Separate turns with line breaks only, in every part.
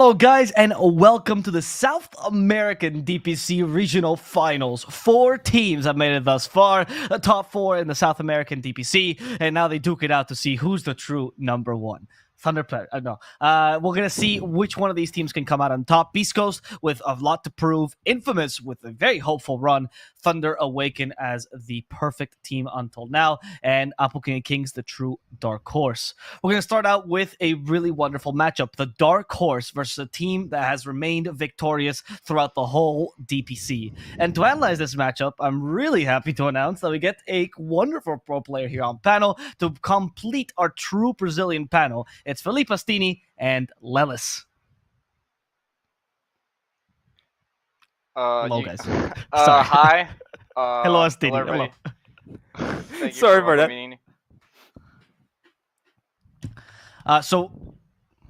Hello guys and welcome to the South American DPC Regional Finals. 4 teams have made it thus far, the top 4 in the South American DPC, and now they duke it out to see who's the true number 1. We're going to see which one of these teams can come out on top. Beastcoast with a lot to prove. Infamous with a very hopeful run. Thunder Awaken as the perfect team until now. And Epulze Kings, the true dark horse. We're going to start out with a really wonderful matchup. The dark horse versus a team that has remained victorious throughout the whole DPC. And to analyze this matchup, I'm really happy to announce that we get a wonderful pro player here on panel to complete our true Brazilian panel. It's Felipe Astini and Lelis. Hello, guys. Sorry.
Hi.
Hello, Astini.
Hello.
Sorry for that.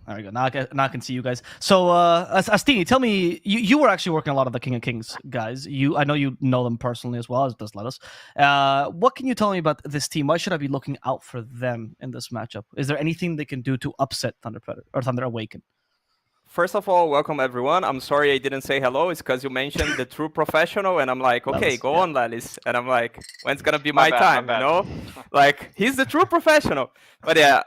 There we go. Now I can see you guys. So, Astini, tell me, you were actually working a lot of the King of Kings guys. I know you know them personally as well, as does Lelis. What can you tell me about this team? Why should I be looking out for them in this matchup? Is there anything they can do to upset Thunder Awaken?
First of all, welcome everyone. I'm sorry I didn't say hello. It's because you mentioned the true professional, and I'm like, okay,
Lelis,
go on, Lelis. And I'm like, when's gonna be
My
my
bad,
time?
my
You know, like he's the true professional. But yeah,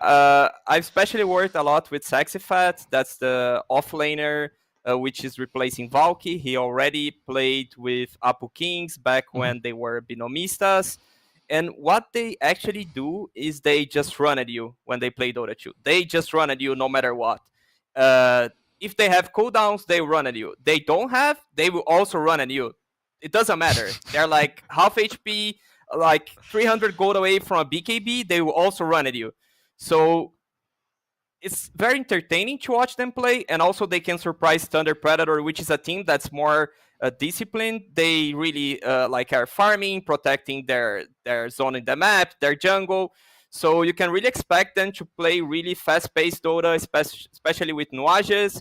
I've especially worked a lot with Saxifat. That's the offlaner, which is replacing Valky. He already played with Apu Kings back when they were Binomistas. And what they actually do is they just run at you when they play Dota 2. They just run at you no matter what. If they have cooldowns, they run at you. They don't have, they will also run at you. It doesn't matter. They're like half HP, like 300 gold away from a BKB. They will also run at you. So it's very entertaining to watch them play. And also they can surprise Thunder Predator, which is a team that's more disciplined. They really are farming, protecting their zone in the map, their jungle. So you can really expect them to play really fast-paced Dota, especially with Nuages.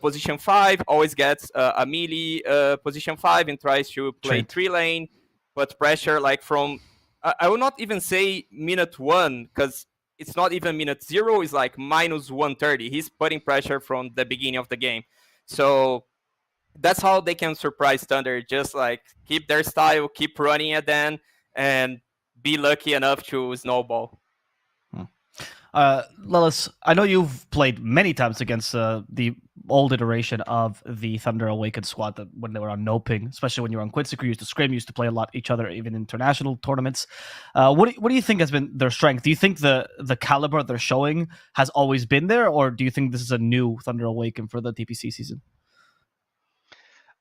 Position 5 always gets a melee position 5 and tries to play 3-lane, put pressure like from... I will not even say minute 1, because it's not even minute 0, it's like minus 130. He's putting pressure from the beginning of the game. So that's how they can surprise Thunder. Just like keep their style, keep running at them, and be lucky enough to snowball.
Lelis, I know you've played many times against the old iteration of the Thunder Awakened squad that when they were on no ping, especially when you were on Quincy, you used to scrim, you used to play a lot each other, even in international tournaments. What do you think has been their strength? Do you think the caliber they're showing has always been there, or do you think this is a new Thunder Awakened for the DPC season?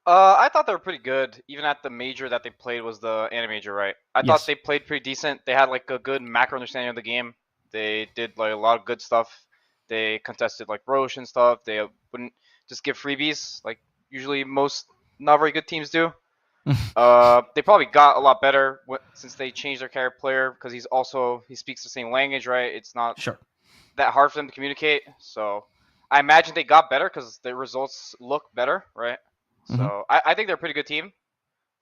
I thought they were pretty good. Even at the major that they played was the Animajor, right? I thought they played pretty decent. They had like a good macro understanding of the game. They did like a lot of good stuff. They contested like Roche and stuff. They wouldn't just give freebies like usually most not very good teams do. They probably got a lot better since they changed their character player because he speaks the same language, right? It's not that hard for them to communicate. So I imagine they got better because their results look better, right? So I think they're a pretty good team.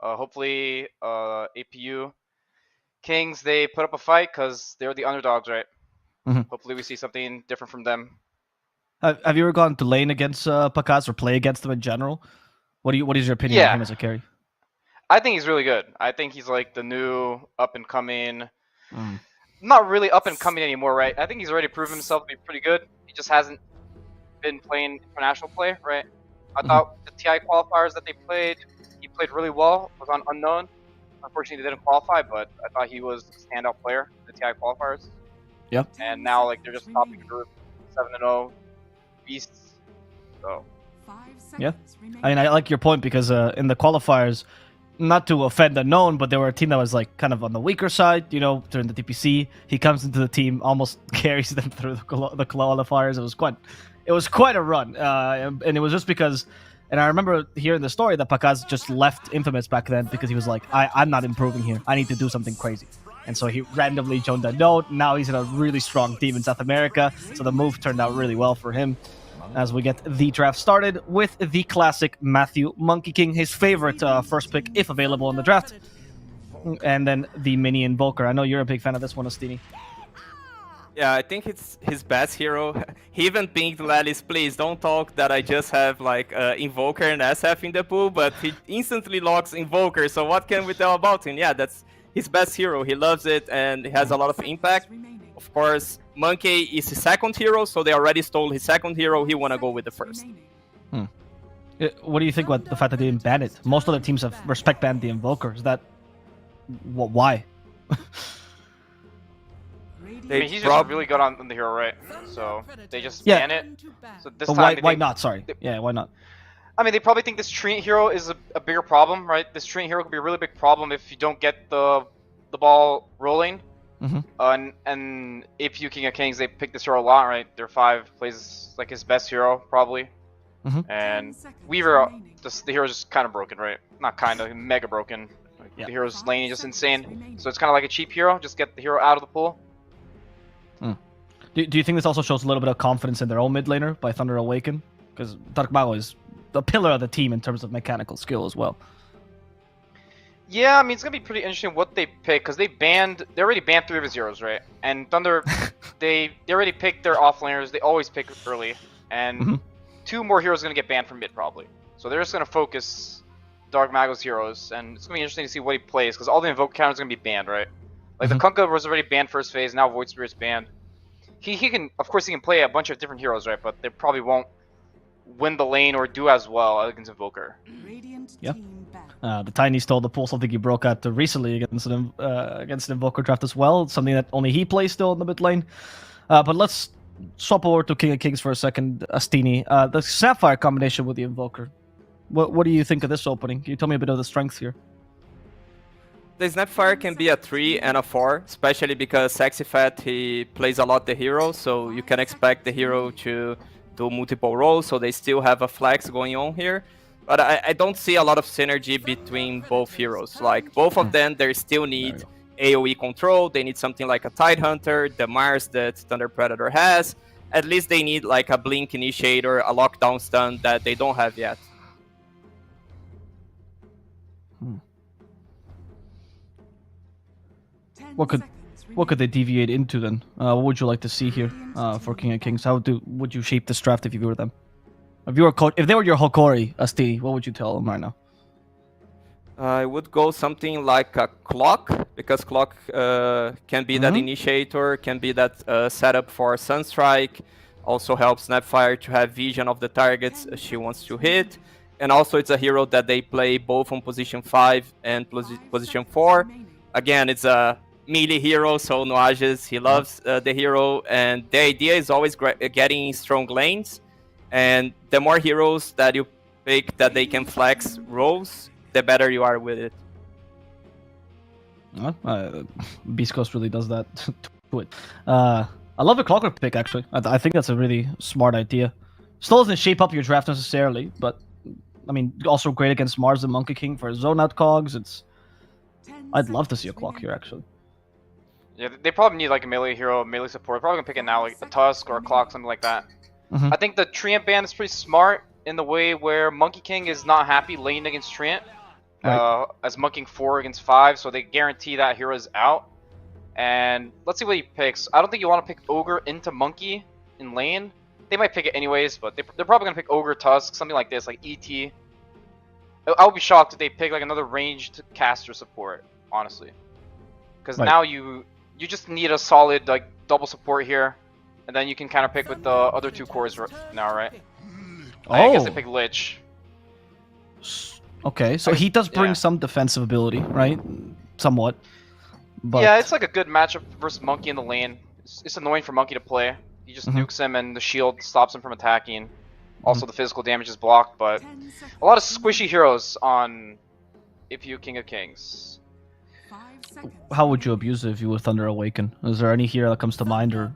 Hopefully APU Kings, they put up a fight because they're the underdogs, right? Hopefully we see something different from them.
Have you ever gone to lane against Pakaz or play against them in general? What is your opinion on him as a carry?
I think he's really good. I think he's like the new up and coming. Not really up and coming anymore, right? I think he's already proven himself to be pretty good. He just hasn't been playing international play, right? I thought the TI qualifiers that they played, he played really well. Was on unknown. Unfortunately, they didn't qualify, but I thought he was a standout player in the TI qualifiers.
Yep.
And now, like, they're just topping the group, 7-0 beasts. So.
Yeah. I mean, I like your point because in the qualifiers, not to offend unknown, but they were a team that was like kind of on the weaker side, you know, during the DPC. He comes into the team, almost carries them through the qualifiers. It was quite a run, and it was just because. And I remember hearing the story that Pakaz just left Infamous back then because he was like, I'm not improving here. I need to do something crazy. And so he randomly joined the node. Now he's in a really strong team in South America. So the move turned out really well for him. As we get the draft started with the classic Matthew Monkey King, his favorite first pick, if available in the draft. And then the Mini Invoker. I know you're a big fan of this one, Astini.
Yeah, I think it's his best hero. He even pinged Lelis, please don't talk that I just have like Invoker and SF in the pool, but he instantly locks Invoker, so what can we tell about him? Yeah, that's his best hero. He loves it and he has a lot of impact. Of course, Monkey is his second hero, so they already stole his second hero. He wanna go with the first.
What do you think about the fact that they didn't ban it? Most other teams have respect banned the Invoker. Is that... why?
I mean, he's just really good on the hero, right? So they just ban it. So this time,
why not? Sorry. Yeah, why not?
I mean, they probably think this Treant hero is a bigger problem, right? This Treant hero could be a really big problem if you don't get the ball rolling. And APU King of Kings, they pick this hero a lot, right? Their 5 plays like his best hero, probably. And Weaver, the hero is just kind of broken, right? Not kind of, mega broken. Like, the hero's laning just insane. So it's kind of like a cheap hero. Just get the hero out of the pool.
Do you think this also shows a little bit of confidence in their own mid laner by Thunder Awaken? Because Dark Mago is the pillar of the team in terms of mechanical skill as well.
Yeah, I mean, it's going to be pretty interesting what they pick, because they already banned 3 of his heroes, right? And Thunder, they already picked their offlaners. They always pick early. And 2 more heroes are going to get banned from mid, probably. So they're just going to focus Dark Mago's heroes, and it's going to be interesting to see what he plays, because all the Invoke counters are going to be banned, right? Like, the Kunkka was already banned first phase, now Void Spirit's banned. He can, of course, he can play a bunch of different heroes, right? But they probably won't win the lane or do as well against Invoker.
Yeah. The Tiny stole the pool, something he broke out recently against an Invoker draft as well. Something that only he plays still in the mid lane. But let's swap over to King of Kings for a second, Astini. The Sapphire combination with the Invoker. What do you think of this opening? Can you tell me a bit of the strengths here?
The Snapfire can be a 3 and a 4, especially because Sexy Fat, he plays a lot the hero, so you can expect the hero to do multiple roles, so they still have a flex going on here. But I don't see a lot of synergy between both heroes. Like, both of them, they still need AoE control, they need something like a Tidehunter, the Mars that Thunder Predator has. At least they need like a Blink Initiator, a Lockdown Stun that they don't have yet.
What could they deviate into then? What would you like to see here for King of Kings? How would you shape this draft if you were them? If they were your Hokori, Asti, what would you tell them right now?
I would go something like a Clock, because Clock can be that initiator, can be that setup for SeekNStrike. Also helps Snapfire to have vision of the targets she wants to hit. And also it's a hero that they play both on position 5 and position 4. Again, it's a melee hero, so Nuages, he loves the hero, and the idea is always getting strong lanes, and the more heroes that you pick that they can flex roles, the better you are with it.
Beastcoast really does that to it. I love the Clockwork pick, actually. I think that's a really smart idea. Still doesn't shape up your draft necessarily, but I mean, also great against Mars and Monkey King for zone out cogs. I'd love to see a Clock here, actually.
Yeah, they probably need like a melee hero, melee support. Probably gonna pick it now, like a Tusk or a Clock, something like that. I think the Treant ban is pretty smart in the way where Monkey King is not happy laning against Treant, as Monkey King 4 against 5, so they guarantee that hero is out. And let's see what he picks. I don't think you want to pick Ogre into Monkey in lane. They might pick it anyways, but they're probably gonna pick Ogre Tusk, something like this, like ET. I would be shocked if they pick like another ranged caster support, honestly, because now you just need a solid like double support here, and then you can kind of pick with the other 2 cores now, right? I guess they pick Lich.
Okay, so he does bring some defensive ability, right? Somewhat. But...
yeah, it's like a good matchup versus Monkey in the lane. It's annoying for Monkey to play. He just nukes him, and the shield stops him from attacking. Also, the physical damage is blocked, but a lot of squishy heroes on APU King of Kings.
How would you abuse it if you were Thunder Awaken? Is there any hero that comes to mind, or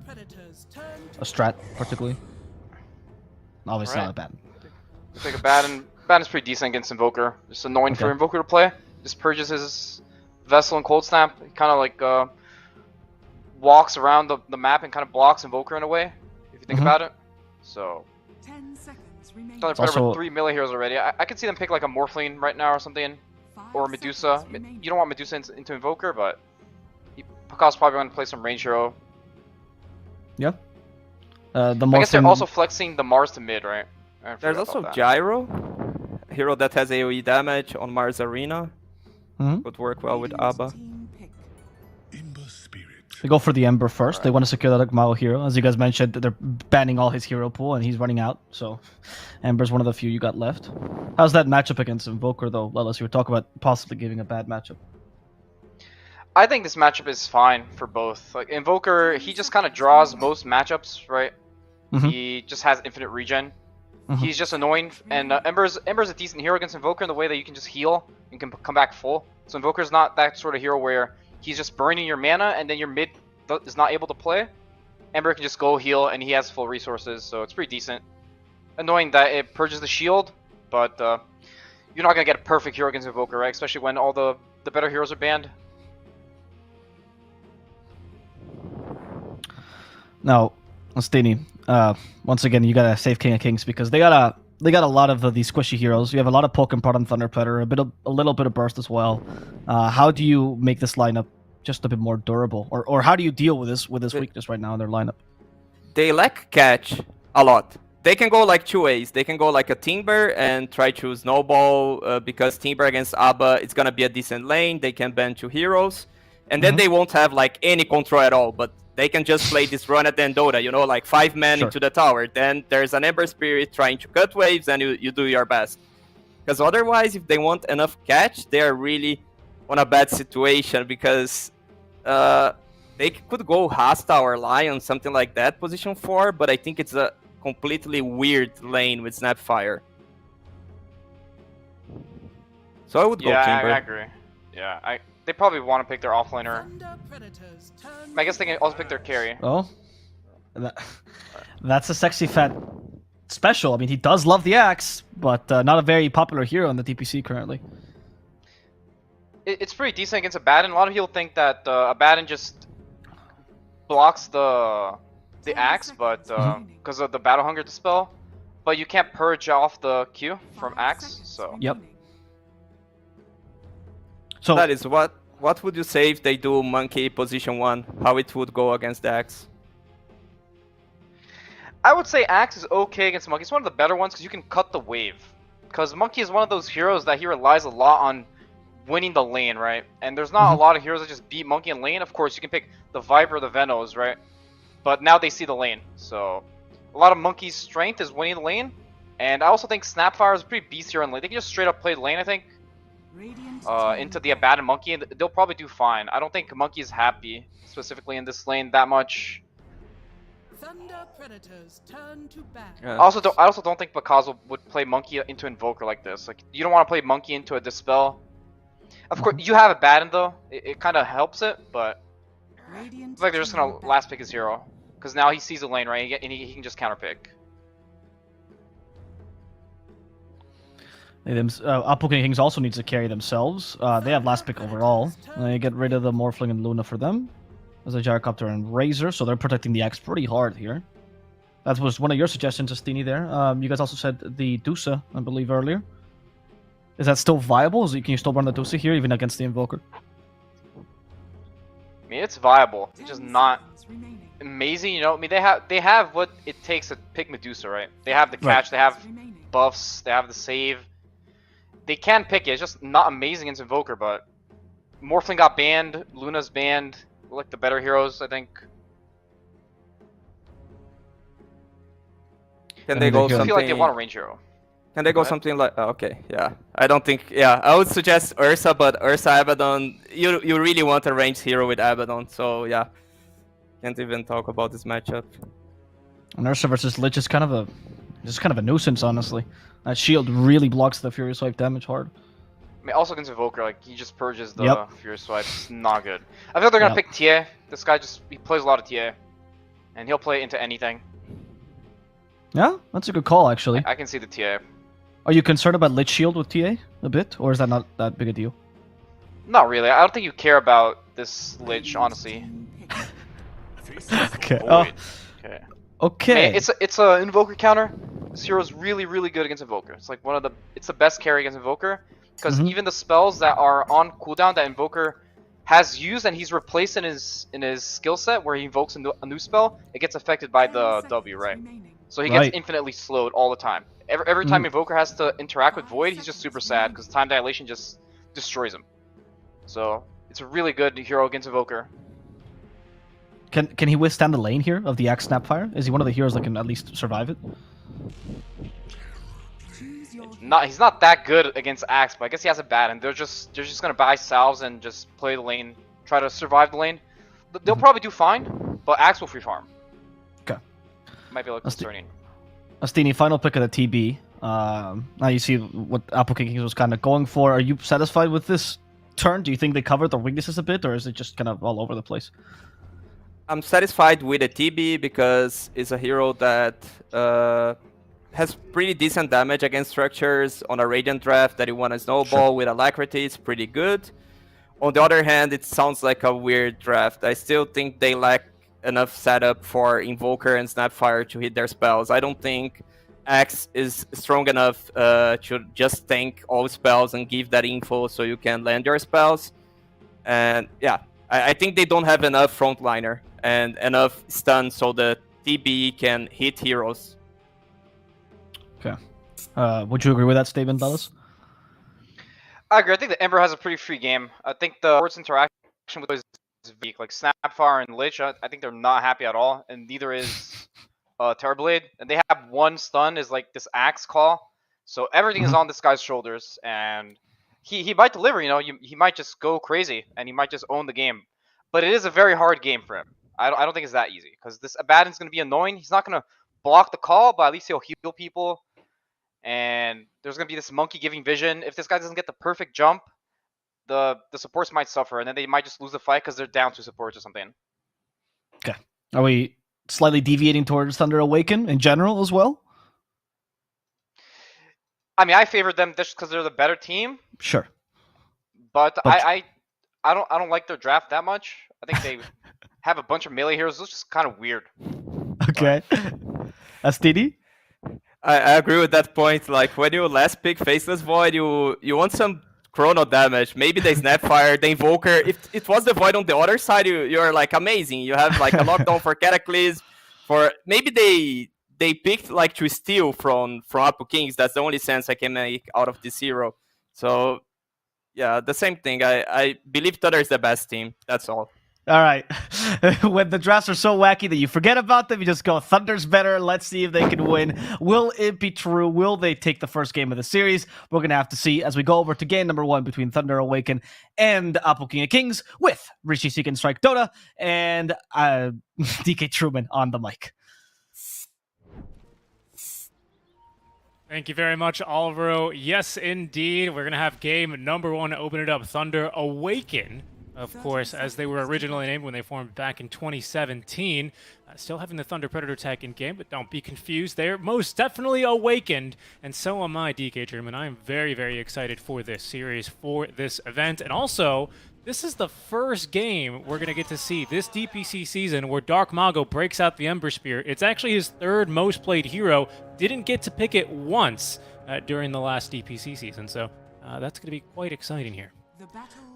a strat particularly? Obviously not a Batten.
Pick a Batten. Batten's pretty decent against Invoker. Just annoying for Invoker to play. Just purges his Vessel and Cold Snap. He kind of like walks around the map and kind of blocks Invoker in a way, if you think about it. So... Thunder Predator with 3 melee heroes already. I could see them pick like a Morphling right now or something. Or Medusa. You don't want Medusa into Invoker, but Pakav's probably going to play some range hero.
Yeah. The
I
Morphling...
guess they're also flexing the Mars to mid, right?
There's also Gyro, hero that has AoE damage on Mars Arena. Would work well with Abba.
They go for the Ember first. Right. They want to secure that Mao hero. As you guys mentioned, they're banning all his hero pool, and he's running out. So Ember's one of the few you got left. How's that matchup against Invoker, though, Lelis? You were talking about possibly giving a bad matchup.
I think this matchup is fine for both. Like Invoker, he just kind of draws most matchups, right? He just has infinite regen. He's just annoying, and Ember's a decent hero against Invoker in the way that you can just heal and can come back full. So Invoker's not that sort of hero where he's just burning your mana and then your mid is not able to play. Ember can just go heal and he has full resources, so it's pretty decent. Annoying that it purges the shield, but you're not gonna get a perfect hero against Invoker, right? Especially when all the better heroes are banned.
Now, Steny, once again, you gotta save King of Kings because they got a lot of these squishy heroes. You have a lot of Poke and Prod and Thunder Predator, a little bit of Burst as well. How do you make this lineup just a bit more durable, or how do you deal with this weakness right now in their lineup?
They lack catch a lot. They can go like two ways. They can go like a Timber and try to snowball because Timber against Abba, it's gonna be a decent lane. They can ban two heroes, and then they won't have like any control at all. But they can just play this run at the end Dota, you know, like 5 men into the tower. Then there's an Ember Spirit trying to cut waves, and you do your best. Because otherwise, if they want enough catch, they are really on a bad situation because they could go Hostile or Lion, something like that, position 4, but I think it's a completely weird lane with Snapfire. So I would go Timber.
Yeah, I agree. Yeah, they probably want to pick their offlaner. I guess they can also pick their carry.
Oh, that's a sexy fat special. I mean, he does love the axe, but not a very popular hero in the DPC currently.
It's pretty decent against Abaddon. A lot of people think that Abaddon just blocks the axe, but because of the Battle Hunger dispel, but you can't purge off the Q from axe. So
yep. So
that is what would you say if they do Monkey position 1? How it would go against the axe?
I would say axe is okay against Monkey. It's one of the better ones because you can cut the wave. Because Monkey is one of those heroes that he relies a lot on winning the lane, right? And there's not a lot of heroes that just beat Monkey in lane. Of course, you can pick the Viper or the Venos, right? But now they see the lane. So a lot of Monkey's strength is winning the lane. And I also think Snapfire is a pretty beast hero in lane. They can just straight up play lane, I think. Into the Abaddon Monkey, and they'll probably do fine. I don't think Monkey is happy, specifically in this lane, that much.
Thunder Predators turn to back.
I also don't think Bakazo would play Monkey into Invoker like this. Like, you don't want to play Monkey into a Dispel. Of course, you have Abaddon though. It kind of helps it, but I feel like they're just gonna last pick his hero because now he sees the lane, right? And he can just counter pick.
King Kings also needs to carry themselves. They have last pick overall. They get rid of the Morphling and Luna for them. There's a Gyrocopter and Razor, so they're protecting the Axe pretty hard here. That was one of your suggestions, Steny, there. You guys also said the Dusa, I believe, earlier. Is that still viable? Can you still run the Dusa here, even against the Invoker?
I mean, it's viable. It's just not amazing, you know? I mean, they have what it takes to pick Medusa, right? They have the catch, they have buffs, they have the save. They can pick it. It's just not amazing against Invoker, but Morphling got banned, Luna's banned, like the better heroes, I think.
Can they go
I
something?
feel like they want a range hero.
Can they go something like? Oh, okay, yeah. I don't think. Yeah, I would suggest Ursa, but Ursa Abaddon. You really want a ranged hero with Abaddon, so yeah. Can't even talk about this matchup.
And Ursa versus Lich is kind of a nuisance, honestly. That shield really blocks the Furious Swipe damage hard.
I mean, also against Invoker, like he just purges the Furious Swipe. It's not good. I feel like they're gonna pick TA. This guy he plays a lot of TA, and he'll play into anything.
Yeah, that's a good call, actually.
I can see the TA.
Are you concerned about Lich Shield with TA a bit, or is that not that big a deal?
Not really. I don't think you care about this Lich, honestly.
Okay.
Okay.
Okay.
Man, it's a Invoker counter. This hero's really good against Invoker. It's like it's the best carry against Invoker because even the spells that are on cooldown that Invoker has used and he's replaced in his skill set where he invokes a new spell, it gets affected by the W, right? So he gets infinitely slowed all the time. Every time Invoker has to interact with Void, he's just super sad because time dilation just destroys him. So it's a really good hero against Invoker.
Can he withstand the lane here of the Axe Snapfire? Is he one of the heroes that can at least survive it?
He's not that good against Axe, but I guess he has a bad, and they're just gonna buy salves and just play the lane, try to survive the lane. They'll probably do fine, but Axe will free farm.
Okay.
Might be a little concerning.
Astini, final pick of the TB. Now you see what Apple King Kings was kind of going for. Are you satisfied with this turn? Do you think they covered their weaknesses a bit, or is it just kind of all over the place?
I'm satisfied with the TB because it's a hero that has pretty decent damage against structures. On a Radiant draft that you want to snowball with Alacrity, it's pretty good. On the other hand, it sounds like a weird draft. I still think they lack enough setup for Invoker and Snapfire to hit their spells. I don't think Axe is strong enough to just tank all spells and give that info so you can land your spells. And yeah, I think they don't have enough frontliner and enough stun so the TB can hit heroes.
Okay. Would you agree with that statement, Bellis?
I agree. I think the Ember has a pretty free game. I think the Sports interaction with is weak. Like Snapfire and Lich, I think they're not happy at all, and neither is Terrorblade. And they have one stun is like this Axe call, so everything is on this guy's shoulders, and he might deliver. You know, he might just go crazy, and he might just own the game. But it is a very hard game for him. I don't think it's that easy because this Abaddon's going to be annoying. He's not going to block the call, but at least he'll heal people. And there's going to be this monkey giving vision. If this guy doesn't get the perfect jump, the supports might suffer, and then they might just lose the fight because they're down 2 supports or something.
Okay. Are we slightly deviating towards Thunder Awaken in general as well?
I mean, I favored them just because they're the better team.
Sure.
But I don't like their draft that much. I think they have a bunch of melee heroes. It's just kind of weird.
Okay. Astini?
I agree with that point. Like when you last pick Faceless Void, you want some chrono damage. Maybe they Snapfire, the Invoker. If it was the Void on the other side, you're like amazing. You have like a lockdown for Cataclysm. For maybe they picked like to steal from Apple Kings. That's the only sense I can make out of this hero. So yeah, the same thing. I believe Thunder is the best team. That's all.
All right. When the drafts are so wacky that you forget about them, you just go, Thunder's better. Let's see if they can win. Will it be true? Will they take the first game of the series? We're going to have to see as we go over to game number 1 between Thunder Awaken and Apple King of Kings with Richie SeekNStrike Dota and DK Truman on the mic.
Thank you very much, Alvaro. Yes, indeed. We're going to have game number 1 open it up. Thunder Awaken. Of course, as they were originally named when they formed back in 2017. Still having the Thunder Predator tag in game, but don't be confused. They're most definitely awakened, and so am I, DK German. I am very, very excited for this series, for this event. And also, this is the first game we're going to get to see this DPC season where Dark Mago breaks out the Ember Spear. It's actually his 3rd most played hero. Didn't get to pick it once during the last DPC season, so that's going to be quite exciting here.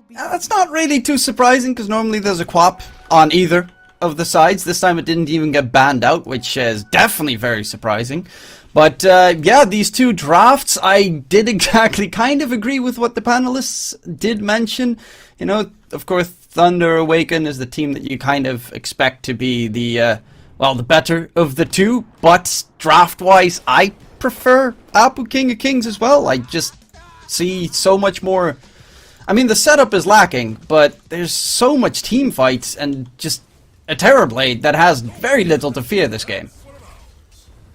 That's not really too surprising, because normally there's a QoP on either of the sides. This time it didn't even get banned out, which is definitely very surprising. But yeah, these 2 drafts, I did exactly kind of agree with what the panelists did mention. You know, of course, Thunder Awaken is the team that you kind of expect to be the, well, the better of the 2. But draft-wise, I prefer Apple King of Kings as well. I just see so much more. I mean, the setup is lacking, but there's so much team fights and just a Terrorblade that has very little to fear this game.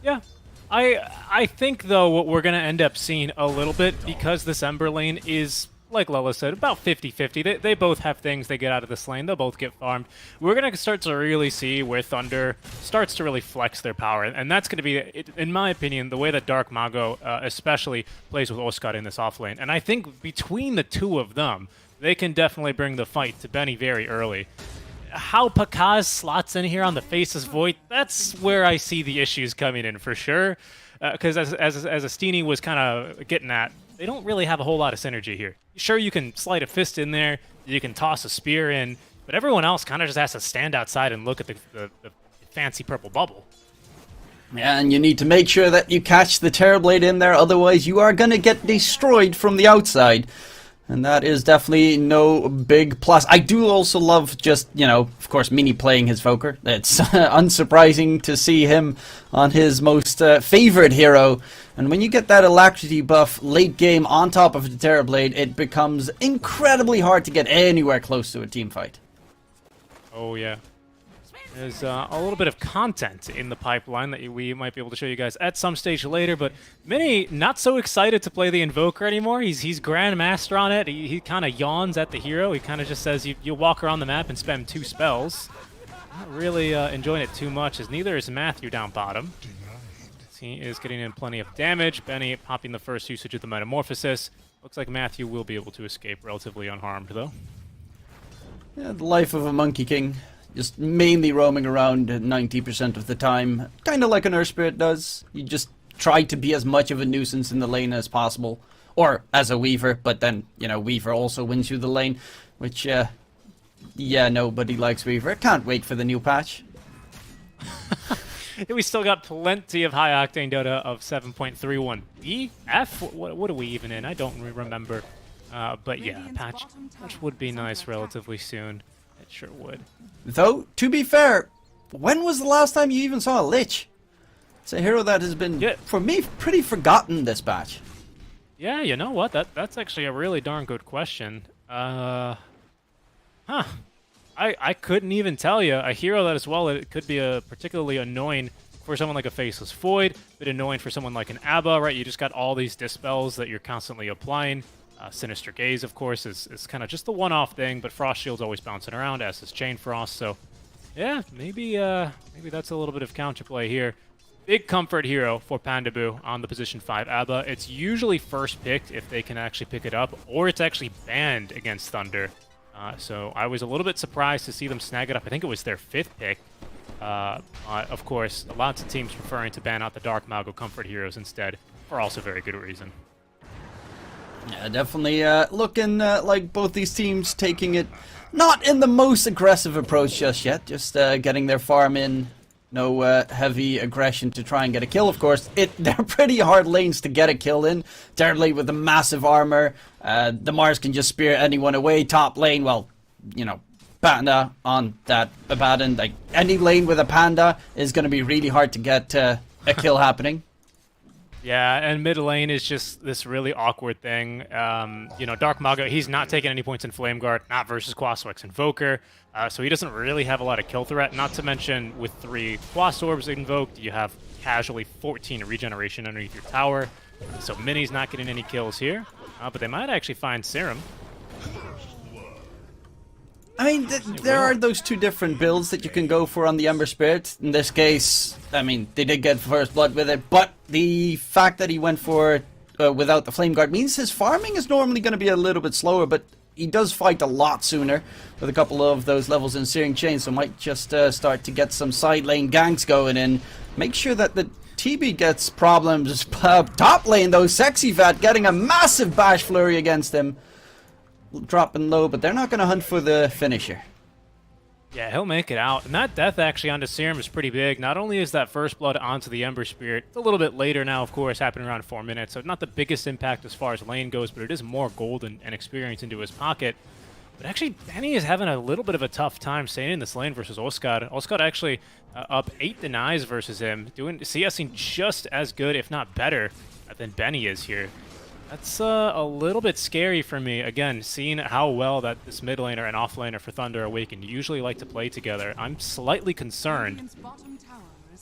Yeah. I think, though, what we're going to end up seeing a little bit, because this Ember lane is, like Lola said, about 50-50. They both have things they get out of this lane. They'll both get farmed. We're going to start to really see where Thunder starts to really flex their power. And that's going to be, in my opinion, the way that Dark Mago especially plays with Oscar in this offlane. And I think between the 2 of them, they can definitely bring the fight to Benny very early. How Pakaz slots in here on the Faceless Void, that's where I see the issues coming in for sure. Because as Astini was kind of getting at, they don't really have a whole lot of synergy here. Sure, you can slide a fist in there, you can toss a spear in, but everyone else kind of just has to stand outside and look at the fancy purple bubble.
Yeah, and you need to make sure that you catch the Terrorblade in there, otherwise you are going to get destroyed from the outside. And that is definitely no big plus. I do also love just, you know, of course, Mini playing his Voker. It's unsurprising to see him on his most favorite hero. And when you get that alacrity buff late game on top of the Terrorblade, it becomes incredibly hard to get anywhere close to a team fight.
Oh, yeah. There's a little bit of content in the pipeline that we might be able to show you guys at some stage later, but Mini not so excited to play the Invoker anymore. He's Grandmaster on it. He kind of yawns at the hero. He kind of just says you walk around the map and spam 2 spells. Not really enjoying it too much, as neither is Matthew down bottom. He is getting in plenty of damage. Benny popping the first usage of the Metamorphosis. Looks like Matthew will be able to escape relatively unharmed, though.
Yeah, the life of a Monkey King. Just mainly roaming around 90% of the time. Kind of like an Earth Spirit does. You just try to be as much of a nuisance in the lane as possible. Or as a Weaver, but then, you know, Weaver also wins you the lane. Which, yeah, nobody likes Weaver. Can't wait for the new patch.
We still got plenty of high octane Dota of 7.31 B? F? What are we even in? I don't remember. But yeah, patch would be nice relatively soon. It sure would.
Though, to be fair, when was the last time you even saw a Lich? It's a hero that has been, for me, pretty forgotten this patch.
Yeah, you know what? That's actually a really darn good question. I couldn't even tell you. A hero that as well, it could be a particularly annoying for someone like a Faceless Void, a bit annoying for someone like an Abba, right? You just got all these dispels that you're constantly applying. Sinister Gaze, of course, is kind of just the one-off thing, but Frost Shield's always bouncing around, as is Chain Frost, so yeah, maybe that's a little bit of counterplay here. Big comfort hero for Pandaboo on the position 5 Abba. It's usually first picked if they can actually pick it up, or it's actually banned against Thunder. So I was a little bit surprised to see them snag it up. I think it was their 5th pick. Of course, lots of teams preferring to ban out the Dark Mago comfort heroes instead, for also very good reason.
Yeah, definitely looking like both these teams taking it not in the most aggressive approach just yet. Just getting their farm in. No heavy aggression to try and get a kill, of course. They're pretty hard lanes to get a kill in. Terribly with the massive armor. The Mars can just spear anyone away. Top lane, well, you know, Panda on that Abaddon. Like, any lane with a Panda is going to be really hard to get a kill happening.
Yeah, and mid lane is just this really awkward thing. You know, Dark Mago, he's not taking any points in Flame Guard, not versus Quaswex Invoker, so he doesn't really have a lot of kill threat. Not to mention, with 3 Quas Orbs invoked, you have casually 14 regeneration underneath your tower, so Mini's not getting any kills here, but they might actually find Serum.
I mean, there are those 2 different builds that you can go for on the Ember Spirit. In this case, I mean, they did get First Blood with it, but the fact that he went for without the Flame Guard means his farming is normally going to be a little bit slower, but he does fight a lot sooner with a couple of those levels in Searing Chain, so might just start to get some side lane ganks going in. Make sure that the TB gets problems. Top lane, though, Sexy Fat getting a massive Bash Flurry against him. Dropping low, but they're not going to hunt for the finisher.
Yeah, he'll make it out. And that death actually onto Serum is pretty big. Not only is that First Blood onto the Ember Spirit, it's a little bit later now, of course, happening around 4 minutes, so not the biggest impact as far as lane goes, but it is more gold and experience into his pocket. But actually, Benny is having a little bit of a tough time staying in this lane versus Oskar. Oskar actually up 8 denies versus him, doing CSing just as good, if not better, than Benny is here. That's a little bit scary for me. Again, seeing how well that this mid laner and off laner for Thunder Awakened usually like to play together, I'm slightly concerned.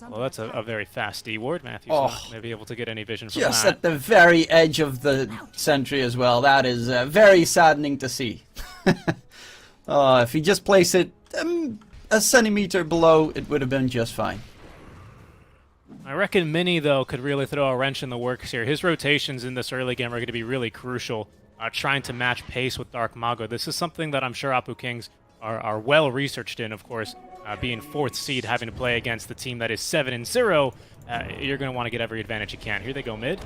Well, that's a very fast D ward. Matthew's not going to be able to get any vision from
Just
that.
at the very edge of the sentry as well. That is very saddening to see. If he just placed it a centimeter below, it would have been just fine.
I reckon Mini, though, could really throw a wrench in the works here. His rotations in this early game are going to be really crucial, trying to match pace with Dark Mago. This is something that I'm sure Apu Kings are well researched in, of course. Being 4th seed, having to play against the team that is 7-0, you're going to want to get every advantage you can. Here they go mid.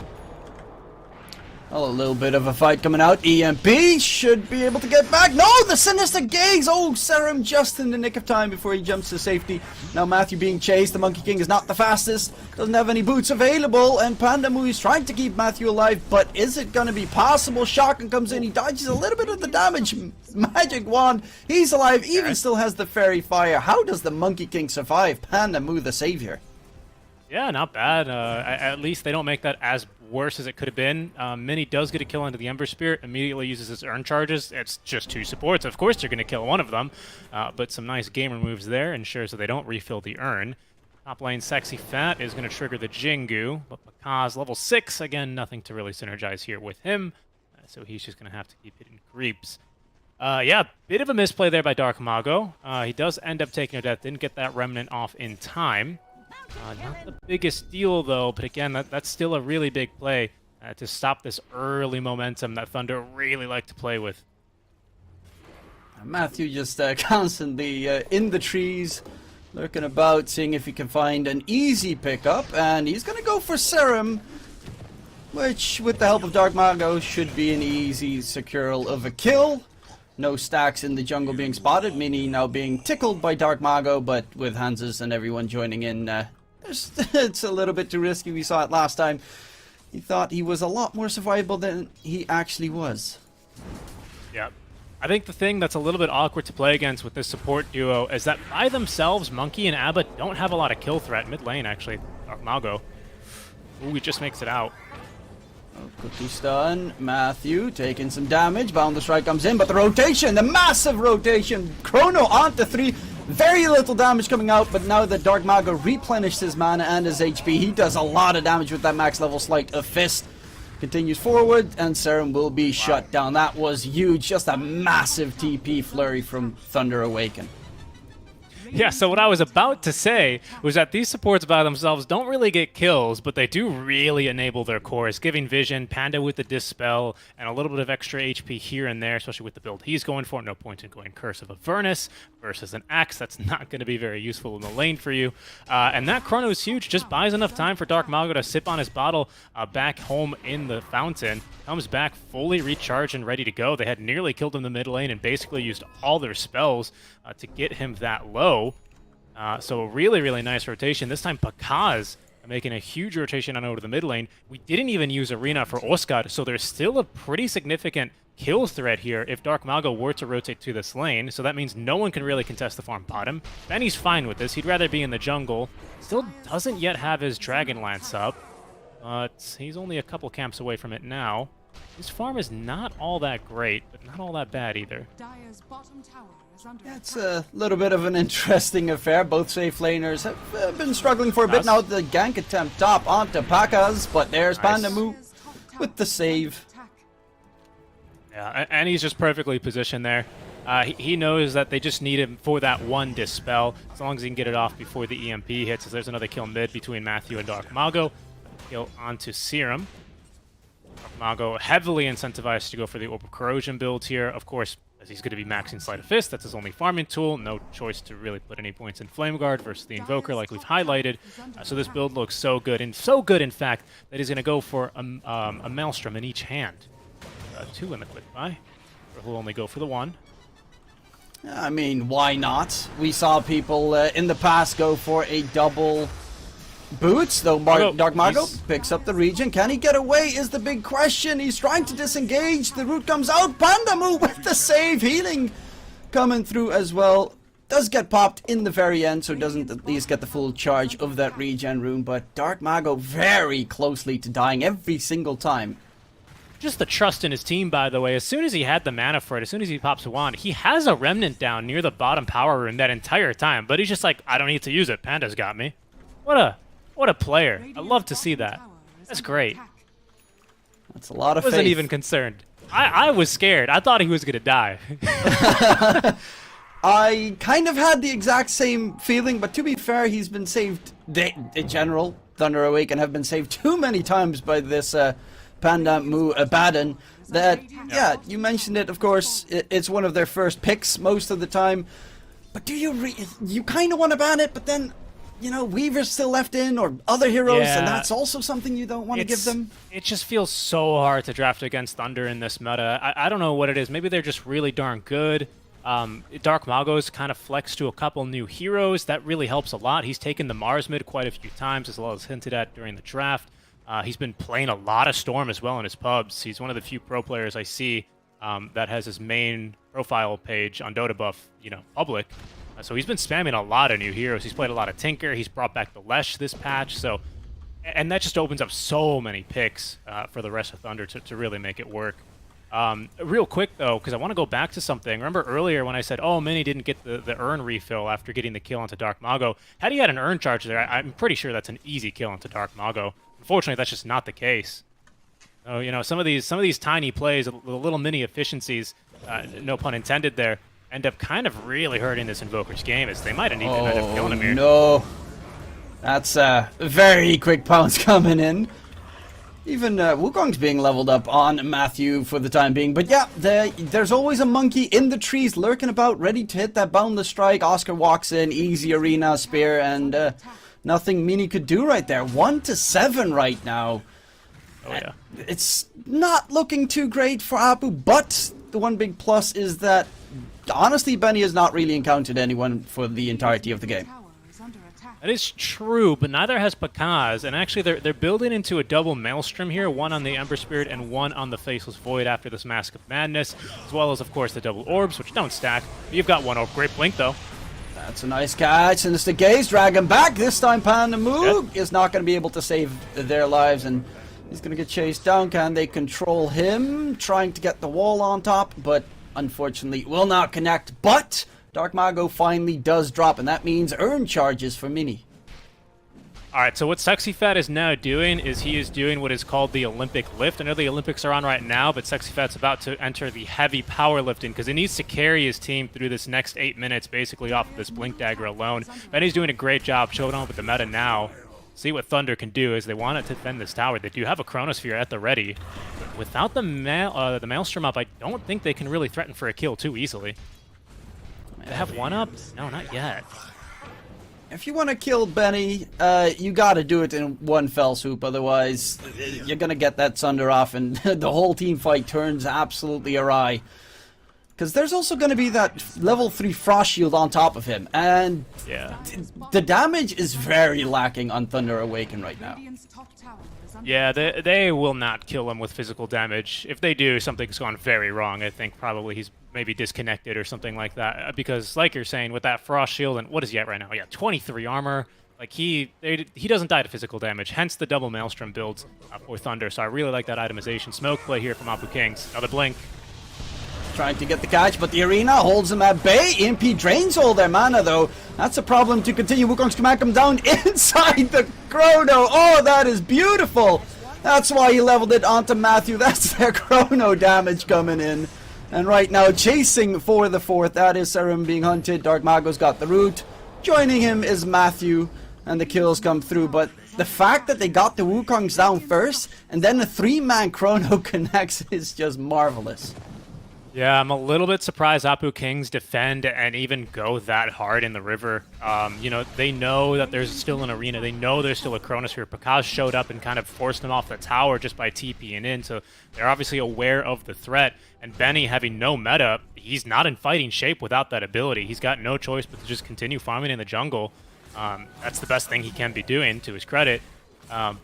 Well, a little bit of a fight coming out. EMP should be able to get back. No, the Sinister Gaze! Oh, Serum just in the nick of time before he jumps to safety. Now Matthew being chased. The Monkey King is not the fastest. Doesn't have any boots available. And Pandamu is trying to keep Matthew alive. But is it going to be possible? Shotgun comes in. He dodges a little bit of the damage. Magic Wand. He's alive. Even still has the Fairy Fire. How does the Monkey King survive? Pandamu the savior.
Yeah, not bad. At least they don't make that as worse as it could have been. Mini does get a kill into the Ember Spirit, immediately uses his Urn charges. It's just 2 supports. Of course, you're going to kill one of them, but some nice gamer moves there ensures that they don't refill the Urn. Top lane Sexy Fat is going to trigger the Jingu, but Bakaz level 6, again, nothing to really synergize here with him, so he's just going to have to keep hitting creeps. Yeah, bit of a misplay there by Dark Mago. He does end up taking a death, didn't get that Remnant off in time. Not the biggest deal, though, but again, that's still a really big play to stop this early momentum that Thunder really like to play with.
Matthew just constantly in the trees, lurking about, seeing if he can find an easy pickup, and he's going to go for Serum, which, with the help of Dark Mago, should be an easy secural of a kill. No stacks in the jungle being spotted, Mini now being tickled by Dark Mago, but with Hanses and everyone joining in, it's a little bit too risky. We saw it last time. He thought he was a lot more survivable than he actually was.
Yeah. I think the thing that's a little bit awkward to play against with this support duo is that by themselves, Monkey and Abba don't have a lot of kill threat. Mid lane, actually. Dark Mago. Ooh, he just makes it out.
Oh, quickly stun. Matthew taking some damage. Boundless Strike comes in, but the rotation, the massive rotation. Chrono onto 3. Very little damage coming out, but now that Dark Mago replenished his mana and his HP, he does a lot of damage with that max level Sleight of Fist. Continues forward, and Serum will be shut down. That was huge. Just a massive TP flurry from Thunder Awaken.
Yeah, so what I was about to say was that these supports by themselves don't really get kills, but they do really enable their cores, giving Vision, Panda with the Dispel, and a little bit of extra HP here and there, especially with the build he's going for. No point in going Curse of Avernus versus an Axe. That's not going to be very useful in the lane for you. And that Chrono is huge, just buys enough time for Dark Mago to sip on his bottle back home in the fountain. Comes back fully recharged and ready to go. They had nearly killed him in the mid lane and basically used all their spells to get him that low. So really, really nice rotation. This time Bakaz making a huge rotation on over to the mid lane. We didn't even use Arena for Oskar, so there's still a pretty significant kill threat here if Dark Mago were to rotate to this lane. So that means no one can really contest the farm bottom. Benny's fine with this. He'd rather be in the jungle. Still doesn't yet have his Dragon Lance up, but he's only a couple camps away from it now. His farm is not all that great, but not all that bad either.
Dire's bottom tower is under
It's a little bit of an interesting affair. Both safe laners have been struggling for a bit now. The gank attempt top onto Pakaz, but there's Pandamu with the save.
Yeah, and he's just perfectly positioned there. He knows that they just need him for that one Dispel, as long as he can get it off before the EMP hits. So there's another kill mid between Matthew and Dark Mago. Kill onto Serum. Dark Mago heavily incentivized to go for the Orb of Corrosion build here. Of course, as he's going to be maxing Sleight of Fist, that's his only farming tool. No choice to really put any points in Flame Guard versus the Invoker like we've highlighted. So this build looks so good, and so good, in fact, that he's going to go for a Maelstrom in each hand. 2 in the quick buy. He'll only go for the 1.
I mean, why not? We saw people in the past go for a double boots, though Dark Mago picks up the region. Can he get away is the big question. He's trying to disengage. The root comes out. Pandamu with the save. Healing coming through as well. Does get popped in the very end, so doesn't at least get the full charge of that regen rune. But Dark Mago very closely to dying every single time.
Just the trust in his team, by the way. As soon as he had the mana for it, as soon as he pops a wand, he has a Remnant down near the bottom power rune that entire time. But he's just like, I don't need to use it. Panda's got me. What a player. I love to see that. That's great.
That's a lot of faith.
Wasn't even concerned. I was scared. I thought he was going to die.
I kind of had the exact same feeling, but to be fair, he's been saved. In general, Thunder Awaken have been saved too many times by this Pandamu Abaddon. That, yeah, you mentioned it, of course. It's one of their first picks most of the time. But do you kind of want to ban it, but then you know, Weaver's still left in, or other heroes,
Yeah.
and that's also something you don't want to give them.
It just feels so hard to draft against Thunder in this meta. I don't know what it is. Maybe they're just really darn good. Dark Mago's kind of flexed to a couple new heroes. That really helps a lot. He's taken the Mars mid quite a few times, as well as hinted at during the draft. He's been playing a lot of Storm as well in his pubs. He's one of the few pro players I see that has his main profile page on Dota Buff, you know, public. So he's been spamming a lot of new heroes. He's played a lot of Tinker. He's brought back the Lesh this patch. So, and that just opens up so many picks for the rest of Thunder to really make it work. Real quick, though, because I want to go back to something. Remember earlier when I said, oh, Mini didn't get the urn refill after getting the kill onto Dark Mago? Had he had an urn charge there, I'm pretty sure that's an easy kill onto Dark Mago. Unfortunately, that's just not the case. So, you know, some of these tiny plays, the little mini efficiencies, no pun intended there, end up kind of really hurting this Invoker's game, as they might have even ended up killing him here.
No. That's a very quick pounce coming in. Even Wukong's being leveled up on Matthew for the time being. But yeah, there's always a monkey in the trees lurking about, ready to hit that boundless strike. Oscar walks in, easy arena spear, and nothing Mini could do right there. 1-7 right now.
Oh, yeah.
It's not looking too great for Apu, but the one big plus is that, honestly, Benny has not really encountered anyone for the entirety of the game.
That is true, but neither has Pakaz, and actually they're building into a double Maelstrom here, one on the Ember Spirit and one on the Faceless Void after this Mask of Madness, as well as, of course, the double Orbs, which don't stack. You've got one Great Blink, though.
That's a nice catch, and it's the Gaze drag him back. This time Panda Moog is not going to be able to save their lives, and he's going to get chased down. Can they control him? Trying to get the wall on top, but unfortunately will not connect. But Dark Mago finally does drop, and that means earn charges for Mini.
Alright, so what Sexy Fat is now doing is he is doing what is called the Olympic Lift. I know the Olympics are on right now, but Sexy Fat's about to enter the heavy powerlifting because he needs to carry his team through this next 8 minutes basically off of this Blink Dagger alone. Benny's doing a great job showing on with the meta now. See what Thunder can do as they want to defend this tower. They do have a Chronosphere at the ready. But without the Maelstrom up, I don't think they can really threaten for a kill too easily. They have one up? No, not yet.
If you want to kill Benny, you got to do it in one fell swoop. Otherwise, you're going to get that Sunder off, and the whole team fight turns absolutely awry. Because there's also going to be that level 3 Frost Shield on top of him, and
yeah,
the damage is very lacking on Thunder Awaken right now.
Yeah, they will not kill him with physical damage. If they do, something's gone very wrong. I think probably he's maybe disconnected or something like that. Because, like you're saying, with that Frost Shield, and what is he at right now? Yeah, 23 armor. Like, he doesn't die to physical damage, hence the double Maelstrom builds for Thunder. So I really like that itemization. Smoke play here from Apu Kings. Another Blink.
Trying to get the catch, but the arena holds him at bay. EMP drains all their mana, though. That's a problem to continue. Wukong's smack him down inside the Chrono. Oh, that is beautiful. That's why he leveled it onto Matthew. That's their Chrono damage coming in. And right now, chasing for the fourth, that is Serum being hunted. Dark Mago's got the root. Joining him is Matthew, and the kills come through. But the fact that they got the Wukongs down first, and then a 3-man Chrono connects is just marvelous.
Yeah, I'm a little bit surprised Apu Kings defend and even go that hard in the river. You know, they know that there's still an arena. They know there's still a Chronosphere. Pakaz showed up and kind of forced them off the tower just by TPing in, so they're obviously aware of the threat. And Benny, having no meta, he's not in fighting shape without that ability. He's got no choice but to just continue farming in the jungle. That's the best thing he can be doing, to his credit.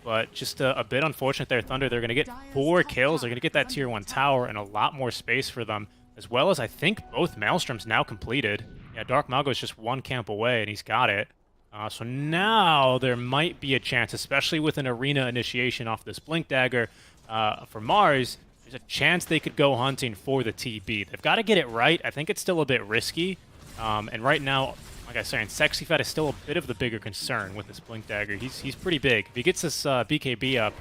But just a bit unfortunate there, Thunder. They're going to get 4 kills. They're going to get that tier 1 tower and a lot more space for them, as well as I think both Maelstroms now completed. Yeah, Dark Mago is just 1 camp away, and he's got it. So now there might be a chance, especially with an arena initiation off this Blink Dagger for Mars, there's a chance they could go hunting for the TB. They've got to get it right. I think it's still a bit risky. And right now, like I was saying, Sexy Fat is still a bit of the bigger concern with this Blink Dagger. He's pretty big. If he gets this BKB up,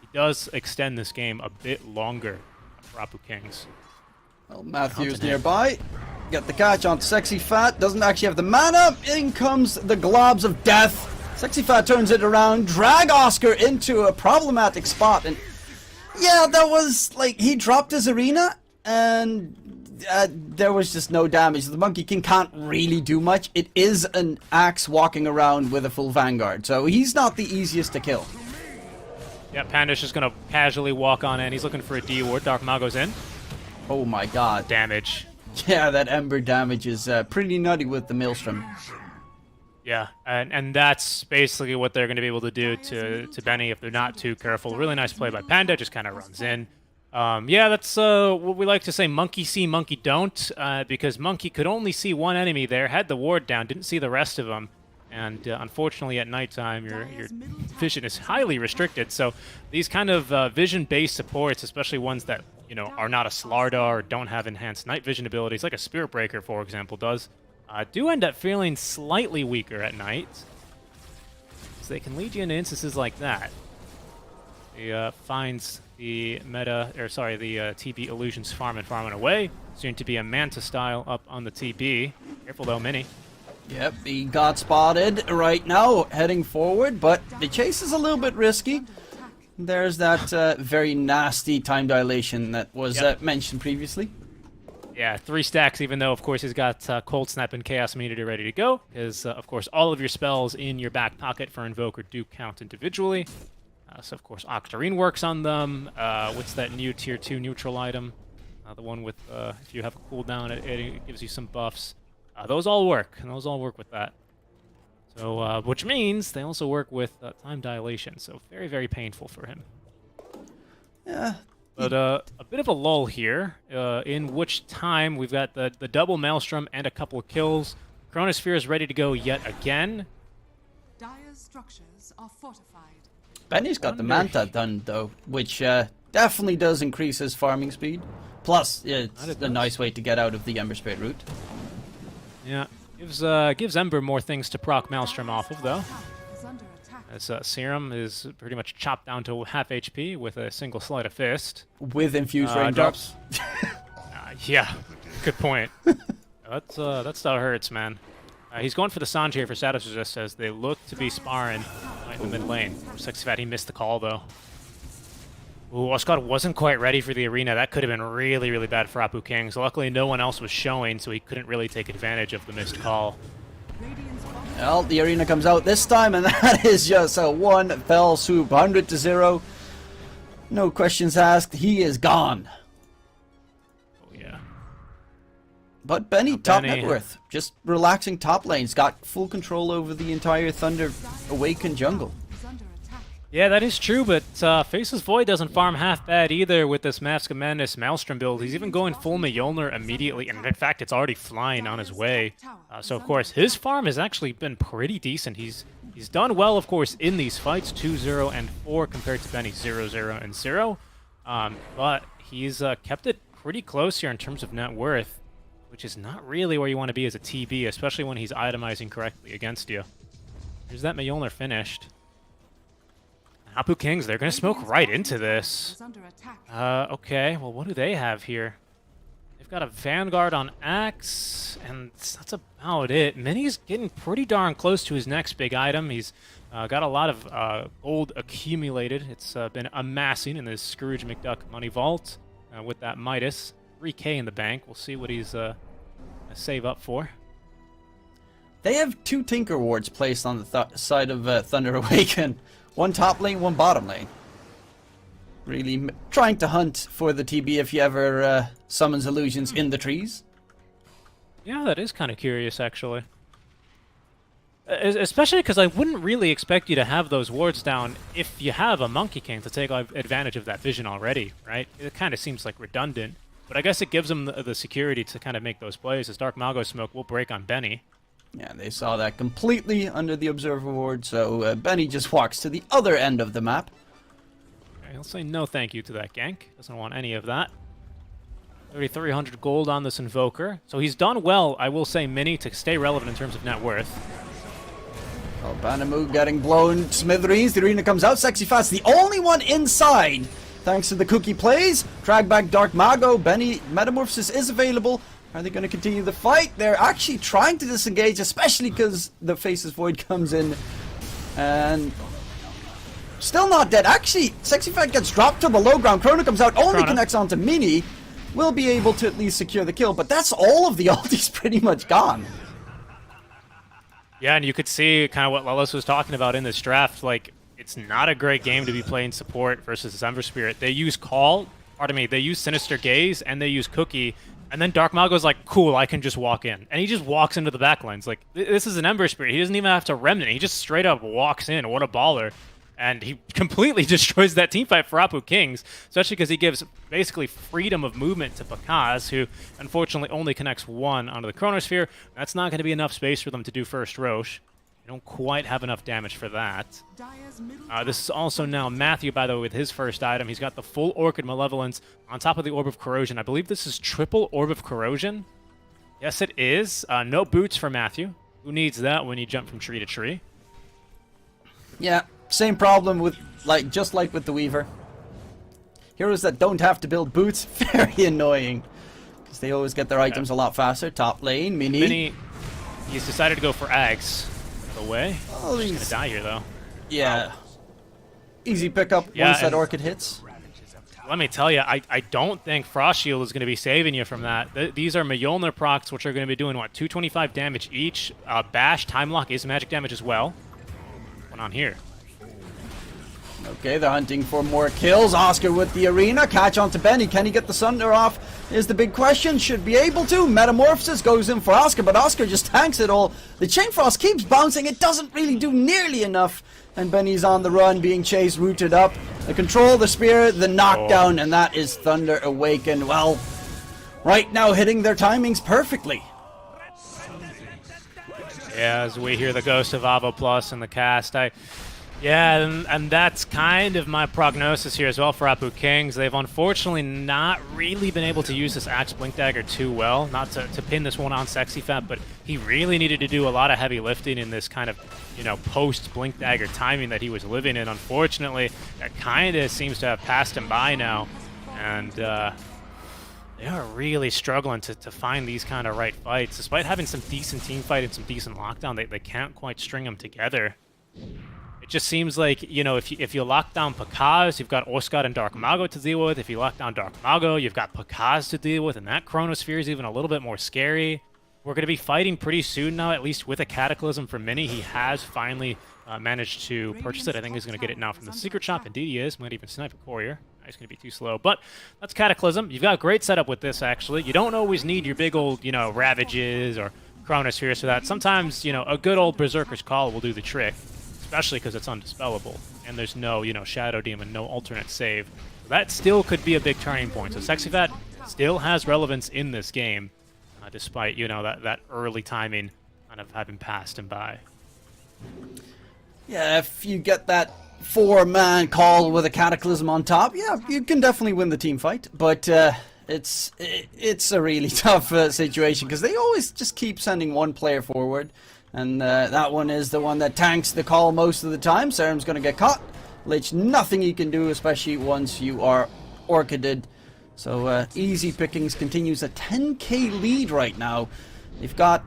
he does extend this game a bit longer for Apu Kings.
Well, Matthew's nearby. Get the catch on Sexy Fat. Doesn't actually have the mana. In comes the globs of death. Sexy Fat turns it around. Drag Oscar into a problematic spot. And yeah, that was like, he dropped his arena. and there was just no damage. The Monkey King can't really do much. It is an axe walking around with a full Vanguard, so he's not the easiest to kill.
Yeah, Panda's just gonna casually walk on in. He's looking for a D ward. Dark Mago's in.
Oh my god.
Damage.
Yeah, that Ember damage is pretty nutty with the Maelstrom.
Yeah, and that's basically what they're going to be able to do to Benny if they're not too careful. Really nice play by Panda, just kind of runs in. Yeah, that's what we like to say, monkey see, monkey don't, because Monkey could only see one enemy there, had the ward down, didn't see the rest of them. And unfortunately at nighttime, your vision is highly restricted. So these kind of vision-based supports, especially ones that, you know, are not a Slardar or don't have enhanced night vision abilities, like a Spirit Breaker, for example, does, do end up feeling slightly weaker at night. So they can lead you into instances like that. He finds the TB Illusions farming away. Soon to be a Manta style up on the TB. Careful though, Mini.
Yep, he got spotted right now, heading forward, but the chase is a little bit risky. There's that very nasty time dilation that was mentioned previously.
Yeah, 3 stacks, even though, of course, he's got Cold Snap and Chaos Immunity ready to go, because, of course, all of your spells in your back pocket for Invoker do count individually. So, of course, Octarine works on them. What's that new Tier 2 neutral item? The one with, if you have a cooldown, it gives you some buffs. Those all work, and those all work with that. So, which means they also work with time dilation, so very, very painful for him.
Yeah.
But a bit of a lull here, in which time we've got the double Maelstrom and a couple of kills. Chronosphere is ready to go yet again.
Dire's structures are fortified.
Benny's got the Manta done, though, which definitely does increase his farming speed. Plus, it's a nice way to get out of the Ember Spirit route.
Yeah, gives Ember more things to proc Maelstrom off of, though. As Serum is pretty much chopped down to half HP with a single sleight of fist.
With infused raindrops.
Yeah, good point. That stuff hurts, man. He's going for the Sanj here for status resist as they look to be sparring in the mid lane. Sexy Fat, he missed the call, though. Ooh, Oscar wasn't quite ready for the arena. That could have been really, really bad for Apu King. So luckily no one else was showing, so he couldn't really take advantage of the missed call.
Well, the arena comes out this time, and that is just a one fell swoop, 100-0. No questions asked. He is gone.
Oh yeah.
But Benny, top net worth, just relaxing top lane. He's got full control over the entire Thunder Awakened jungle.
Yeah, that is true, but Faceless Void doesn't farm half bad either with this Mask of Madness Maelstrom build. He's even going full Mjolnir immediately, and in fact, it's already flying on his way. So, of course, his farm has actually been pretty decent. He's done well, of course, in these fights, 2-0 and 4 compared to Benny's 0-0 and 0. But he's kept it pretty close here in terms of net worth, which is not really where you want to be as a TB, especially when he's itemizing correctly against you. Here's that Mjolnir finished. Apu Kings, they're going to smoke right into this. Okay, well, what do they have here? They've got a Vanguard on Axe, and that's about it. Mini's getting pretty darn close to his next big item. He's got a lot of gold accumulated. It's been amassing in this Scrooge McDuck money vault with that Midas. 3K in the bank. We'll see what he's going to save up for.
They have 2 Tinker Wards placed on the side of Thunder Awaken. One top lane, one bottom lane. Really trying to hunt for the TB if he ever summons illusions in the trees.
Yeah, that is kind of curious, actually. Especially because I wouldn't really expect you to have those wards down if you have a Monkey King to take advantage of that vision already, right? It kind of seems like redundant. But I guess it gives him the security to kind of make those plays, as Dark Mago Smoke will break on Benny.
Yeah, they saw that completely under the Observer Ward, so Benny just walks to the other end of the map.
Okay, he'll say no thank you to that gank. Doesn't want any of that. 3,300 gold on this Invoker. So he's done well, I will say, Mini, to stay relevant in terms of net worth.
Oh, Banamu getting blown smithereens. The arena comes out. Sexy Fast, the only one inside, thanks to the cookie plays. Drag back Dark Mago. Benny, Metamorphosis is available. Are they going to continue the fight? They're actually trying to disengage, especially because the Faceless Void comes in. And still not dead. Actually, Sexy Fat gets dropped to the low ground. Chrono comes out, only connects onto Mini. will be able to at least secure the kill, but that's all of the ultis pretty much gone.
Yeah, and you could see kind of what Lelis was talking about in this draft. Like, it's not a great game to be playing support versus Ember Spirit. They use they use Sinister Gaze, and they use Cookie, and then Dark Mago's like, cool, I can just walk in. And he just walks into the backlines. Like, this is an Ember Spirit. He doesn't even have to Remnant. He just straight up walks in. What a baller. And he completely destroys that teamfight for Apu Kings, especially because he gives basically freedom of movement to Pakaz, who unfortunately only connects one onto the Chronosphere. That's not going to be enough space for them to do first Roche. They don't quite have enough damage for that. This is also now Matthew, by the way, with his first item. He's got the full Orchid Malevolence on top of the Orb of Corrosion. I believe this is triple Orb of Corrosion. Yes, it is. No boots for Matthew. Who needs that when you jump from tree to tree?
Yeah. Same problem with, just like with the Weaver. Heroes that don't have to build boots, very annoying. Because they always get their items a lot faster. Top lane, Mini.
He's decided to go for Ags. Away.
Oh,
he's gonna die here, though.
Yeah. Wow. Easy pickup once that Orchid hits.
Let me tell you, I don't think Frost Shield is going to be saving you from that. These are Mjolnir procs, which are going to be doing, 225 damage each. Bash, Time Lock is magic damage as well. What's going on here?
Okay, they're hunting for more kills. Oscar with the arena. Catch onto Benny. Can he get the Sunder off? Is the big question. Should be able to. Metamorphosis goes in for Oscar, but Oscar just tanks it all. The Chain Frost keeps bouncing. It doesn't really do nearly enough. And Benny's on the run, being chased, rooted up. The control, the spear, the knockdown, and that is Thunder Awakened. Well, right now hitting their timings perfectly.
Yeah, as we hear the ghost of Avoplus in the cast, yeah, and that's kind of my prognosis here as well for Apu Kings. They've unfortunately not really been able to use this Axe Blink Dagger too well. Not to pin this one on Sexy Fat, but he really needed to do a lot of heavy lifting in this kind of, post Blink Dagger timing that he was living in. Unfortunately, that kind of seems to have passed him by now. And they are really struggling to find these kind of right fights. Despite having some decent team fight and some decent lockdown, they can't quite string them together. It just seems like, if you lock down Pakaz, you've got Oscar and Dark Mago to deal with. If you lock down Dark Mago, you've got Pakaz to deal with, and that Chronosphere is even a little bit more scary. We're going to be fighting pretty soon now, at least with a Cataclysm for Mini. He has finally managed to purchase it. I think he's going to get it now from the Secret Shop. Indeed he is. Might even snipe a Courier. He's going to be too slow. But that's Cataclysm. You've got a great setup with this, actually. You don't always need your big old, Ravages or Chronospheres for that. Sometimes, a good old Berserker's Call will do the trick. Especially because it's undispellable, and there's no, Shadow Demon, no alternate save. So that still could be a big turning point. So Sexy Fat still has relevance in this game, despite, that early timing kind of having passed him by. Yeah,
if you get that 4-man call with a Cataclysm on top, yeah, you can definitely win the team fight. But it's a really tough situation because they always just keep sending one player forward. And that one is the one that tanks the call most of the time. Serum's going to get caught. Lich, nothing you can do, especially once you are Orchided. So easy pickings continues. A 10k lead right now. You've got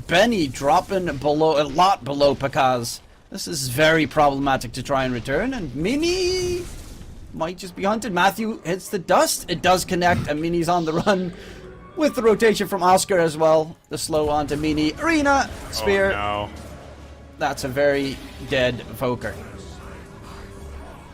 Benny dropping a lot below Pakaz. This is very problematic to try and return. And Mini might just be hunted. Matthew hits the dust. It does connect, and Mini's on the run. With the rotation from Oscar as well. The slow onto Mini. Arena. Spear.
Oh, no.
That's a very dead Voker.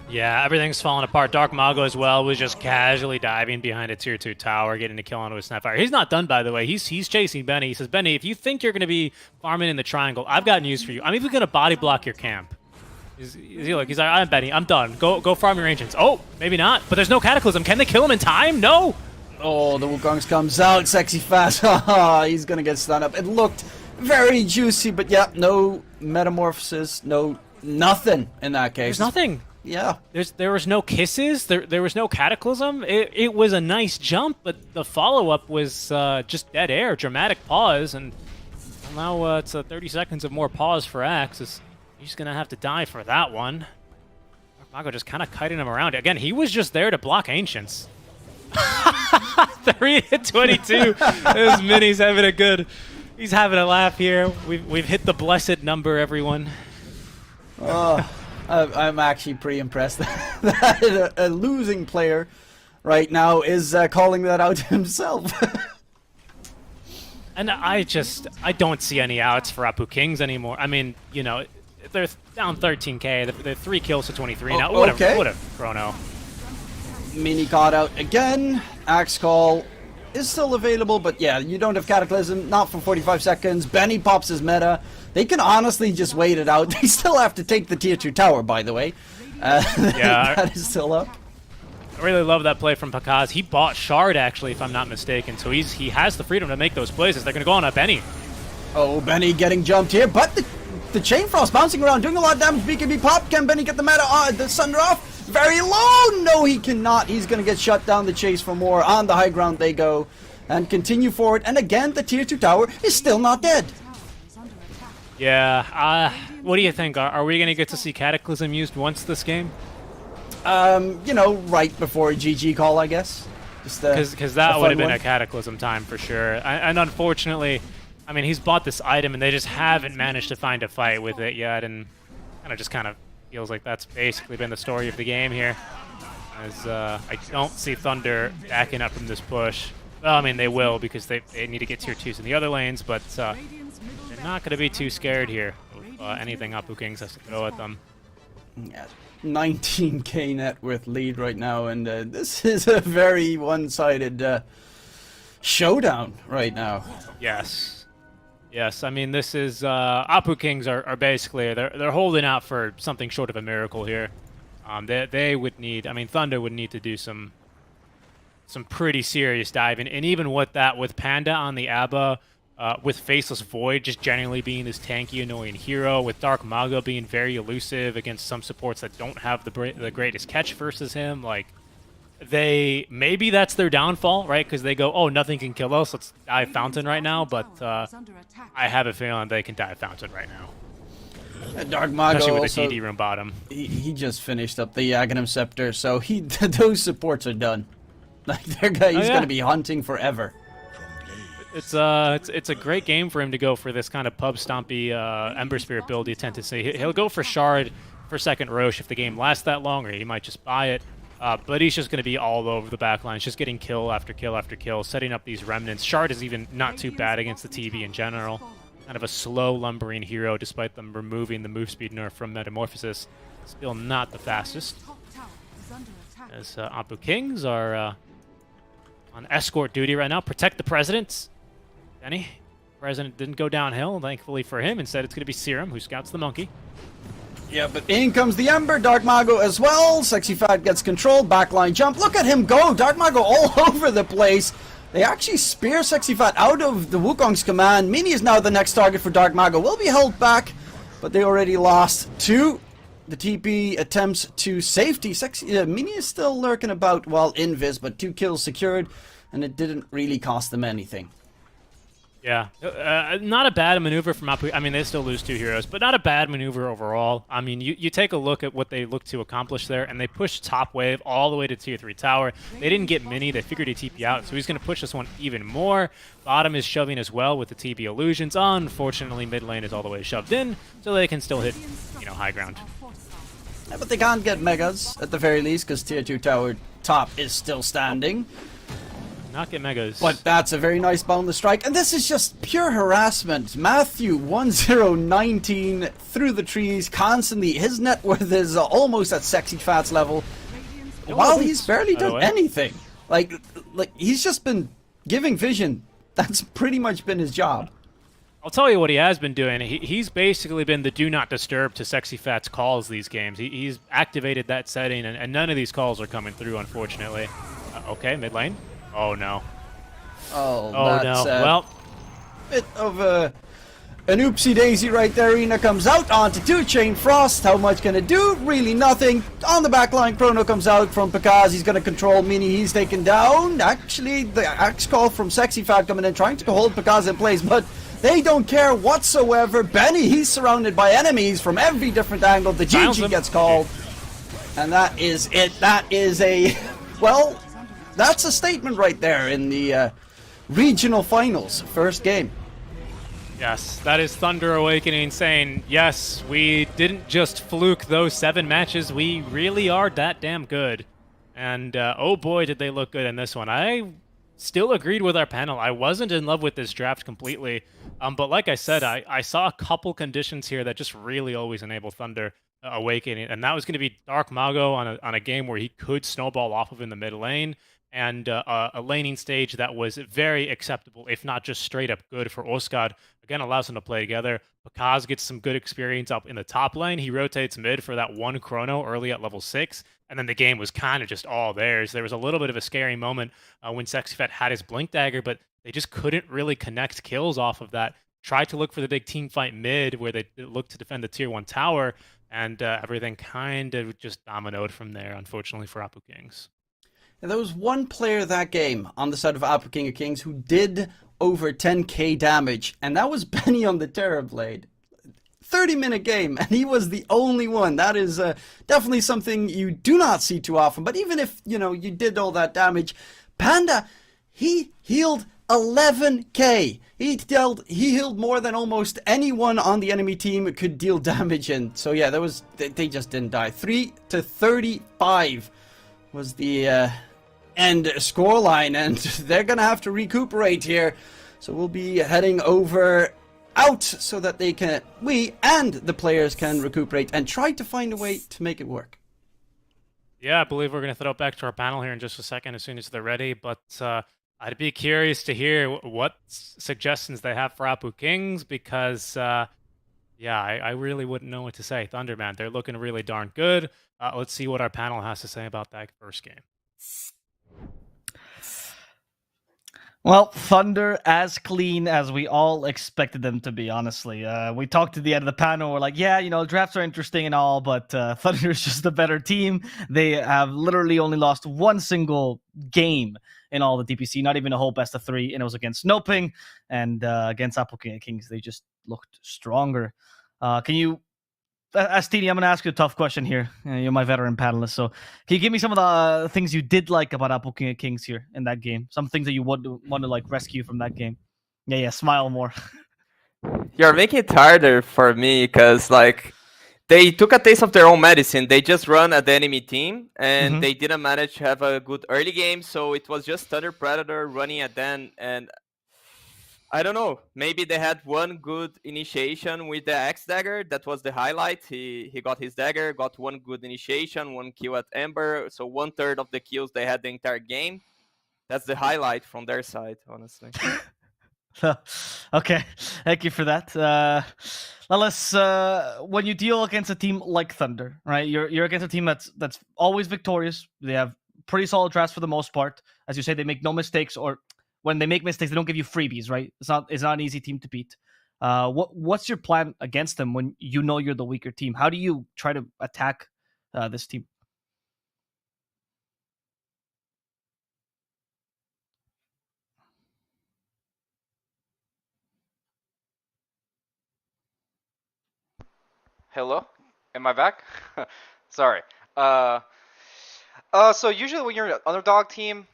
Yeah, everything's falling apart. Dark Mago as well was just casually diving behind a tier 2 tower, getting a kill onto a Snapfire. He's not done, by the way. He's chasing Benny. He says, Benny, if you think you're going to be farming in the triangle, I've got news for you. I'm even going to body block your camp. He's like, I'm Benny. I'm done. Go farm your ancients. Oh, maybe not. But there's no Cataclysm. Can they kill him in time? No.
Oh, the Wukongs comes out. Sexy Fast. He's going to get stunned up. It looked very juicy, but yeah, no Metamorphosis, nothing in that case.
There's nothing.
Yeah.
There was no kisses. There was no Cataclysm. It was a nice jump, but the follow-up was just dead air. Dramatic pause, and now it's 30 seconds of more pause for Axe. He's going to have to die for that one. Mago just kind of kiting him around. Again, he was just there to block Ancients. 3-22. This Mini's having a good. He's having a laugh here. We've hit the blessed number, everyone.
Oh, I'm actually pretty impressed that a losing player right now is calling that out himself.
And I don't see any outs for Apu Kings anymore. I mean, you know, they're down 13k. They're 3 kills to 23 now. What a chrono.
Mini caught out again. Axe Call is still available, but yeah, you don't have Cataclysm, not for 45 seconds. Benny pops his meta. They can honestly just wait it out. They still have to take the tier 2 tower, by the way.
Yeah,
that is still up.
I really love that play from Pakaz. He bought Shard, actually, if I'm not mistaken, so he has the freedom to make those plays. They're going to go on a Benny.
Oh, Benny getting jumped here, but the Chain Frost bouncing around, doing a lot of damage. BKB pop. Can Benny get the meta on? The Sunder off. Very low. No, he cannot. He's going to get shut down. The chase for more. On the high ground they go and continue forward. And again, the tier 2 tower is still not dead.
Yeah, what do you think? Are we going to get to see Cataclysm used once this game?
You know, right before a GG call, I guess.
Because that would have been a Cataclysm time for sure. And unfortunately, I mean, he's bought this item and they just haven't managed to find a fight with it yet. And kind of feels like that's basically been the story of the game here. As I don't see Thunder backing up from this push. Well, I mean, they will because they need to get tier 2s in the other lanes, but they're not going to be too scared here of anything Apu Kings has to throw at them.
Yeah. 19k net worth lead right now, and this is a very one-sided showdown right now.
Yes. I mean, this is Apu Kings are basically they're holding out for something short of a miracle here. They would need, I mean, Thunder would need to do some pretty serious diving, and even with Panda on the ABBA. With Faceless Void just generally being this tanky, annoying hero, with Dark Mago being very elusive against some supports that don't have the greatest catch versus him, like, maybe that's their downfall, right? Because they go, oh, nothing can kill us, let's dive Fountain right now, but I have a feeling they can dive Fountain right now.
Dark Mago
especially with
also,
the TD room bottom.
He just finished up the Aghanim Scepter, so those supports are done. Like, he's going to be hunting forever.
It's a great game for him to go for this kind of pub stompy Ember Spirit build. You tend to see he'll go for Shard for second Roche if the game lasts that long, or he might just buy it. But he's just going to be all over the backline, just getting kill after kill after kill, setting up these remnants. Shard is even not too bad against the TB in general. Kind of a slow lumbering hero, despite them removing the move speed nerf from Metamorphosis. Still not the fastest. As Apu Kings are on escort duty right now, protect the president. Benny, President didn't go downhill, thankfully for him. Instead, it's going to be Serum, who scouts the monkey.
Yeah, but in comes the Ember, Dark Mago as well. Sexy Fat gets controlled, backline jump. Look at him go! Dark Mago all over the place. They actually spear Sexy Fat out of the Wukong's command. Mini is now the next target for Dark Mago. Will be held back, but they already lost to the TP attempts to safety. Mini is still lurking about while invis, but 2 kills secured, and it didn't really cost them anything.
Yeah, not a bad maneuver from Apu. I mean, they still lose 2 heroes, but not a bad maneuver overall. I mean, you take a look at what they look to accomplish there, and they push top wave all the way to tier 3 tower. They didn't get Mini. They figured he'd TP out, so he's going to push this one even more. Bottom is shoving as well with the TB illusions. Unfortunately, mid lane is all the way shoved in, so they can still hit, high ground.
Yeah, but they can't get Megas, at the very least, because tier 2 tower top is still standing.
Not get Megas.
But that's a very nice boundless strike, and this is just pure harassment. Matthew 1019 through the trees constantly. His net worth is almost at Sexy Fat's level, while he's barely done anything. Like he's just been giving vision. That's pretty much been his job.
I'll tell you what he has been doing. He's basically been the do not disturb to Sexy Fat's calls these games. He's activated that setting, and none of these calls are coming through, unfortunately. Okay, mid lane. Oh no.
Oh
no.
that's
Well,
bit of an oopsie daisy right there. Rina comes out onto 2 Chain Frost. How much can it do? Really nothing. On the backline, Chrono comes out from Pakaz. He's going to control Mini. He's taken down. Actually, the axe call from Sexy Fat coming in, trying to hold Pakaz in place, but they don't care whatsoever. Benny, he's surrounded by enemies from every different angle. The GG gets called. And that is it. That is a... Well... That's a statement right there in the regional finals, first game.
Yes, that is Thunder Awakening saying, yes, we didn't just fluke those 7 matches, we really are that damn good. And oh boy, did they look good in this one. I still agreed with our panel. I wasn't in love with this draft completely. But like I said, I saw a couple conditions here that just really always enable Thunder Awakening. And that was going to be Dark Mago on a game where he could snowball off of in the mid lane. And a laning stage that was very acceptable, if not just straight up good for Oskar. Again, allows them to play together. Pakaz gets some good experience up in the top lane. He rotates mid for that one chrono early at level 6. And then the game was kind of just all theirs. There was a little bit of a scary moment when SexyFet had his Blink Dagger, but they just couldn't really connect kills off of that. Tried to look for the big team fight mid where they looked to defend the tier 1 tower, and everything kind of just dominoed from there, unfortunately, for Apu Kings.
There was one player that game on the side of Apu King of Kings who did over 10k damage, and that was Benny on the Terrorblade. 30-minute game, and he was the only one. That is definitely something you do not see too often. But even if, you did all that damage, Panda, he healed 11k. He healed more than almost anyone on the enemy team could deal damage in. So yeah, they just didn't die. 3-35 was the end scoreline, and they're gonna have to recuperate here. So we'll be heading out so that we and the players can recuperate and try to find a way to make it work.
Yeah, I believe we're going to throw it back to our panel here in just a second as soon as they're ready, but I'd be curious to hear what suggestions they have for Apu Kings, because I really wouldn't know what to say. Thunderman, they're looking really darn good. Let's see what our panel has to say about that first game.
Well, Thunder as clean as we all expected them to be, honestly. We talked to the end of the panel, we're like, yeah, drafts are interesting and all, but Thunder is just a better team. They have literally only lost one single game in all the DPC, not even a whole best of 3, and it was against Noping, and against Apu Kings, they just looked stronger. Can you... Astini, I'm going to ask you a tough question here. You're my veteran panelist, so can you give me some of the things you did like about Apu Kings here in that game? Some things that you want to rescue from that game? Yeah, smile more.
You're making it harder for me because they took a taste of their own medicine. They just run at the enemy team, and they didn't manage to have a good early game, so it was just Thunder Predator running at them, and I don't know. Maybe they had one good initiation with the Axe Dagger. That was the highlight. He got his dagger, got one good initiation, one kill at Ember. So 1/3 of the kills they had the entire game. That's the highlight from their side, honestly.
Okay, thank you for that. Now let's when you deal against a team like Thunder, right? You're against a team that's always victorious. They have pretty solid drafts for the most part. As you say, they make no mistakes, or when they make mistakes, they don't give you freebies, right? It's not an easy team to beat. What's your plan against them when you know you're the weaker team? How do you try to attack this team?
Hello? Am I back? Sorry. So usually when you're an underdog team,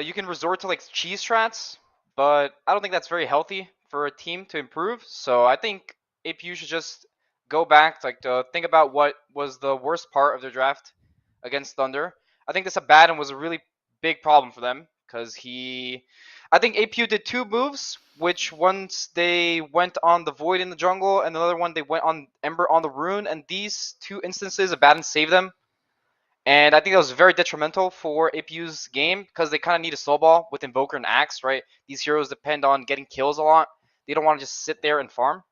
you can resort to cheese strats, but I don't think that's very healthy for a team to improve. So I think APU should just go back to think about what was the worst part of their draft against Thunder. I think this Abaddon was a really big problem for them because I think APU did 2 moves, which once they went on the Void in the jungle, and another one they went on Ember on the Rune, and these 2 instances Abaddon saved them. And I think that was very detrimental for APU's game because they kind of need a snowball with Invoker and Axe, right? These heroes depend on getting kills a lot. They don't want to just sit there and farm.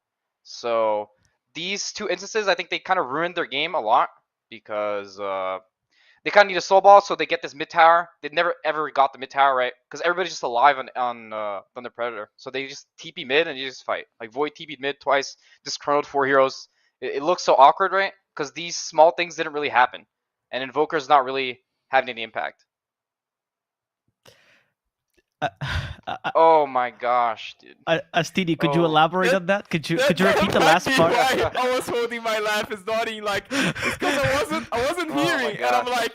So these 2 instances, I think they kind of ruined their game a lot because they kind of need a snowball, so they get this mid tower. They never ever got the mid tower, right? Because everybody's just alive on Thunder Predator. So they just TP mid and you just fight. Void TP'd mid twice, just chronoed 4 heroes. It looks so awkward, right? Because these small things didn't really happen. And Invoker's not really having any impact. Oh my gosh, dude.
Astini, could you elaborate on that? Could you repeat the last part?
I was holding my laugh, is nodding it's because I wasn't hearing, and I'm like,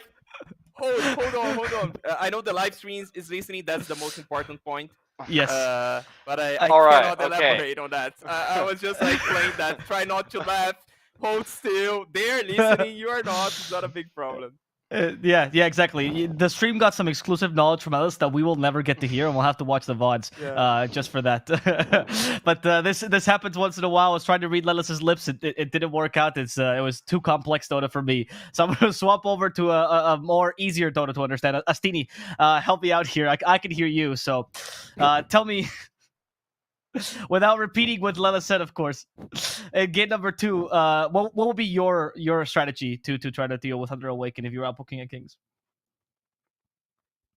hold on. I know the live streams is listening. That's the most important point.
Yes.
But I
right,
cannot elaborate on that. I was just playing that. Try not to laugh. Hold still. They're listening. You are not. It's not a big problem.
Yeah, exactly. The stream got some exclusive knowledge from Ellis that we will never get to hear, and we'll have to watch the VODs just for that. But this happens once in a while. I was trying to read Lelis's lips. It didn't work out. It was too complex Dota for me. So I'm going to swap over to a more easier Dota to understand. Astini, help me out here. I can hear you. So tell me... Without repeating what Lela said, of course. And game number 2, what will be your strategy to try to deal with Thunder Awaken if you're out King of Kings?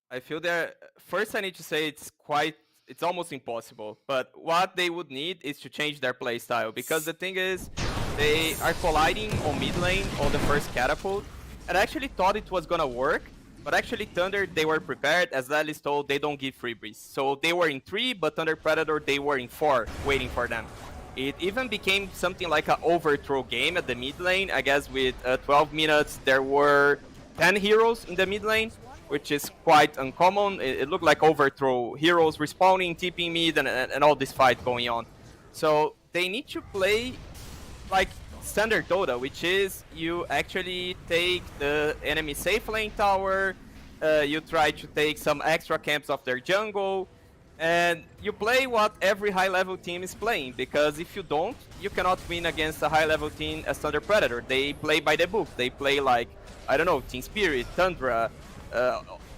I feel that first I need to say it's almost impossible. But what they would need is to change their playstyle, because the thing is, they are colliding on mid lane on the first catapult, and I actually thought it was gonna work. But actually, Thunder, they were prepared. As Lelis told, they don't give freebies. So they were in 3, but Thunder Predator, they were in 4, waiting for them. It even became something like an overthrow game at the mid lane. I guess with 12 minutes, there were 10 heroes in the mid lane, which is quite uncommon. It looked like overthrow heroes respawning, TPing mid, and all this fight going on. So they need to play like standard Dota, which is you actually take the enemy safe lane tower, you try to take some extra camps of their jungle, and you play what every high level team is playing, because if you don't, you cannot win against a high level team as Thunder Predator. They play by the book. They play like, I don't know, Team Spirit, Tundra,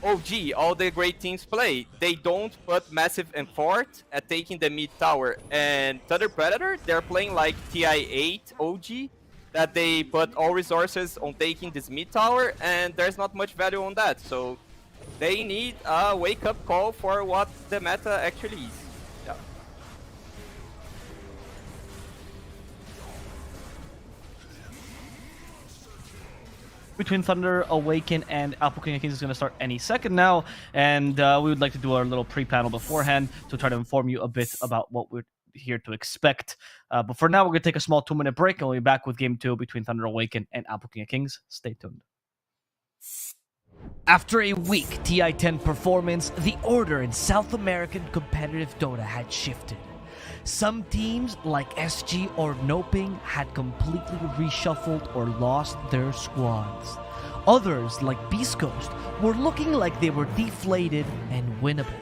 OG, all the great teams play. They don't put massive effort at taking the mid tower. And Thunder Predator, they're playing like TI8 OG, that they put all resources on taking this mid tower, and there's not much value on that. So they need a wake-up call for what the meta actually is. Yeah.
Between Thunder Awaken and King of Kings is going to start any second now, and we would like to do our little pre-panel beforehand to try to inform you a bit about what we're here to expect. But for now, we're going to take a small 2-minute break, and we'll be back with Game 2 between Thunder Awaken and King of Kings. Stay tuned. After a weak TI-10 performance, the order in South American competitive Dota had shifted. Some teams, like SG or Noping, had completely reshuffled or lost their squads. Others, like Beastcoast, were looking like they were deflated and winnable.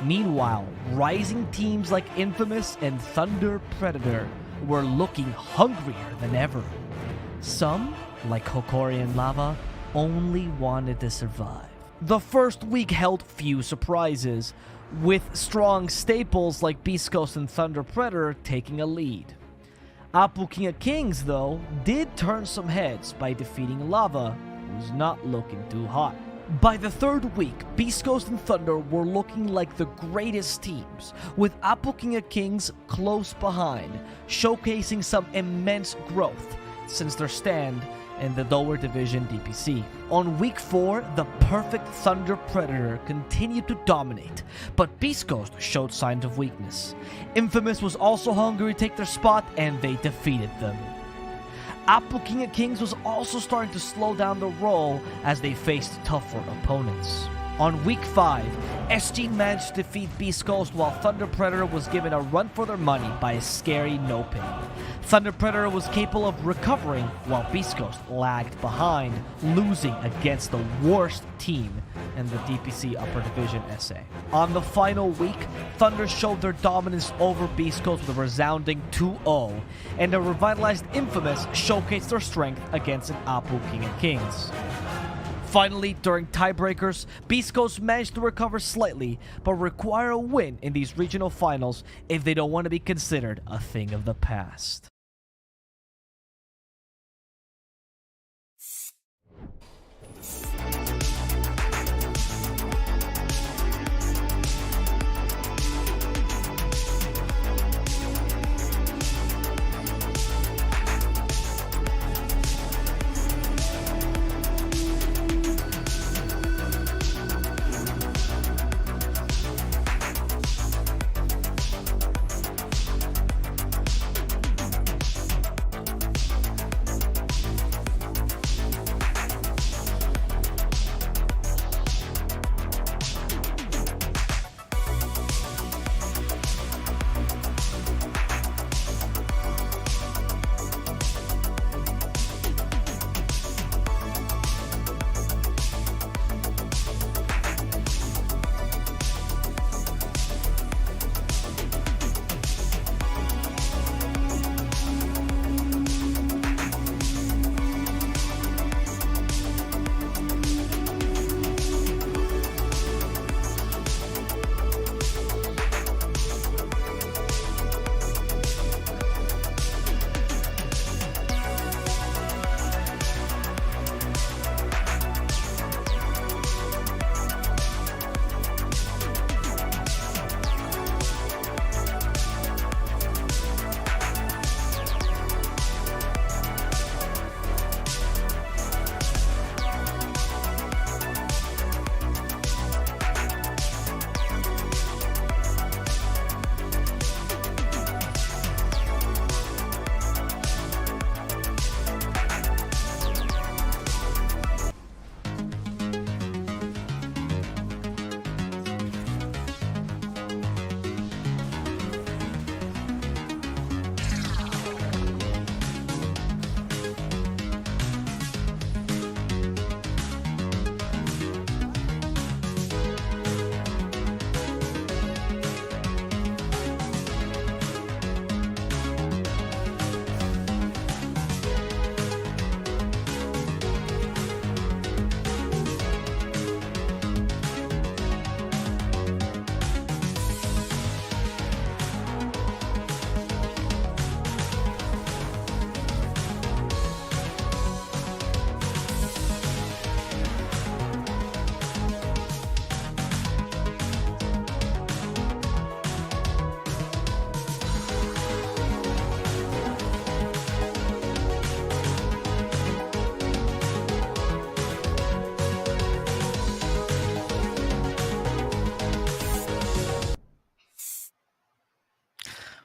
Meanwhile, rising teams like Infamous and Thunder Predator were looking hungrier than ever. Some, like Hokori and Lava, only wanted to survive. The first week held few surprises, with strong staples like Beastcoast and Thunder Predator taking a lead. King of Kings, though, did turn some heads by defeating Lava, who's not looking too hot. By the third week, Beastcoast and Thunder were looking like the greatest teams, with King of Kings close behind, showcasing some immense growth since their stand in the lower division DPC. On week 4, the perfect Thunder Predator continued to dominate, but Beastcoast showed signs of weakness. Infamous was also hungry to take their spot, and they defeated them. King of Kings was also starting to slow down the roll as they faced tougher opponents. On week 5, SG managed to defeat Beastcoast while Thunder Predator was given a run for their money by a scary Noping. Thunder Predator was capable of recovering while Beastcoast lagged behind, losing against the worst team in the DPC Upper Division SA. On the final week, Thunder showed their dominance over Beastcoast with a resounding 2-0, and a revitalized Infamous showcased their strength against an King of Kings. Finally, during tiebreakers, Beastcoast managed to recover slightly, but require a win in these regional finals if they don't want to be considered a thing of the past.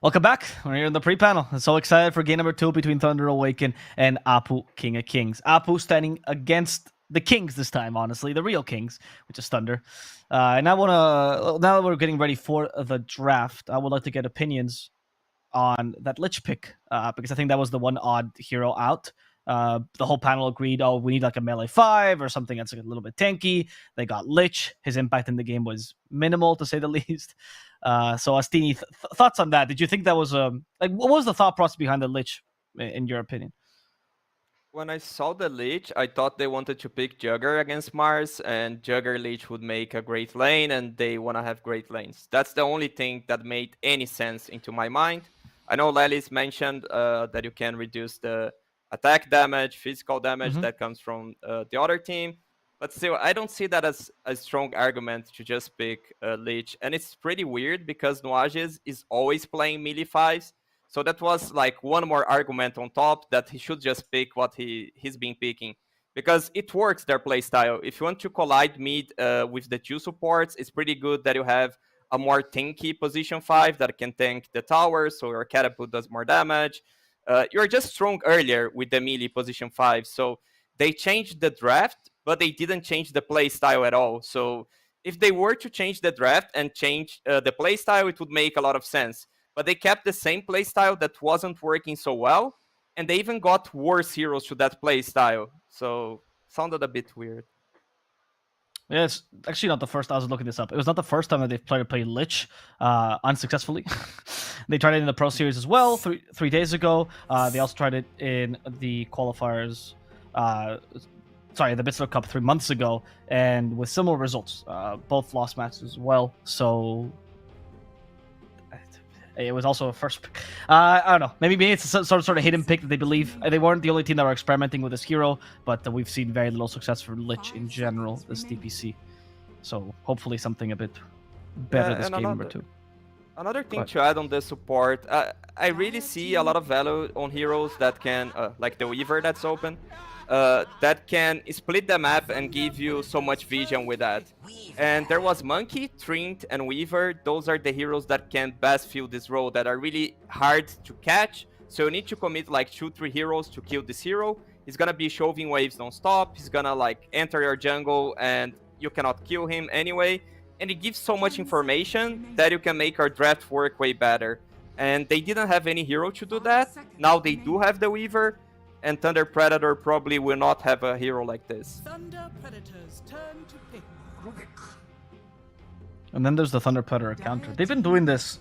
Welcome back. We're here in the pre-panel. I'm so excited for game number 2 between Thunder Awaken and Apu, King of Kings. Apu standing against the Kings this time, honestly, the real Kings, which is Thunder. And I want to, now that we're getting ready for the draft, I would like to get opinions on that Lich pick, because I think that was the one odd hero out. The whole panel agreed, oh, we need like a melee 5 or something that's like a little bit tanky. They got Lich. His impact in the game was minimal, to say the least. So Astini, thoughts on that? Did you think that was like, what was the thought process behind the Lich, in your opinion?
When I saw the Lich, I thought they wanted to pick Jugger against Mars, and Jugger Lich would make a great lane, and they want to have great lanes. That's the only thing that made any sense into my mind. I know Lelis mentioned that you can reduce the attack damage, physical damage that comes from the other team, but still, I don't see that as a strong argument to just pick Lich. And it's pretty weird because Nuages is always playing melee 5s. So that was like one more argument on top that he should just pick what he's been picking. Because it works, their playstyle. If you want to collide mid with the 2 supports, it's pretty good that you have a more tanky position 5 that can tank the tower, so your catapult does more damage. You're just strong earlier with the melee position 5. So they changed the draft, but they didn't change the playstyle at all. So if they were to change the draft and change the playstyle, it would make a lot of sense. But they kept the same playstyle that wasn't working so well, and they even got worse heroes to that playstyle. So sounded a bit weird.
Yeah, it's actually not the first. I was looking this up. It was not the first time that they've tried to play Lich unsuccessfully. They tried it in the Pro Series as well 3 days ago. They also tried it in the qualifiers. The Bitsler Cup 3 months ago, and with similar results. Both lost matches as well. So it was also a first pick. I don't know. Maybe it's a sort of hidden pick that they believe. They weren't the only team that were experimenting with this hero, but we've seen very little success for Lich in general this DPC. So hopefully something a bit better this game number 2.
Another thing to add on the support, I really see a lot of value on heroes that can, like the Weaver that's open, that can split the map and give you so much vision with that. And there was Monkey, Trint, and Weaver. Those are the heroes that can best fill this role, that are really hard to catch. So you need to commit like 2-3 heroes to kill this hero. He's gonna be shoving waves non-stop. He's gonna like enter your jungle and you cannot kill him anyway. And it gives so much information that you can make our draft work way better. And they didn't have any hero to do that. Now they do have the Weaver. And Thunder Predator probably will not have a hero like this.
Thunder Predator's turn to pick.
And then there's the Thunder Predator counter. They've been doing this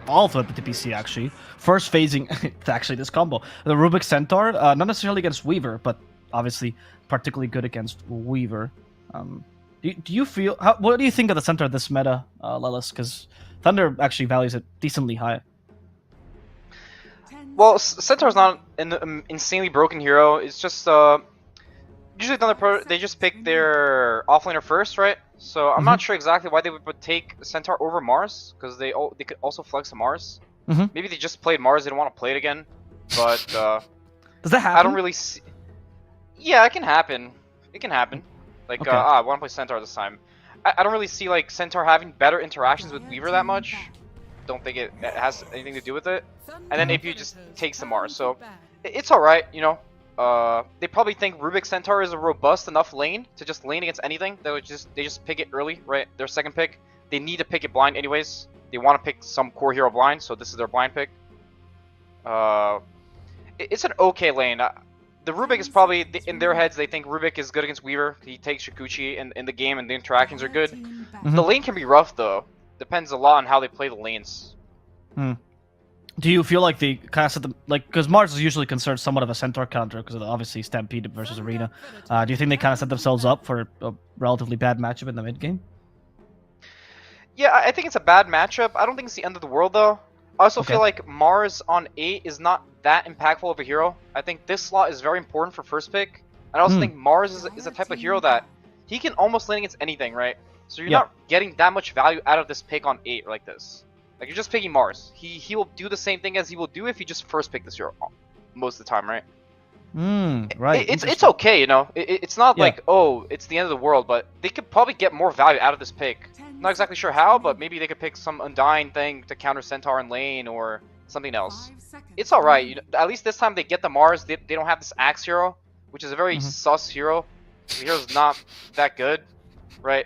all throughout the DPC, actually. First phasing, actually, this combo. The Rubik Centaur, not necessarily against Weaver, but obviously particularly good against Weaver. Do you feel... what do you think of the Centaur this meta, Lelis? Because Thunder actually values it decently high.
Well, Centaur's not an insanely broken hero. It's just usually they just pick their offlaner first, right? So I'm not sure exactly why they would take Centaur over Mars, because they could also flex a Mars. Maybe they just played Mars, they don't want to play it again. But
does that happen?
I don't really see. Yeah, it can happen. It can happen. Like
Okay.
I want to play Centaur this time. I don't really see like Centaur having better interactions with Weaver that much. Don't think it has anything to do with it. And then if you just take some Mars, so it's alright, you know. They probably think Rubik Centaur is a robust enough lane to just lane against anything. They just pick it early, right? Their second pick. They need to pick it blind anyways. They want to pick some core hero blind, so this is their blind pick. It's an okay lane. The Rubik is probably, in their heads, they think Rubik is good against Weaver. He takes Shikuchi in the game and the interactions are good. The lane can be rough though. Depends a lot on how they play the lanes.
Do you feel like they kind of set them, like, because Mars is usually considered somewhat of a Centaur counter because of obviously Stampede versus Arena. Do you think they kind of set themselves up for a relatively bad matchup in the mid game?
Yeah, I think it's a bad matchup. I don't think it's the end of the world though. I also feel like Mars on 8 is not that impactful of a hero. I think this slot is very important for first pick. And I also think Mars is a type of hero that he can almost lane against anything, right? So you're not getting that much value out of this pick on 8 like this. Like, you're just picking Mars. He will do the same thing as he will do if he just first pick this hero most of the time, right?
Right.
It's okay, you know. It's not like, oh, it's the end of the world, but they could probably get more value out of this pick. I'm not exactly sure how, but maybe they could pick some Undying thing to counter Centaur in lane, or something else. It's alright. You know, at least this time they get the Mars. They don't have this Axe hero, which is a very sus hero. The hero's not that good, right?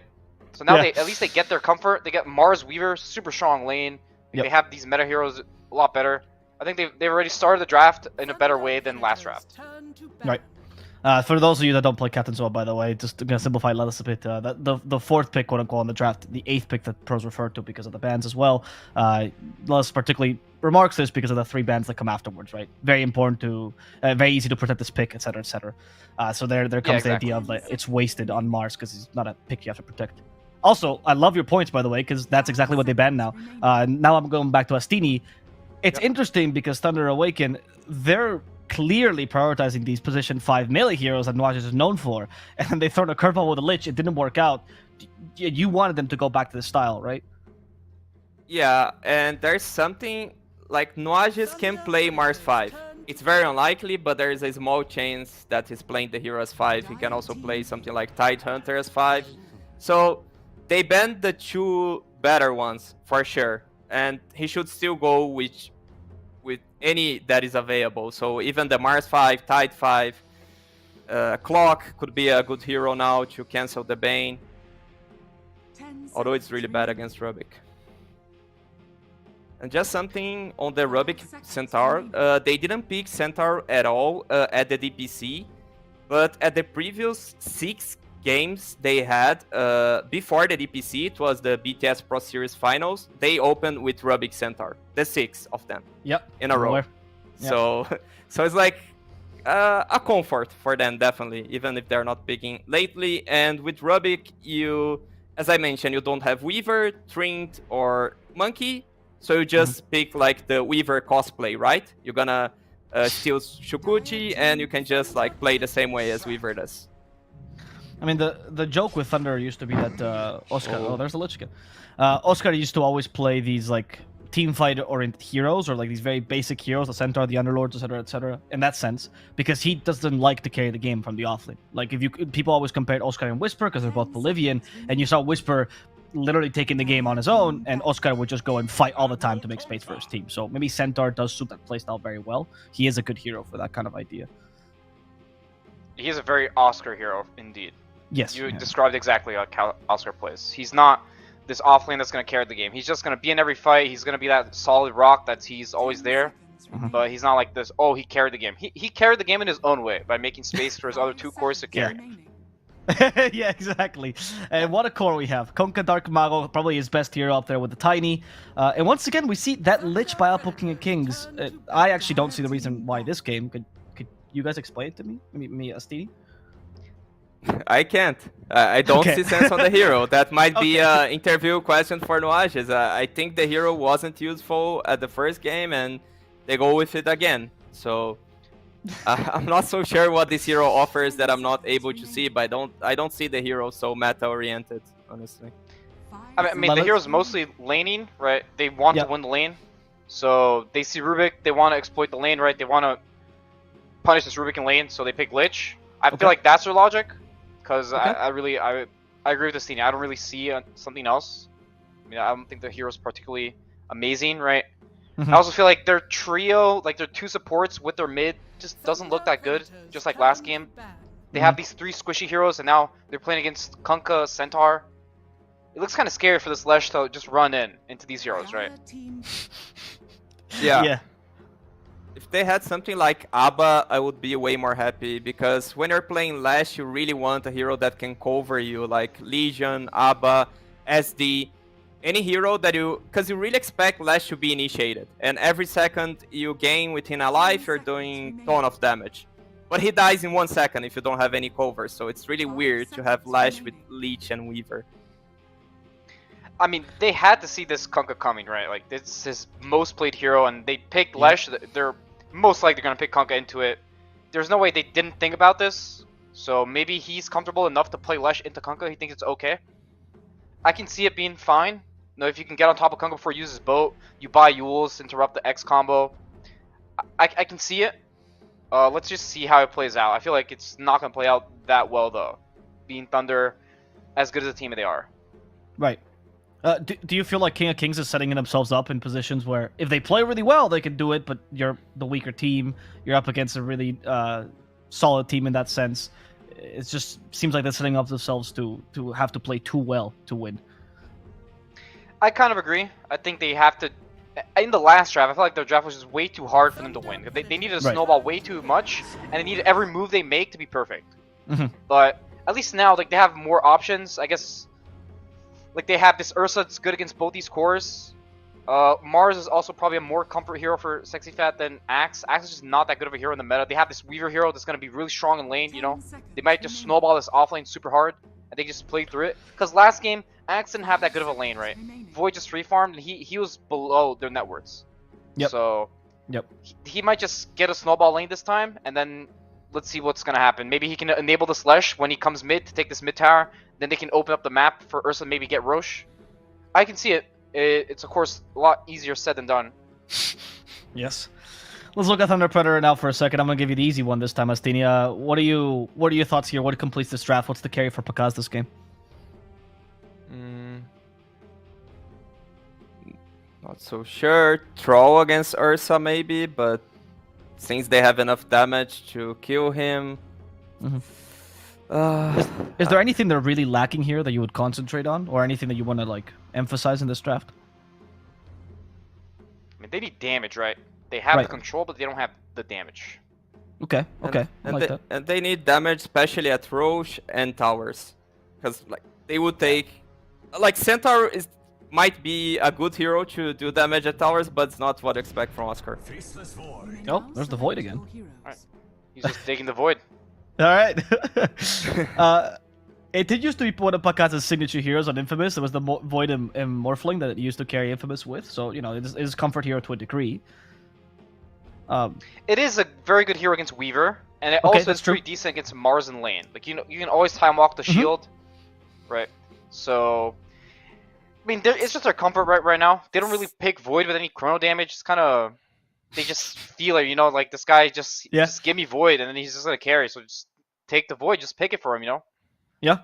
So now at least they get their comfort. They get Mars Weaver, super strong lane. They have these meta heroes a lot better. I think they've already started the draft in a better way than last draft.
Right. For those of you that don't play Captain Sword, by the way, just gonna simplify us a bit. The fourth pick, quote unquote, in the draft, the eighth pick that pros referred to because of the bans as well. Less particularly remarks this because of the 3 bans that come afterwards, right? Very important to, very easy to protect this pick, etc., etc. So there comes the idea of like it's wasted on Mars because he's not a pick you have to protect. Also, I love your points, by the way, because that's exactly what they banned now. Now I'm going back to Astini. It's interesting because Thunder Awaken, they're clearly prioritizing these position 5 melee heroes that Nuages is known for, and then they throw a curveball with a Lich. It didn't work out. You wanted them to go back to the style, right?
Yeah, and there's something like Nuages can play Mars 5. It's very unlikely, but there is a small chance that he's playing the hero as 5. He can also play something like Tidehunter as 5. So they banned the 2 better ones for sure, and he should still go with any that is available. So even the Mars 5, Tide 5, Clock could be a good hero now to cancel the Bane. Although it's really bad against Rubik. And just something on the Rubik Centaur. They didn't pick Centaur at all at the DPC, but at the previous 6 games they had before the DPC, it was the BTS Pro Series Finals, they opened with Rubik Centaur, the 6 of them in a row.
Yep.
So it's like a comfort for them, definitely, even if they're not picking lately. And with Rubik, you, as I mentioned, you don't have Weaver, Trinket, or Monkey, so you just pick like the Weaver cosplay, right? You're gonna steal Shukuchi, and you can just like play the same way as Weaver does.
I mean, the joke with Thunder used to be that Oscar... Oh, there's a Lich again. Oscar used to always play these, like, team fight-oriented heroes, or, like, these very basic heroes, the Centaur, the Underlords, etc., in that sense, because he doesn't like to carry the game from the offlane. Like, people always compared Oscar and Whisper, because they're both Bolivian, and you saw Whisper literally taking the game on his own, and Oscar would just go and fight all the time to make space for his team. So maybe Centaur does suit that playstyle very well. He is a good hero for that kind of idea.
He is a very Oscar hero, indeed.
Yes.
You described exactly like how Oscar plays. He's not this offlane that's going to carry the game. He's just going to be in every fight. He's going to be that solid rock that he's always there. But he's not like this, oh, he carried the game. He carried the game in his own way by making space for his other 2 cores to carry.
Yeah, exactly. And what a core we have. Konka Dark Mago, probably his best hero up there with the Tiny. And once again, we see that Lich by Apple King of Kings. I actually don't see the reason why this game. Could you guys explain it to me? Me, Astini?
I can't. I don't see sense on the hero. That might be an interview question for Nuages. I think the hero wasn't useful at the first game, and they go with it again. So I'm not so sure what this hero offers that I'm not able to see, but I don't see the hero so meta-oriented, honestly.
I mean the hero's mostly laning, right? They want to win the lane. So they see Rubik, they want to exploit the lane, right? They want to punish this Rubik in lane, so they pick Lich. I feel like that's their logic. Because I agree with Astini. I don't really see something else. I mean, I don't think the hero's particularly amazing, right? I also feel like their trio, like their 2 supports with their mid, just doesn't look that good. Just like last game, they have these 3 squishy heroes, and now they're playing against Kunkka, Centaur. It looks kind of scary for this Lesh to just run into these heroes, right?
Yeah. If they had something like Abba, I would be way more happy, because when you're playing Lash, you really want a hero that can cover you, like Legion, Abba, SD, any hero that because you really expect Lash to be initiated, and every second you gain within a life, you're doing a ton of damage. But he dies in 1 second if you don't have any cover, so it's really weird to have Lash with Leech and Weaver.
I mean, they had to see this Kunkka coming, right? Like, this is his most played hero, and they picked Lesh. They're most likely going to pick Kunkka into it. There's no way they didn't think about this. So maybe he's comfortable enough to play Lesh into Kunkka. He thinks it's okay. I can see it being fine. You know, if you can get on top of Kunkka before he uses boat, you buy Eul's, interrupt the X combo. I can see it. Let's just see how it plays out. I feel like it's not going to play out that well, though. Being Thunder, as good as a team they are.
Right. Do you feel like King of Kings is setting themselves up in positions where if they play really well, they can do it, but you're the weaker team, you're up against a really solid team in that sense. It just seems like they're setting up themselves to have to play too well to win.
I kind of agree. I think they have to. In the last draft, I feel like their draft was just way too hard for them to win. They needed to
Right.
snowball way too much, and they needed every move they make to be perfect.
Mhm.
But at least now, like, they have more options. I guess, like, they have this Ursa that's good against both these cores. Mars is also probably a more comfort hero for Sexy Fat than Axe. Axe is just not that good of a hero in the meta. They have this Weaver hero that's going to be really strong in lane, you know? They might just snowball this offlane super hard, and they just play through it. Because last game, Axe didn't have that good of a lane, right? Void just free farmed, and he was below their net worths.
Yep.
So
Yep.
he might just get a snowball lane this time, and then let's see what's going to happen. Maybe he can enable the Slash when he comes mid to take this mid tower. Then they can open up the map for Ursa to maybe get Roche. I can see it. It's, of course, a lot easier said than done.
Yes. Let's look at Thunder Predator now for a second. I'm gonna give you the easy one this time, Astinia. What are your thoughts here? What completes this draft? What's the carry for Pakaz this game?
Not so sure. Troll against Ursa maybe, but since they have enough damage to kill him.
Is there anything they're really lacking here that you would concentrate on, or anything that you want to like emphasize in this draft?
I mean, they need damage, right? They have
Right.
the control, but they don't have the damage.
Okay, okay, I like that.
And they need damage, especially at Roche and towers, because like they would take, like Centaur might be a good hero to do damage at towers, but it's not what I expect from Oscar.
Oh, there's the Void again.
He's just taking the void.
All right. It did used to be one of Pakaz's signature heroes on Infamous. It was the Void and Morphling that it used to carry Infamous with. So, you know, it is comfort hero to a degree.
It is a very good hero against Weaver, and it
Okay,
also
that's
is pretty decent against Mars and lane. Like, you know, you can always time walk the shield, right? So, I mean, it's just their comfort right now. They don't really pick Void with any chrono damage. It's kind of, they just feel it, you know, like this guy just give me Void, and then he's just gonna carry. So just take the Void, just pick it for him, you know.
Yeah.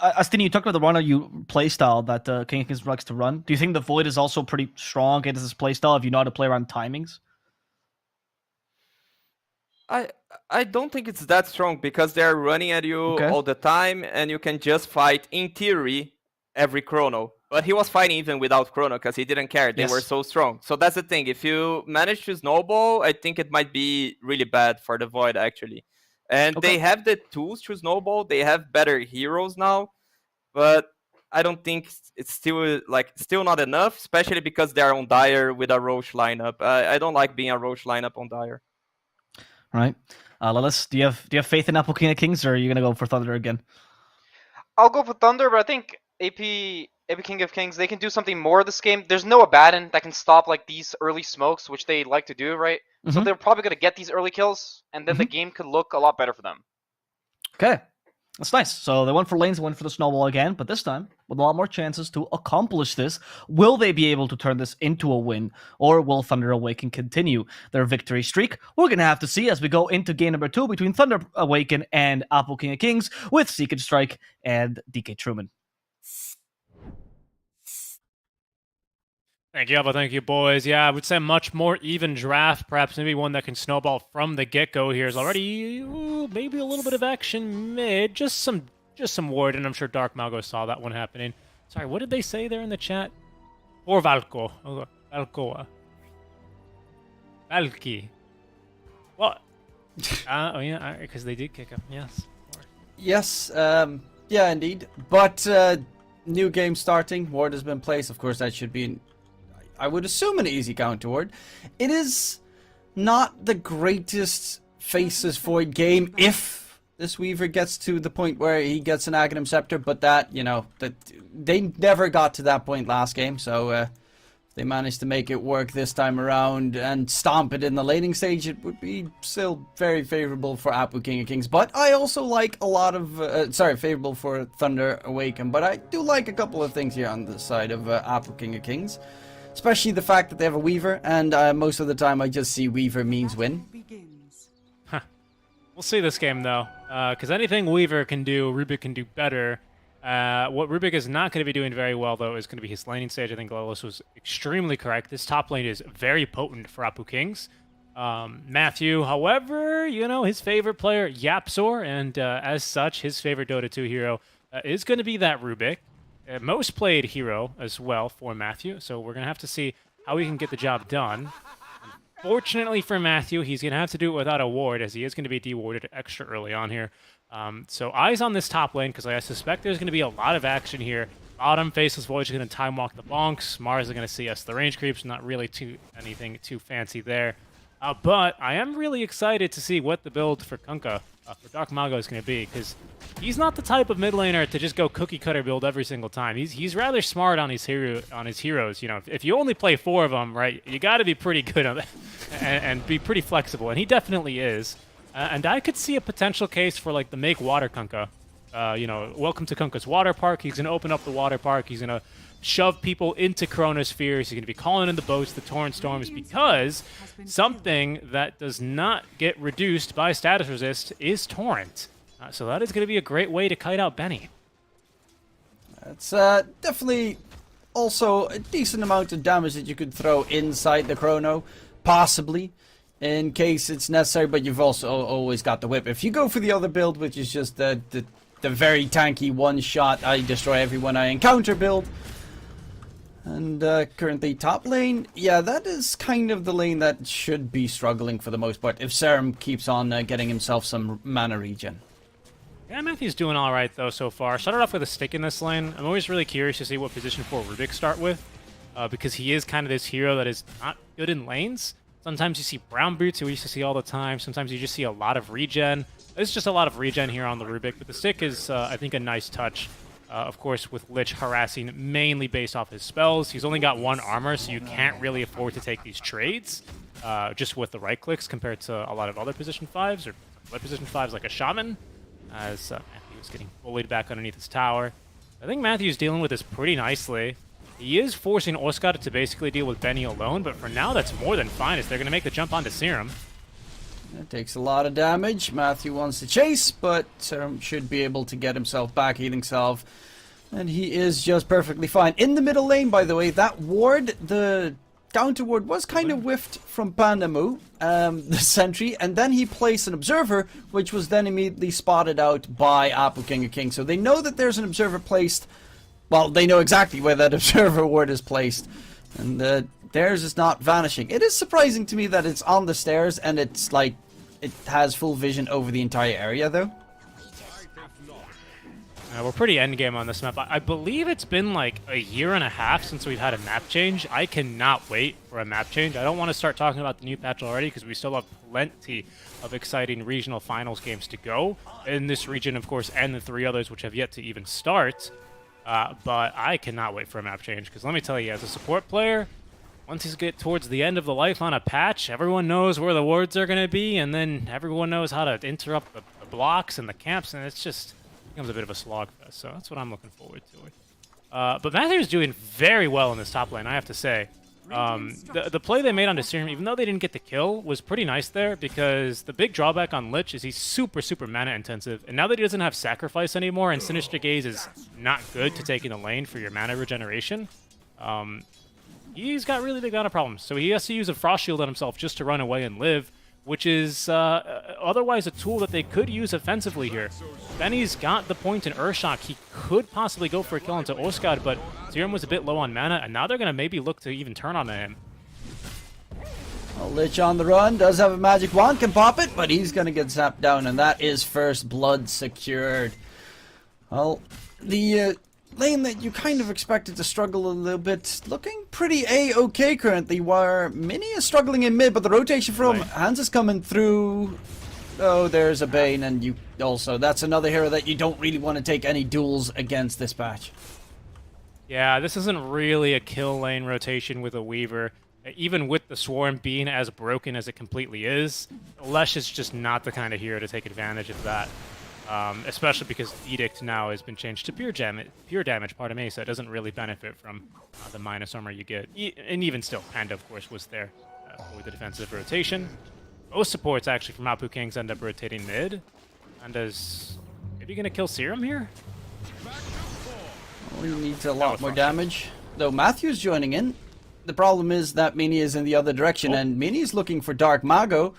Astini, you talked about the runner you playstyle that King of Kings likes to run. Do you think the Void is also pretty strong against this playstyle if you know how to play around timings?
I don't think it's that strong because they're running at you all the time, and you can just fight in theory every chrono. But he was fighting even without chrono because he didn't care. They were so strong. So that's the thing. If you manage to snowball, I think it might be really bad for the Void actually. And they have the tools to snowball. They have better heroes now, but I don't think it's still not enough, especially because they're on Dire with a Roche lineup. I don't like being a Roche lineup on Dire.
Right. Lilith, do you have faith in Apple King of Kings, or are you gonna go for Thunder again?
I'll go for Thunder, but I think AP King of Kings, they can do something more this game. There's no Abaddon that can stop like these early smokes, which they like to do, right? So they're probably gonna get these early kills, and then the game could look a lot better for them.
Okay. That's nice. So they went for lanes, went for the snowball again, but this time with a lot more chances to accomplish this. Will they be able to turn this into a win, or will Thunder Awaken continue their victory streak? We're going to have to see as we go into game number 2 between Thunder Awaken and Apple King of Kings with SeekNStrike and DK Truman.
Thank you, Abba. Thank you, boys. Yeah, I would say much more even draft. Perhaps maybe one that can snowball from the get-go here is already maybe a little bit of action mid. Just some ward, and I'm sure Dark Malgo saw that one happening. Sorry, what did they say there in the chat? Or Valko. Valkoa. Valky. What? Oh, yeah, because they did kick him. Yes.
Yes, yeah, indeed. But new game starting. Ward has been placed. Of course, that should be, I would assume, an easy counter ward. It is not the greatest Faces Void game if this Weaver gets to the point where he gets an Aghanim Scepter, but that, you know, that they never got to that point last game, so they managed to make it work this time around and stomp it in the laning stage. It would be still very favorable for Apu King of Kings, but I also like a lot of, favorable for Thunder Awaken, but I do like a couple of things here on the side of Apu King of Kings. Especially the fact that they have a Weaver, and most of the time I just see Weaver means win.
We'll see this game, though, because anything Weaver can do, Rubik can do better. What Rubik is not going to be doing very well, though, is going to be his laning stage. I think Lelis was extremely correct. This top lane is very potent for Apu Kings. Matthew, however, you know, his favorite player, Yapzor, and as such, his favorite Dota 2 hero is going to be that Rubik. Most played hero as well for Matthew, so we're going to have to see how he can get the job done. Fortunately for Matthew, he's going to have to do it without a ward, as he is going to be dewarded extra early on here. So eyes on this top lane, because I suspect there's going to be a lot of action here. Bottom, Faceless Void is going to time walk the bonks. Mars is going to see us the range creeps, not really anything too fancy there. But I am really excited to see what the build for Kunkka, for Dark Mago, is going to be, because he's not the type of mid laner to just go cookie cutter build every single time. He's rather smart on his heroes. You know, if you only play 4 of them, right, you got to be pretty good on it and be pretty flexible, and he definitely is. And I could see a potential case for like the Make Water Kunkka. You know, welcome to Kunkka's Water Park. He's going to open up the water park. He's going to shove people into Chronospheres. He's going to be calling in the boats, the Torrent Storms, because something that does not get reduced by status resist is Torrent. So that is going to be a great way to kite out Benny.
It's definitely also a decent amount of damage that you could throw inside the Chrono, possibly, in case it's necessary, but you've also always got the whip. If you go for the other build, which is just the very tanky one-shot, I destroy everyone I encounter build, and currently top lane, yeah, that is kind of the lane that should be struggling for the most part, if Serum keeps on getting himself some mana regen.
Yeah, Matthew's doing all right, though, so far. Started off with a stick in this lane. I'm always really curious to see what position 4 Rubik start with, because he is kind of this hero that is not good in lanes. Sometimes you see brown boots, who we used to see all the time. Sometimes you just see a lot of regen. There's just a lot of regen here on the Rubik, but the stick is, I think, a nice touch. Of course, with Lich harassing mainly based off his spells. He's only got 1 armor, so you can't really afford to take these trades just with the right clicks compared to a lot of other position 5s, or other position 5s like a Shaman, as Matthew was getting bullied back underneath his tower. I think Matthew's dealing with this pretty nicely. He is forcing Oskar to basically deal with Benny alone, but for now that's more than fine, as they're going to make the jump onto Serum.
It takes a lot of damage. Matthew wants to chase, but Serum should be able to get himself back, healing salve. And he is just perfectly fine. In the middle lane, by the way, that ward, the counter ward, was kind of whiffed from Pandamu, the sentry, and then he placed an observer, which was then immediately spotted out by Apu King of Kings. So they know that there's an observer placed. Well, they know exactly where that observer ward is placed. And theirs is not vanishing. It is surprising to me that it's on the stairs and it's like, it has full vision over the entire area, though.
We're pretty endgame on this map. I believe it's been like a year and a half since we've had a map change. I cannot wait for a map change. I don't want to start talking about the new patch already because we still have plenty of exciting regional finals games to go in this region, of course, and the 3 others which have yet to even start. But I cannot wait for a map change because let me tell you, as a support player, once you get towards the end of the life on a patch, everyone knows where the wards are going to be, and then everyone knows how to interrupt the blocks and the camps, and it's just becomes a bit of a slogfest. So that's what I'm looking forward to. But Matthew's doing very well in this top lane, I have to say. The play they made onto Serum, even though they didn't get the kill, was pretty nice there because the big drawback on Lich is he's super mana intensive, and now that he doesn't have Sacrifice anymore and Sinister Gaze is not good to take in the lane for your mana regeneration, he's got really big mana problems. So he has to use a Frost Shield on himself just to run away and live, which is otherwise a tool that they could use offensively here. Benny's got the point in Urshock. He could possibly go for a kill into Oskar, but Serum was a bit low on mana, and now they're going to maybe look to even turn on him.
Well, Lich on the run, does have a magic wand, can pop it, but he's going to get zapped down, and that is first blood secured. Well, the lane that you kind of expected to struggle a little bit, looking pretty A-okay currently, where Mini is struggling in mid, but the rotation from Hans is coming through. Oh, there's a Bane, and you also, that's another hero that you don't really want to take any duels against this patch.
Yeah, this isn't really a kill lane rotation with a Weaver. Even with the Swarm being as broken as it completely is, Lesh is just not the kind of hero to take advantage of that. Especially because Edict now has been changed to pure damage, pardon me, so it doesn't really benefit from the minus armor you get. And even still, Panda, of course, was there for the defensive rotation. Most supports, actually, from Apu Kings end up rotating mid. Panda's maybe going to kill Serum here?
Well, he needs a lot more damage. Though Matthew's joining in. The problem is that Mini is in the other direction, and Mini's looking for Dark Mago.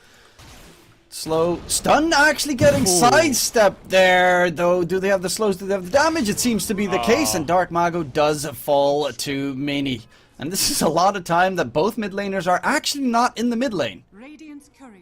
Slow stun actually getting sidestepped there, though. Do they have the slows? Do they have the damage? It seems to be the case, and Dark Mago does fall to Mini. And this is a lot of time that both mid laners are actually not in the mid lane.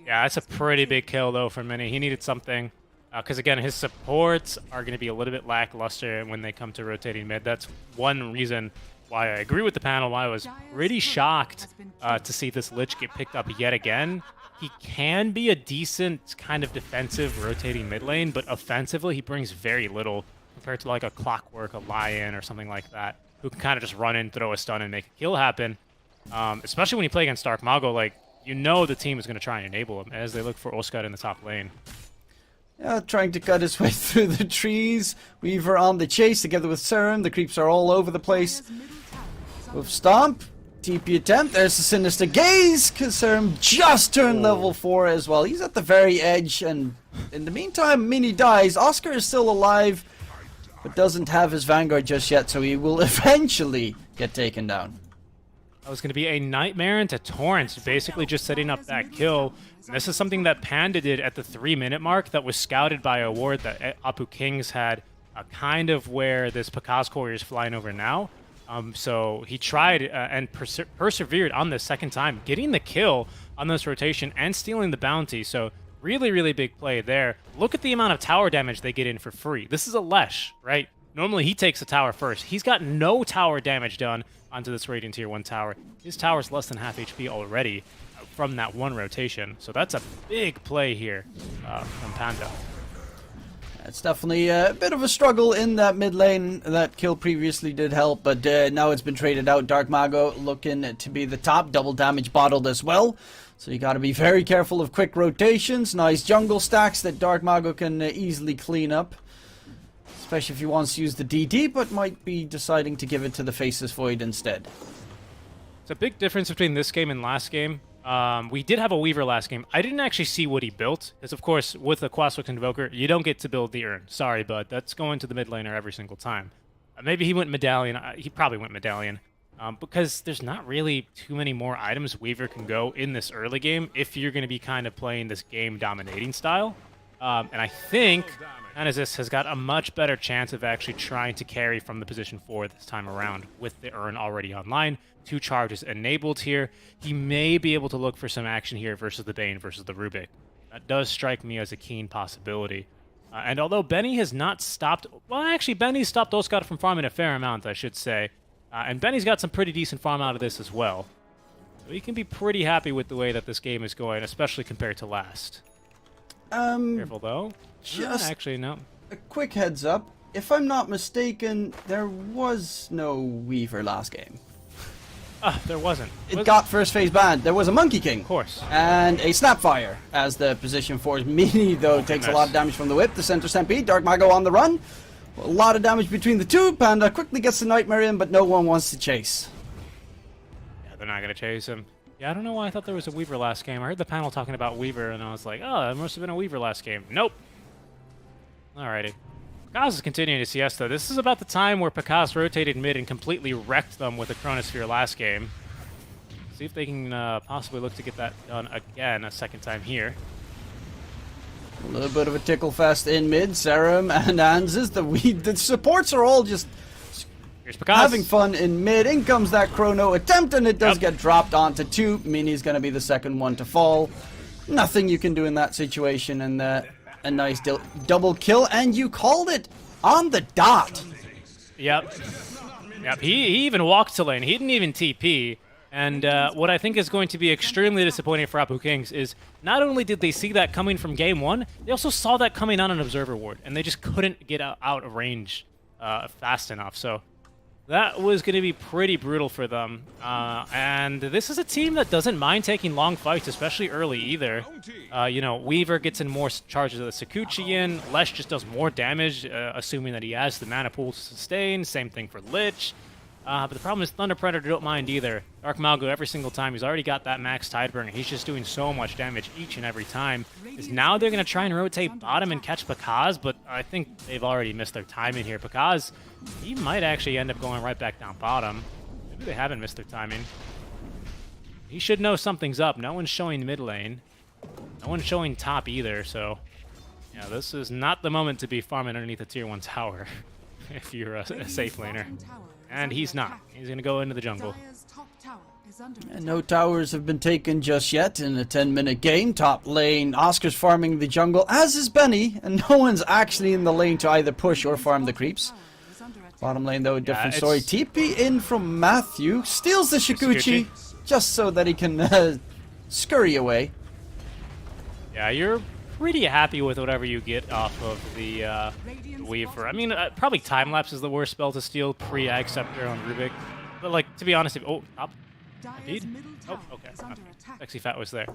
Yeah, that's a pretty big kill, though, for Mini. He needed something. Because, again, his supports are going to be a little bit lackluster when they come to rotating mid. That's one reason why I agree with the panel, why I was pretty shocked to see this Lich get picked up yet again. He can be a decent kind of defensive rotating mid lane, but offensively he brings very little compared to like a Clockwork, a Lion, or something like that, who can kind of just run in, throw a stun, and make a kill happen. Especially when you play against Dark Mago, like, you know the team is going to try and enable him as they look for Oscar in the top lane.
Yeah, trying to cut his way through the trees. Weaver on the chase together with Serum. The creeps are all over the place. With Stomp. TP attempt. There's the Sinister Gaze, because Serum just turned level 4 as well. He's at the very edge, and in the meantime, Mini dies. Oscar is still alive, but doesn't have his Vanguard just yet, so he will eventually get taken down.
That was going to be a nightmare into Torrents, basically just setting up that kill. And this is something that Panda did at the 3-minute mark that was scouted by a ward that Apu Kings had, kind of where this Pakaz Courier is flying over now. So he tried and persevered on the second time, getting the kill on this rotation and stealing the bounty. So really, really big play there. Look at the amount of tower damage they get in for free. This is a Lesh, right? Normally he takes the tower first. He's got no tower damage done onto this Radiant Tier 1 tower. His tower's less than half HP already from that one rotation. So that's a big play here from Panda.
It's definitely a bit of a struggle in that mid lane. That kill previously did help, but now it's been traded out. Dark Mago looking to be the top, double damage bottled as well. So you got to be very careful of quick rotations. Nice jungle stacks that Dark Mago can easily clean up. Especially if he wants to use the DD, but might be deciding to give it to the Faceless Void instead.
It's a big difference between this game and last game. We did have a Weaver last game. I didn't actually see what he built, because of course, with a Quaswick Invoker, you don't get to build the urn. Sorry, bud. That's going to the mid laner every single time. Maybe he went Medallion. He probably went Medallion. Because there's not really too many more items Weaver can go in this early game if you're going to be kind of playing this game-dominating style. And I think Anazis has got a much better chance of actually trying to carry from the position 4 this time around with the urn already online. 2 charges enabled here. He may be able to look for some action here versus the Bane versus the Rubik. That does strike me as a keen possibility. And although Benny has not stopped... Well, actually, Benny's stopped Oscar from farming a fair amount, I should say. And Benny's got some pretty decent farm out of this as well. So he can be pretty happy with the way that this game is going, especially compared to last. Careful, though.
Just
actually, no.
a quick heads up. If I'm not mistaken, there was no Weaver last game.
There wasn't.
It got first phase banned. There was a Monkey King.
Of course.
And a Snapfire as the position 4. Mini, though, takes a lot of damage from the whip. The center stampede. Dark Mago on the run. A lot of damage between the two. Panda quickly gets the Nightmare in, but no one wants to chase.
Yeah, they're not going to chase him. Yeah, I don't know why I thought there was a Weaver last game. I heard the panel talking about Weaver, and I was like, oh, there must have been a Weaver last game. Nope. Alrighty. Pakaz is continuing to Siesta. This is about the time where Pakaz rotated mid and completely wrecked them with a Chronosphere last game. See if they can possibly look to get that done again a second time here.
A little bit of a tickle fest in mid. Serum and Anzes. The supports are all just
Here's Pakaz.
having fun in mid. In comes that Chrono attempt, and it does get dropped onto 2. Mini's going to be the second one to fall. Nothing you can do in that situation, and a nice double kill, and you called it on the dot.
Yep. He even walked to lane. He didn't even TP. And what I think is going to be extremely disappointing for Apu Kings is not only did they see that coming from game 1, they also saw that coming on an Observer Ward, and they just couldn't get out of range fast enough. So that was going to be pretty brutal for them. And this is a team that doesn't mind taking long fights, especially early either. You know, Weaver gets in more charges of the Sakuchian. Lesh just does more damage, assuming that he has the mana pool to sustain. Same thing for Lich. But the problem is Thunder Predator don't mind either. Dark Malgo, every single time, he's already got that max Tideburn. He's just doing so much damage each and every time. Is now they're going to try and rotate bottom and catch Pakaz, but I think they've already missed their timing here. Pakaz, he might actually end up going right back down bottom. Maybe they haven't missed their timing. He should know something's up. No one's showing mid lane. No one's showing top either, so... Yeah, this is not the moment to be farming underneath a tier 1 tower if you're a safe laner. And he's not. He's going to go into the jungle.
And no towers have been taken just yet in a 10-minute game. Top lane, Oscar's farming the jungle, as is Benny, and no one's actually in the lane to either push or farm the creeps. Bottom lane, though, a different story. TP in from Matthew, steals the Shukuchi, just so that he can scurry away.
Yeah, you're pretty happy with whatever you get off of the Weaver. I mean, probably Time Lapse is the worst spell to steal pre-Ag Scepter on Rubik. But, like, to be honest, if... Oh, top. Indeed? Oh, okay. Sexy Fat was there.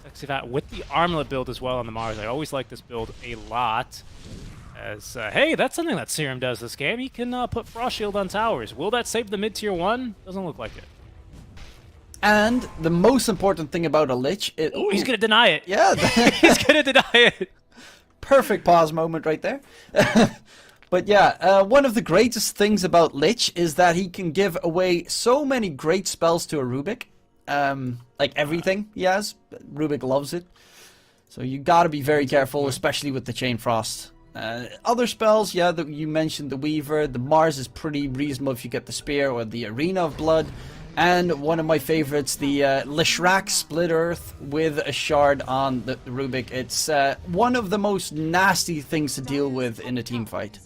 Sexy Fat with the Armlet build as well on the Mars. I always like this build a lot. As, hey, that's something that Serum does this game. He can put Frost Shield on towers. Will that save the mid-tier 1? Doesn't look like it.
And the most important thing about a Lich is...
Oh, he's going to deny it.
Yeah.
He's going to deny it.
Perfect pause moment right there. But yeah, one of the greatest things about Lich is that he can give away so many great spells to a Rubik. Like everything he has. Rubik loves it. So you gotta be very careful, especially with the Chain Frost. Other spells, yeah, you mentioned the Weaver. The Mars is pretty reasonable if you get the Spear or the Arena of Blood. And one of my favorites, the Lishrak Split Earth with a Shard on the Rubik. It's one of the most nasty things to deal with in a team fight.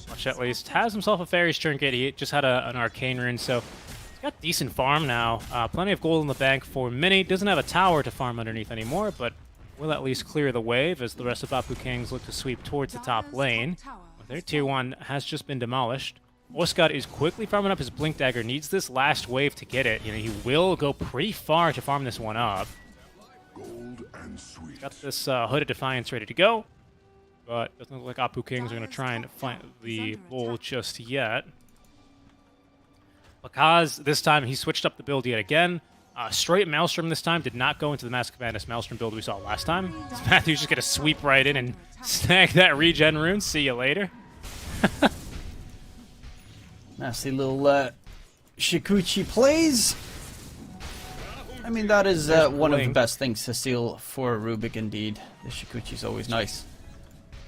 Much at least. Has himself a Fairy's Trinket. He just had an Arcane Rune, so he's got decent farm now. Plenty of gold in the bank for Mini. Doesn't have a tower to farm underneath anymore, but will at least clear the wave as the rest of Apu Kings look to sweep towards the top lane. Their tier 1 has just been demolished. Oscar is quickly farming up his Blink Dagger, needs this last wave to get it. You know, he will go pretty far to farm this one up. Got this Hooded Defiance ready to go, but doesn't look like Apu Kings are going to try and find the bull just yet. Because this time he switched up the build yet again. Straight Maelstrom this time, did not go into the Mask of Madness Maelstrom build we saw last time. Matthew's just going to sweep right in and snag that regen rune. See you later.
Nasty little Shukuchi plays. I mean, that is one of the best things to steal for Rubik indeed. The Shukuchi's always nice.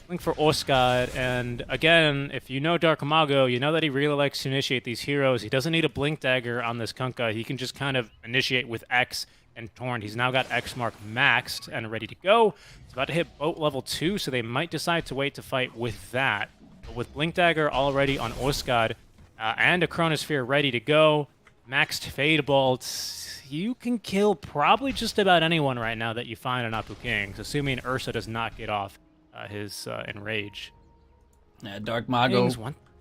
Link for Oscar, and again, if you know Dark Mago, you know that he really likes to initiate these heroes. He doesn't need a Blink Dagger on this Kunkka. He can just kind of initiate with X and Torn. He's now got X Mark maxed and ready to go. He's about to hit boat level 2, so they might decide to wait to fight with that. But with Blink Dagger already on Oscar and a Chronosphere ready to go, maxed Fade Bolt, you can kill probably just about anyone right now that you find on Apu Kings, assuming Ursa does not get off his Enrage.
Yeah, Dark Mago.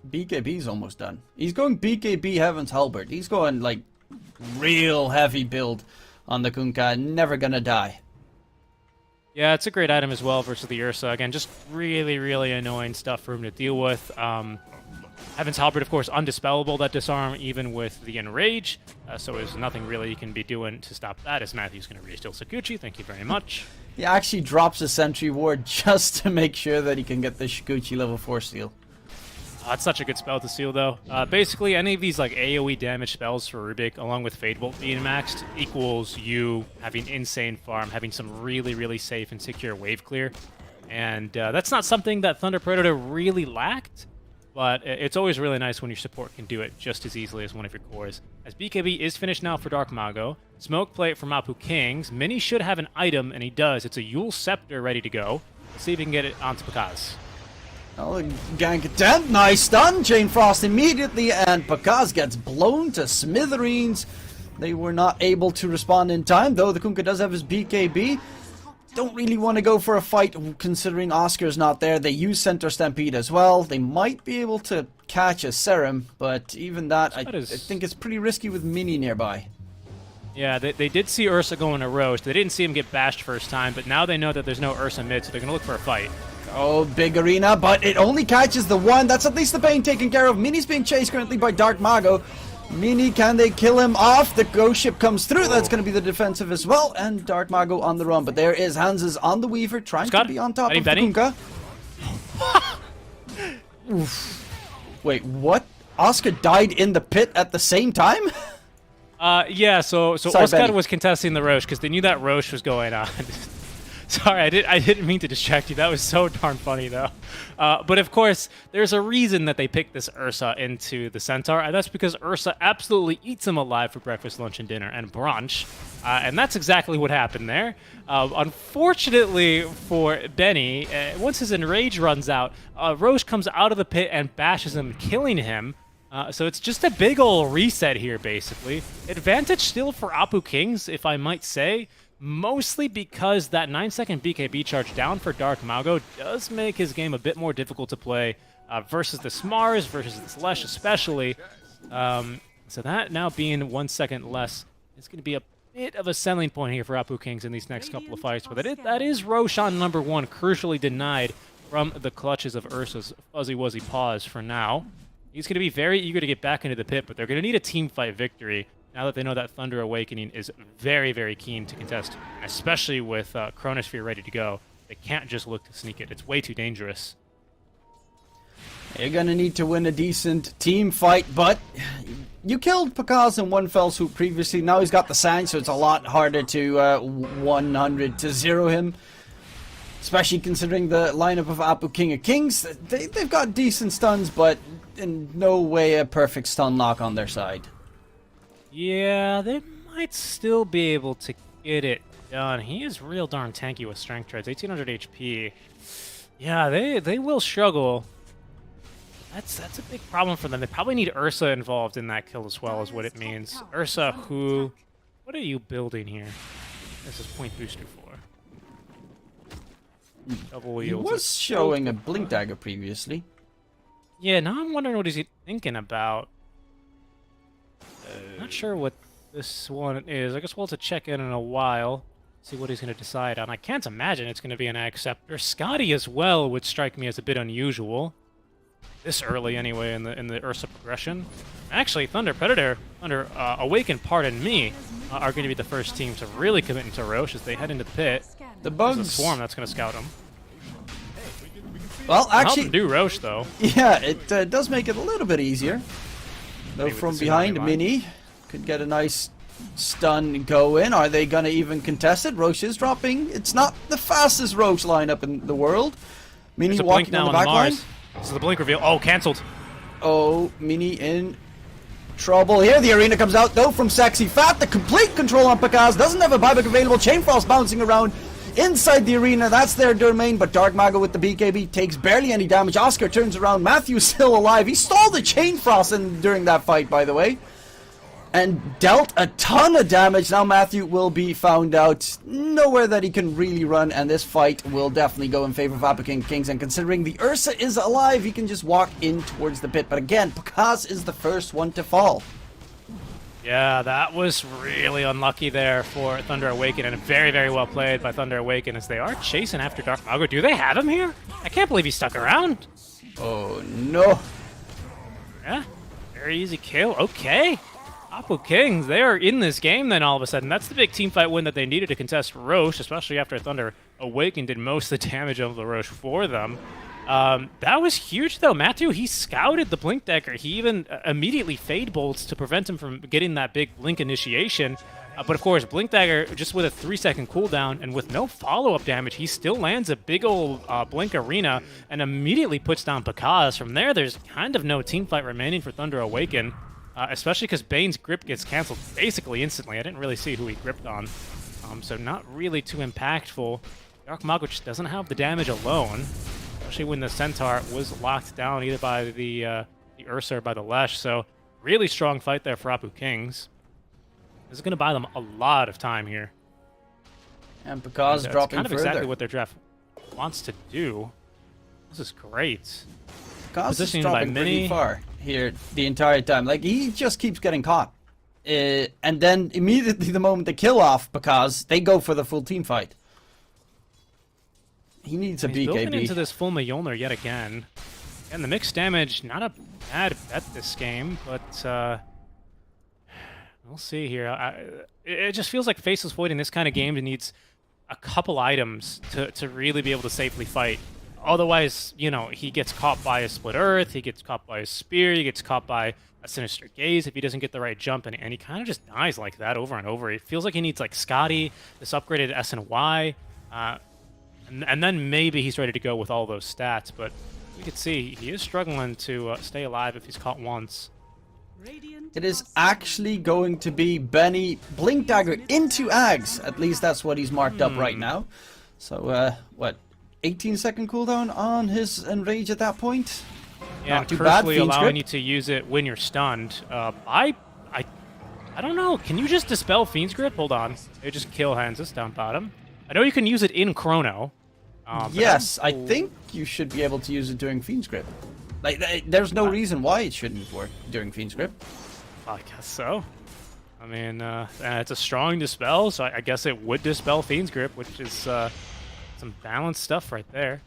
BKB's almost done. He's going BKB Heaven's Halberd. He's going like real heavy build on the Kunkka. Never gonna die.
Yeah, it's a great item as well versus the Ursa. Again, just really, really annoying stuff for him to deal with. Heaven's Halberd, of course, undispellable, that disarm, even with the Enrage. So there's nothing really you can be doing to stop that, as Matthew's going to re-steal Sakuchi. Thank you very much.
He actually drops a Sentry Ward just to make sure that he can get the Shukuchi level 4 steal.
That's such a good spell to steal, though. Basically, any of these like AoE damage spells for Rubik, along with Fade Bolt being maxed, equals you having insane farm, having some really, really safe and secure wave clear. And that's not something that Thunder Predator really lacked, but it's always really nice when your support can do it just as easily as one of your cores. As BKB is finished now for Dark Mago, Smoke Plate from Apu Kings, Mini should have an item, and he does. It's a Yule Scepter ready to go. Let's see if he can get it onto Pakaz.
Oh, gank attempt, nice stun, Chain Frost immediately, and Pakaz gets blown to smithereens. They were not able to respond in time, though the Kunkka does have his BKB. Don't really want to go for a fight considering Oscar's not there. They use Center Stampede as well. They might be able to catch a Serum, but even that, I think it's pretty risky with Mini nearby.
Yeah, they did see Ursa go in a roast. They didn't see him get bashed first time, but now they know that there's no Ursa mid, so they're going to look for a fight.
Oh, big arena, but it only catches the one. That's at least the Bane taken care of. Mini's being chased currently by Dark Mago. Mini, can they kill him off? The ghost ship comes through. That's going to be the defensive as well. And Dark Mago on the run. But there is Hanses on the Weaver, trying to be on top of the Kunkka. Wait, what? Oscar died in the pit at the same time?
Yeah, so
Sorry,
Oscar
Benny.
was contesting the Roche because they knew that Roche was going on. Sorry, I didn't mean to distract you. That was so darn funny, though. But of course, there's a reason that they picked this Ursa into the Centaur, and that's because Ursa absolutely eats him alive for breakfast, lunch, and dinner, and brunch. And that's exactly what happened there. Unfortunately for Benny, once his enrage runs out, Roche comes out of the pit and bashes him, killing him. So it's just a big ol' reset here, basically. Advantage still for Apu Kings, if I might say. Mostly because that 9-second BKB charge down for Dark Mago does make his game a bit more difficult to play versus the Smars, versus the Slash especially. So that now being 1 second less is going to be a bit of a selling point here for Apu Kings in these next couple of fights. But that is Roshan number 1, crucially denied from the clutches of Ursa's Fuzzy Wuzzy paws for now. He's going to be very eager to get back into the pit, but they're going to need a team fight victory. Now that they know that Thunder Awakening is very, very keen to contest, especially with Chronosphere ready to go, they can't just look to sneak it. It's way too dangerous.
You're gonna need to win a decent team fight, but you killed Pakaz in one fell swoop previously. Now he's got the Sang, so it's a lot harder to 100 to 0 him. Especially considering the lineup of Apu King of Kings. They've got decent stuns, but in no way a perfect stun lock on their side.
Yeah, they might still be able to get it done. He is real darn tanky with strength treads, 1800 HP. Yeah, they will struggle. That's a big problem for them. They probably need Ursa involved in that kill as well, is what it means. Ursa, who... What are you building here? This is point booster for. Double
He
wheels.
was showing a Blink Dagger previously.
Yeah, now I'm wondering what he's thinking about. Not sure what this one is. I guess we'll have to check in a while, see what he's going to decide on. I can't imagine it's going to be an Acceptor. Scotty as well would strike me as a bit unusual. This early, anyway, in the Ursa progression. Actually, Thunder Awaken, pardon me, are going to be the first team to really commit into Roche as they head into the pit.
The
There's
bugs.
a Swarm that's going to scout him.
Well,
Help
actually,
him do Roche, though.
yeah, it does make it a little bit easier. Though
Maybe with
from
the
behind,
tsunami line.
Mini could get a nice stun go in. Are they gonna even contest it? Roche is dropping. It's not the fastest Roche lineup in the world. Mini
There's a blink
walking
now
on the
on
back line.
Mars. This is the blink reveal. Oh, cancelled.
Oh, Mini in trouble here. The arena comes out though from Sexy Fat. The complete control on Pakaz. Doesn't have a buyback available. Chain Frost bouncing around inside the arena. That's their domain, but Dark Mago with the BKB takes barely any damage. Oscar turns around. Matthew's still alive. He stole the Chain Frost during that fight, by the way, and dealt a ton of damage. Now Matthew will be found out. Nowhere that he can really run, and this fight will definitely go in favor of Apu Kings. And considering the Ursa is alive, he can just walk in towards the pit. But again, Pakaz is the first one to fall.
Yeah, that was really unlucky there for Thunder Awaken, and very, very well played by Thunder Awaken as they are chasing after Dark Mago. Do they have him here? I can't believe he stuck around.
Oh no.
Yeah, very easy kill. Okay. Apu Kings, they are in this game then all of a sudden. That's the big team fight win that they needed to contest Roche, especially after Thunder Awaken did most of the damage of the Roche for them. That was huge, though. Matthew, he scouted the Blink Dagger. He even immediately Fade Bolts to prevent him from getting that big Blink initiation. But of course, Blink Dagger, just with a 3-second cooldown and with no follow-up damage, he still lands a big old Blink Arena and immediately puts down Pakaz. From there, there's kind of no team fight remaining for Thunder Awaken, especially because Bane's grip gets canceled basically instantly. I didn't really see who he gripped on, so not really too impactful. Dark Mago just doesn't have the damage alone. Especially when the Centaur was locked down either by the Ursa or by the Lesh. So really strong fight there for Apu Kings. This is going to buy them a lot of time here.
And Pakaz
That's
dropping
kind of
further.
exactly what their draft wants to do. This is great.
Pakaz is
Positioning by
dropping pretty
Mini.
far here the entire time. Like, he just keeps getting caught. And then immediately the moment they kill off Pakaz, they go for the full team fight. He needs a
He's building
BKB.
into this full Mjolnir yet again. And the mixed damage, not a bad bet this game, but we'll see here. It just feels like Faceless Void in this kind of game needs a couple items to really be able to safely fight. Otherwise, you know, he gets caught by a Split Earth, he gets caught by a Spear, he gets caught by a Sinister Gaze if he doesn't get the right jump, and he kind of just dies like that over and over. It feels like he needs, like, Scotty, this upgraded S and Y, and then maybe he's ready to go with all those stats, but you can see he is struggling to stay alive if he's caught once.
It is actually going to be Benny Blink Dagger into Ags. At least that's what he's marked up right now. So, what, 18-second cooldown on his Enrage at that point?
Yeah,
not too bad.
Curfew allowing you to use it when you're stunned. I don't know. Can you just dispel Fiend's Grip? Hold on. It just kill hands this down bottom. I know you can use it in Chrono.
Yes, I think you should be able to use it during Fiend's Grip. Like, there's no reason why it shouldn't work during Fiend's Grip.
I guess so. I mean, it's a strong dispel, so I guess it would dispel Fiend's Grip, which is some balanced stuff right there.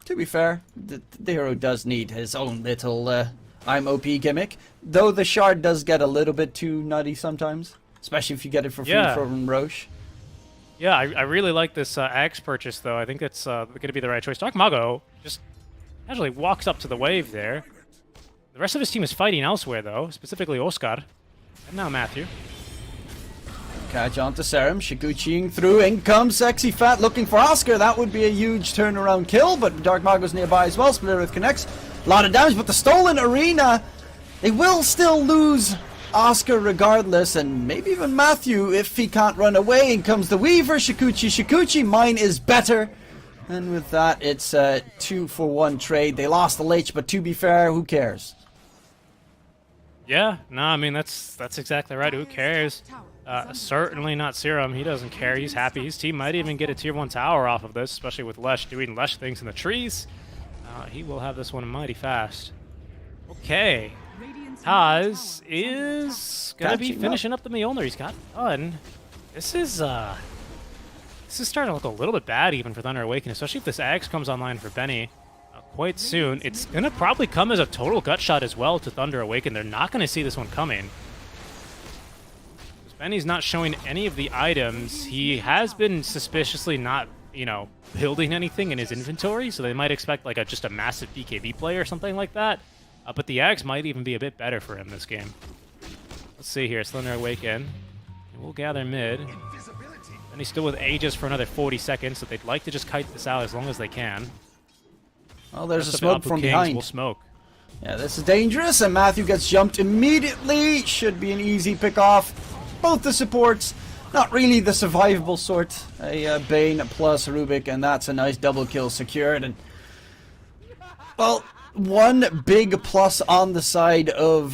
To be fair, the hero does need his own little I'm OP gimmick, though the shard does get a little bit too nutty sometimes, especially if you get it for free from Roche.
Yeah, I really like this Axe purchase, though. I think it's going to be the right choice. Dark Mago just casually walks up to the wave there. The rest of his team is fighting elsewhere, though, specifically Oscar. And now Matthew.
Catch onto Serum, Shiguchiing through, in comes Sexy Fat looking for Oscar. That would be a huge turnaround kill, but Dark Mago's nearby as well. Split Earth connects. A lot of damage, but the stolen arena, they will still lose Oscar regardless, and maybe even Matthew if he can't run away. In comes the Weaver, Shikuchi, mine is better. And with that, it's a 2-for-1 trade. They lost the Lich, but to be fair, who cares?
Yeah, no, I mean, that's exactly right. Who cares? Certainly not Serum. He doesn't care. He's happy. His team might even get a tier 1 tower off of this, especially with Lesh doing Lesh things in the trees. He will have this one mighty fast. Okay. Taz is going to be finishing up the Mjolnir. He's got done. This is starting to look a little bit bad even for Thunder Awaken, especially if this Axe comes online for Benny quite soon. It's going to probably come as a total gut shot as well to Thunder Awaken. They're not going to see this one coming. Benny's not showing any of the items. He has been suspiciously not, you know, building anything in his inventory, so they might expect like just a massive BKB play or something like that. But the Axe might even be a bit better for him this game. Let's see here. Thunder Awaken. We'll gather mid. And he's still with Aegis for another 40 seconds, so they'd like to just kite this out as long as they can.
Well, there's a smoke from behind.
Will smoke.
Yeah, this is dangerous, and Matthew gets jumped immediately. Should be an easy pick off. Both the supports, not really the survivable sort. A Bane plus Rubik, and that's a nice double kill secured. And well, one big plus on the side of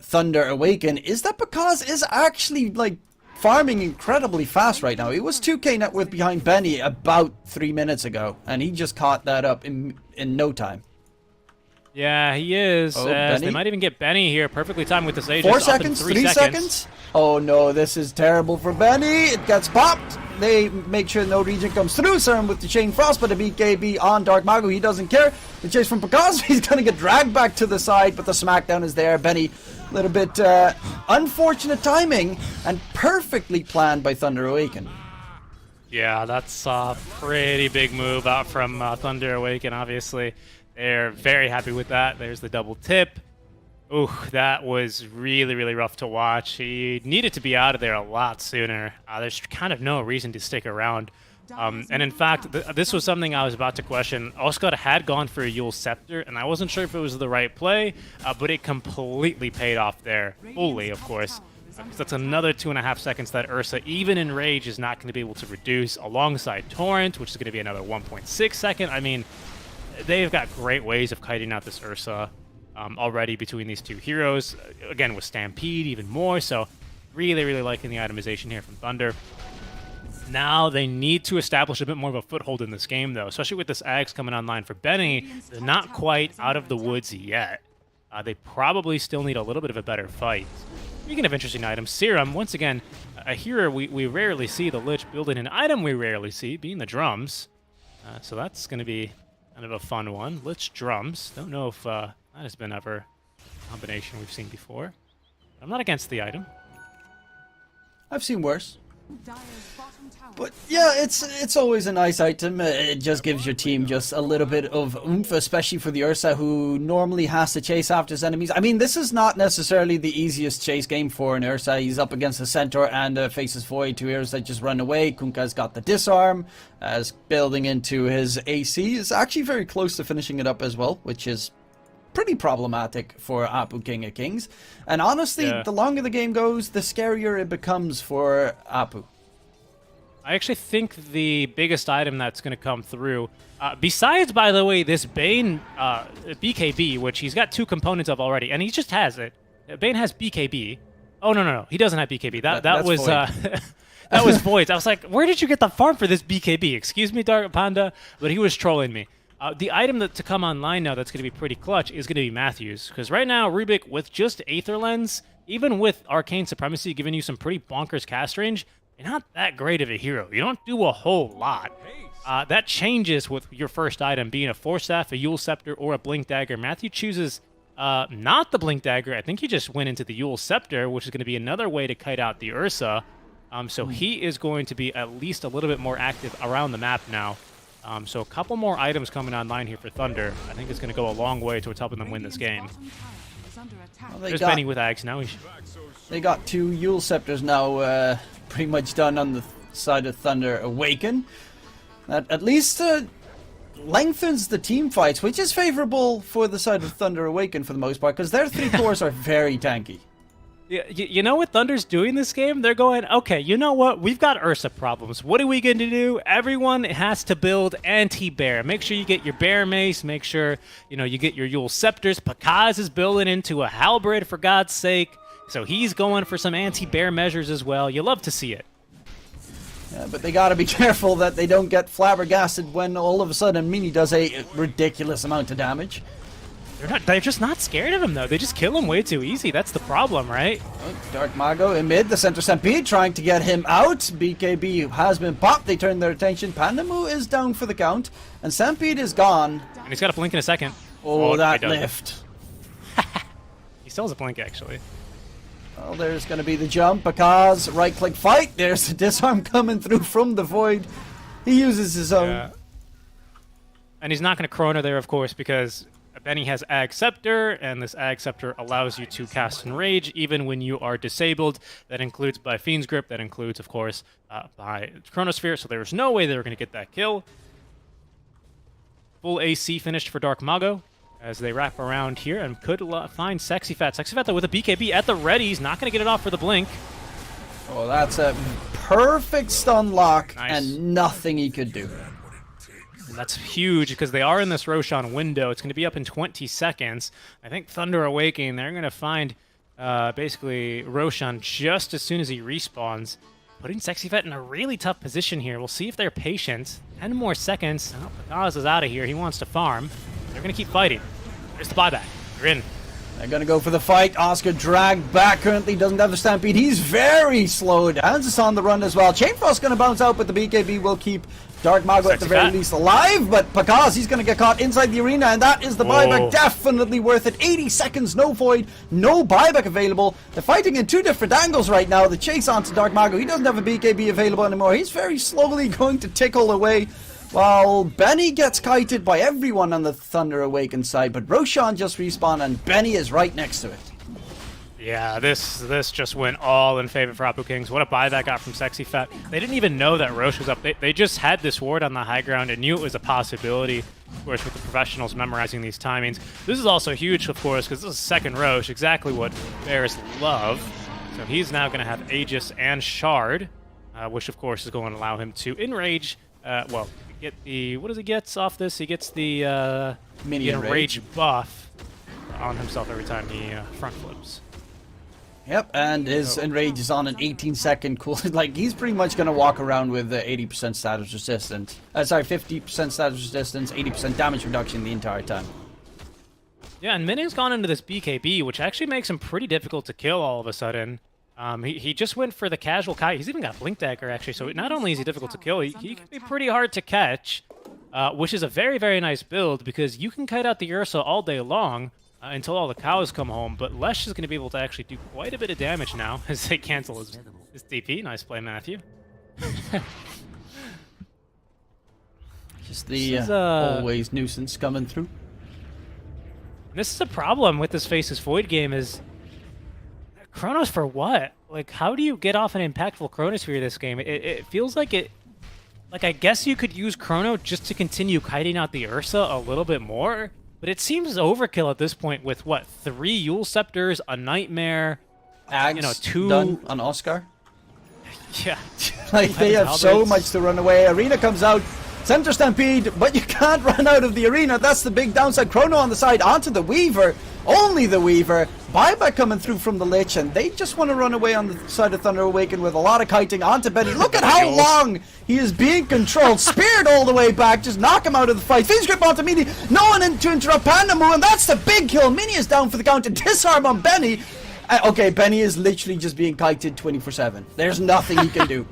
Thunder Awaken is that Beastcoast is actually like farming incredibly fast right now. It was 2k net worth behind Benny about 3 minutes ago, and he just caught that up in no time.
Yeah, he is.
Oh,
They might even get Benny here perfectly timed with this Aegis.
4 seconds? 3 seconds? Oh no, this is terrible for Benny. It gets popped. They make sure no regen comes through. Serum with the Chain Frost, but a BKB on Dark Mago. He doesn't care. The chase from Beastcoast. He's going to get dragged back to the side, but the smackdown is there. Benny, a little bit unfortunate timing and perfectly planned by Thunder Awaken.
Yeah, that's a pretty big move out from Thunder Awaken, obviously. They're very happy with that. There's the double tip. Ooh, that was really, really rough to watch. He needed to be out of there a lot sooner. There's kind of no reason to stick around. And in fact, this was something I was about to question. Oscar had gone for a Yule Scepter, and I wasn't sure if it was the right play, but it completely paid off there. Fully, of course. That's another 2.5 seconds that Ursa, even in Rage, is not going to be able to reduce alongside Torrent, which is going to be another 1.6 second. I mean, they've got great ways of kiting out this Ursa already between these two heroes. Again, with Stampede, even more. So, really, really liking the itemization here from Thunder. Now they need to establish a bit more of a foothold in this game, though, especially with this Axe coming online for Benny. They're not quite out of the woods yet. They probably still need a little bit of a better fight. Speaking of interesting items, Serum, once again, a hero we rarely see. The Lich building an item we rarely see, being the drums. So that's going to be kind of a fun one. Lich Drums. Don't know if that has been ever a combination we've seen before. I'm not against the item.
I've seen worse.
Dire's bottom tower.
But yeah, it's always a nice item. It just gives your team just a little bit of oomph, especially for the Ursa, who normally has to chase after his enemies. I mean, this is not necessarily the easiest chase game for an Ursa. He's up against a Centaur and faces Void, two heroes that just run away. Kunkka's got the disarm, as building into his AC is actually very close to finishing it up as well, which is pretty problematic for Apu, King of Kings. And honestly, the longer the game goes, the scarier it becomes for Apu.
I actually think the biggest item that's going to come through, besides, by the way, this Bane BKB, which he's got 2 components of already, and he just has it. Bane has BKB. Oh, no. He doesn't have BKB. That was that was Void's. I was like, where did you get the farm for this BKB? Excuse me, Dark Panda, but he was trolling me. The item to come online now that's going to be pretty clutch is going to be Matthews, because right now, Rubik, with just Aether Lens, even with Arcane Supremacy giving you some pretty bonkers cast range, you're not that great of a hero. You don't do a whole lot. That changes with your first item being a Force Staff, a Yule Scepter, or a Blink Dagger. Matthew chooses not the Blink Dagger. I think he just went into the Yule Scepter, which is going to be another way to kite out the Ursa. So he is going to be at least a little bit more active around the map now. So a couple more items coming online here for Thunder. I think it's going to go a long way towards helping them win this game.
Well,
There's Benny with Ags now.
They got 2 Yule Scepters now pretty much done on the side of Thunder Awaken. That at least lengthens the team fights, which is favorable for the side of Thunder Awaken for the most part, because their 3 cores are very tanky.
You know what Thunder's doing this game? They're going, okay, you know what? We've got Ursa problems. What are we going to do? Everyone has to build anti-bear. Make sure you get your bear mace. Make sure, you get your Yule Scepters. Pakaz is building into a halberd, for God's sake. So he's going for some anti-bear measures as well. You love to see it.
Yeah, but they gotta be careful that they don't get flabbergasted when all of a sudden Mini does a ridiculous amount of damage.
They're just not scared of him, though. They just kill him way too easy. That's the problem, right?
Dark Mago in mid, the center Stampede trying to get him out. BKB has been popped. They turn their attention. Pandamu is down for the count, and Stampede is gone.
And he's got a blink in a second.
Oh, that lift.
He still has a blink, actually.
Well, there's going to be the jump. Pakaz, right-click fight. There's the disarm coming through from the Void. He uses his own.
Yeah. And he's not going to Chrono there, of course, because Benny has Ag Scepter, and this Ag Scepter allows you to cast Enrage even when you are disabled. That includes by Fiend's Grip. That includes, of course, by Chronosphere. So there's no way they were going to get that kill. Full AC finished for Dark Mago as they wrap around here and could find Sexy Fat. Sexy Fat, though, with a BKB at the ready. He's not going to get it off for the blink.
Oh, that's a perfect stun lock,
Nice.
and nothing he could do.
And that's huge because they are in this Roshan window. It's going to be up in 20 seconds. I think Thunder Awakening, they're going to find basically Roshan just as soon as he respawns, putting Sexy Fat in a really tough position here. We'll see if they're patient. 10 more seconds. Oh, Pakaz is out of here. He wants to farm. They're going to keep fighting. There's the buyback. They're in.
They're going to go for the fight. Oscar dragged back. Currently doesn't have the Stampede. He's very slowed. Hans is on the run as well. Chainfrost's going to bounce out, but the BKB will keep Dark Mago at the very least alive. But Pakaz, he's going to get caught inside the arena, and that is the buyback. Definitely worth it. 80 seconds, no Void, no buyback available. They're fighting in 2 different angles right now. The chase onto Dark Mago. He doesn't have a BKB available anymore. He's very slowly going to tickle away, while Benny gets kited by everyone on the Thunder Awakened side, but Roshan just respawned and Benny is right next to it.
Yeah, this just went all in favor for Apu Kings. What a buy that got from Sexy Fat. They didn't even know that Roche was up. They just had this ward on the high ground and knew it was a possibility, of course, with the professionals memorizing these timings. This is also huge, of course, because this is second Roche, exactly what Bears love. So he's now going to have Aegis and Shard, which, of course, is going to allow him to enrage. Well, get the, what does he get off this? He gets the
Mini
enrage buff on himself every time he front flips.
Yep, and his enrage is on an 18-second cool. Like, he's pretty much going to walk around with 80% status resistance. Sorry, 50% status resistance, 80% damage reduction the entire time.
Yeah, and Minnie's gone into this BKB, which actually makes him pretty difficult to kill all of a sudden. He just went for the casual kite. He's even got Blink Dagger, actually, so not only is he difficult to kill, he can be pretty hard to catch. which is a very, very nice build because you can kite out the Ursa all day long until all the cows come home, but Lesh is going to be able to actually do quite a bit of damage now as they cancel his DP. Nice play, Matthew.
Just the always nuisance coming through.
This is a problem with this Faces Void game is Chronos for what? Like, how do you get off an impactful Chronosphere this game? It feels like it... Like, I guess you could use Chrono just to continue kiting out the Ursa a little bit more, but it seems overkill at this point with, what, 3 Yule Scepters, a Nightmare,
Ags
2...
done on Oscar.
Yeah.
Like, they have so much to run away. Arena comes out. Center Stampede, but you can't run out of the arena. That's the big downside. Chrono on the side, onto the Weaver. Only the Weaver. Buyback coming through from the Lich, and they just want to run away on the side of Thunder Awaken with a lot of kiting onto Benny. Look at how long he is being controlled. Speared all the way back. Just knock him out of the fight. Fiend's Grip onto Mini. No one in to interrupt Pandamu, and that's the big kill. Mini is down for the count. And disarm on Benny. Okay, Benny is literally just being kited 24/7. There's nothing he can do.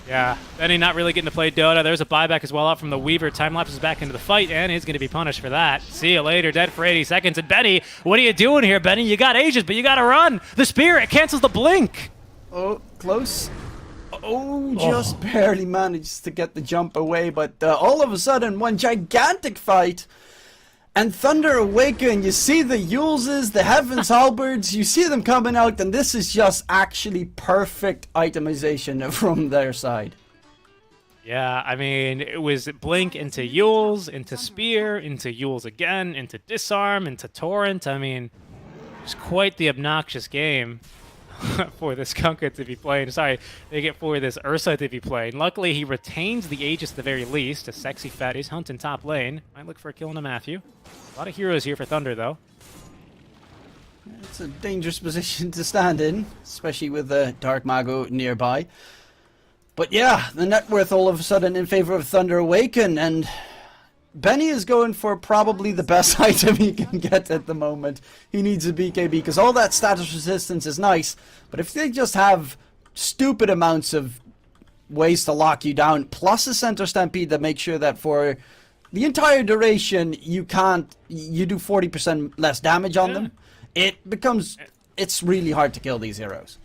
Yeah, Benny not really getting to play Dota. There's a buyback as well out from the Weaver. Time lapses back into the fight, and he's going to be punished for that. See you later, dead for 80 seconds. And Benny, what are you doing here, Benny? You got Aegis, but you got to run. The Spirit cancels the blink.
Oh, close. Oh, just barely managed to get the jump away, but all of a sudden, one gigantic fight. And Thunder Awaken, you see the Eulses, the Heavens Halberds, you see them coming out, and this is just actually perfect itemization from their side.
Yeah, I mean, it was Blink into Euls, into Spear, into Euls again, into Disarm, into Torrent. I mean, it's quite the obnoxious game for this Kunkka to be playing. Sorry, they get for this Ursa to be playing. Luckily, he retains the Aegis at the very least. A sexy fat is hunting top lane. Might look for a kill on a Matthew. A lot of heroes here for Thunder, though.
It's a dangerous position to stand in, especially with the Dark Mago nearby. But yeah, the net worth all of a sudden in favor of Thunder Awaken, and Benny is going for probably the best item he can get at the moment. He needs a BKB, because all that status resistance is nice, but if they just have stupid amounts of ways to lock you down, plus a center stampede that makes sure that for the entire duration you do 40% less damage on them, it's really hard to kill these heroes.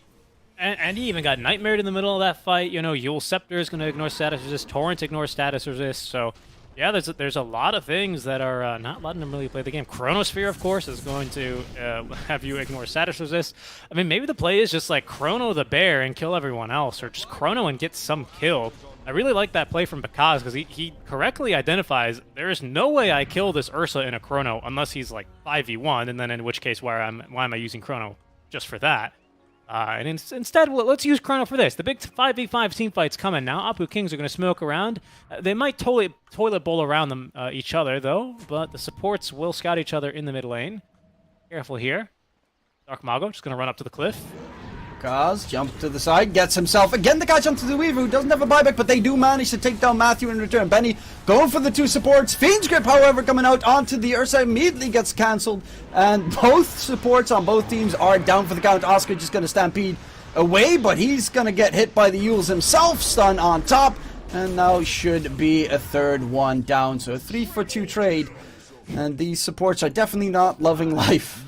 And he even got Nightmared in the middle of that fight. You know, Yule Scepter is going to ignore status resist. Torrent ignores status resist. So, yeah, there's a lot of things that are not letting him really play the game. Chronosphere, of course, is going to have you ignore status resist. I mean, maybe the play is just like Chrono the bear and kill everyone else, or just Chrono and get some kill. I really like that play from Bekaz because he correctly identifies there is no way I kill this Ursa in a Chrono unless he's like 5v1, and then in which case why am I using Chrono just for that? And instead, let's use Chrono for this. The big 5v5 team fight's coming now. Apu Kings are going to smoke around. They might toilet bowl around them each other, though, but the supports will scout each other in the mid lane. Careful here. Dark Mago just going to run up to the cliff.
Kaz jump to the side, gets himself again the catch onto the Weaver, who doesn't have a buyback, but they do manage to take down Matthew in return. Benny going for the 2 supports. Fiend's Grip, however, coming out onto the Ursa, immediately gets cancelled, and both supports on both teams are down for the count. Oscar just going to stampede away, but he's going to get hit by the Euls himself. Stun on top, and now should be a third one down. So a 3-for-2 trade, and these supports are definitely not loving life.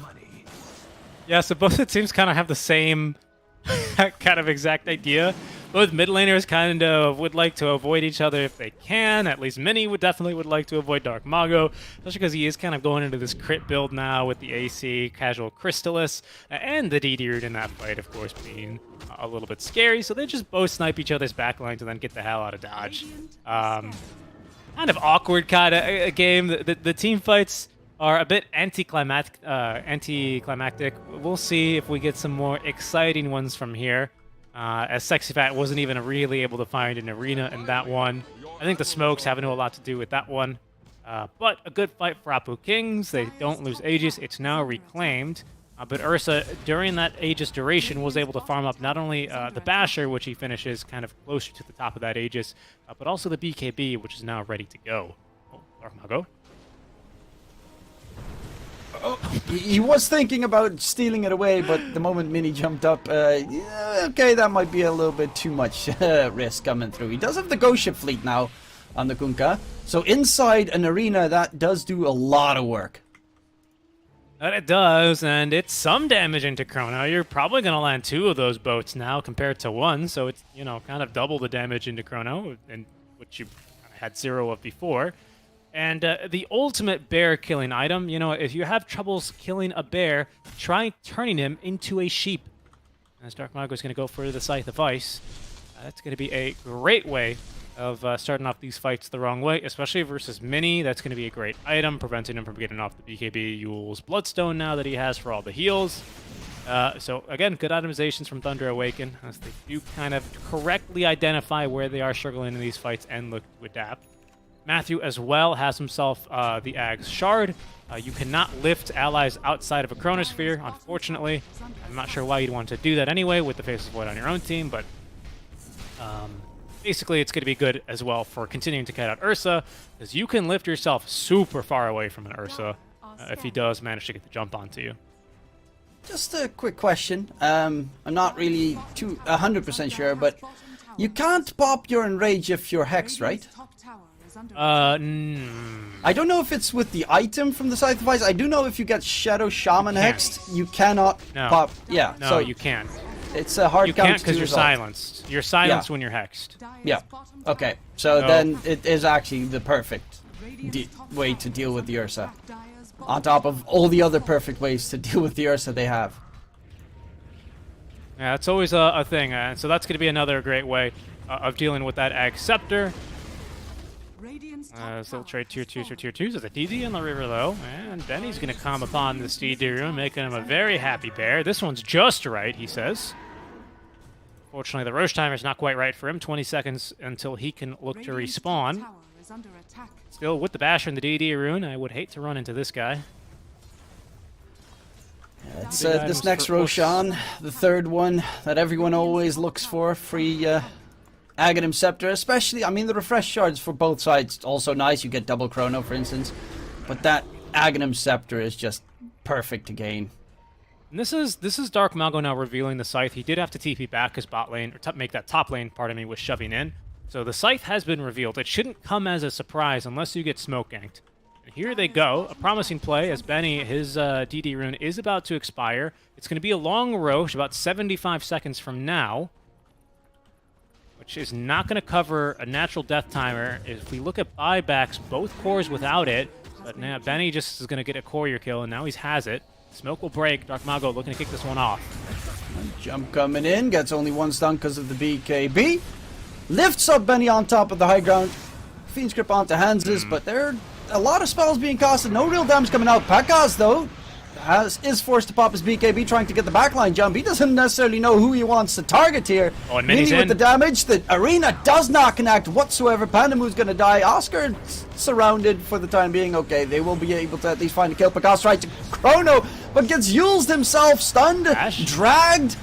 Yeah, so both the teams kind of have the same kind of exact idea. Both mid laners kind of would like to avoid each other if they can. At least Mini would like to avoid Dark Mago, especially because he is kind of going into this crit build now with the AC, Casual Crystallis, and the DD root in that fight, of course, being a little bit scary. So they just both snipe each other's backlines and then get the hell out of dodge. Kind of awkward kind of a game. The team fights are a bit anticlimactic. We'll see if we get some more exciting ones from here. As Sexy Fat wasn't even really able to find an arena in that one. I think the smokes have a lot to do with that one. But a good fight for Apu Kings. They don't lose Aegis. It's now reclaimed. But Ursa, during that Aegis duration, was able to farm up not only the Basher, which he finishes kind of closer to the top of that Aegis, but also the BKB, which is now ready to go. Oh, Dark Mago.
Oh, he was thinking about stealing it away, but the moment Mini jumped up, yeah, okay, that might be a little bit too much risk coming through. He does have the Ghost Ship fleet now, on the Kunkka. So inside an arena, that does do a lot of work.
That it does, and it's some damage into Chrono. You're probably going to land 2 of those boats now compared to 1, so it's, you know, kind of double the damage into Chrono, and which you had 0 of before. And the ultimate bear killing item, you know, if you have troubles killing a bear, try turning him into a sheep. As Dark Mago is going to go for the Scythe of Ice. That's going to be a great way of starting off these fights the wrong way, especially versus Mini. That's going to be a great item, preventing him from getting off the BKB Yule's Bloodstone now that he has for all the heals. So again, good itemizations from Thunder Awaken, as they do kind of correctly identify where they are struggling in these fights and look to adapt. Matthew as well has himself the Ag's Shard. You cannot lift allies outside of a Chronosphere, unfortunately. I'm not sure why you'd want to do that anyway with the Faceless Void on your own team, but basically, it's going to be good as well for continuing to cut out Ursa, because you can lift yourself super far away from an Ursa if he does manage to get the jump onto you.
Just a quick question. I'm not really 100% sure, but you can't pop your Enrage if you're hexed, right? I don't know if it's with the item from the Scythe of Ice. I do know if you get Shadow Shaman hexed, you cannot pop. Yeah,
no,
so
you can't.
It's a hard
You
count
can't because
to
you're
resolve.
silenced. You're silenced when you're hexed.
Yeah. Okay. So then it is actually the perfect way to deal with the Ursa. On top of all the other perfect ways to deal with the Ursa they have.
Yeah, it's always a thing. So that's going to be another great way of dealing with that Ag Scepter. Still trade tier 2s for tier 2s. There's a DD in the river, though. And Benny's going to come upon this DD room, making him a very happy bear. This one's just right, he says. Fortunately, the Roche timer is not quite right for him. 20 seconds until he can look to respawn. Still, with the Basher and the DD rune, I would hate to run into this guy.
It's this next Roshan, the third one that everyone always looks for. Free Aghanim Scepter, especially, I mean, the refresh shards for both sides also nice. You get double Chrono, for instance. But that Aghanim Scepter is just perfect to gain.
And this is Dark Mago now revealing the Scythe. He did have to TP back his bot lane, or make that top lane, pardon me, with shoving in. So the Scythe has been revealed. It shouldn't come as a surprise unless you get smoke ganked. And here they go, a promising play as Benny, his DD rune is about to expire. It's going to be a long Roche, about 75 seconds from now, which is not going to cover a natural death timer. If we look at buybacks, both cores without it, but now Benny just is going to get a courier kill, and now he has it. Smoke will break. Dark Mago looking to kick this one off.
Jump coming in, gets only one stun because of the BKB. Lifts up Benny on top of the high ground. Fiend's Grip onto Hanses, but there are a lot of spells being casted. No real damage coming out. Pekaz, though, is forced to pop his BKB, trying to get the backline jump. He doesn't necessarily know who he wants to target here.
Oh, and Mini's
Mini with the damage. The arena does not connect whatsoever. Pandamu's going to die. Oscar surrounded for the time being. Okay, they will be able to at least find a kill. Pekaz tries to Chrono, but gets Yulesed himself, stunned, dragged.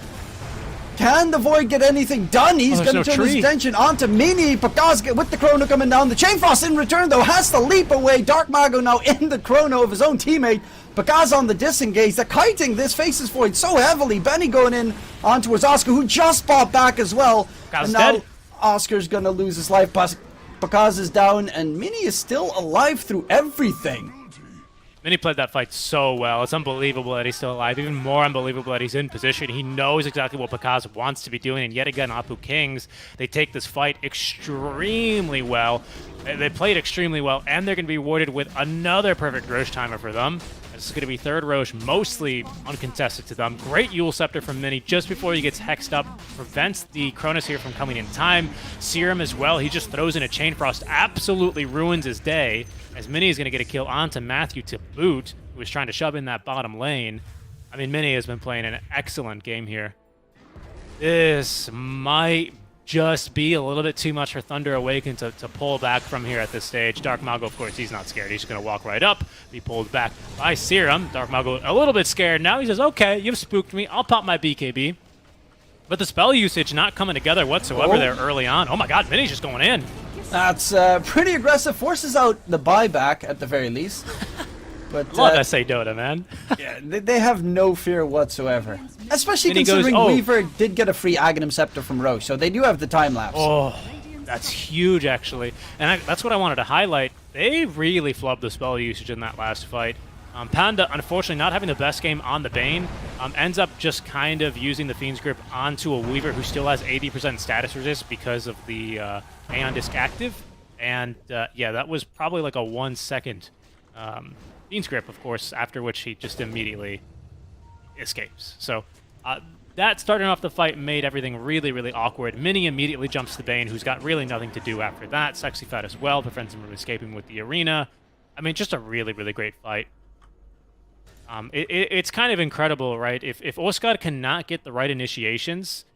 Can the Void get anything done? He's going to turn his attention onto Mini. Pekaz with the Chrono coming down. The Chainfrost in return, though, has to leap away. Dark Mago now in the Chrono of his own teammate. Pekaz on the disengage. They're kiting this Faceless Void so heavily. Benny going in on towards Oscar, who just fought back as well. And now
dead.
Oscar's going to lose his life. Pekaz is down, and Mini is still alive through everything.
Mini played that fight so well. It's unbelievable that he's still alive. Even more unbelievable that he's in position. He knows exactly what Pekaz wants to be doing. And yet again, Apu Kings, they take this fight extremely well. They played extremely well, and they're going to be rewarded with another perfect Roche timer for them. This is going to be third Roche, mostly uncontested to them. Great Yule Scepter from Mini just before he gets hexed up. Prevents the Cronus here from coming in time. Serum as well. He just throws in a Chain Frost. Absolutely ruins his day. As Mini is going to get a kill onto Matthew to boot, who was trying to shove in that bottom lane. I mean, Mini has been playing an excellent game here. This might just be a little bit too much for Thunder Awaken to pull back from here at this stage. Dark Mago, of course, he's not scared. He's just going to walk right up, be pulled back by Serum. Dark Mago a little bit scared now. He says, okay, you've spooked me. I'll pop my BKB. But the spell usage not coming together whatsoever there early on. Oh my god, Mini's just going in.
That's pretty aggressive. Forces out the buyback at the very least. But
love SA Dota, man.
Yeah, they have no fear whatsoever. Especially
And he
considering
goes,
Weaver did get a free Aghanim Scepter from Roche, so they do have the time lapse.
Oh, That's huge, actually. And that's what I wanted to highlight. They really flubbed the spell usage in that last fight. Panda, unfortunately, not having the best game on the Bane, ends up just kind of using the Fiend's Grip onto a Weaver who still has 80% status resist because of the Aeon Disc active. And yeah, that was probably like a 1 second Fiend's Grip, of course, after which he just immediately escapes. So that starting off the fight made everything really, really awkward. Mini immediately jumps to Bane, who's got really nothing to do after that. Sexy Fat as well, prevents him from escaping with the arena. I mean, just a really, really great fight. It's kind of incredible, right? If Oscar cannot get the right initiations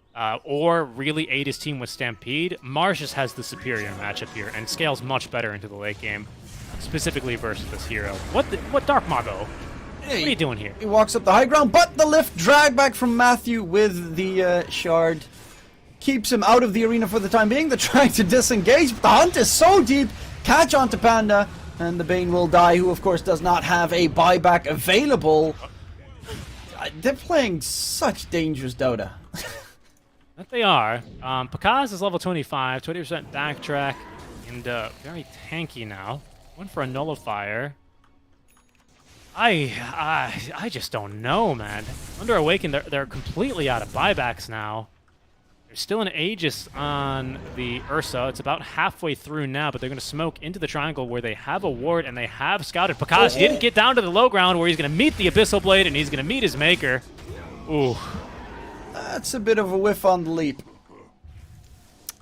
or really aid his team with Stampede, Mars just has the superior matchup here and scales much better into the late game, specifically versus this hero. What Dark Mago?
Hey,
what are you doing here?
He walks up the high ground, but the lift drag back from Matthew with the shard keeps him out of the arena for the time being. They're trying to disengage, but the hunt is so deep. Catch onto Panda. And the Bane will die, who of course does not have a buyback available. They're playing such dangerous Dota.
That they are. Pakaz is level 25, 20% backtrack, and very tanky now. Went for a nullifier. I just don't know, man. Under Awaken, they're completely out of buybacks now. There's still an Aegis on the Ursa. It's about halfway through now, but they're going to smoke into the triangle where they have a ward and they have scouted. Pakaz didn't get down to the low ground where he's going to meet the Abyssal Blade and he's going to meet his maker. Ooh.
That's a bit of a whiff on the leap.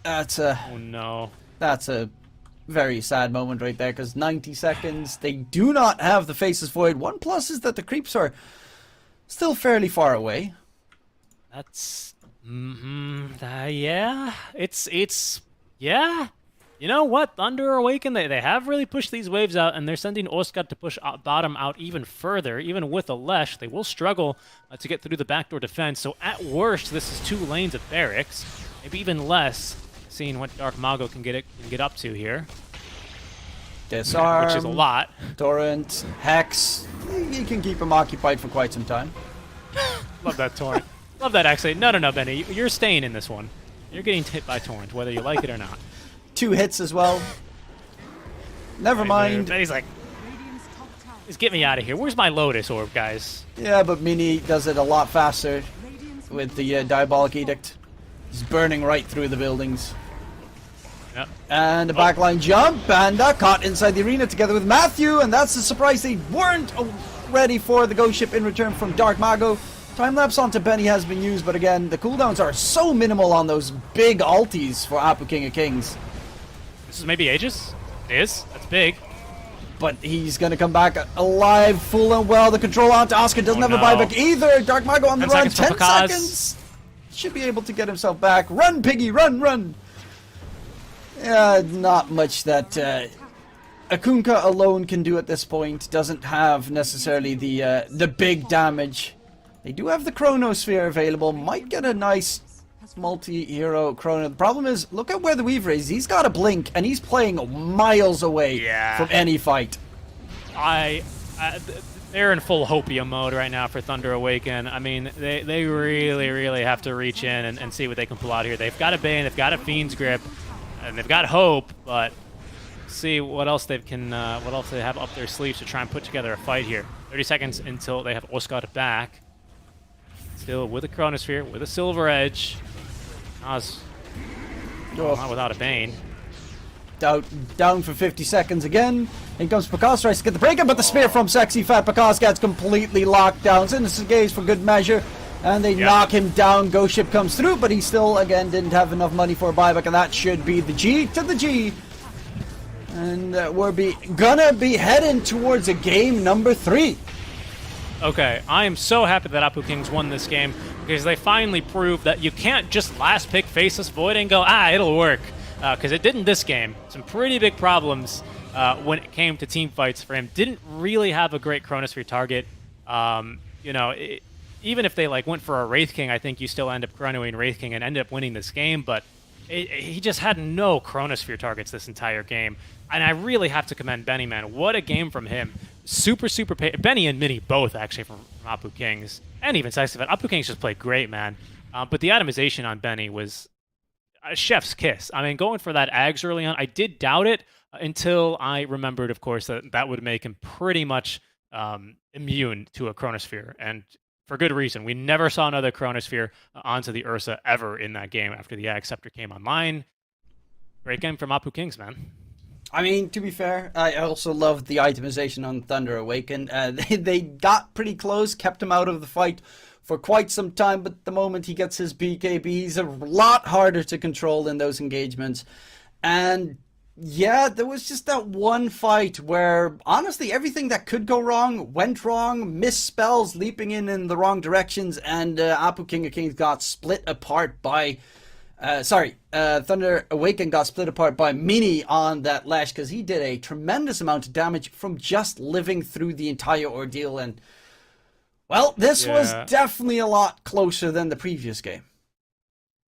Oh no.
That's a very sad moment right there, because 90 seconds, they do not have the Faceless Void. One plus is that the creeps are still fairly far away.
That's... yeah, yeah. You know what? Thunder Awaken, they have really pushed these waves out, and they're sending Oscar to push bottom out even further. Even with a Lesh, they will struggle to get through the backdoor defense. So at worst, this is 2 lanes of barracks, maybe even less, seeing what Dark Mago can get up to here.
Disarm,
which is a lot.
Torrent, Hex. You can keep him occupied for quite some time.
Love that Torrent. Love that, actually. No, Benny. You're staying in this one. You're getting hit by Torrent, whether you like it or not.
2 hits as well. Never mind.
Benny's like, just get me out of here. Where's my Lotus Orb, guys?
Yeah, but Mini does it a lot faster with the Diabolic Edict. He's burning right through the buildings.
Yep.
And a backline jump. Panda caught inside the arena together with Matthew, and that's a surprise they weren't ready for the Ghost Ship in return from Dark Mago. Time-lapse onto Benny has been used, but again, the cooldowns are so minimal on those big ultis for Apu King of Kings.
This is maybe Aegis? It is. That's big.
But he's going to come back alive full and well. The control onto Oscar doesn't have a buyback either. Dark Mago on the run. 10 seconds. Should be able to get himself back. Run, Piggy, run, run. Not much that Akunka alone can do at this point. Doesn't have necessarily the big damage. They do have the Chronosphere available. Might get a nice multi-hero Chrono. The problem is, look at where the Weaver is. He's got a blink, and he's playing miles away from any fight.
They're in full Hopia mode right now for Thunder Awaken. I mean, they really, really have to reach in and see what they can pull out here. They've got a Bane, they've got a Fiend's Grip, and they've got Hope, but see what else they have up their sleeves to try and put together a fight here. 30 seconds until they have Oscar back. Still with a Chronosphere, with a Silver Edge. Not without a Bane.
Down for 50 seconds again. In comes Pakaz, tries to get the break up, but the spear from Sexy Fat. Pakaz gets completely locked down. Innocent Gaze for good measure. And they knock him down. Ghost Ship comes through, but he still, again, didn't have enough money for a buyback, and that should be the G to the G. And we're gonna be heading towards a game number 3.
Okay, I am so happy that Apu Kings won this game, because they finally proved that you can't just last pick Faceless Void and go, it'll work. Because it didn't this game. Some pretty big problems when it came to team fights for him. Didn't really have a great Chronosphere target. Even if they went for a Wraith King, I think you still end up chronoing Wraith King and end up winning this game, but he just had no Chronosphere targets this entire game. And I really have to commend Benny, man. What a game from him. Super Benny and Mini both, actually, from Apu Kings. And even Sexyfat. Apu Kings just played great, man. But the atomization on Benny was... a chef's kiss. I mean, going for that Ags early on, I did doubt it until I remembered, of course, that that would make him pretty much immune to a Chronosphere, and for good reason. We never saw another Chronosphere onto the Ursa ever in that game after the Ag Scepter came online. Great game from Apu Kings, man.
I mean, to be fair, I also loved the itemization on Thunder Awaken. They got pretty close, kept him out of the fight for quite some time, but the moment he gets his BKB, he's a lot harder to control in those engagements. And yeah, there was just that one fight where, honestly, everything that could go wrong went wrong. Missed spells, leaping in the wrong directions, and Apu King of Kings got split apart by... Thunder Awaken got split apart by Mini on that Lash, because he did a tremendous amount of damage from just living through the entire ordeal. And, well, this was definitely a lot closer than the previous game.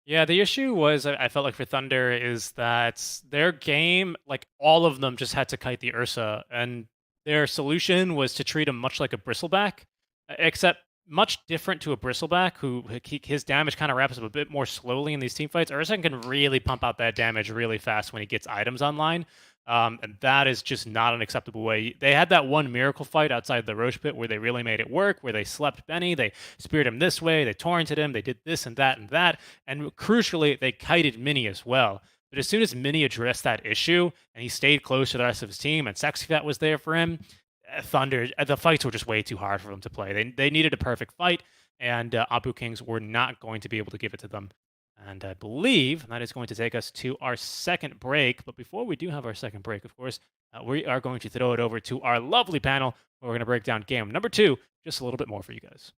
Yeah, the issue was, I felt like for Thunder, is that their game, like all of them just had to kite the Ursa, and their solution was to treat him much like a Bristleback, except much different to a Bristleback, who his damage kind of wraps up a bit more slowly in these team fights. Ursa can really pump out that damage really fast when he gets items online. And that is just not an acceptable way. They had that one miracle fight outside the Roche pit where they really made it work, where they slept Benny, they speared him this way, they torrented him, they did this and that and that, and crucially, they kited Mini as well. But as soon as Mini addressed that issue, and he stayed close to the rest of his team, and SexyFat was there for him, Thunder, the fights were just way too hard for them to play. They needed a perfect fight, and Apu Kings were not going to be able to give it to them. And I believe that is going to take us to our second break. But before we do have our second break, of course, we are going to throw it over to our lovely panel, where we're going to break down game number 2 just a little bit more for you guys.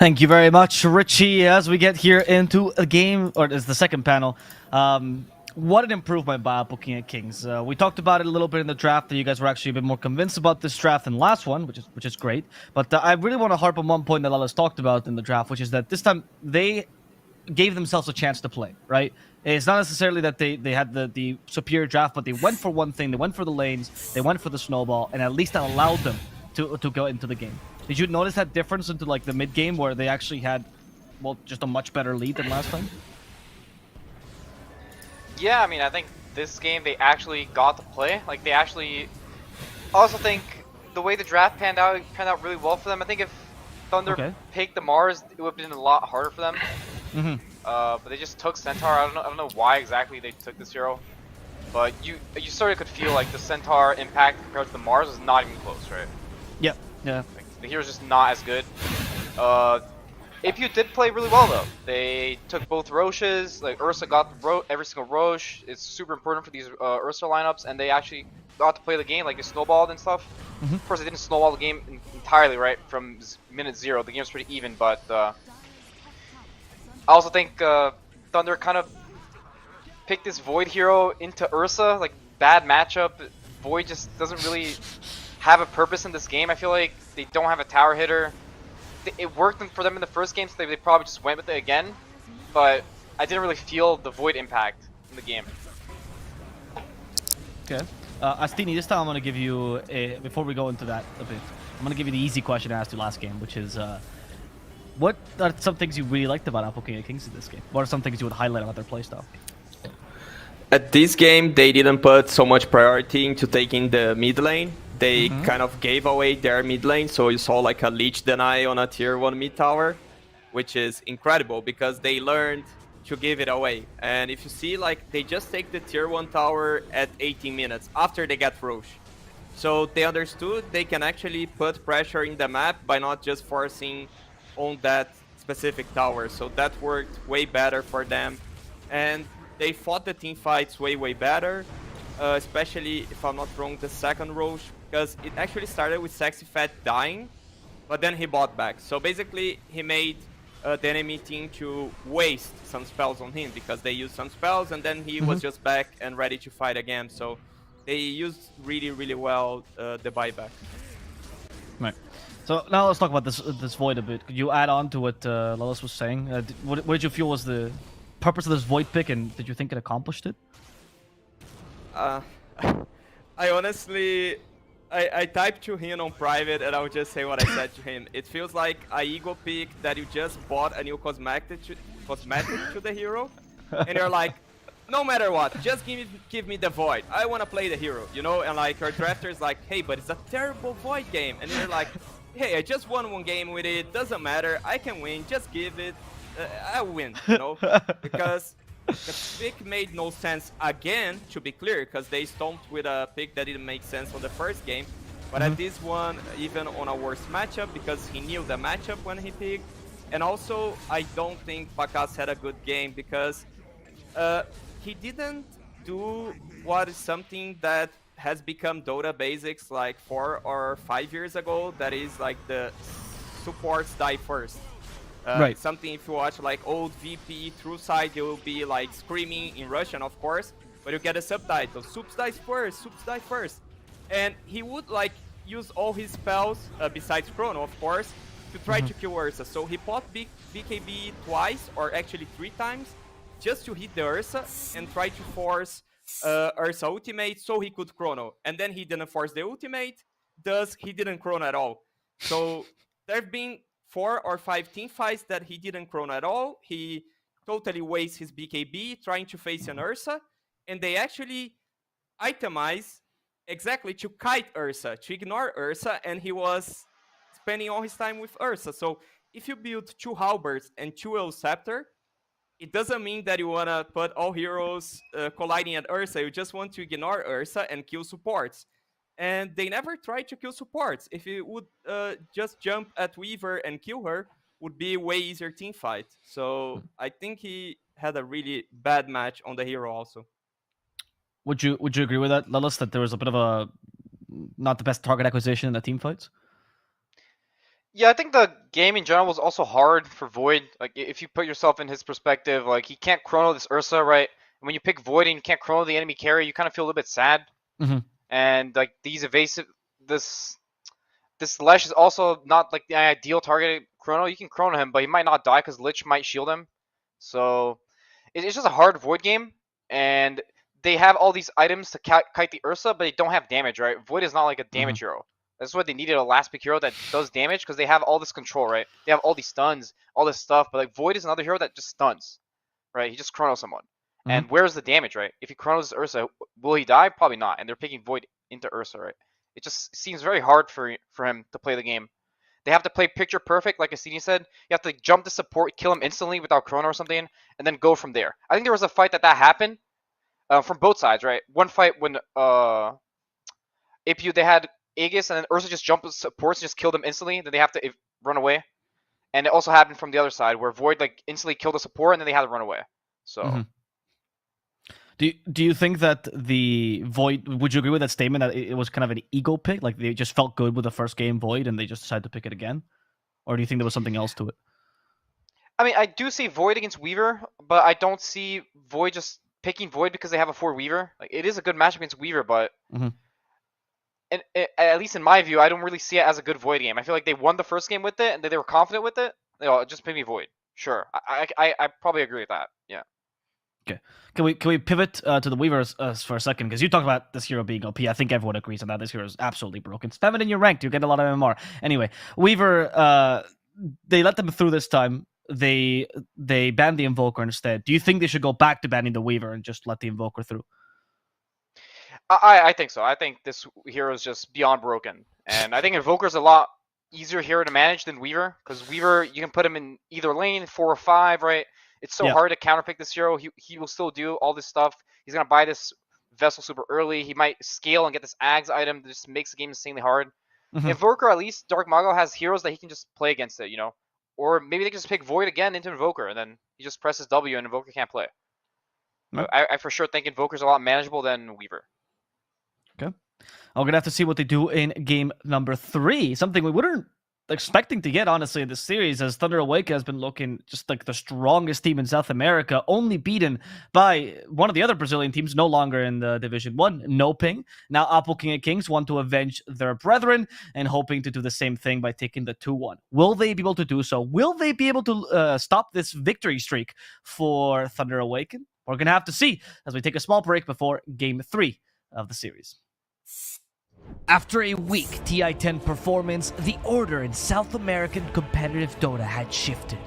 Thank you very much, Richie. As we get here into a game, or as the second panel, what an improvement by Apu King of Kings. We talked about it a little bit in the draft, that you guys were actually a bit more convinced about this draft than last one, which is great. But I really want to harp on one point that Lalas talked about in the draft, which is that this time they gave themselves a chance to play, right? It's not necessarily that they had the superior draft, but they went for one thing. They went for the lanes, they went for the snowball, and at least that allowed them to go into the game. Did you notice that difference into like the mid game where they actually had, well, just a much better lead than last time?
Yeah, I mean, I think this game they actually got to play. Like, they actually... I also think the way the draft panned out really well for them. I think if Thunder picked the Mars, it would have been a lot harder for them. But they just took Centaur. I don't know why exactly they took this hero, but you sort of could feel like the Centaur impact compared to the Mars was not even close, right?
Yep. Yeah.
Like, the hero's just not as good. Epu did play really well though. They took both Roches, like Ursa got every single Roche. It's super important for these Ursa lineups, and they actually got to play the game, like they snowballed and stuff. Of course, they didn't snowball the game entirely, right, from minute 0. The game's pretty even, but I also think Thunder kind of picked this Void hero into Ursa, like bad matchup. Void just doesn't really have a purpose in this game. I feel like they don't have a tower hitter. It worked for them in the first game, so they probably just went with it again. But I didn't really feel the Void impact in the game.
Okay. Astini, this time I'm going to give you, before we go into that a bit, I'm going to give you the easy question I asked you last game, which is, what are some things you really liked about Apu King of Kings in this game? What are some things you would highlight about their playstyle?
At this game, they didn't put so much priority into taking the mid lane. They kind of gave away their mid lane, so you saw like a leech deny on a tier 1 mid tower, which is incredible because they learned to give it away. And if you see, like, they just take the tier 1 tower at 18 minutes after they get Roche. So they understood they can actually put pressure in the map by not just forcing on that specific tower. So that worked way better for them. And they fought the team fights way better, especially, if I'm not wrong, the second Roche, because it actually started with SexyFat dying, but then he bought back. So basically, he made the enemy team to waste some spells on him, because they used some spells, and then he was just back and ready to fight again. So they used really well the buyback.
Right. So now let's talk about this Void a bit. Could you add on to what Lalas was saying? What did you feel was the purpose of this Void pick, and did you think it accomplished it?
I honestly I typed to him on private, and I'll just say what I said to him. It feels like a ego pick that you just bought a new cosmetic to the hero, and you're like, no matter what, just give me the Void. I want to play the hero, you know? And like your drafter's like, hey, but it's a terrible Void game. And you're like, hey, I just won one game with it. Doesn't matter. I can win. Just give it. I win, you know? Because the pick made no sense again, to be clear, because they stomped with a pick that didn't make sense on the first game. But at this one, even on a worse matchup, because he knew the matchup when he picked. And also, I don't think Pakas had a good game because he didn't do what is something that has become Dota basics like 4 or 5 years ago, that is like the supports die first.
Right.
Something if you watch like old VP through side, you will be like screaming in Russian, of course, but you get a subtitle, Supes dies first, Supes die first. And he would like use all his spells, besides Chrono, of course, to try to kill Ursa. So he popped BKB twice, or actually 3 times, just to hit the Ursa and try to force Ursa ultimate so he could Chrono. And then he didn't force the ultimate, thus he didn't Chrono at all. So there have been 4 or 5 team fights that he didn't Chrono at all. He totally wastes his BKB trying to face an Ursa, and they actually itemize exactly to kite Ursa, to ignore Ursa, and he was spending all his time with Ursa. So if you build 2 Halberds and 2 El Scepter, it doesn't mean that you want to put all heroes colliding at Ursa. You just want to ignore Ursa and kill supports. And they never tried to kill supports. If you would just jump at Weaver and kill her, would be a way easier team fight. So I think he had a really bad match on the hero also.
Would you agree with that, Lelis, that there was a bit of a not the best target acquisition in the team fights?
Yeah, I think the game in general was also hard for Void. Like, if you put yourself in his perspective, like, he can't Chrono this Ursa, right? And when you pick Void and you can't Chrono the enemy carry, you kind of feel a little bit sad. And like these evasive, this Lesh is also not like the ideal target Chrono. You can Chrono him, but he might not die because Lich might shield him. So it's just a hard Void game, and they have all these items to kite the Ursa, but they don't have damage, right? Void is not like a damage hero. That's what they needed, a last pick hero that does damage, because they have all this control, right? They have all these stuns, all this stuff, but like Void is another hero that just stuns, right? He just Chronos someone. And where's the damage, right? If he Chronos Ursa, will he die? Probably not. And they're picking Void into Ursa, right? It just seems very hard for him to play the game. They have to play picture perfect, like Asini said. You have to jump the support, kill him instantly without Chrono or something, and then go from there. I think there was a fight that happened from both sides, right? One fight when Epulze, they had Aegis, and then Ursa just jumped the supports and just killed them instantly. Then they have to run away. And it also happened from the other side, where Void like instantly killed the support, and then they had to run away. So...
Do you think that the Void, would you agree with that statement that it was kind of an ego pick? Like they just felt good with the first game Void and they just decided to pick it again? Or do you think there was something else to it?
I mean, I do see Void against Weaver, but I don't see Void just picking Void because they have a 4 Weaver. Like, it is a good matchup against Weaver, but and at least in my view, I don't really see it as a good Void game. I feel like they won the first game with it and they were confident with it. Just pick me Void. Sure. I probably agree with that. Yeah.
Okay. Can we pivot to the Weavers for a second? Because you talk about this hero being OP. I think everyone agrees on that. This hero is absolutely broken. Spam it in your ranked. You get a lot of MMR. Anyway, Weaver, they let them through this time. They banned the Invoker instead. Do you think they should go back to banning the Weaver and just let the Invoker through?
I think so. I think this hero is just beyond broken. And I think Invoker is a lot easier hero to manage than Weaver. Because Weaver, you can put him in either lane, 4 or 5, right? It's so hard to counterpick this hero. He will still do all this stuff. He's going to buy this vessel super early. He might scale and get this Ags item that just makes the game insanely hard. Invoker, at least, Dark Mago has heroes that he can just play against it, you know? Or maybe they can just pick Void again into Invoker, and then he just presses W and Invoker can't play. I for sure think Invoker's a lot manageable than Weaver.
Okay. I'm going to have to see what they do in game number 3. Something we wouldn't expecting to get, honestly, in this series, as Thunder Awaken has been looking just like the strongest team in South America, only beaten by one of the other Brazilian teams, no longer in the Division 1, No Ping. Now Apple King and Kings want to avenge their brethren and hoping to do the same thing by taking the 2-1. Will they be able to do so? Will they be able to stop this victory streak for Thunder Awaken? We're going to have to see as we take a small break before game 3 of the series. After a weak TI-10 performance, the order in South American competitive Dota had shifted.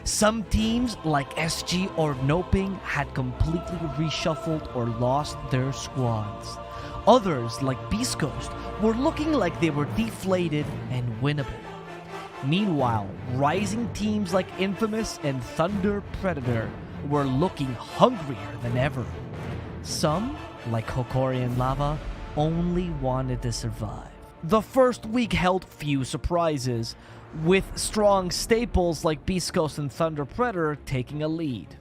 Some teams, like SG or Noping, had completely reshuffled or lost their squads. Others, like Beastcoast, were looking like they were deflated and winnable. Meanwhile, rising teams like Infamous and Thunder Predator were looking hungrier than ever. Some, like Hokori and Lava, only wanted to survive. The first week held few surprises, with strong staples like Beastcoast and Thunder Predator taking a lead.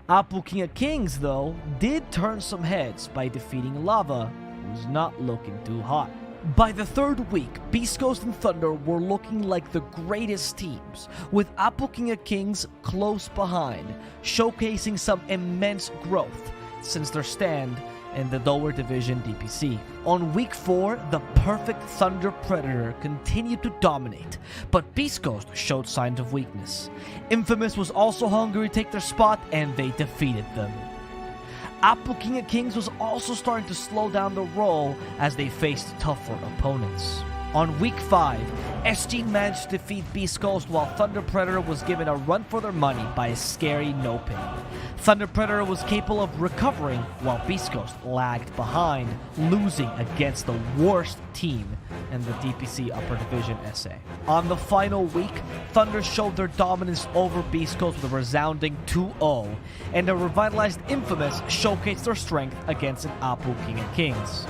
Apu King of Kings, though, did turn some heads by defeating Lava, who was not looking too hot. By the third week, Beastcoast and Thunder were looking like the greatest teams, with Apu King of Kings close behind, showcasing some immense growth since their stand in the lower division DPC. On week 4, the perfect Thunder Predator continued to dominate, but Beastcoast showed signs of weakness. Infamous was also hungry to take their spot, and they defeated them. Apu King of Kings was also starting to slow down the roll as they faced tougher opponents. On week 5, SG managed to defeat Beastcoast while Thunder Predator was given a run for their money by a scary Noping. Thunder Predator was capable of recovering while Beastcoast lagged behind, losing against the worst team in the DPC Upper Division SA. On the final week, Thunder showed their dominance over Beastcoast with a resounding 2-0, and a revitalized Infamous showcased their strength against an Apu King of Kings.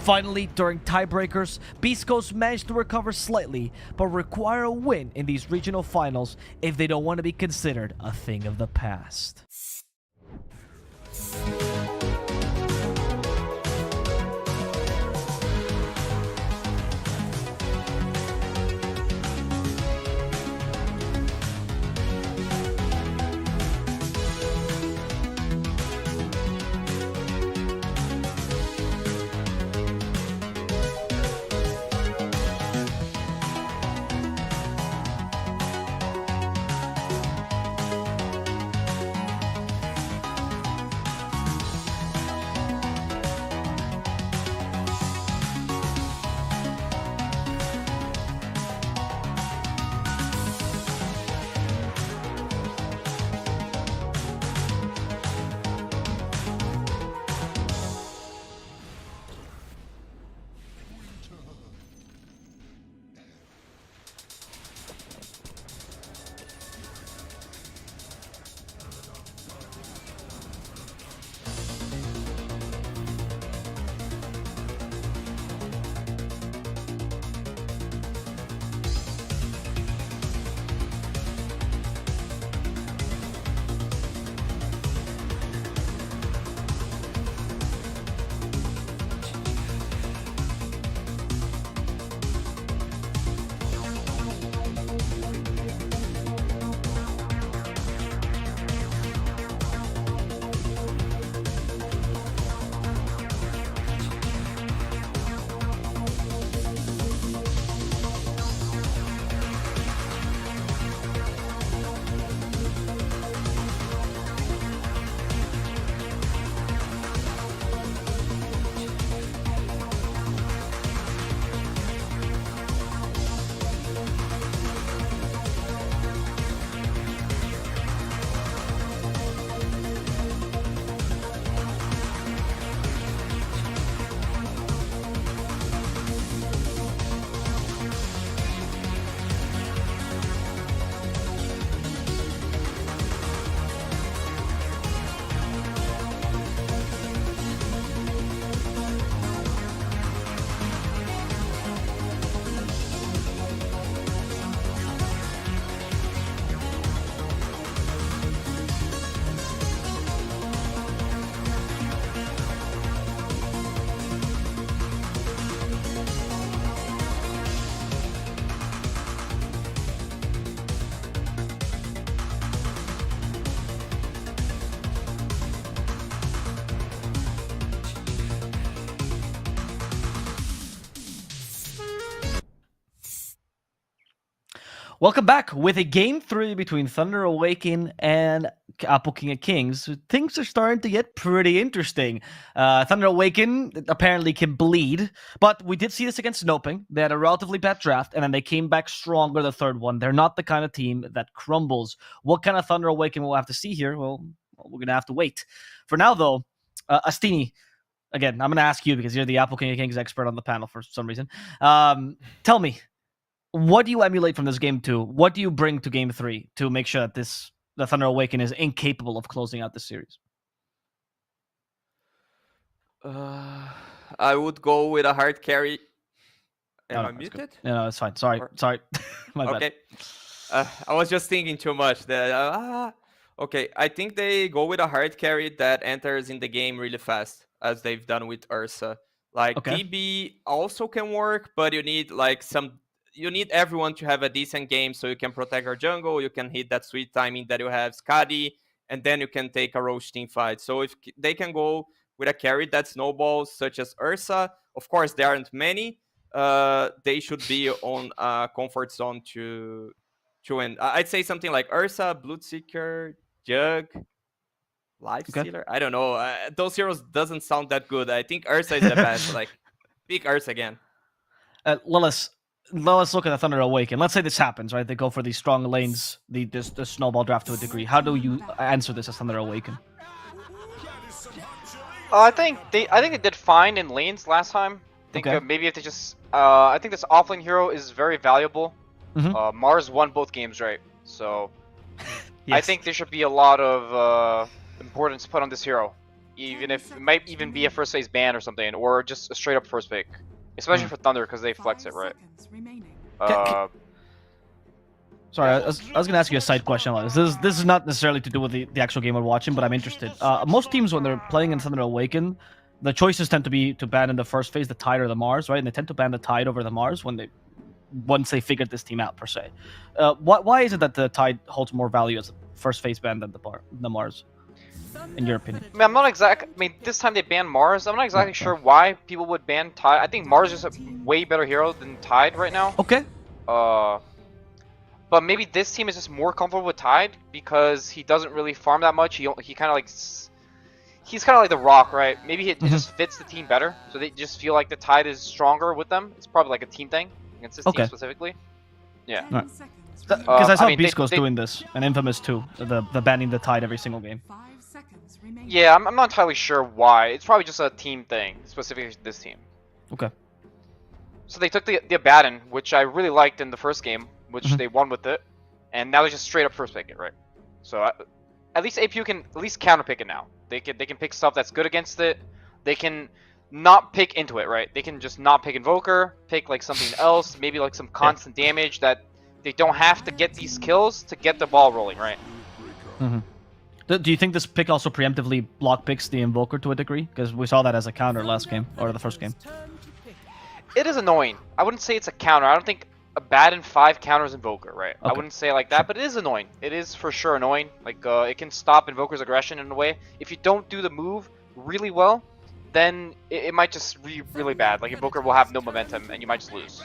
Finally, during tiebreakers, Beastcoast managed to recover slightly, but require a win in these regional finals if they don't want to be considered a thing of the past. Welcome back with a game 3 between Thunder Awaken and Apple King of Kings. Things are starting to get pretty interesting. Thunder Awaken apparently can bleed, but we did see this against Snoping. They had a relatively bad draft, and then they came back stronger the third one. They're not the kind of team that crumbles. What kind of Thunder Awaken we'll have to see here? Well, we're going to have to wait. For now, though, Astini, again, I'm going to ask you because you're the Apple King of Kings expert on the panel for some reason. Tell me, what do you emulate from this game 2? What do you bring to game 3 to make sure that the Thunder Awaken is incapable of closing out the series?
I would go with a hard carry. Am I muted?
No, it's fine. Sorry. My bad.
Okay. I was just thinking too much. Okay, I think they go with a hard carry that enters in the game really fast, as they've done with Ursa. Like, DB also can work, but you need you need everyone to have a decent game so you can protect our jungle, you can hit that sweet timing that you have Skadi, and then you can take a Roche team fight. So if they can go with a carry that snowballs, such as Ursa, of course there aren't many, they should be on a comfort zone to win. I'd say something like Ursa, Bloodseeker, Jug, Lifestealer. I don't know. Those heroes doesn't sound that good. I think Ursa is the best. Like, pick Ursa again.
Let's look at the Thunder Awaken. Let's say this happens, right? They go for these strong lanes, the snowball draft to a degree. How do you answer this as Thunder Awaken?
I think they did fine in lanes last time. I think maybe if they just I think this offlane hero is very valuable. Mars won both games, right? So yes. I think there should be a lot of importance put on this hero, even if it might even be a first phase ban or something, or just a straight up first pick. Especially for Thunder, because they flex it, right?
Sorry, I was going to ask you a side question on this. This is not necessarily to do with the actual game we're watching, but I'm interested. Most teams, when they're playing in Thunder Awaken, the choices tend to be to ban in the first phase the Tide or the Mars, right? And they tend to ban the Tide over the Mars once they figured this team out, per se. Why is it that the Tide holds more value as a first phase ban than the Mars? In your opinion?
I mean, this time they banned Mars. I'm not exactly sure why people would ban Tide. I think Mars is a way better hero than Tide right now.
Okay.
But maybe this team is just more comfortable with Tide because he doesn't really farm that much. He kind of like he's kind of like the Rock, right? Maybe it just fits the team better, so they just feel like the Tide is stronger with them. It's probably like a team thing against this team specifically. Yeah.
Because I saw Beastcoast doing this, and Infamous too, the banning the Tide every single game.
Yeah, I'm not entirely sure why. It's probably just a team thing, specifically this team.
Okay.
So they took the Abaddon, which I really liked in the first game, which they won with it, and now they just straight up first pick it, right? So at least APU can at least counter pick it now. They can pick stuff that's good against it. They can not pick into it, right? They can just not pick Invoker, pick like something else, maybe like some constant damage that they don't have to get these kills to get the ball rolling, right?
Do you think this pick also preemptively block picks the Invoker to a degree? Because we saw that as a counter last game, or the first game.
It is annoying. I wouldn't say it's a counter. I don't think Abaddon 5 counters Invoker, right? Okay. I wouldn't say like that, but it is annoying. It is for sure annoying. Like, it can stop Invoker's aggression in a way. If you don't do the move really well, then it might just be really bad. Like, Invoker will have no momentum, and you might just lose.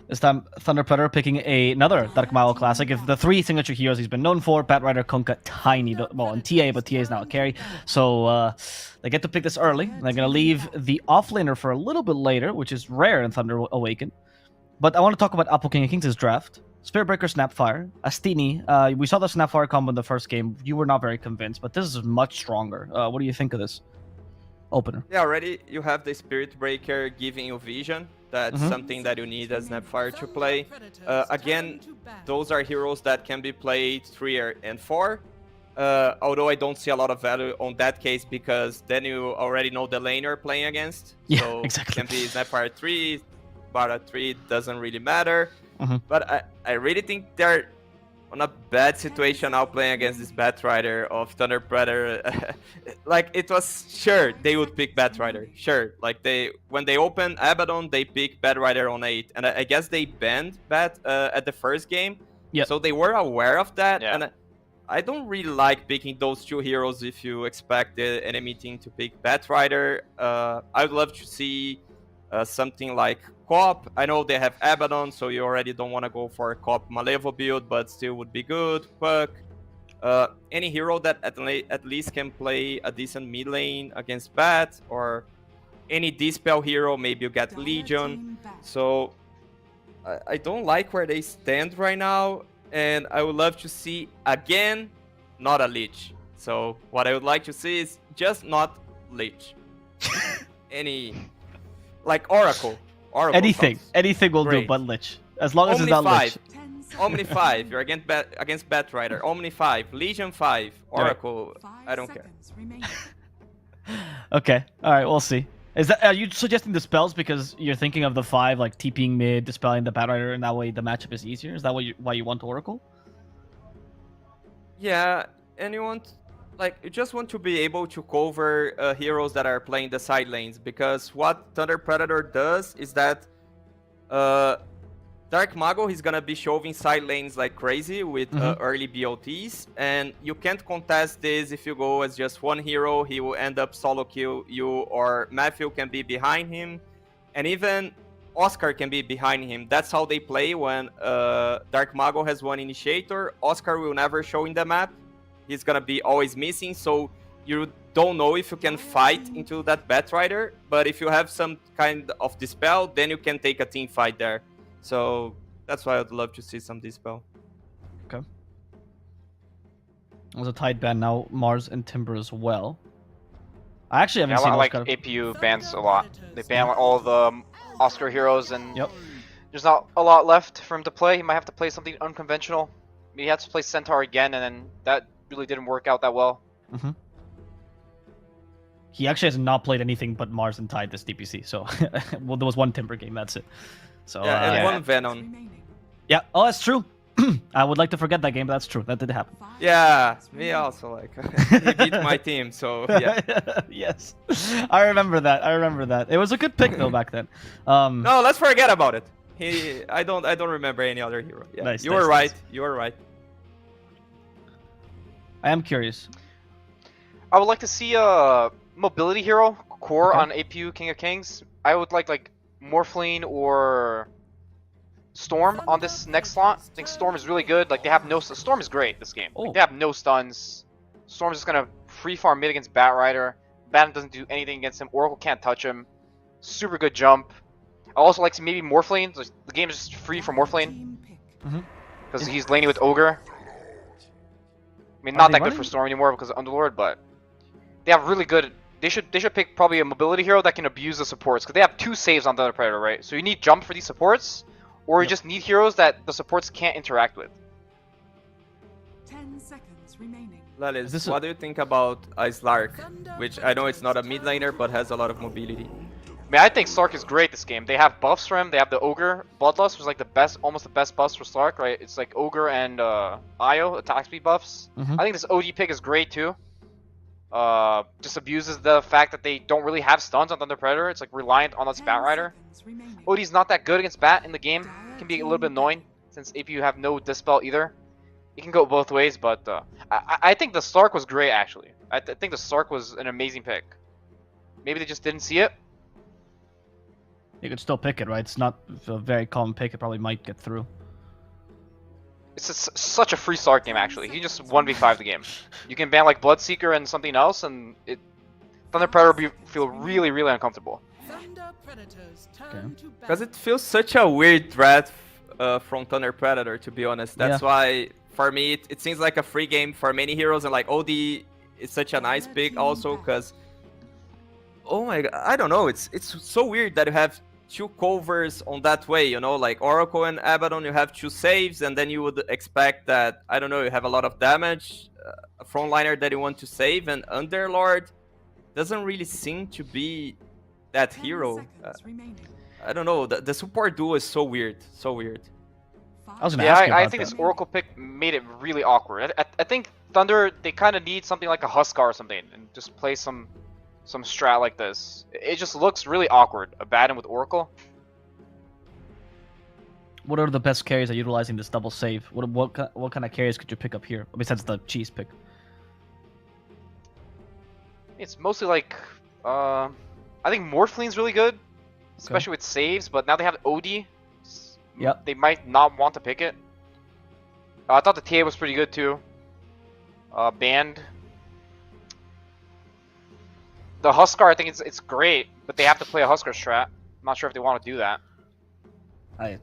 This time, Thunder Predator picking another Dark Mile classic. If the 3 signature heroes he's been known for, Batrider, Kunkka, Tiny, well, on TA, but TA is now a carry. So they get to pick this early. They're going to leave the offlaner for a little bit later, which is rare in Thunder Awaken. But I want to talk about Apple King of Kings' draft. Spiritbreaker, Snapfire, Astini. We saw the Snapfire combo in the first game. You were not very convinced, but this is much stronger. What do you think of this opener?
Yeah, already you have the Spiritbreaker giving you vision. That's something that you need as Snapfire to play. Again, those are heroes that can be played 3 and 4. Although I don't see a lot of value on that case because then you already know the lane you're playing against.
Yeah,
so
exactly.
It can be Snapfire 3, Bara 3, doesn't really matter. But I really think they're on a bad situation now playing against this Batrider of Thunder Predator. Like, it was sure they would pick Batrider. Sure. Like, when they open Abaddon, they pick Batrider on 8. And I guess they banned Bat at the first game.
Yep.
So they were aware of that.
Yeah.
And I don't really like picking those 2 heroes if you expect the enemy team to pick Batrider. I would love to see something like Cop. I know they have Abaddon, so you already don't want to go for a Cop Malevo build, but still would be good. Puck. Any hero that at least can play a decent mid lane against Bat, or any Dispel hero, maybe you get Legion. So I don't like where they stand right now, and I would love to see, again, not a Lich. So what I would like to see is just not Lich. Like Oracle.
Anything will
great.
do but Lich. As long as
Omni
it's not
5.
Lich.
Omni 5, you're against Batrider. Omni 5, Legion 5, Oracle, I don't care.
Okay, alright, we'll see. Are you suggesting the spells because you're thinking of the 5, like TPing mid, dispelling the Batrider, and that way the matchup is easier? Is that why you want Oracle?
Yeah, and you just want to be able to cover heroes that are playing the side lanes, because what Thunder Predator does is that Dark Mago, he's gonna be shoving side lanes like crazy with early BOTs, and you can't contest this if you go as just one hero. He will end up solo kill you, or Matthew can be behind him, and even Oscar can be behind him. That's how they play when Dark Mago has one initiator. Oscar will never show in the map. He's gonna be always missing, so you don't know if you can fight into that Batrider, but if you have some kind of dispel, then you can take a team fight there. So that's why I'd love to see some dispel.
Okay. It was a tight ban now, Mars and Timber as well. I actually haven't seen
I like
Oscar.
APU bans a lot. They ban all the Oscar heroes, and
Yep.
there's not a lot left for him to play. He might have to play something unconventional. He had to play Centaur again, and then that really didn't work out that well.
He actually has not played anything but Mars and Tide this DPC, so well, there was one Timber game, that's it. So
Yeah, and one Venom.
yeah, oh, that's true. I would like to forget that game, but that's true. That did happen.
Yeah, me also, like, he beat my team, so yeah.
Yes, I remember that. It was a good pick though back then.
No, let's forget about it. I don't remember any other hero. Yeah,
Nice,
you were right. You were right.
I am curious.
I would like to see a mobility hero core on APU King of Kings. I would like Morphling or Storm on this next slot. I think Storm is really good. Like, they have no... Storm is great this game. Like, they have no stuns. Storm's just gonna free farm mid against Batrider. Bat doesn't do anything against him. Oracle can't touch him. Super good jump. I also like to maybe Morphling. So the game is just free for Morphling. Because he's laning with Ogre. I mean, not that good for Storm anymore because of Underlord, but they have really good... They should pick probably a mobility hero that can abuse the supports, because they have 2 saves on Thunder Predator, right? So you need jump for these supports, or you just need heroes that the supports can't interact with.
10 seconds remaining.
Lalis, what do you think about Slark, which I know it's not a mid laner, but has a lot of mobility?
I mean, I think Slark is great this game. They have buffs for him. They have the Ogre Bloodlust, which is like the best, almost the best buffs for Slark, right? It's like Ogre and Io attack speed buffs. I think this OD pick is great too. Just abuses the fact that they don't really have stuns on Thunder Predator. It's like reliant on the Batrider. OD's not that good against Bat in the game. Can be a little bit annoying since APU have no dispel either. It can go both ways, but I think the Slark was great actually. I think the Slark was an amazing pick. Maybe they just didn't see it.
You could still pick it, right? It's not a very common pick. It probably might get through.
It's such a free Slark game actually. He just 1v5 the game. You can ban like Bloodseeker and something else, and Thunder Predator feel really, really uncomfortable.
Because it feels such a weird threat from Thunder Predator, to be honest. That's why, for me, it seems like a free game for many heroes, and like OD is such a nice pick also, because oh my god, I don't know, it's so weird that you have 2 covers on that way, you know, like Oracle and Abaddon, you have 2 saves, and then you would expect that, I don't know, you have a lot of damage, a frontliner that you want to save, and Underlord doesn't really seem to be that hero. I don't know, the support duo is so weird, so weird.
I was gonna ask you about
I think this Oracle pick made it really awkward. I think Thunder, they kind of need something like a Huskar or something, and just play some strat like this. It just looks really awkward. Abaddon with Oracle.
What are the best carries that are utilizing this double save? What kind of carries could you pick up here besides the cheese pick?
It's mostly like I think Morphling's really good. especially with saves. But now they have OD.
Yep.
They might not want to pick it. I thought the TA was pretty good too. Band. The Huskar, I think it's great, but they have to play a Huskar strat. I'm not sure if they want to do that.
I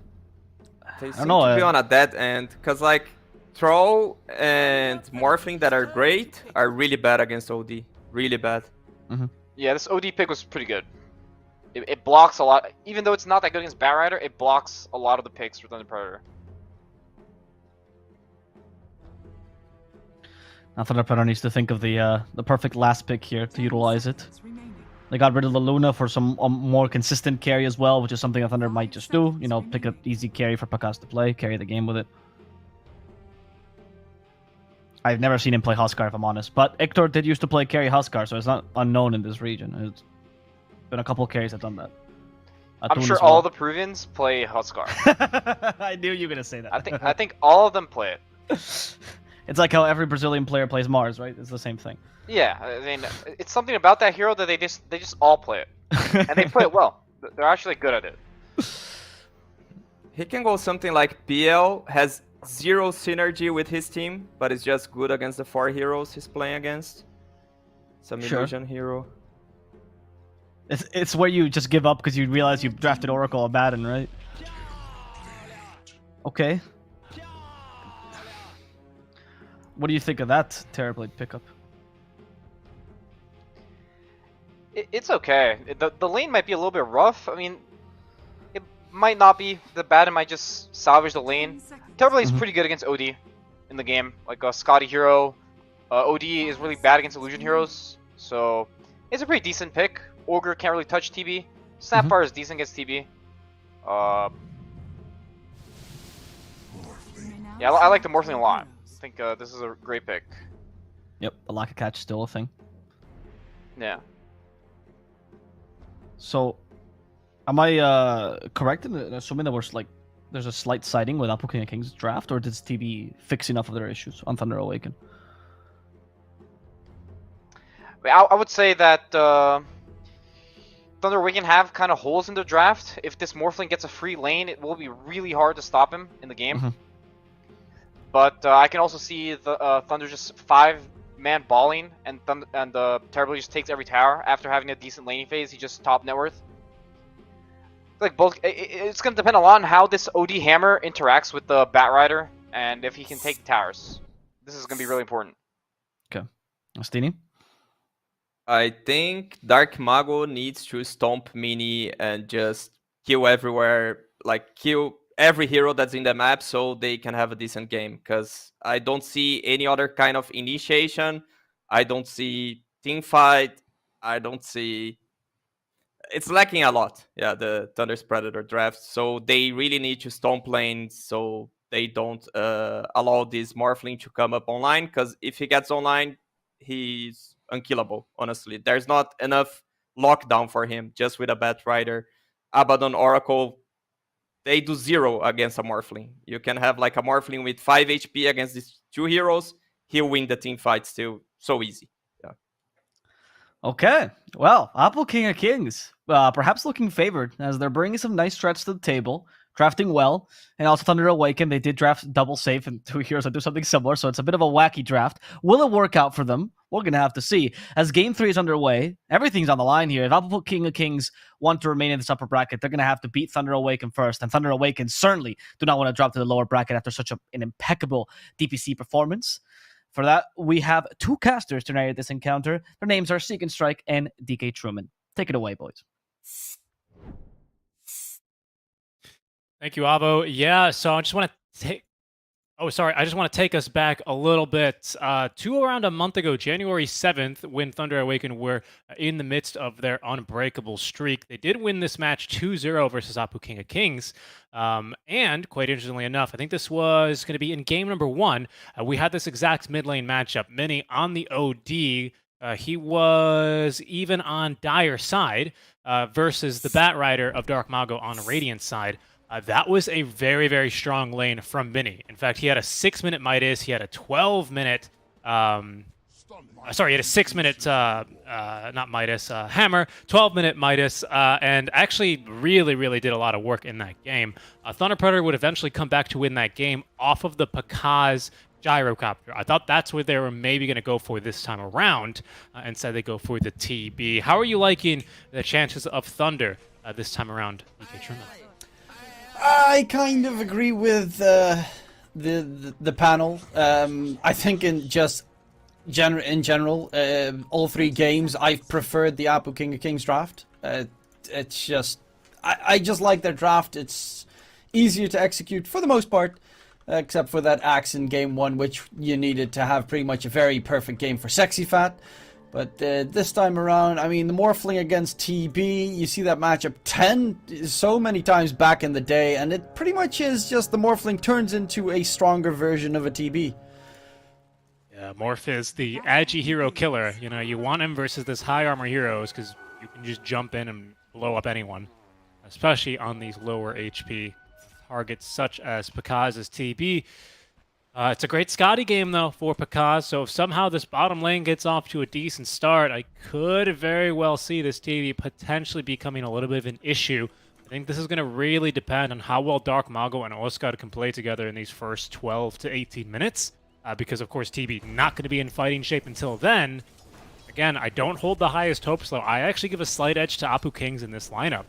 They
don't
seem
know,
to be on a dead end, because like Troll and Morphling that are great are really bad against OD. Really bad.
Yeah, this OD pick was pretty good. It blocks a lot. Even though it's not that good against Batrider, it blocks a lot of the picks for Thunder Predator.
Now Thunder Predator needs to think of the perfect last pick here to utilize it. They got rid of the Luna for some more consistent carry as well, which is something that Thunder might just do. You know, pick an easy carry for Pakas to play, carry the game with it. I've never seen him play Huskar, if I'm honest. But Ictor did used to play carry Huskar, so it's not unknown in this region. It's been a couple of carries that have done that.
I'm sure all the Peruvians play Huskar.
I knew you were gonna say that.
I think all of them play it.
It's like how every Brazilian player plays Mars, right? It's the same thing.
Yeah, I mean, it's something about that hero that they just all play it, and they play it well. They're actually good at it.
He can go something like PL, has 0 synergy with his team, but is just good against the 4 heroes he's playing against. Some illusion hero.
It's where you just give up because you realize you drafted Oracle Abaddon, right? Okay. What do you think of that Terrorblade pickup?
It's okay. The lane might be a little bit rough. I mean, it might not be. The Abaddon might just salvage the lane. Terrorblade is pretty good against OD in the game. Like a Scotty hero. OD is really bad against illusion heroes. So it's a pretty decent pick. Ogre can't really touch TB. Snapfire is decent against TB. Yeah, I like the Morphling a lot. I think this is a great pick.
Yep, the lack of catch is still a thing.
Yeah.
So, am I correct in assuming that there's a slight siding with Apple King of Kings draft, or did TB fix enough of their issues on Thunder Awaken?
I would say that Thunder Awaken have kind of holes in their draft. If this Morphling gets a free lane, it will be really hard to stop him in the game. But I can also see the Thunder just 5-man balling, and Terrorblade just takes every tower after having a decent laning phase. He just top net worth. Like both, it's gonna depend a lot on how this OD Hammer interacts with the Batrider, and if he can take towers. This is gonna be really important.
Okay, Astini?
I think Dark Mago needs to stomp Mini and just kill everywhere, like kill every hero that's in the map so they can have a decent game, because I don't see any other kind of initiation. I don't see team fight. I don't see... It's lacking a lot, yeah, the Thunder's Predator draft. So they really need to stomp lanes so they don't allow this Morphling to come up online, because if he gets online, he's unkillable, honestly. There's not enough lockdown for him just with a Batrider. Abaddon, Oracle, they do 0 against a Morphling. You can have like a Morphling with 5 HP against these 2 heroes. He'll win the team fight still. So easy. Yeah.
Okay. Well, Apple King of Kings, perhaps looking favored as they're bringing some nice threats to the table, drafting well, and also Thunder Awaken. They did draft double safe and 2 heroes that do something similar, so it's a bit of a wacky draft. Will it work out for them? We're going to have to see. As Game 3 is underway, everything's on the line here. If Apple King of Kings want to remain in this upper bracket, they're going to have to beat Thunder Awaken first, and Thunder Awaken certainly do not want to drop to the lower bracket after such an impeccable DPC performance. For that, we have 2 casters to narrate this encounter. Their names are SeekNStrike and DK Truman. Take it away, boys.
Thank you, Avo. Yeah, so I just want to take... I just want to take us back a little bit to around a month ago, January 7th, when Thunder Awaken were in the midst of their unbreakable streak. They did win this match 2-0 versus Apu King of Kings. And quite interestingly enough, I think this was going to be in game number 1. We had this exact mid lane matchup. Mini on the OD. He was even on Dire side versus the Batrider of Dark Mago on Radiant side. That was a very, very strong lane from Mini. In fact, he had a 6-minute Midas. He had a 12-minute Sorry, he had a 6-minute, not Midas, Hammer, 12-minute Midas, and actually really did a lot of work in that game. Thunder Predator would eventually come back to win that game off of the Pakaz Gyrocopter. I thought that's what they were maybe going to go for this time around. Instead, they go for the TB. How are you liking the chances of Thunder this time around, DK Truman?
I kind of agree with the panel. I think in general, all 3 games, I've preferred the Apu King of Kings draft. It's just, I just like their draft. It's easier to execute for the most part, except for that axe in game 1, which you needed to have pretty much a very perfect game for Sexy Fat. But this time around, I mean, the Morphling against TB, you see that matchup 10 so many times back in the day, and it pretty much is just the Morphling turns into a stronger version of a TB.
Yeah, Morph is the agi hero killer. You know, you want him versus this high armor heroes because you can just jump in and blow up anyone, especially on these lower HP targets such as Pakaz's TB. It's a great Scotty game, though, for Pakaz, so if somehow this bottom lane gets off to a decent start, I could very well see this TB potentially becoming a little bit of an issue. I think this is going to really depend on how well Dark Mago and Oscar can play together in these first 12 to 18 minutes, because, of course, TB not going to be in fighting shape until then. Again, I don't hold the highest hopes, though. I actually give a slight edge to Apu Kings in this lineup.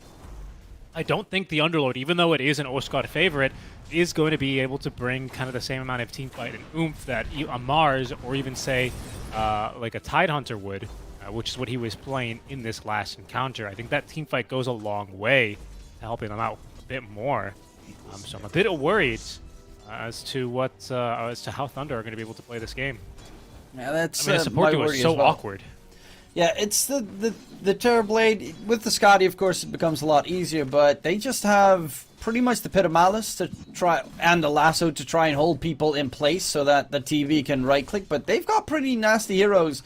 I don't think the Underlord, even though it is an Oscar favorite, is going to be able to bring kind of the same amount of teamfight and oomph that a Mars or even, say, like a Tidehunter would, which is what he was playing in this last encounter. I think that teamfight goes a long way to helping them out a bit more. So I'm a bit worried as to how Thunder are going to be able to play this game.
Yeah, that's
I mean, the support duo is so awkward.
Yeah, it's the Terrorblade. With the Scotty, of course, it becomes a lot easier, but they just have pretty much the Pit of Malice to try, and the Lasso to try and hold people in place so that the TV can right-click, but they've got pretty nasty heroes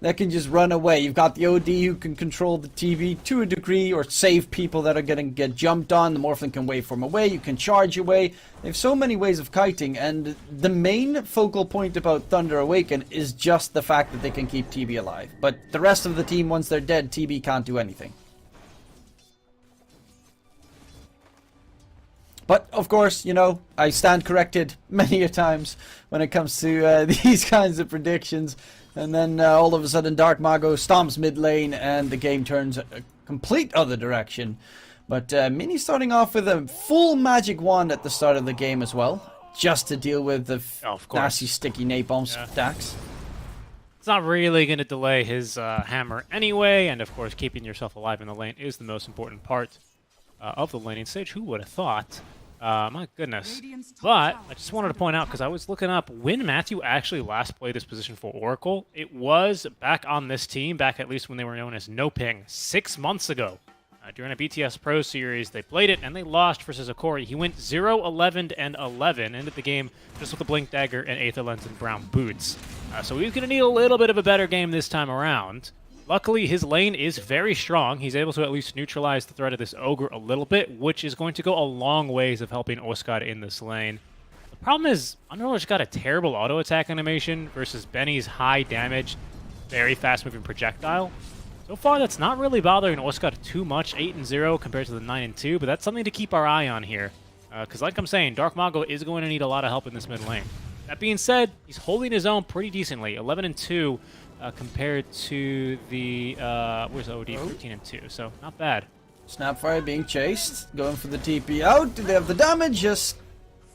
that can just run away. You've got the OD who can control the TV to a degree or save people that are going to get jumped on. The Morphling can waveform away. You can charge away. They have so many ways of kiting, and the main focal point about Thunder Awaken is just the fact that they can keep TB alive. But the rest of the team, once they're dead, TB can't do anything. But, of course, you know, I stand corrected many a times when it comes to these kinds of predictions. And then all of a sudden Dark Mago stomps mid lane and the game turns a complete other direction. But Mini starting off with a full magic wand at the start of the game as well. Just to deal with the nasty sticky napalm stacks.
It's not really going to delay his hammer anyway. And, of course, keeping yourself alive in the lane is the most important part of the laning stage. Who would have thought? My goodness. But I just wanted to point out, because I was looking up when Matthew actually last played this position for Oracle. It was back on this team, back at least when they were known as No Ping, 6 months ago. During a BTS Pro Series, they played it, and they lost versus Akori. He went 0-11 and 11, ended the game just with a Blink Dagger and Aether Lens and brown boots. So he's going to need a little bit of a better game this time around. Luckily, his lane is very strong. He's able to at least neutralize the threat of this Ogre a little bit, which is going to go a long ways of helping Oscar in this lane. The problem is, Underlord's got a terrible auto-attack animation versus Benny's high damage, very fast-moving projectile. So far, that's not really bothering Oscar too much, 8-0 compared to the 9-2, but that's something to keep our eye on here. Because like I'm saying, Dark Mago is going to need a lot of help in this mid lane. That being said, he's holding his own pretty decently, 11-2. Compared to the, where's OD? 13-2, so not bad.
Snapfire being chased, going for the TP out. Do they have the damage? Yes,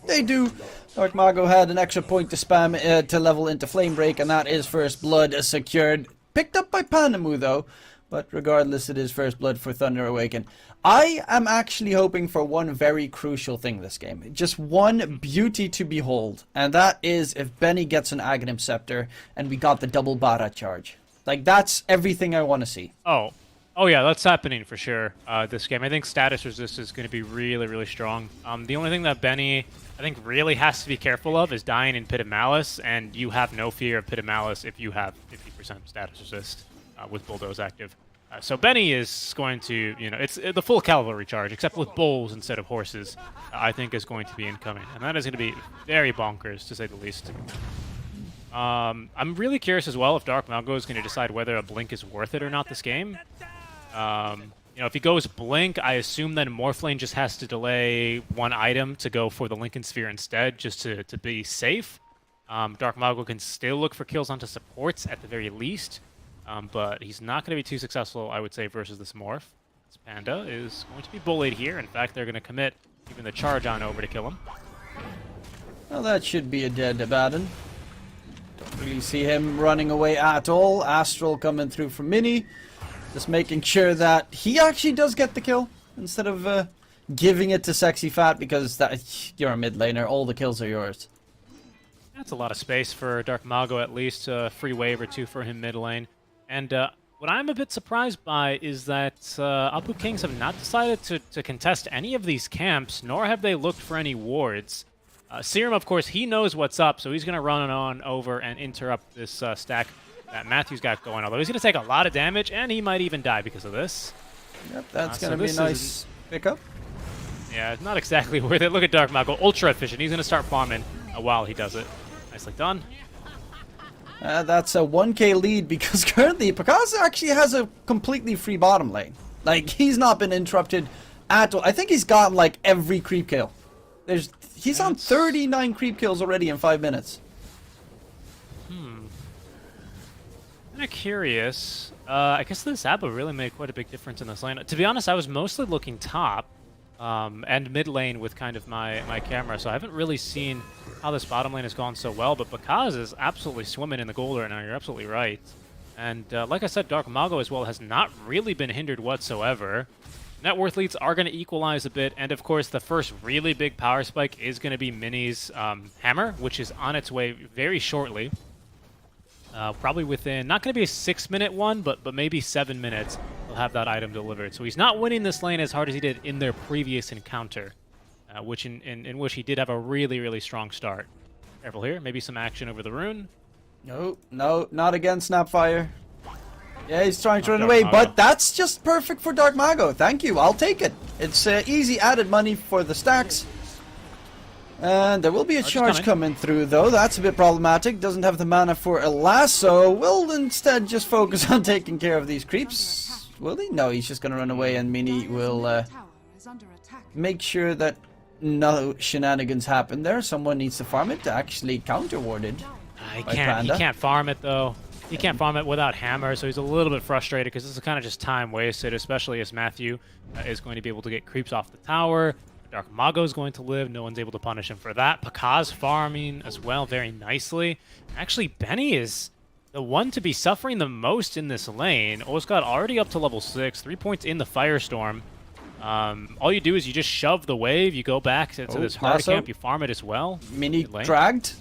they do. Dark Mago had an extra point to spam to level into Flame Break, and that is first blood secured. Picked up by Pandamu, though, but regardless, it is first blood for Thunder Awaken. I am actually hoping for one very crucial thing this game. Just one beauty to behold. And that is if Benny gets an Aghanim Scepter and we got the double Bara charge. Like, that's everything I want to see.
Oh yeah, that's happening for sure this game. I think status resist is going to be really, really strong. The only thing that Benny, I think, really has to be careful of is dying in Pit of Malice, and you have no fear of Pit of Malice if you have 50% status resist with Bulldoze active. So Benny is going to, you know, it's the full cavalry charge, except with bulls instead of horses, I think is going to be incoming. And that is going to be very bonkers, to say the least. I'm really curious as well if Dark Malgo is going to decide whether a Blink is worth it or not this game. You know, if he goes Blink, I assume then Morphlane just has to delay one item to go for the Lincoln Sphere instead, just to be safe. Dark Malgo can still look for kills onto supports at the very least, but he's not going to be too successful, I would say, versus this Morph. This Panda is going to be bullied here. In fact, they're going to commit even the charge on over to kill him.
Well, that should be a dead Abaddon. Don't really see him running away at all. Astral coming through from Mini. Just making sure that he actually does get the kill instead of giving it to Sexy Fat, because you're a mid laner. All the kills are yours.
That's a lot of space for Dark Malgo, at least. A free wave or two for him mid lane. And what I'm a bit surprised by is that Apu Kings have not decided to contest any of these camps, nor have they looked for any wards. Serum, of course, he knows what's up, so he's going to run on over and interrupt this stack that Matthew's got going. Although he's going to take a lot of damage, and he might even die because of this.
Yep, that's going to be a nice pickup.
Yeah, it's not exactly worth it. Look at Dark Malgo, ultra efficient. He's going to start farming while he does it. Nicely done.
That's a 1k lead, because currently Picasa actually has a completely free bottom lane. Like, he's not been interrupted at all. I think he's gotten like every creep kill. He's on 39 creep kills already in 5 minutes.
Kind of curious. I guess this Abba really made quite a big difference in this lane. To be honest, I was mostly looking top and mid lane with kind of my camera, so I haven't really seen how this bottom lane has gone so well, but Bakaz is absolutely swimming in the gold right now. You're absolutely right. And like I said, Dark Malgo as well has not really been hindered whatsoever. Net worth leads are going to equalize a bit, and of course the first really big power spike is going to be Mini's hammer, which is on its way very shortly. Probably within, not going to be a 6-minute one, but maybe 7 minutes, he'll have that item delivered. So he's not winning this lane as hard as he did in their previous encounter, which in which he did have a really, really strong start. Careful here, maybe some action over the rune.
No, not again, Snapfire. Yeah, he's trying to run away, but that's just perfect for Dark Mago. Thank you, I'll take it. It's easy added money for the stacks. And there will be a charge coming through, though. That's a bit problematic. Doesn't have the mana for a lasso. Will instead just focus on taking care of these creeps. Will he? No, he's just going to run away, and Mini will make sure that no shenanigans happen there. Someone needs to farm it to actually counter-warded.
He can't farm it, though. He can't farm it without hammer, so he's a little bit frustrated because this is kind of just time wasted, especially as Matthew is going to be able to get creeps off the tower. Dark Mago is going to live. No one's able to punish him for that. Pakaz farming as well very nicely. Actually, Benny is the one to be suffering the most in this lane. Osgod already up to level 6. 3 points in the Firestorm. All you do is you just shove the wave. You go back to this hard camp. You farm it as well.
Mini dragged.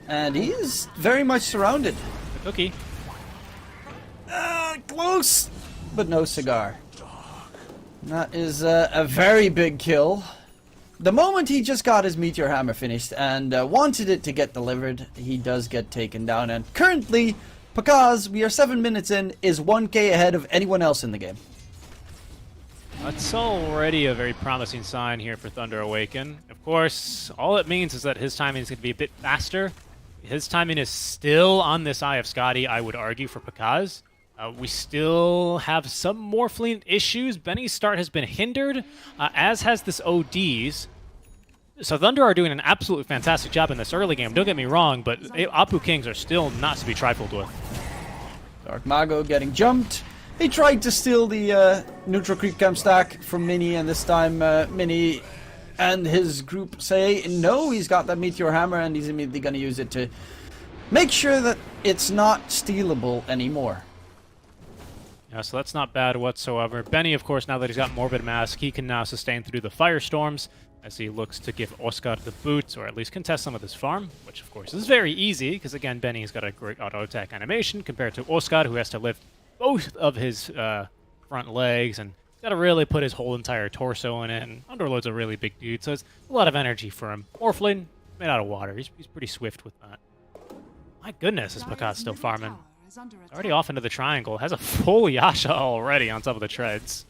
And he is very much surrounded.
The cookie.
Close, but no cigar. That is a very big kill. The moment he just got his Meteor Hammer finished and wanted it to get delivered, he does get taken down. And currently, Pakaz, we are 7 minutes in, is 1k ahead of anyone else in the game.
That's already a very promising sign here for Thunder Awaken. Of course, all it means is that his timing is going to be a bit faster. His timing is still on this Eye of Scotty, I would argue, for Pakaz. We still have some Morphling issues. Benny's start has been hindered, as has this ODs. So Thunder are doing an absolutely fantastic job in this early game. Don't get me wrong, but Apu Kings are still not to be trifled with.
Dark Mago getting jumped. He tried to steal the neutral creep camp stack from Mini, and this time Mini and his group say no, he's got that Meteor Hammer, and he's immediately going to use it to make sure that it's not stealable anymore.
Yeah, so that's not bad whatsoever. Benny, of course, now that he's got Morbid Mask, he can now sustain through the Firestorms as he looks to give Oscar the boots, or at least contest some of this farm, which, of course, is very easy, because, again, Benny's got a great auto-attack animation compared to Oscar, who has to lift both of his front legs, and got to really put his whole entire torso in it, and Underlord's a really big dude, so it's a lot of energy for him. Morphling, made out of water. He's pretty swift with that. My goodness, is Pakaz still farming. Already off into the triangle. Has a full Yasha already on top of the treads.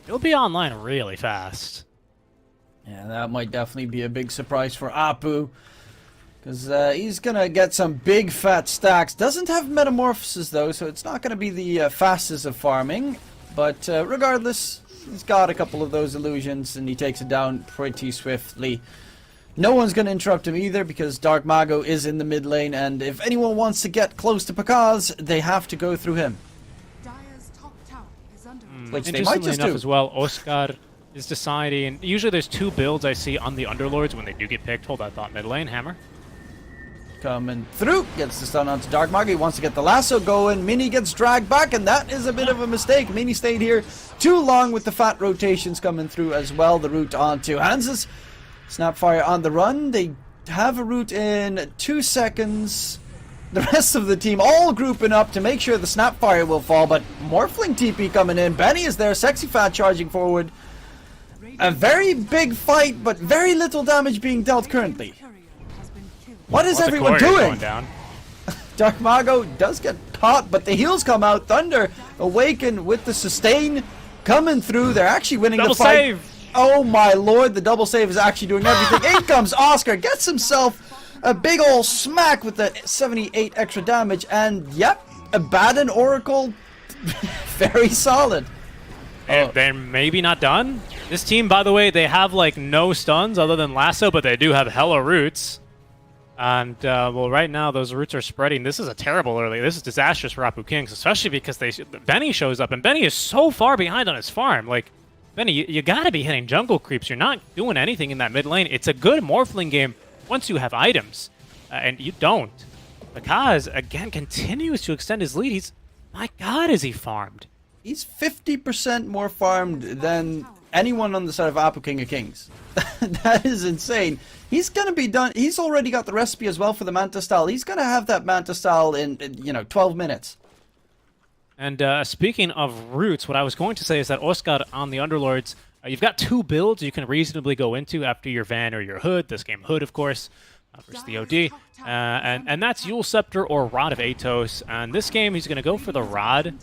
He'll be online really fast.
Yeah, that might definitely be a big surprise for Apu. Because he's going to get some big fat stacks. Doesn't have Metamorphosis though, so it's not going to be the fastest of farming. But regardless, he's got a couple of those illusions and he takes it down pretty swiftly. No one's going to interrupt him either because Dark Mago is in the mid lane, and if anyone wants to get close to Pakaz, they have to go through him.
Dire's top tower is under
Which they might just
enough
do.
as well, Oscar is deciding. Usually there's 2 builds I see on the Underlords when they do get picked. Hold that thought, mid lane, Hammer.
Coming through, gets the stun onto Dark Mago. He wants to get the lasso going. Mini gets dragged back, and that is a bit of a mistake. Mini stayed here too long with the fat rotations coming through as well. The route onto Hanses. Snapfire on the run. They have a route in 2 seconds. The rest of the team all grouping up to make sure the Snapfire will fall, but Morphling TP coming in. Benny is there. Sexy Fat charging forward. A very big fight, but very little damage being dealt currently. What is everyone doing?
Down.
Dark Mago does get caught, but the heals come out. Thunder Awaken with the sustain coming through. They're actually winning
Double
the fight.
save!
Oh my lord, the double save is actually doing everything. In comes Oscar, gets himself a big ol' smack with the 78 extra damage, and yep, Abaddon Oracle, very solid.
They're maybe not done. This team, by the way, they have like no stuns other than lasso, but they do have hella roots. And, well, right now, those roots are spreading. This is a terrible early. This is disastrous for Apu Kings, especially because Benny shows up, and Benny is so far behind on his farm. Like, Benny, you gotta be hitting jungle creeps. You're not doing anything in that mid lane. It's a good Morphling game once you have items, and you don't. Pakaz, again, continues to extend his lead. My god, is he farmed?
He's 50% more farmed than anyone on the side of Apu King of Kings. That is insane. He's gonna be done. He's already got the recipe as well for the Manta style. He's gonna have that Manta style in 12 minutes.
And speaking of roots, what I was going to say is that Oscar on the Underlords, you've got 2 builds you can reasonably go into after your Van or your Hood. This game Hood, of course, versus the OD. And that's Yule Scepter or Rod of Atos. And this game, he's going to go for the Rod.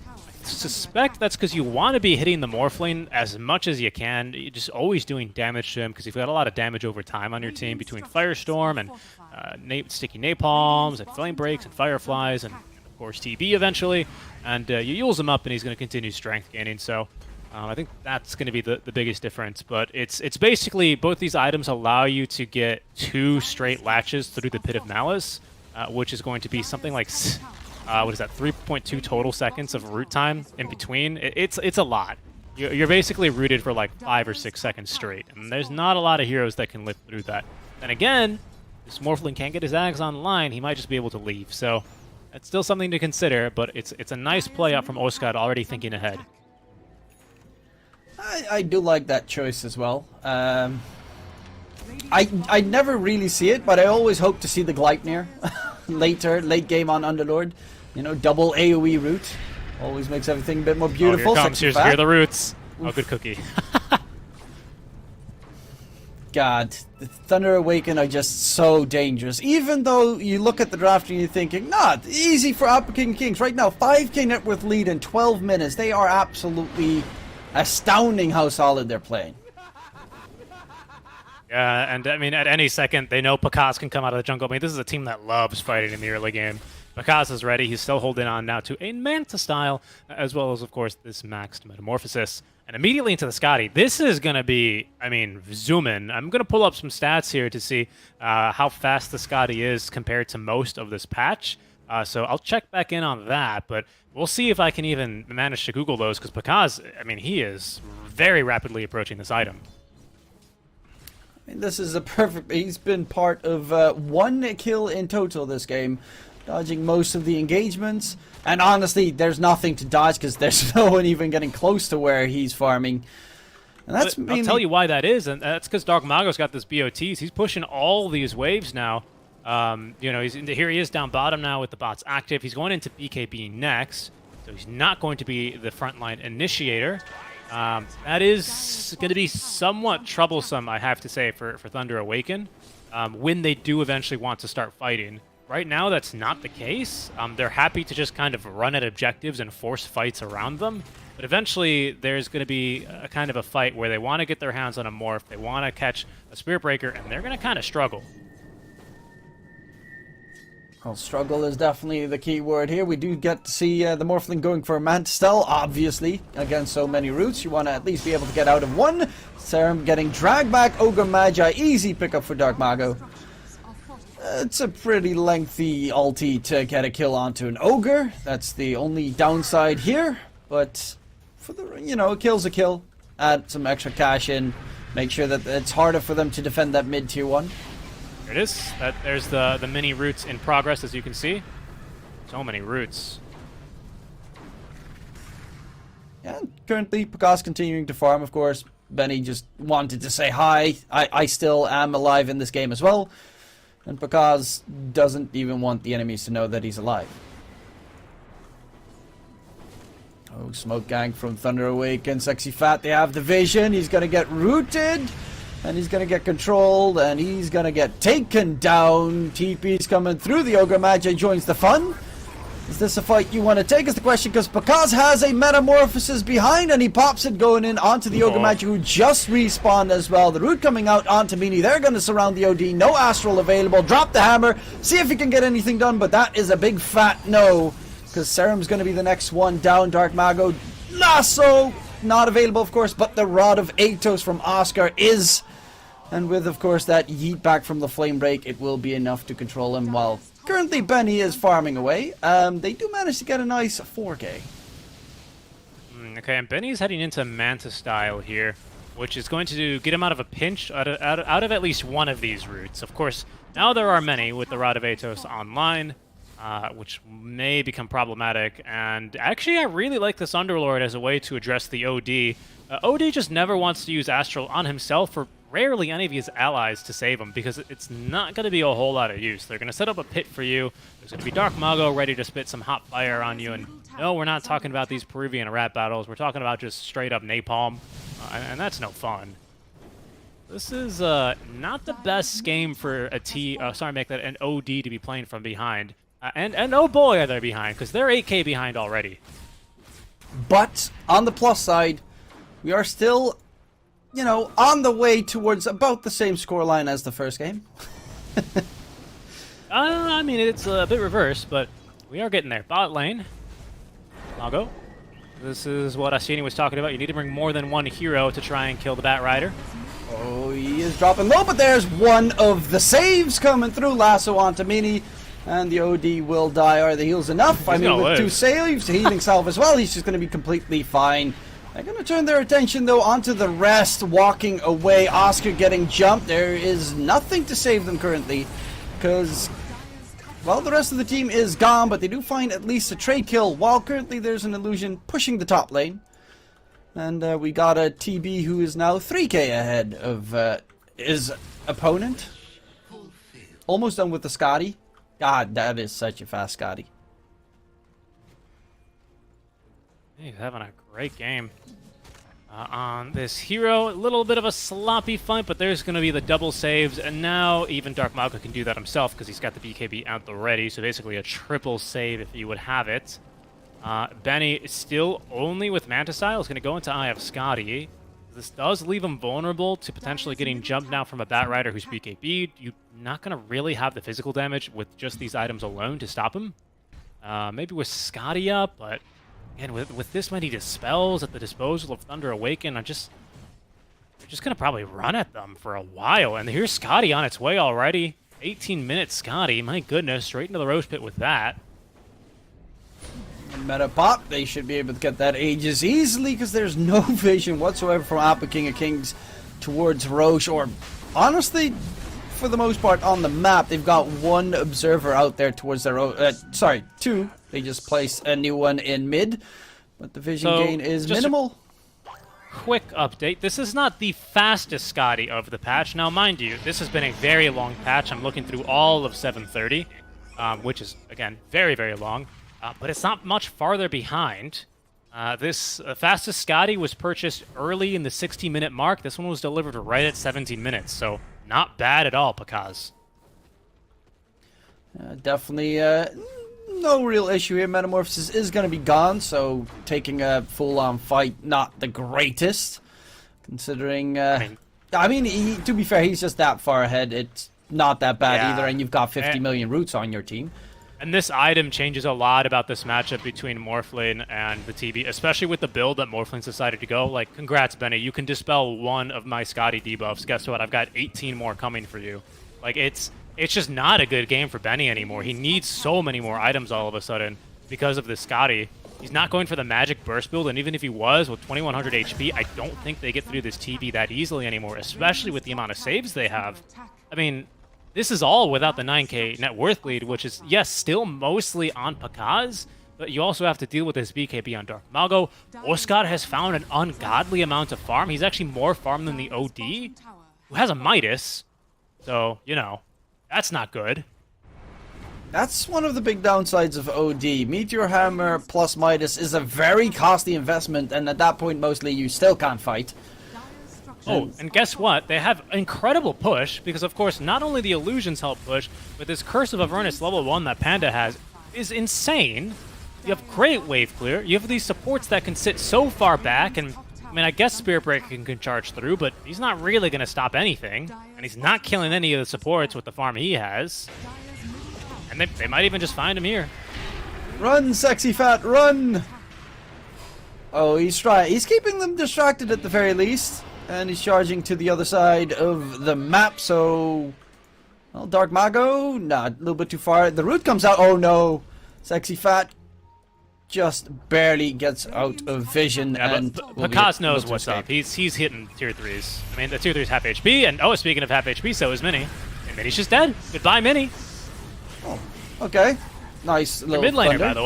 I suspect that's because you want to be hitting the Morphling as much as you can. You're just always doing damage to him because you've got a lot of damage over time on your team between Firestorm and Sticky Napalms and Flame Breaks and Fireflies and, of course, TB eventually. And you Yules him up and he's going to continue strength gaining. So I think that's going to be the biggest difference. But it's basically both these items allow you to get 2 straight latches through the Pit of Malice, which is going to be something like... what is that, 3.2 total seconds of root time in between? It's a lot. You're basically rooted for like 5 or 6 seconds straight, and there's not a lot of heroes that can live through that. And again, this Morphling can't get his Ags online, he might just be able to leave. So that's still something to consider, but it's a nice play up from Oscar already thinking ahead.
I do like that choice as well. I never really see it, but I always hope to see the Gleipnir late game on Underlord. Double AoE route. Always makes everything a bit more beautiful.
Oh, here comes. Here are the roots.
Oof.
Oh, good cookie.
God, the Thunder Awaken are just so dangerous. Even though you look at the draft and you're thinking, easy for Apu King Kings. Right now, 5k net worth lead in 12 minutes. They are absolutely astounding how solid they're playing.
Yeah, and I mean, at any second, they know Pakaz can come out of the jungle. I mean, this is a team that loves fighting in the early game. Pakaz is ready. He's still holding on now to a Manta style, as well as, of course, this maxed Metamorphosis. And immediately into the Scotty. This is going to be, zoom in. I'm going to pull up some stats here to see how fast the Scotty is compared to most of this patch. So I'll check back in on that, but we'll see if I can even manage to Google those, because Pakaz, he is very rapidly approaching this item.
This is a perfect... He's been part of 1 kill in total this game, dodging most of the engagements. And honestly, there's nothing to dodge because there's no one even getting close to where he's farming. And that's
I'll tell you why that is, and that's because Dark Mago's got this BOTs. He's pushing all these waves now. Here he is down bottom now with the bots active. He's going into BKB next, so he's not going to be the frontline initiator. That is going to be somewhat troublesome, I have to say, for Thunder Awaken, when they do eventually want to start fighting. Right now, that's not the case. They're happy to just kind of run at objectives and force fights around them. But eventually, there's going to be a kind of a fight where they want to get their hands on a morph, they want to catch a Spirit Breaker, and they're going to kind of struggle.
Well, struggle is definitely the key word here. We do get to see the Morphling going for a Mantis Cell, obviously. Against so many routes, you want to at least be able to get out of one. Serum getting dragged back. Ogre Magi, easy pickup for Dark Mago. It's a pretty lengthy ulti to get a kill onto an Ogre. That's the only downside here. But, for the a kill's a kill. Add some extra cash in. Make sure that it's harder for them to defend that mid tier 1.
There it is. There's the mini routes in progress, as you can see. So many routes.
Yeah, currently, Picas continuing to farm, of course. Benny just wanted to say hi. I still am alive in this game as well. And Picas doesn't even want the enemies to know that he's alive. Oh, Smoke Gang from Thunder Awaken. Sexy Fat, they have the vision. He's going to get rooted. And he's going to get controlled, and he's going to get taken down. TP's coming through. The Ogre Magi joins the fun. Is this a fight you want to take is the question, because Picas has a Metamorphosis behind, and he pops it going in onto the Ogre Magi, who just respawned as well. The root coming out onto Meanie. They're going to surround the OD. No Astral available. Drop the hammer. See if he can get anything done, but that is a big fat no, because Serum's going to be the next one down. Dark Mago. Lasso! Not available, of course, but the Rod of Atos from Oscar is. And with, of course, that yeet back from the Flame Break, it will be enough to control him while currently Benny is farming away. They do manage to get a nice 4K.
Okay, and Benny's heading into Manta style here, which is going to get him out of a pinch, out of at least one of these routes. Of course, now there are many with the Rod of Atos online, which may become problematic. And actually, I really like this Underlord as a way to address the OD. OD just never wants to use Astral on himself or rarely any of his allies to save him, because it's not going to be a whole lot of use. They're going to set up a pit for you. There's going to be Dark Mago ready to spit some hot fire on you. And no, we're not talking about these Peruvian rat battles. We're talking about just straight up napalm. And that's no fun. This is not the best game for an OD to be playing from behind. And oh boy are they behind, because they're 8k behind already.
But on the plus side, we are still, on the way towards about the same scoreline as the first game.
I mean, it's a bit reverse, but we are getting there. Bot lane. Mago. This is what Asini was talking about. You need to bring more than one hero to try and kill the Bat Rider.
Oh, he is dropping low, but there's one of the saves coming through. Lasso onto Mini, and the OD will die. Are the heals enough?
With
live. 2 saves, healing salve as well. He's just going to be completely fine. They're going to turn their attention, though, onto the rest, walking away. Oscar getting jumped. There is nothing to save them currently, because, well, the rest of the team is gone, but they do find at least a trade kill, while currently there's an illusion pushing the top lane. And we got a TB who is now 3k ahead of his opponent. Almost done with the Scotty. God, that is such a fast Scotty.
He's having a great game on this hero. A little bit of a sloppy fight, but there's going to be the double saves, and now even Dark Mago can do that himself because he's got the BKB out already, so basically a triple save if you would have it. Benny is still only with Manta Style. Is going to go into Eye of Scotty. This does leave him vulnerable to potentially getting jumped now from a Bat Rider who's BKB'd. You're not going to really have the physical damage with just these items alone to stop him. Maybe with Scotty up, but again, with this many dispels at the disposal of Thunder Awaken, they're just going to probably run at them for a while. And here's Scotty on its way already. 18-minute Scotty, my goodness, straight into the Roach Pit with that.
Meta pop, they should be able to get that Aegis easily because there's no vision whatsoever from Appa King of Kings towards Roche, or honestly, for the most part on the map, they've got one observer out there towards their own, sorry, 2. They just place a new one in mid, but the vision gain is minimal.
Quick update, this is not the fastest Scotty of the patch. Now, mind you, this has been a very long patch. I'm looking through all of 730, which is, again, very, very long. But it's not much farther behind. This fastest Scotty was purchased early in the 60-minute mark. This one was delivered right at 17 minutes, so not bad at all, Picas.
Definitely no real issue here. Metamorphosis is going to be gone, so taking a full-on fight, not the greatest. Considering, I mean, to be fair, he's just that far ahead. It's not that bad either, and you've got 50 million roots on your team.
And this item changes a lot about this matchup between Morphlane and the TB, especially with the build that Morphlane's decided to go. Like, congrats, Benny. You can dispel one of my Scotty debuffs. Guess what? I've got 18 more coming for you. Like, it's just not a good game for Benny anymore. He needs so many more items all of a sudden because of this Scotty. He's not going for the magic burst build, and even if he was with 2100 HP, I don't think they get through this TB that easily anymore, especially with the amount of saves they have. I mean, this is all without the 9k net worth lead, which is, yes, still mostly on Pakaz, but you also have to deal with this BKB on Dark Mago. Oscar has found an ungodly amount of farm. He's actually more farm than the OD, who has a Midas. So, you know, that's not good.
That's one of the big downsides of OD. Meteor Hammer plus Midas is a very costly investment, and at that point, mostly, you still can't fight.
Oh, and guess what? They have incredible push, because of course, not only the illusions help push, but this Curse of Avernus level 1 that Panda has is insane. You have great wave clear. You have these supports that can sit so far back, and I mean, I guess Spirit Breaker can charge through, but he's not really going to stop anything, and he's not killing any of the supports with the farm he has. And they might even just find him here.
Run, sexy fat, run! Oh, he's keeping them distracted at the very least. And he's charging to the other side of the map, so... Well, Dark Mago? Nah, a little bit too far. The root comes out. Oh no! Sexy Fat just barely gets out of vision.
Yeah,
and
Pakaz knows what's up. He's hitting tier 3s. I mean, the tier 3's half HP, and oh, speaking of half HP, so is Mini. And Mini's just dead. Goodbye, Mini.
Oh, okay. Nice little
Your mid laner,
thunder.
by the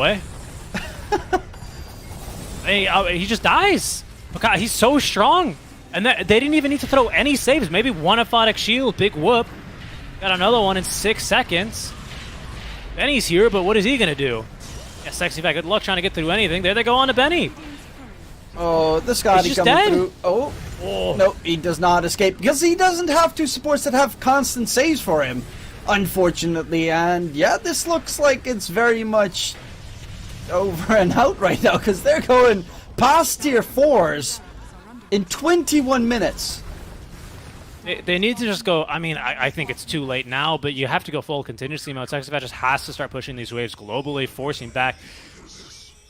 way. He just dies. Pakaz, he's so strong. And they didn't even need to throw any saves. Maybe one Aphotic Shield, big whoop. Got another one in 6 seconds. Benny's here, but what is he going to do? Yeah, Sexy Fat, good luck trying to get through anything. There they go on to Benny.
Oh, the Scotty
He's just
coming
dead.
through. Oh, no, he does not escape. Because he doesn't have two supports that have constant saves for him, unfortunately. And yeah, this looks like it's very much over and out right now. Because they're going past tier 4s. In 21 minutes.
They need to just go. I mean, I think it's too late now, but you have to go full contingency mode. Sexifat just has to start pushing these waves globally, forcing back.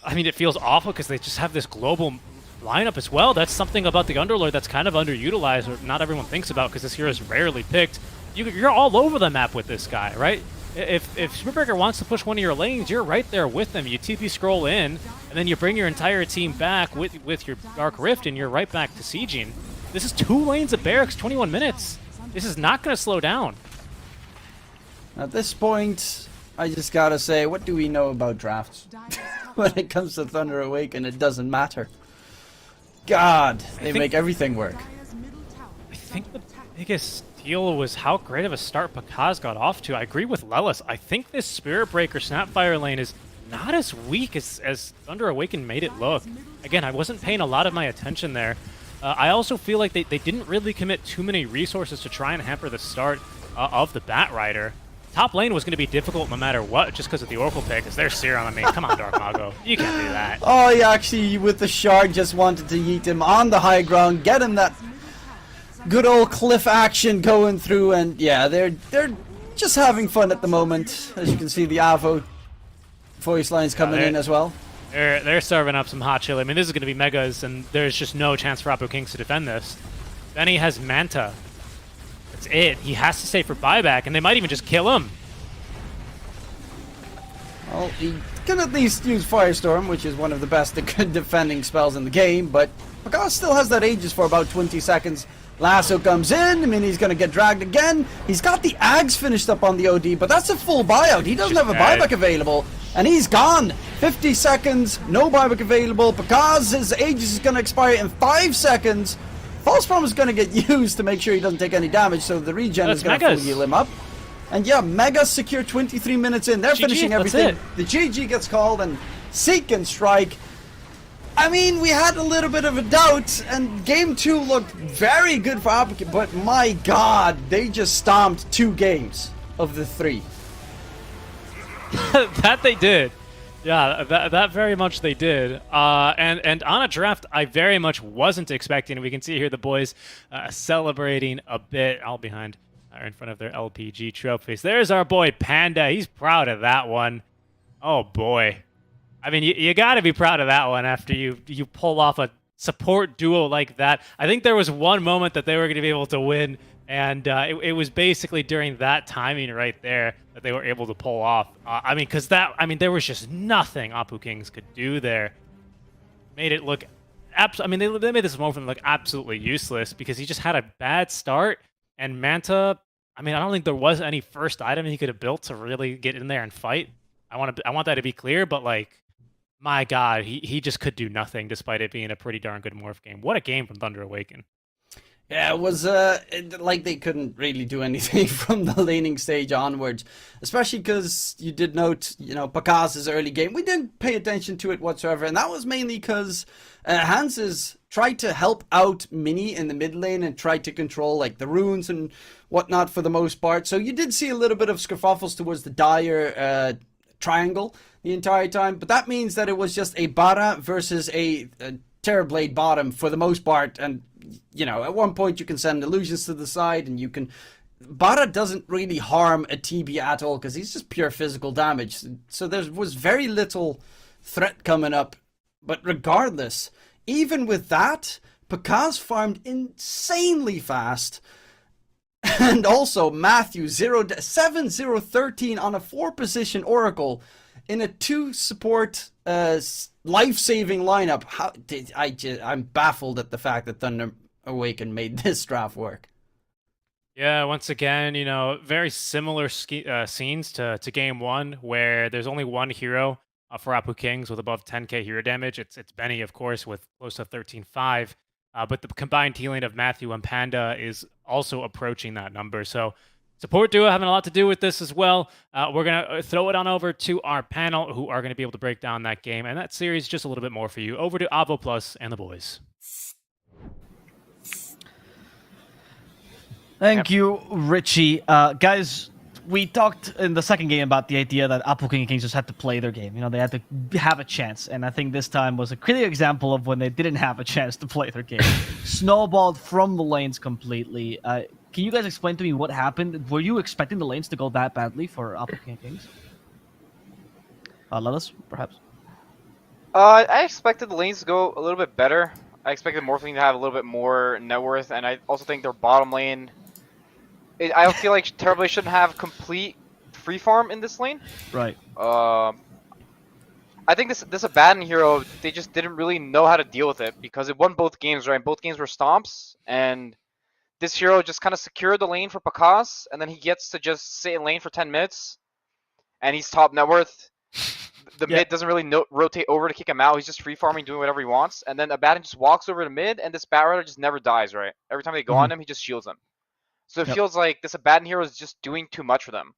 I mean, it feels awful because they just have this global lineup as well. That's something about the Underlord that's kind of underutilized, or not everyone thinks about, because this hero is rarely picked. You're all over the map with this guy, right? If Spiritbreaker wants to push one of your lanes, you're right there with them. You TP scroll in, and then you bring your entire team back with your Dark Rift, and you're right back to sieging. This is 2 lanes of barracks, 21 minutes. This is not going to slow down.
At this point, I just gotta say, what do we know about drafts? When it comes to Thunder Awaken, it doesn't matter. God, they make everything work.
I think the biggest deal was how great of a start Pakaz got off to. I agree with Lelis. I think this Spirit Breaker Snapfire lane is not as weak as Thunder Awaken made it look. Again, I wasn't paying a lot of my attention there. I also feel like they didn't really commit too many resources to try and hamper the start of the Bat Rider. Top lane was going to be difficult no matter what, just because of the Oracle pick, because they're Serum. I mean, come on, Dark Mago. You can't do that.
Oh, he actually, with the shard, just wanted to yeet him on the high ground, get him that good old cliff action going through, and yeah, they're just having fun at the moment. As you can see, the Avo voice lines coming in as well.
They're serving up some hot chili. I mean, this is going to be Megas, and there's just no chance for Apo Kings to defend this. Benny has Manta. That's it. He has to stay for buyback, and they might even just kill him.
Well, he can at least use Firestorm, which is one of the best defending spells in the game, but Pakaz still has that Aegis for about 20 seconds. Lasso comes in, I mean, he's going to get dragged again. He's got the Ags finished up on the OD, but that's a full buyout. He doesn't have a buyback available, and he's gone. 50 seconds, no buyback available. Pakaz's Aegis is going to expire in 5 seconds. False Promise is going to get used to make sure he doesn't take any damage, so the regen is going to full heal him up. And yeah, Mega secure 23 minutes in. They're finishing everything. The GG gets called, and SeekNStrike. I mean, we had a little bit of a doubt, and Game 2 looked very good for Applica, but my god, they just stomped 2 games of the 3.
That they did. Yeah, that very much they did. And on a draft, I very much wasn't expecting. We can see here the boys celebrating a bit, all behind, in front of their LPG trophies. There's our boy Panda. He's proud of that one. Oh boy. I mean, you got to be proud of that one after you pull off a support duo like that. I think there was one moment that they were going to be able to win, and it was basically during that timing right there that they were able to pull off. I mean, there was just nothing Apu Kings could do there. Made it look they made this moment look absolutely useless because he just had a bad start, and Manta. I mean, I don't think there was any first item he could have built to really get in there and fight. I want that to be clear, but like, my God, he just could do nothing despite it being a pretty darn good Morph game. What a game from Thunder Awaken.
Yeah, it was like they couldn't really do anything from the laning stage onwards, especially because you did note, Pakaz's early game. We didn't pay attention to it whatsoever, and that was mainly because Hanses tried to help out Mini in the mid lane and tried to control like the runes and whatnot for the most part. So you did see a little bit of Scofield towards the Dire triangle the entire time, but that means that it was just a Bara versus a Terrorblade bottom for the most part, and at one point you can send illusions to the side, and you can. Bara doesn't really harm a TB at all because he's just pure physical damage. So there was very little threat coming up. But regardless, even with that, Pakaz farmed insanely fast. And also Matthew 7-0-13 on a 4-position Oracle in a 2-support life-saving lineup. I'm baffled at the fact that Thunder Awaken made this draft work.
Yeah, once again, very similar scenes to game one, where there's only one hero for Apu Kings with above 10k hero damage. It's Benny, of course, with close to 13.5. But the combined healing of Matthew and Panda is also approaching that number. So support duo having a lot to do with this as well. We're going to throw it on over to our panel, who are going to be able to break down that game and that series just a little bit more for you. Over to Avoplus and the boys.
Thank you, Richie. Guys, we talked in the second game about the idea that Apu Kings just had to play their game. They had to have a chance. And I think this time was a clear example of when they didn't have a chance to play their game. Snowballed from the lanes completely. Can you guys explain to me what happened? Were you expecting the lanes to go that badly for Apu Kings? Lelis, perhaps?
I expected the lanes to go a little bit better. I expected Morphling to have a little bit more net worth, and I also think their bottom lane... I feel like Terrorblade shouldn't have complete free farm in this lane.
Right.
I think this Abaddon hero, they just didn't really know how to deal with it because it won both games, right? Both games were stomps, and this hero just kind of secured the lane for Pakaz, and then he gets to just sit in lane for 10 minutes, and he's top net worth. The mid doesn't really rotate over to kick him out. He's just free farming, doing whatever he wants, and then Abaddon just walks over to mid, and this Batrider just never dies, right? Every time they go on him, he just shields them. So it feels like this Abaddon hero is just doing too much for them.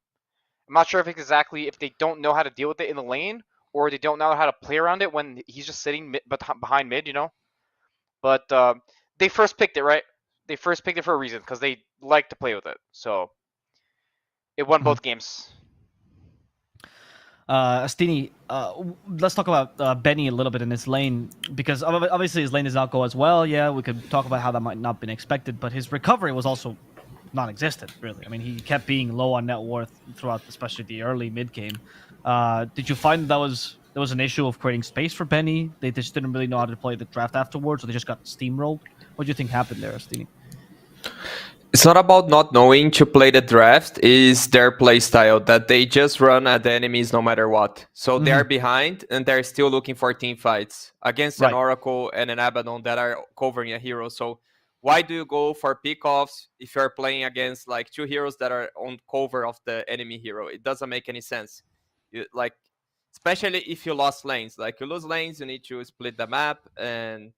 I'm not sure if they don't know how to deal with it in the lane, or they don't know how to play around it when he's just sitting behind mid, But they first picked it, right? They first picked it for a reason, because they like to play with it. So it won both games.
Astini, let's talk about Benny a little bit in his lane, because obviously his lane does not go as well. Yeah, we could talk about how that might not have been expected, but his recovery was also non-existent, really. I mean, he kept being low on net worth throughout, especially the early mid game. Did you find there was an issue of creating space for Benny? They just didn't really know how to play the draft afterwards, or they just got steamrolled? What do you think happened there, Astini?
It's not about not knowing to play the draft, is their play style that they just run at the enemies no matter what. So they're behind and they're still looking for team fights against an Oracle and an Abaddon that are covering a hero. So why do you go for pickoffs if you're playing against like two heroes that are on cover of the enemy hero? It doesn't make any sense. Especially if you lost lanes. Like you lose lanes, you need to split the map, and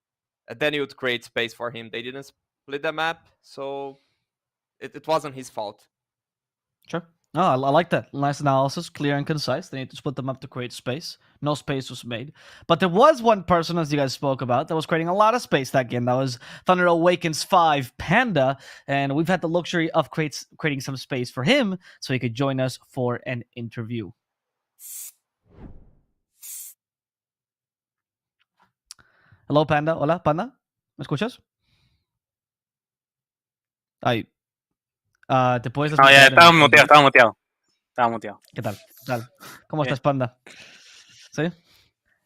then you would create space for him. They didn't split the map, so it wasn't his fault.
Sure. No, I like that. Nice analysis, clear and concise. They need to split them up to create space. No space was made. But there was one person, as you guys spoke about, that was creating a lot of space that game. That was Thunder Awakens 5 Panda. And we've had the luxury of creating some space for him so he could join us for an interview. Hello, Panda. Hola, Panda. ¿Me escuchas? Ay. ¿Te puedes
No, ya estaba muteado.
¿Qué tal? ¿Cómo estás, Panda? See?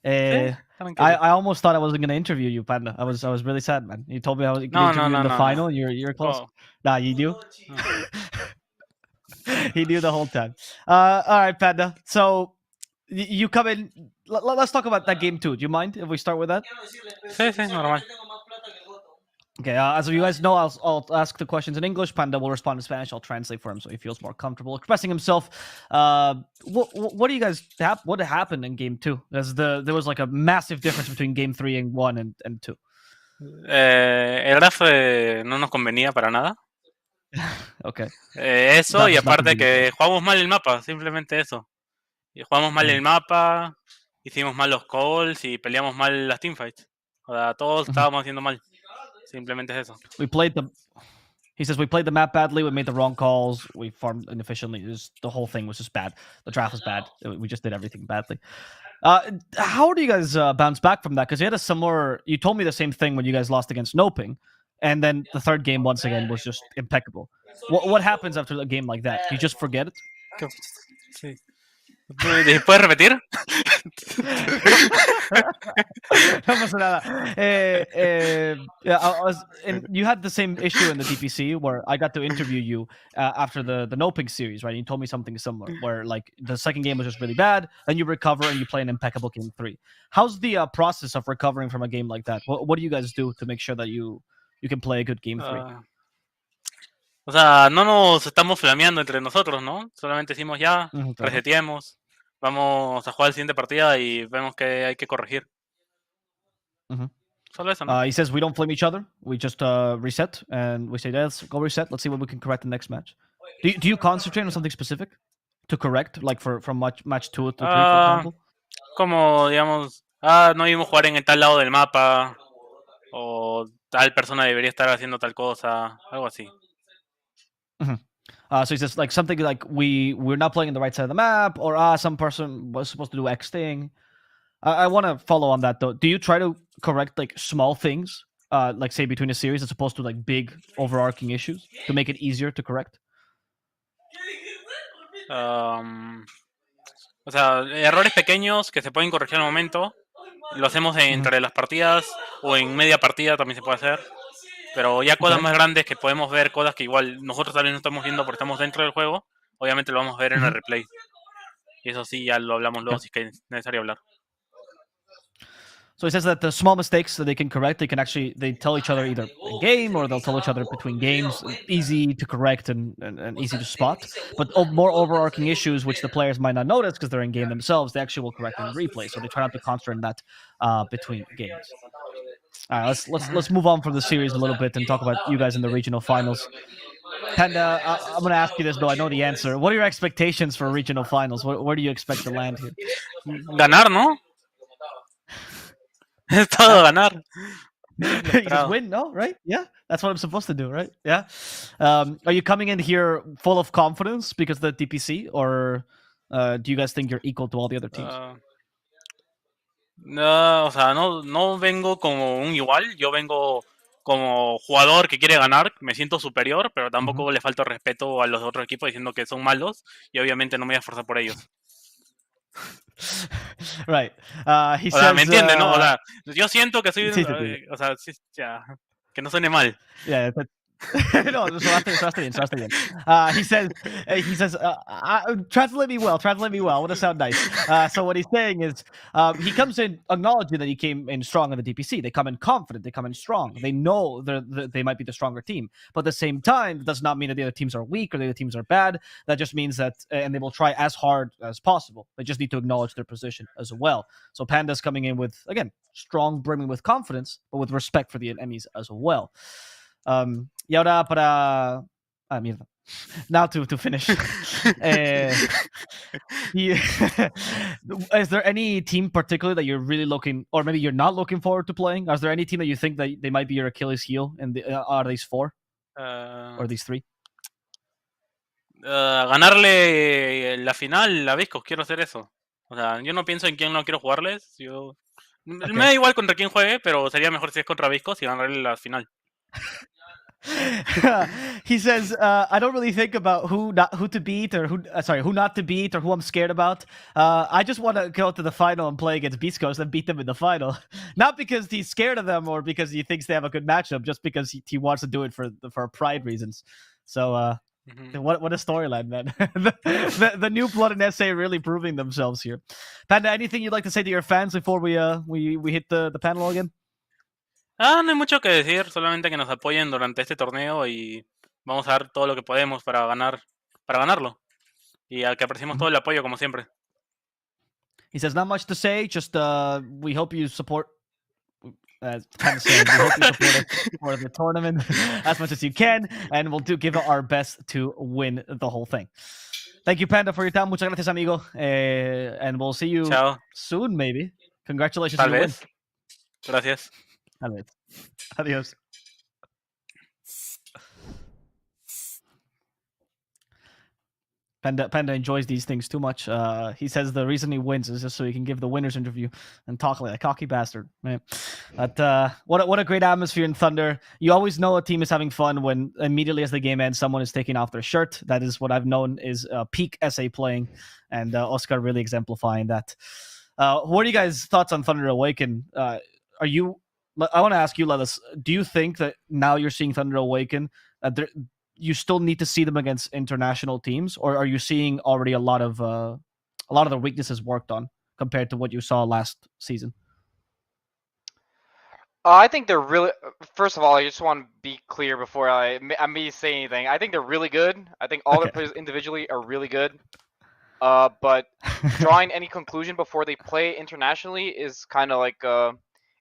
Sí,
I almost thought I wasn't gonna interview you, Panda. I was really sad, man. You told me I was gonna interview you in the final. You're close.
Oh.
Nah, you do. He knew the whole time. All right, Panda. So you come in. Let's talk about that game too. Do you mind if we start with that?
Sí, sí, normal.
Okay, as you guys know, I'll ask the questions in English. Panda will respond in Spanish. I'll translate for him so he feels more comfortable expressing himself. What do you guys what happened in game 2? There was like a massive difference between game 3 and 1 and 2.
El draft no nos convenía para nada.
Okay.
Eso y aparte que jugamos mal el mapa, simplemente eso. Y jugamos mal el mapa, hicimos mal los calls y peleamos mal las teamfights. O sea, todos estábamos haciendo mal. Simplemente es eso.
He says we played the map badly. We made the wrong calls. We farmed inefficiently. The whole thing was just bad. The draft was bad. We just did everything badly. How do you guys bounce back from that? Because you had a similar. You told me the same thing when you guys lost against Noping, and then the third game once again was just impeccable. What happens after a game like that? You just forget it?
Sí. ¿Puedes repetir?
No pasa nada. You had the same issue in the DPC where I got to interview you after the Noping series, right? You told me something similar, where like the second game was just really bad, then you recover and you play an impeccable game 3. How's the process of recovering from a game like that? What do you guys do to make sure that you can play a good game 3?
O sea, no nos estamos flameando entre nosotros, ¿no? Solamente decimos ya, reseteemos, vamos a jugar la siguiente partida y vemos que hay que corregir. Solo eso, ¿no?
He says we don't flame each other. We just reset and we say, let's go reset. Let's see what we can correct the next match. Do you concentrate on something specific to correct, like from match 2 to 3, for example?
Como, digamos, no debimos jugar en tal lado del mapa, o tal persona debería estar haciendo tal cosa, algo así.
So he says like something like we're not playing in the right side of the map, or some person was supposed to do X thing. I want to follow on that though. Do you try to correct like small things, like say between a series, as opposed to like big overarching issues to make it easier to correct?
O sea, errores pequeños que se pueden corregir al momento, lo hacemos entre las partidas o en media partida también se puede hacer. Pero ya cosas más grandes que podemos ver, cosas que igual nosotros tal vez no estamos viendo porque estamos dentro del juego, obviamente lo vamos a ver en el replay. Y eso sí, ya lo hablamos luego si es que es necesario hablar.
So he says that the small mistakes that they can correct, they tell each other either in game or they'll tell each other between games, easy to correct and easy to spot. But more overarching issues, which the players might not notice because they're in game themselves, they actually will correct in replay. So they try not to concentrate on that between games. All right, let's move on from the series a little bit and talk about you guys in the regional finals. Panda, I'm going to ask you this, though I know the answer. What are your expectations for regional finals? Where do you expect to land here?
Ganar, ¿no? Es todo ganar.
You just win, no? Right? Yeah, that's what I'm supposed to do, right? Yeah. Are you coming in here full of confidence because of the DPC, or do you guys think you're equal to all the other teams?
No, o sea, no vengo como un igual, yo vengo como jugador que quiere ganar, me siento superior, pero tampoco le falto respeto a los otros equipos diciendo que son malos y obviamente no me voy a esforzar por ellos.
Right.
He says, ¿me entienden, no? O sea, yo siento que soy, o sea, que no suene mal.
Yeah, no, so bien. He says, translate me well. I want to sound nice. So what he's saying is, he comes in acknowledging that he came in strong in the DPC. They come in confident. They come in strong. They know they might be the stronger team. But at the same time, it does not mean that the other teams are weak or the other teams are bad. That just means that, and they will try as hard as possible. They just need to acknowledge their position as well. So Panda's coming in with, again, strong, brimming with confidence, but with respect for the enemies as well. Y ahora para... mierda. Now to finish. Is there any team particularly that you're really looking, or maybe you're not looking forward to playing? Is there any team that you think that they might be your Achilles heel in are these 4? Or these 3?
Ganarle la final a Beastcoast, quiero hacer eso. O sea, yo no pienso en quién no quiero jugarles. Me da igual contra quién juegue, pero sería mejor si es contra Beastcoast y ganarle la final.
He says, "I don't really think about who to beat or who not to beat or who I'm scared about. I just want to go to the final and play against Beastcoast and beat them in the final. Not because he's scared of them or because he thinks they have a good matchup, just because he wants to do it for pride reasons." So, what a storyline, man! the new blood and SA really proving themselves here. Panda, anything you'd like to say to your fans before we hit the panel again?
No hay mucho que decir, solamente que nos apoyen durante este torneo y vamos a dar todo lo que podemos para ganarlo. Y a que apreciemos todo el apoyo como siempre.
He says, not much to say, just we hope you support. Kind of saying, we hope you support it for the tournament as much as you can, and we'll give it our best to win the whole thing. Thank you, Panda, for your time. Muchas gracias, amigo. And we'll see you soon, maybe. Congratulations on your win.
Gracias.
Adios. Panda enjoys these things too much. He says the reason he wins is just so he can give the winner's interview and talk like a cocky bastard. Man. But what a great atmosphere in Thunder. You always know a team is having fun when immediately as the game ends, someone is taking off their shirt. That is what I've known is peak SA playing, and Oscar really exemplifying that. What are you guys' thoughts on Thunder Awaken? I want to ask you, Lelis, do you think that now you're seeing Thunder Awaken, you still need to see them against international teams, or are you seeing already a lot of the weaknesses worked on compared to what you saw last season?
I think they're really. First of all, I just want to be clear before I say anything. I think they're really good. I think all their players individually are really good. But drawing any conclusion before they play internationally is kind of like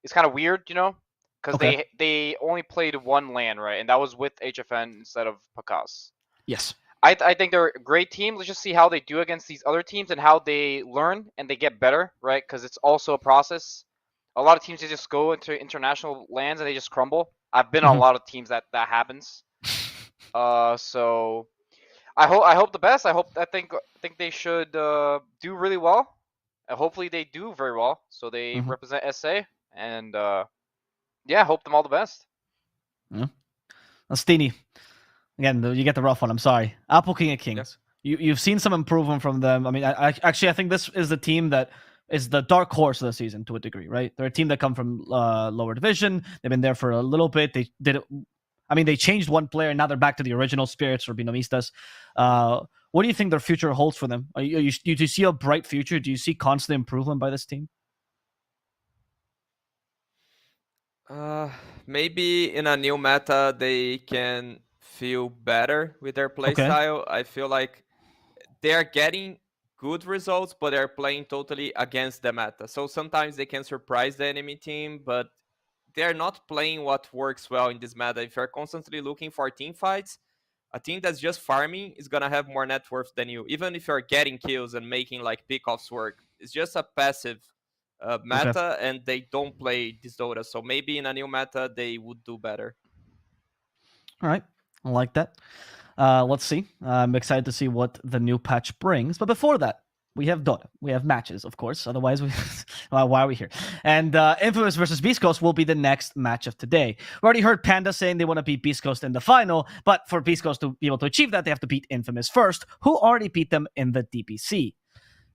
it's kind of weird, you know. Because they only played one LAN, right? And that was with HFN instead of Pakas.
Yes.
I think they're a great team. Let's just see how they do against these other teams and how they learn and they get better, right? Because it's also a process. A lot of teams, they just go into international LANs and they just crumble. I've been on a lot of teams that happens. So I hope the best. I think they should do really well. Hopefully they do very well. So they represent SA and yeah, hope them all the best.
Yeah. Steenie, again, you get the rough one. I'm sorry. Apple King of Kings. Yeah. You've seen some improvement from them. I mean, I think this is the team that is the dark horse of the season to a degree, right? They're a team that come from lower division. They've been there for a little bit. They did it. I mean, they changed one player, and now they're back to the original spirits or Binomistas. What do you think their future holds for them? Do you see a bright future? Do you see constant improvement by this team?
Maybe in a new meta they can feel better with their playstyle. I feel like they're getting good results, but they're playing totally against the meta. So sometimes they can surprise the enemy team, but they're not playing what works well in this meta. If you're constantly looking for team fights, a team that's just farming is gonna have more net worth than you, even if you're getting kills and making like pickoffs work. It's just a passive meta, and they don't play this Dota. So maybe in a new meta, they would do better.
All right. I like that. Let's see. I'm excited to see what the new patch brings. But before that, we have Dota. We have matches, of course. Otherwise, why are we here? And Infamous versus Beastcoast will be the next match of today. We already heard Panda saying they want to beat Beastcoast in the final, but for Beastcoast to be able to achieve that, they have to beat Infamous first, who already beat them in the DPC.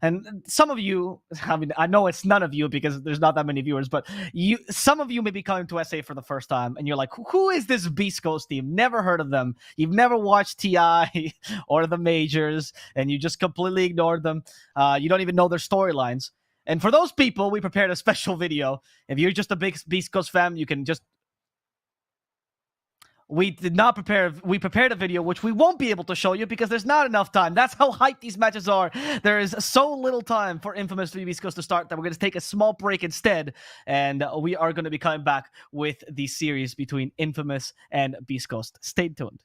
And some of you, I mean, I know it's none of you because there's not that many viewers, but some of you may be coming to SA for the first time, and you're like, who is this Beastcoast team? Never heard of them. You've never watched TI or the majors, and you just completely ignored them. You don't even know their storylines. And for those people, we prepared a special video. If you're just a big Beastcoast fan, you can just... We prepared a video which we won't be able to show you because there's not enough time. That's how hyped these matches are. There is so little time for Infamous v Beastcoast to start that we're going to take a small break instead, and we are going to be coming back with the series between Infamous and Beastcoast. Stay tuned.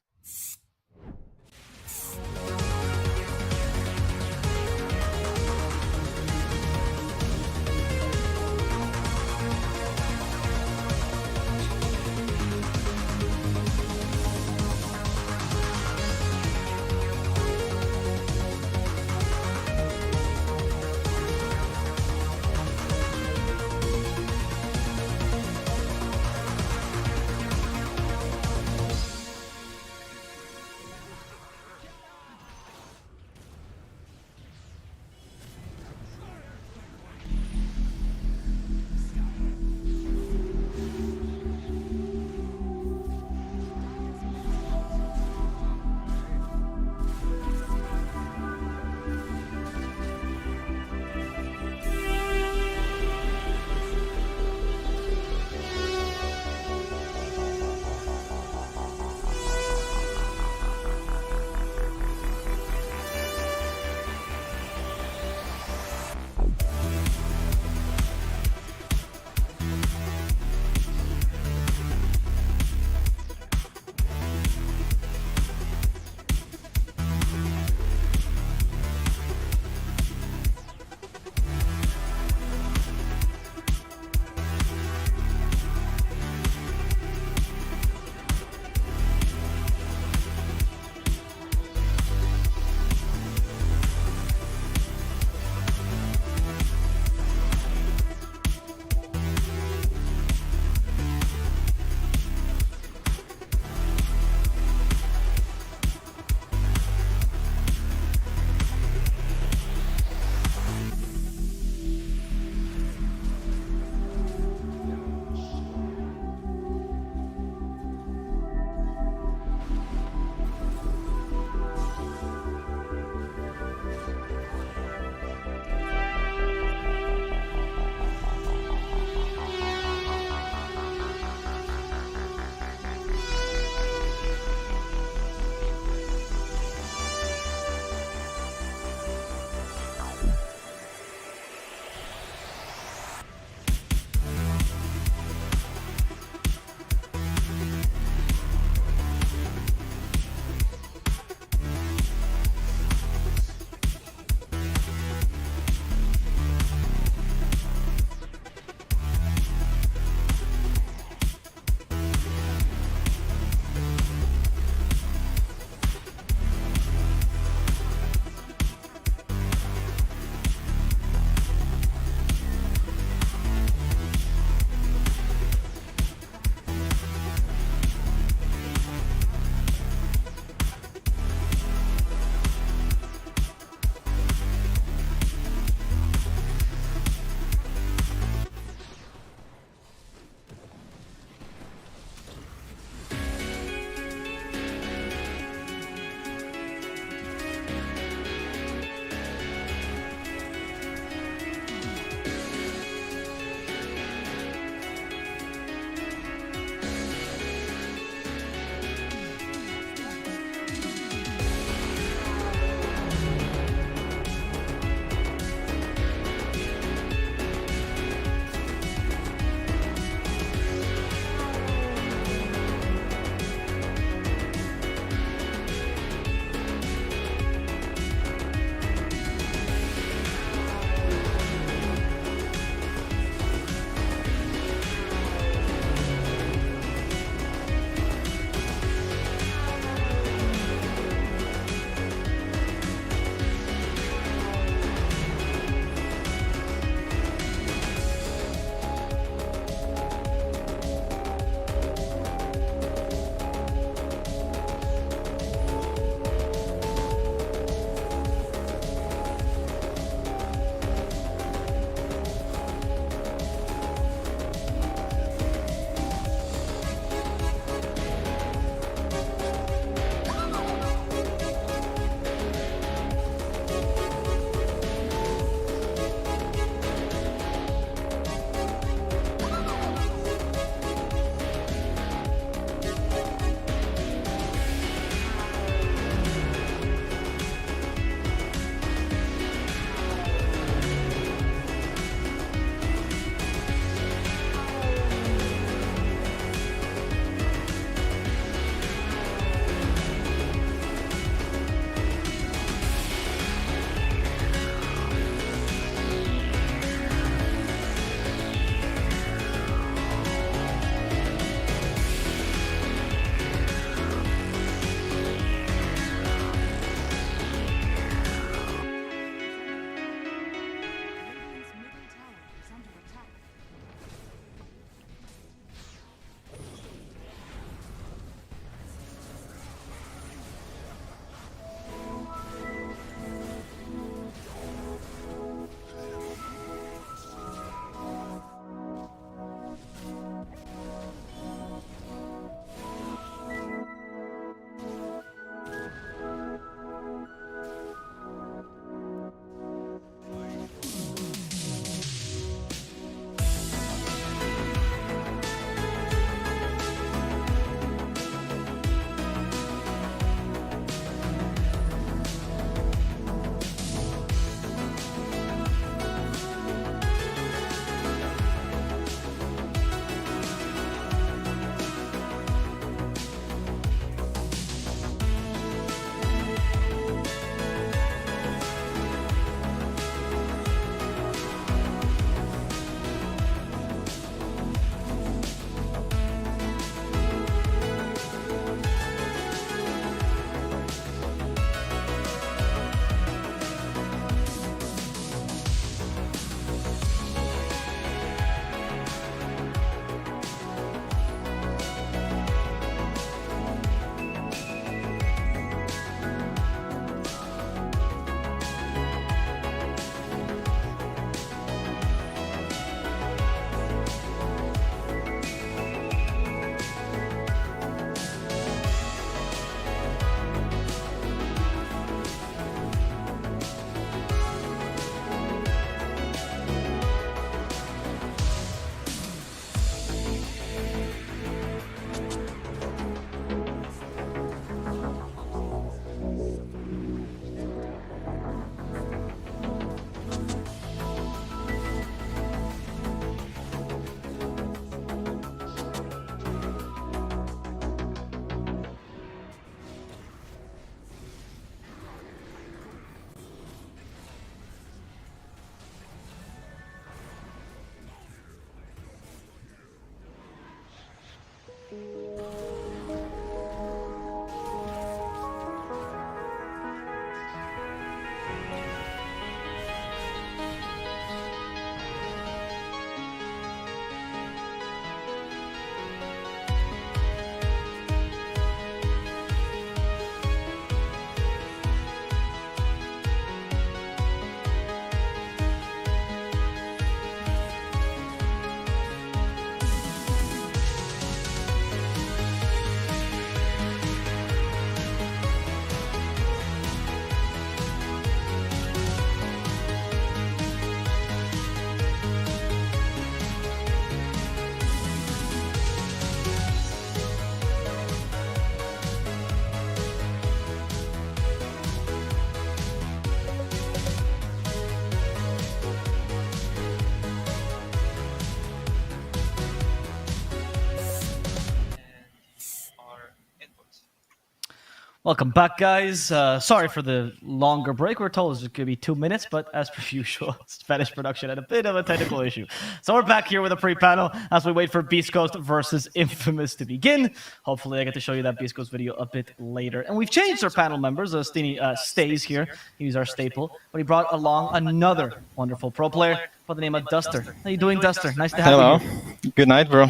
Welcome back, guys. Sorry for the longer break. We're told it was going to be 2 minutes, but as per usual, Spanish production had a bit of a technical issue. So we're back here with a pre-panel as we wait for Beastcoast versus Infamous to begin. Hopefully, I get to show you that Beastcoast video a bit later. And we've changed our panel members. Stini stays here. He's our staple. But he brought along another wonderful pro player by the name of Duster. How you doing, Duster? Nice to have you here.
Good night, bro.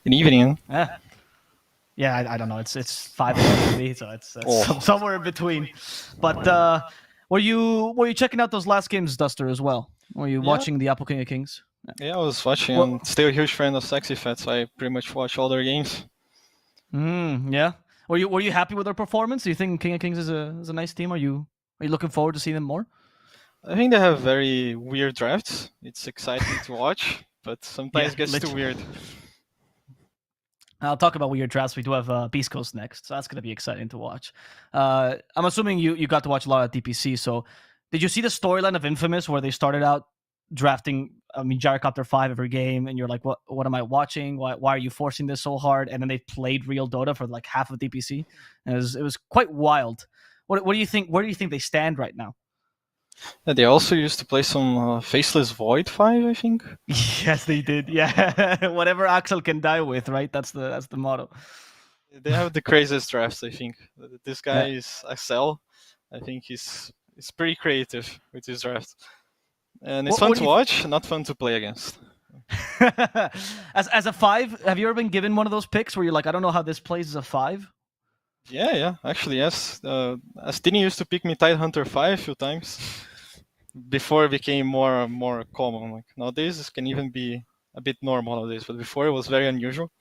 Good evening.
Yeah, I don't know. It's 5 a.m. for me, so it's somewhere in between. But were you checking out those last games, Duster, as well? Were you watching the Apple King of Kings?
Yeah, I was watching. I'm still a huge fan of Sexy Fat, so I pretty much watch all their games.
Yeah. Were you happy with their performance? Do you think King of Kings is a nice team? Are you looking forward to seeing them more?
I think they have very weird drafts. It's exciting to watch, but sometimes it gets too weird.
I'll talk about weird drafts. We do have Beastcoast next, so that's going to be exciting to watch. I'm assuming you got to watch a lot of DPC, so did you see the storyline of Infamous where they started out drafting, Gyrocopter 5 every game, and you're like, what am I watching? Why are you forcing this so hard? And then they played real Dota for like half of DPC. And it was quite wild. What do you think? Where do you think they stand right now?
Yeah, they also used to play some Faceless Void 5, I think.
Yes, they did. Yeah, whatever Axel can die with, right? That's the motto.
They have the craziest drafts, I think. This guy is Axel. I think he's pretty creative with his draft. And it's fun to watch, not fun to play against.
As a 5, have you ever been given one of those picks where you're like, I don't know how this plays as a 5?
Yeah, actually, yes. Astini used to pick me Tidehunter 5 a few times before it became more common. Like nowadays, this can even be a bit normal nowadays, but before it was very unusual.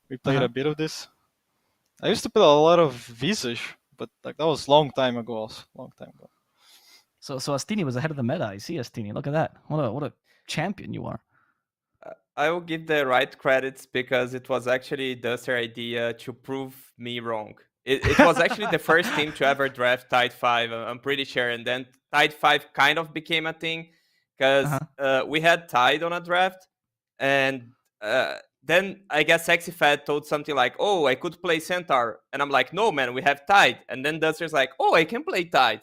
We played a bit of this. I used to play a lot of Visage, but like that was long time ago. Also, long time ago.
So Astini was ahead of the meta. I see Astini. Look at that. What a champion you are.
I will give the right credits because it was actually Duster's idea to prove me wrong. It was actually the first team to ever draft Tide 5, I'm pretty sure. And then Tide 5 kind of became a thing because we had Tide on a draft. And then I guess Sexy Fat told something like, oh, I could play Centaur. And I'm like, no, man, we have Tide. And then Duster's like, oh, I can play Tide.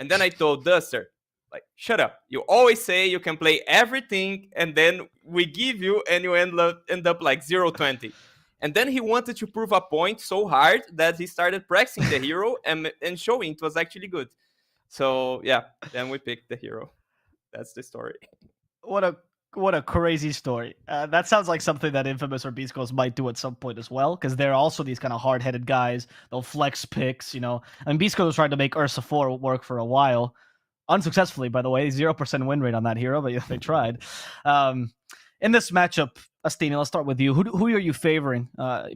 And then I told Duster, like, shut up. You always say you can play everything. And then we give you and you end up like 0-20. And then he wanted to prove a point so hard that he started practicing the hero and showing it was actually good. So yeah, then we picked the hero. That's the story.
What a crazy story. That sounds like something that Infamous or Beastcoast might do at some point as well, because they're also these kind of hard-headed guys. They'll flex picks, I mean, Beastcoast was trying to make Ursa 4 work for a while. Unsuccessfully, by the way. 0% win rate on that hero, but yeah, they tried. In this matchup, Astini, let's start with you. Who are you favoring?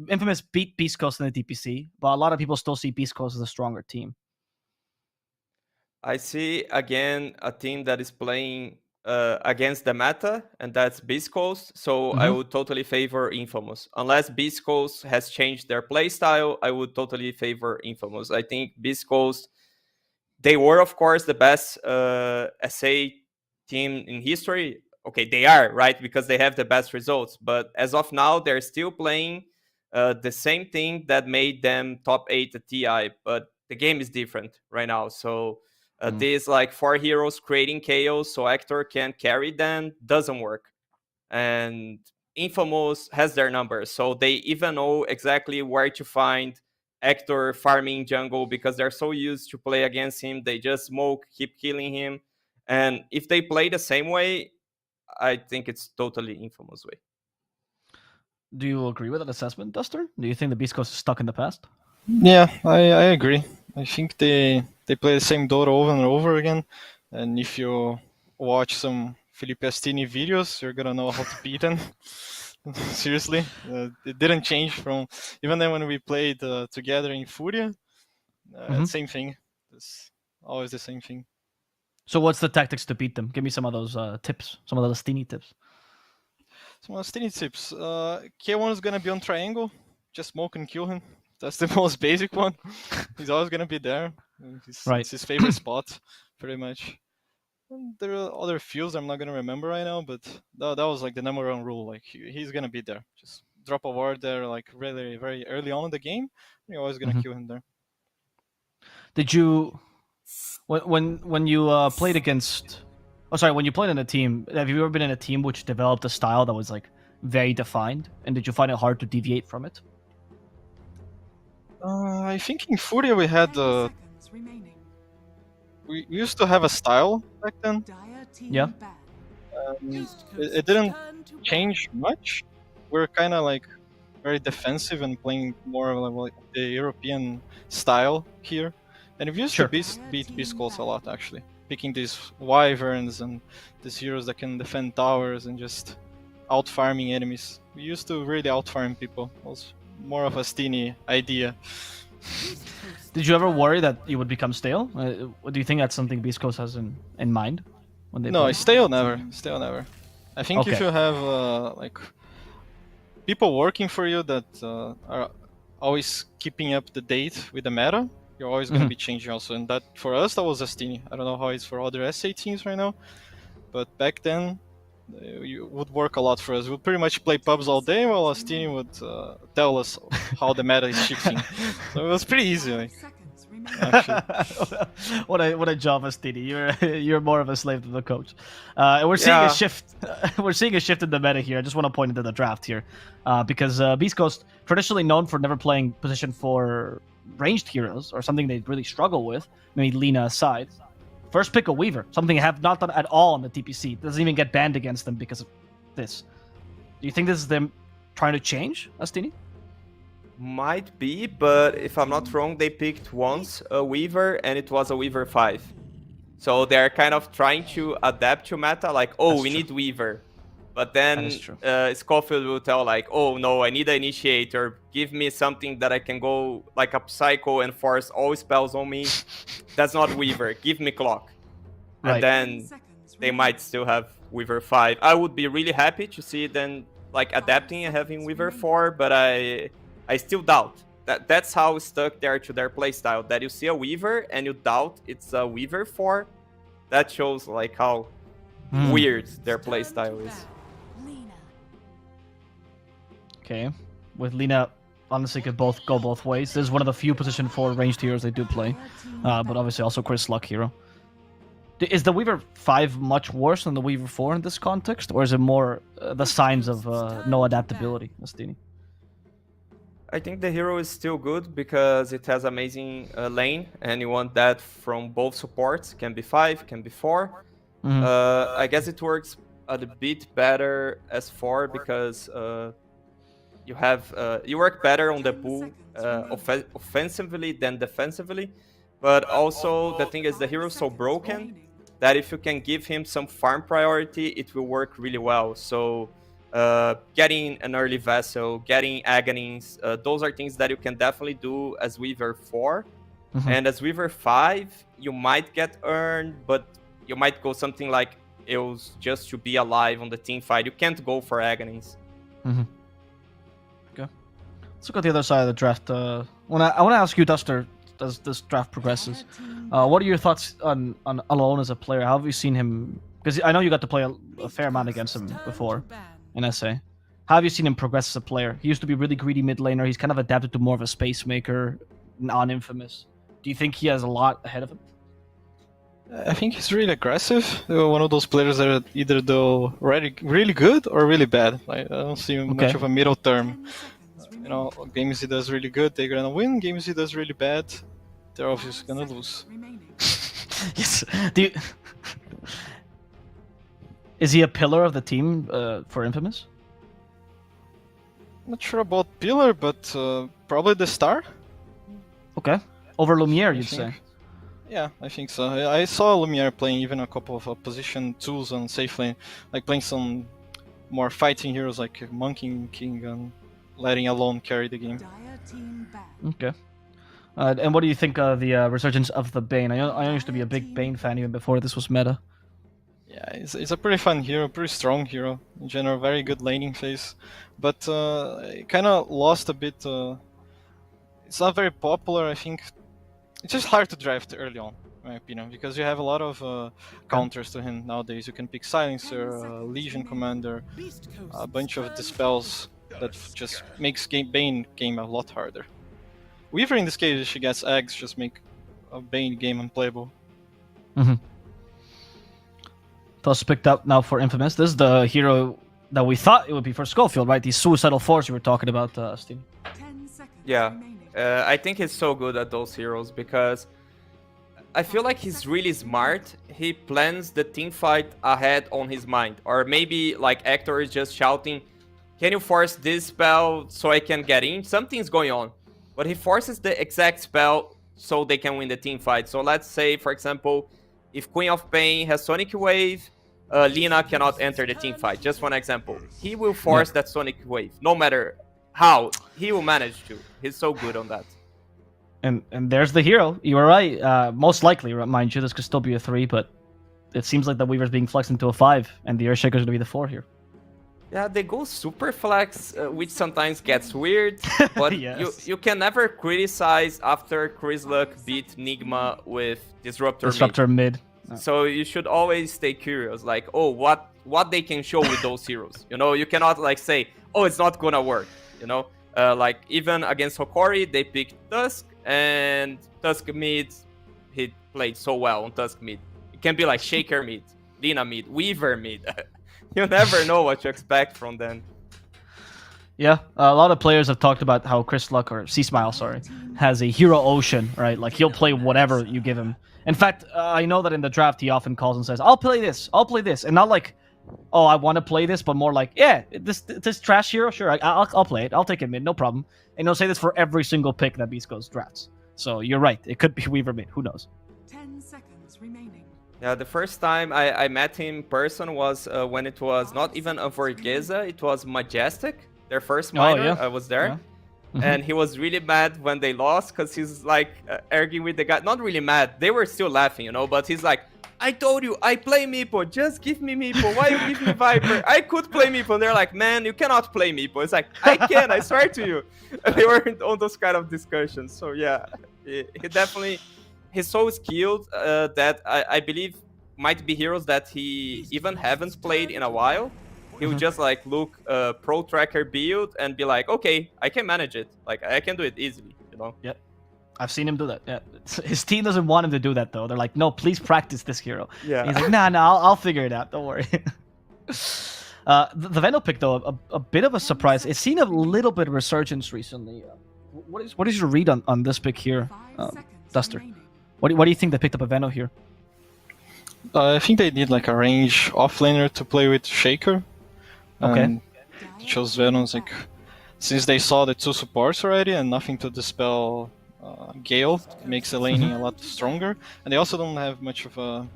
Infamous beat Beastcoast in the DPC, but a lot of people still see Beastcoast as a stronger team.
I see, again, a team that is playing against the meta, and that's Beastcoast. So I would totally favor Infamous. Unless Beastcoast has changed their playstyle, I would totally favor Infamous. I think Beastcoast, they were, of course, the best SA team in history. Okay, they are, right? Because they have the best results. But as of now, they're still playing the same thing that made them top 8 at TI. But the game is different right now. So this like 4 heroes creating chaos so Hector can carry them doesn't work. And Infamous has their numbers. So they even know exactly where to find Hector farming jungle because they're so used to play against him. They just smoke, keep killing him. And if they play the same way, I think it's totally Infamous way.
Do you agree with that assessment, Duster? Do you think the Beast Coast is stuck in the past?
Yeah, I agree. I think they play the same Dota over and over again. And if you watch some Felipe Astini videos, you're gonna know how to beat them. Seriously, it didn't change from even then when we played together in Furia. Same thing. It's always the same thing.
So what's the tactics to beat them? Give me some of those tips, some of those Astini tips.
Some Astini tips. K1 is gonna be on triangle. Just smoke and kill him. That's the most basic one. He's always gonna be there. It's his favorite spot, pretty much. And there are other fields I'm not gonna remember right now, but that was like the number one rule. Like he's gonna be there. Just drop a ward there, like really very early on in the game. You're always gonna kill him there.
Did you when you played against? Oh, sorry. When you played in a team, have you ever been in a team which developed a style that was like very defined? And did you find it hard to deviate from it?
I think in Furia we had
10 seconds remaining.
we used to have a style back then.
Dire team
Yeah.
ban.
It didn't
Turn to
change much. We're kind of like very defensive and playing more of like the European style here. And we used
Sure.
to beat Beastcoast a lot actually, picking these wyverns and these heroes that can defend towers and just out farming enemies. We used to really out farm people. It was more of a Steeny idea.
Did you ever worry that you would become stale? Do you think that's something Beastcoast has in mind when they
No,
play?
stale never. Stale never. I think if
Okay.
you have like people working for you that are always keeping up the date with the meta, you're always going to be changing also. And that for us, that was Astini. I don't know how it's for other SA teams right now, but back then, you would work a lot for us. We'd pretty much play pubs all day while Astini would tell us how the meta is shifting. So it was pretty easy. Like,
seconds remaining.
what a job, Astini. You're more of a slave to the coach. And we're seeing
Yeah.
a shift. We're seeing a shift in the meta here. I just want to point into the draft here, because Beastcoast, traditionally known for never playing position 4 ranged heroes, or something they really struggle with, maybe Lina aside. First pick a Weaver, something they have not done at all in the DPC. Doesn't even get banned against them because of this. Do you think this is them trying to change, Astini?
Might be, but if I'm not wrong, they picked once a Weaver and it was a Weaver 5. So they're kind of trying to adapt to meta, like, oh,
That's
we
true.
need Weaver. But then
That is true.
Scofield will tell like, oh no, I need an Initiator. Give me something that I can go like a Psycho and force all spells on me. That's not Weaver. Give me Clock.
Right.
And then they might still have Weaver 5. I would be really happy to see them like adapting and having Weaver 4, but I still doubt. That's how stuck they are to their playstyle. That you see a Weaver and you doubt it's a Weaver 4. That shows like how weird their playstyle is.
Okay. With Lina, honestly, could both go both ways. This is one of the few position 4 ranged heroes they do play. But obviously also Chris Luck hero. Is the Weaver 5 much worse than the Weaver 4 in this context? Or is it more the signs of no adaptability, Astini?
I think the hero is still good because it has amazing lane, and you want that from both supports. Can be 5, can be 4. I guess it works a bit better as 4 because you work better on the pool offensively than defensively. But also the thing is the hero is so broken that if you can give him some farm priority, it will work really well. So getting an early vessel, getting agonies, those are things that you can definitely do as Weaver 4. And as Weaver 5, you might get earned, but you might go something like Epulze just to be alive on the team fight. You can't go for agonies.
Okay. Let's look at the other side of the draft. I want to ask you, Duster, as this draft progresses, what are your thoughts on Alone as a player? How have you seen him? Because I know you got to play a fair amount against him before in SA. How have you seen him progress as a player? He used to be really greedy mid laner. He's kind of adapted to more of a space maker, non-infamous. Do you think he has a lot ahead of him?
I think he's really aggressive. One of those players that are either though really good or really bad. Like, I don't see much of a middle term. You know, games he does really good, they're gonna win. Games he does really bad, they're obviously gonna lose.
Yes. Is he a pillar of the team for Infamous?
Not sure about pillar, but probably the star.
Okay. Over Lumiere,
I
you'd
think.
say.
Yeah, I think so. I saw Lumiere playing even a couple of position 2s on safe lane, like playing some more fighting heroes like Monkey King and letting Alone carry the game.
Okay. And what do you think of the resurgence of the Bane? I used to be a big Bane fan even before this was meta.
Yeah, it's a pretty fun hero, pretty strong hero. In general, very good laning phase. But it kind of lost a bit. It's not very popular, I think. It's just hard to draft early on, in my opinion, because you have a lot of counters to him nowadays. You can pick Silencer, Legion Commander, a bunch of dispels that just makes Bane game a lot harder. Weaver in this case, if she gets eggs, just make a Bane game unplayable.
Thus picked up now for Infamous. This is the hero that we thought it would be for Scofield, right? The Suicidal Force you were talking about, Steve.
10 seconds
Yeah,
remaining.
I think he's so good at those heroes because I feel like he's really smart. He plans the team fight ahead on his mind. Or maybe like Hector is just shouting, can you force this spell so I can get in? Something's going on. But he forces the exact spell so they can win the team fight. So let's say, for example, if Queen of Pain has Sonic Wave, Lina cannot enter the team fight. Just one example. He will force that Sonic Wave. No matter how, he will manage to. He's so good on that.
And there's the hero. You were right. Most likely, mind you, this could still be a 3, but it seems like the Weaver's being flexed into a 5, and the Earthshaker's going to be the 4 here.
Yeah, they go super flex, which sometimes gets weird, but
Yes.
you can never criticize after Chris Luck beat Nigma with
Disruptor mid.
So you should always stay curious, like, oh, what they can show with those heroes. You know, you cannot like say, oh, it's not gonna work. You know, like even against Hokori, they picked Tusk, and Tusk mid, he played so well on Tusk mid. It can be like Shaker mid, Lina mid, Weaver mid. You never know what you expect from them.
Yeah, a lot of players have talked about how Chris Luck, or C-Smile, sorry, has a hero ocean, right? Like, he'll play whatever you give him. In fact, I know that in the draft, he often calls and says, I'll play this, and not like, oh, I want to play this, but more like, yeah, this trash hero, sure, I'll play it, I'll take it mid, no problem. And he'll say this for every single pick that Beastcoast drafts. So you're right, it could be Weaver mid, who knows?
10 seconds remaining.
Yeah, the first time I met him in person was when it was not even a Vorgeza, it was Majestic, their first minor.
yeah.
I was there.
Yeah. Mm-hmm.
And he was really mad when they lost because he's like arguing with the guy. Not really mad, they were still laughing, you know, but he's like, I told you, I play Meepo, just give me Meepo, why you give me Viper? I could play Meepo. And they're like, man, you cannot play Meepo. It's like, I can, I swear to you. And they were on those kind of discussions. So yeah, he definitely, he's so skilled that I believe might be heroes that he even haven't played in a while. He would just like look pro tracker build and be like, okay, I can manage it. Like I can do it easily, you know?
Yep. I've seen him do that. Yeah. His team doesn't want him to do that though. They're like, no, please practice this hero.
Yeah.
And he's like, nah, I'll figure it out. Don't worry. The Veno pick though, a bit of a surprise. It's seen a little bit of resurgence recently. What is your read on this pick here,
5 seconds
Duster?
remaining.
What do you think they picked up a Veno here?
I think they need like a range offlaner to play with Shaker.
Okay.
And chose Venoms like since they saw the 2 supports already and nothing to dispel Gale, makes the laning a lot stronger. And they also don't have much of a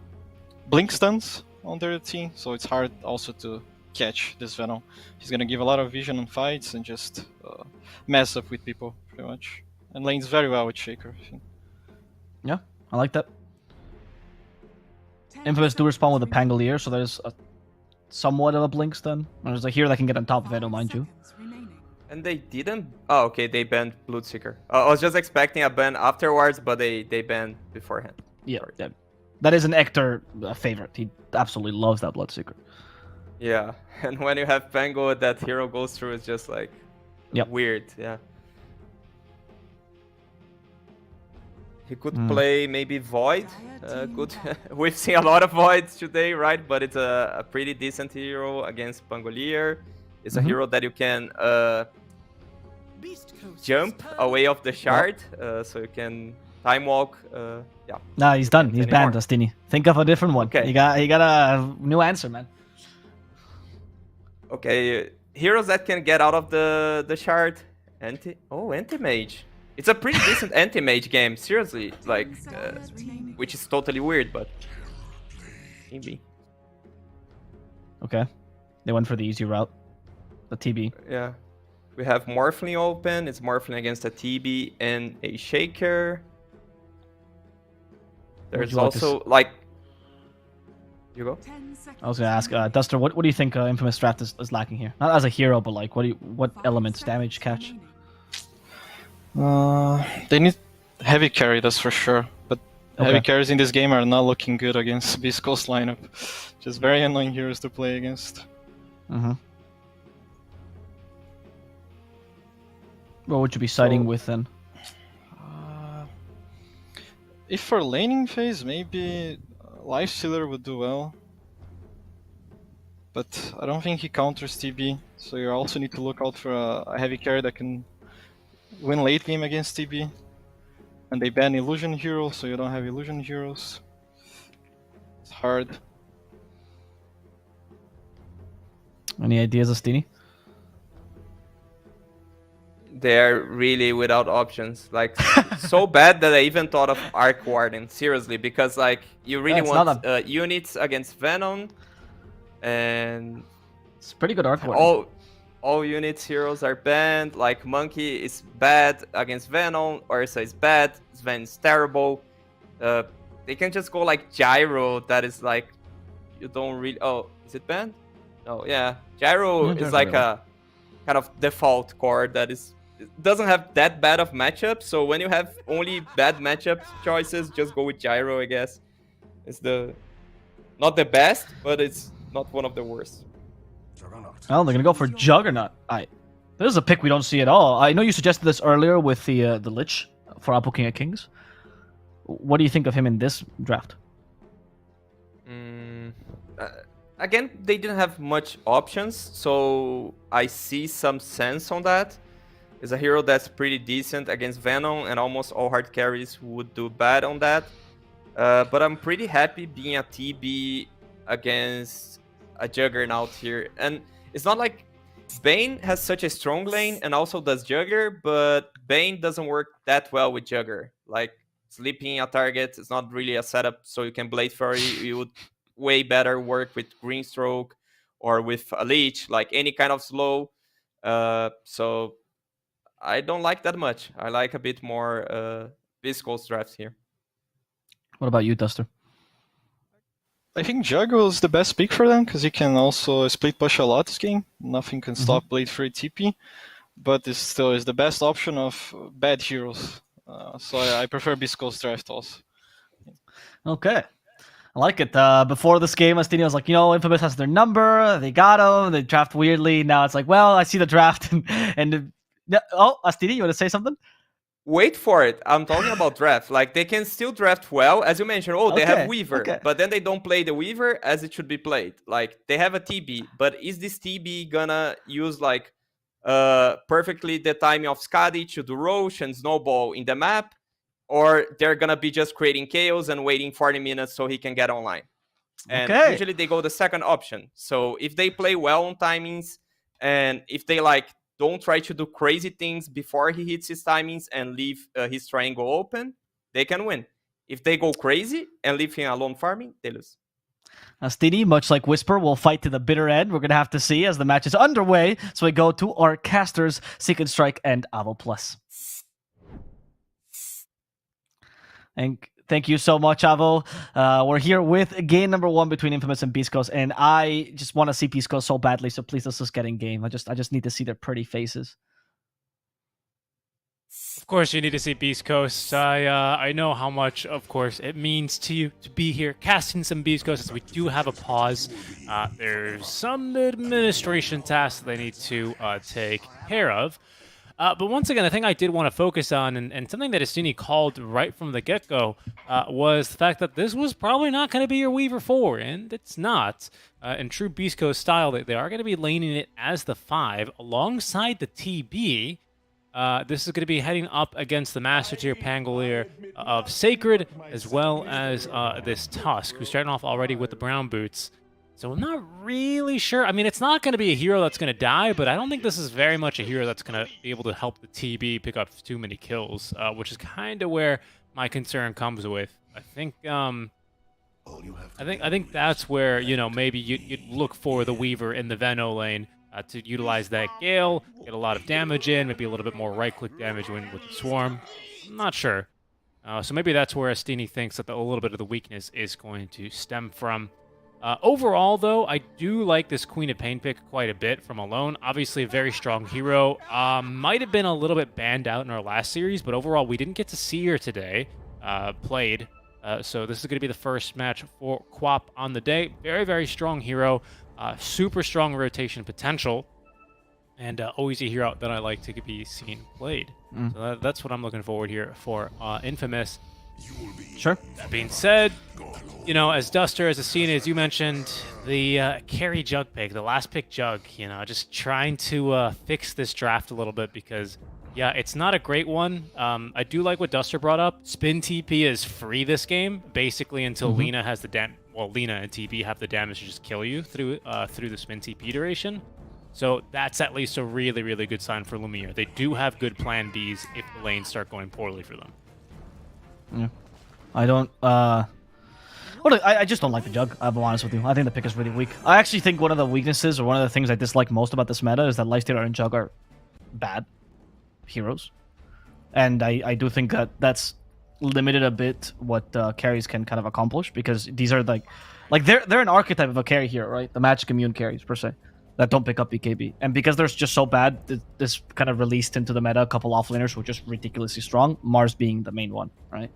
blink stuns on their team, so it's hard also to catch this Venom. He's gonna give a lot of vision on fights and just mess up with people pretty much. And lanes very well with Shaker, I think.
Yeah, I like that. Infamous do respond with a Pangolier, so there's somewhat of a blink stun. There's a hero that can get on top of Veno, mind you.
And they didn't. Oh, okay, they banned Bloodseeker. I was just expecting a ban afterwards, but they banned beforehand.
Yeah,
Sorry.
yeah. That is an Hector favorite. He absolutely loves that Bloodseeker.
Yeah, and when you have Pango, that hero goes through, it's just like weird. Yeah. He could play maybe Void. Good. We've seen a lot of Voids today, right? But it's a pretty decent hero against Pangolier. It's a hero that you can jump away of the shard, so you can time walk. Yeah.
Nah, he's done. He's banned, Dustini. Think of a different one.
Okay.
He got a new answer, man.
Okay, heroes that can get out of the shard. Anti-mage. It's a pretty decent anti-mage game, seriously. Like, which is totally weird, but maybe.
Okay. They went for the easy route. The TB.
Yeah. We have Morphling open. It's Morphling against a TB and a Shaker. There's
you like
also, like... You go?
I was gonna ask, Duster, what do you think Infamous Draft is lacking here? Not as a hero, but like, what elements, damage, catch?
They need heavy carry, that's for sure. But heavy carries in this game are not looking good against Beastcoast lineup. Just very annoying heroes to play against.
What would you be siding with then?
If for laning phase, maybe Lifestealer would do well. But I don't think he counters TB, so you also need to look out for a heavy carry that can win late game against TB. And they ban Illusion Hero, so you don't have Illusion Heroes. It's hard.
Any ideas, Astini?
They're really without options. Like, so bad that I even thought of Arc Warden, seriously, because like you really want units against Venom, and
it's pretty good arc.
All units heroes are banned. Like Monkey is bad against Venom, Ursa is bad, Sven is terrible. They can just go like Gyro, that is like, you don't really. Oh, is it banned? No, yeah. Gyro is like a kind of default core that doesn't have that bad of matchup. So when you have only bad matchup choices, just go with Gyro, I guess. It's not the best, but it's not one of the worst.
Oh, they're gonna go for Juggernaut. This is a pick we don't see at all. I know you suggested this earlier with the Lich for Apple King of Kings. What do you think of him in this draft?
Again, they didn't have much options, so I see some sense on that. It's a hero that's pretty decent against Venom, and almost all hard carries would do bad on that. But I'm pretty happy being a TB against a Juggernaut here. And it's not like Bane has such a strong lane and also does Jugger, but Bane doesn't work that well with Jugger. Like, sleeping a target is not really a setup, so you can Blade Fury. You would way better work with Greenstroke or with a Leech, like any kind of slow. So I don't like that much. I like a bit more Beastcoast drafts here.
What about you, Duster?
I think Juggle is the best pick for them, because he can also split push a lot this game. Nothing can stop Blade Fury TP, but it still is the best option of bad heroes. So I prefer Beastcoast draft also.
Okay. I like it. Before this game, Astini was like, Infamous has their number. They got him. They draft weirdly. Now it's like, well, I see the draft. Oh, Astini, you want to say something?
Wait for it. I'm talking about draft. Like, they can still draft well. As you mentioned, they have Weaver. But then they don't play the Weaver as it should be played. Like, they have a TB. But is this TB gonna use, like, perfectly the timing of Skadi to do Roche and Snowball in the map? Or they're gonna be just creating chaos and waiting 40 minutes so he can get online. And usually they go the second option. So if they play well on timings, and if they don't try to do crazy things before he hits his timings and leave his triangle open, they can win. If they go crazy and leave him alone farming, they lose.
Astini, much like Whisper, will fight to the bitter end. We're going to have to see as the match is underway. So we go to our casters, SeekNStrike and Avoplus. And thank you so much, Avo. We're here with game number 1 between Infamous and Beastcoast, and I just want to see Beastcoast so badly. So please, let's just get in game. I just need to see their pretty faces.
Of course, you need to see Beastcoast. I know how much, of course, it means to you to be here casting some Beastcoast, as we do have a pause. There's some administration tasks they need to take care of. But once again, the thing I did want to focus on, and something that Astini called right from the get-go, was the fact that this was probably not going to be your Weaver 4, and it's not. In true Beastcoast style, they are going to be laning it as the 5 alongside the TB. This is going to be heading up against the Master Tier Pangolier of Sacred, as well as this Tusk, who's starting off already with the brown boots. So I'm not really sure. I mean, it's not going to be a hero that's going to die, but I don't think this is very much a hero that's going to be able to help the TB pick up too many kills, which is kind of where my concern comes with. I think that's where, maybe you'd look for the Weaver in the Veno lane to utilize that Gale, get a lot of damage in, maybe a little bit more right-click damage with the Swarm. I'm not sure. So maybe that's where Astini thinks that a little bit of the weakness is going to stem from. Overall, though, I do like this Queen of Pain pick quite a bit from Alone. Obviously, a very strong hero. Might have been a little bit banned out in our last series, but overall, we didn't get to see her today played. So this is going to be the first match for Quap on the day. Very, very strong hero. Super strong rotation potential. And always a hero that I like to be seen played. So that's what I'm looking forward here for Infamous.
Sure.
That being said, you know, as Duster, as a scene, as you mentioned, the carry Jug pick, the last pick Jug, you know, just trying to fix this draft a little bit because, yeah, it's not a great one. I do like what Duster brought up. Spin TP is free this game, basically until Lina has the Lina and TP have the damage to just kill you through the spin TP duration. So that's at least a really, really good sign for Lumiere. They do have good plan Bs if the lanes start going poorly for them.
Yeah. I don't, I just don't like the Jug, I'll be honest with you. I think the pick is really weak. I actually think one of the weaknesses, or one of the things I dislike most about this meta is that Lifestealer and Jug are bad heroes. And I do think that that's limited a bit what carries can kind of accomplish, because these are like they're an archetype of a carry hero, right? The magic immune carries, per se, that don't pick up BKB. And because they're just so bad, this kind of released into the meta a couple offlaners who are just ridiculously strong, Mars being the main one, right?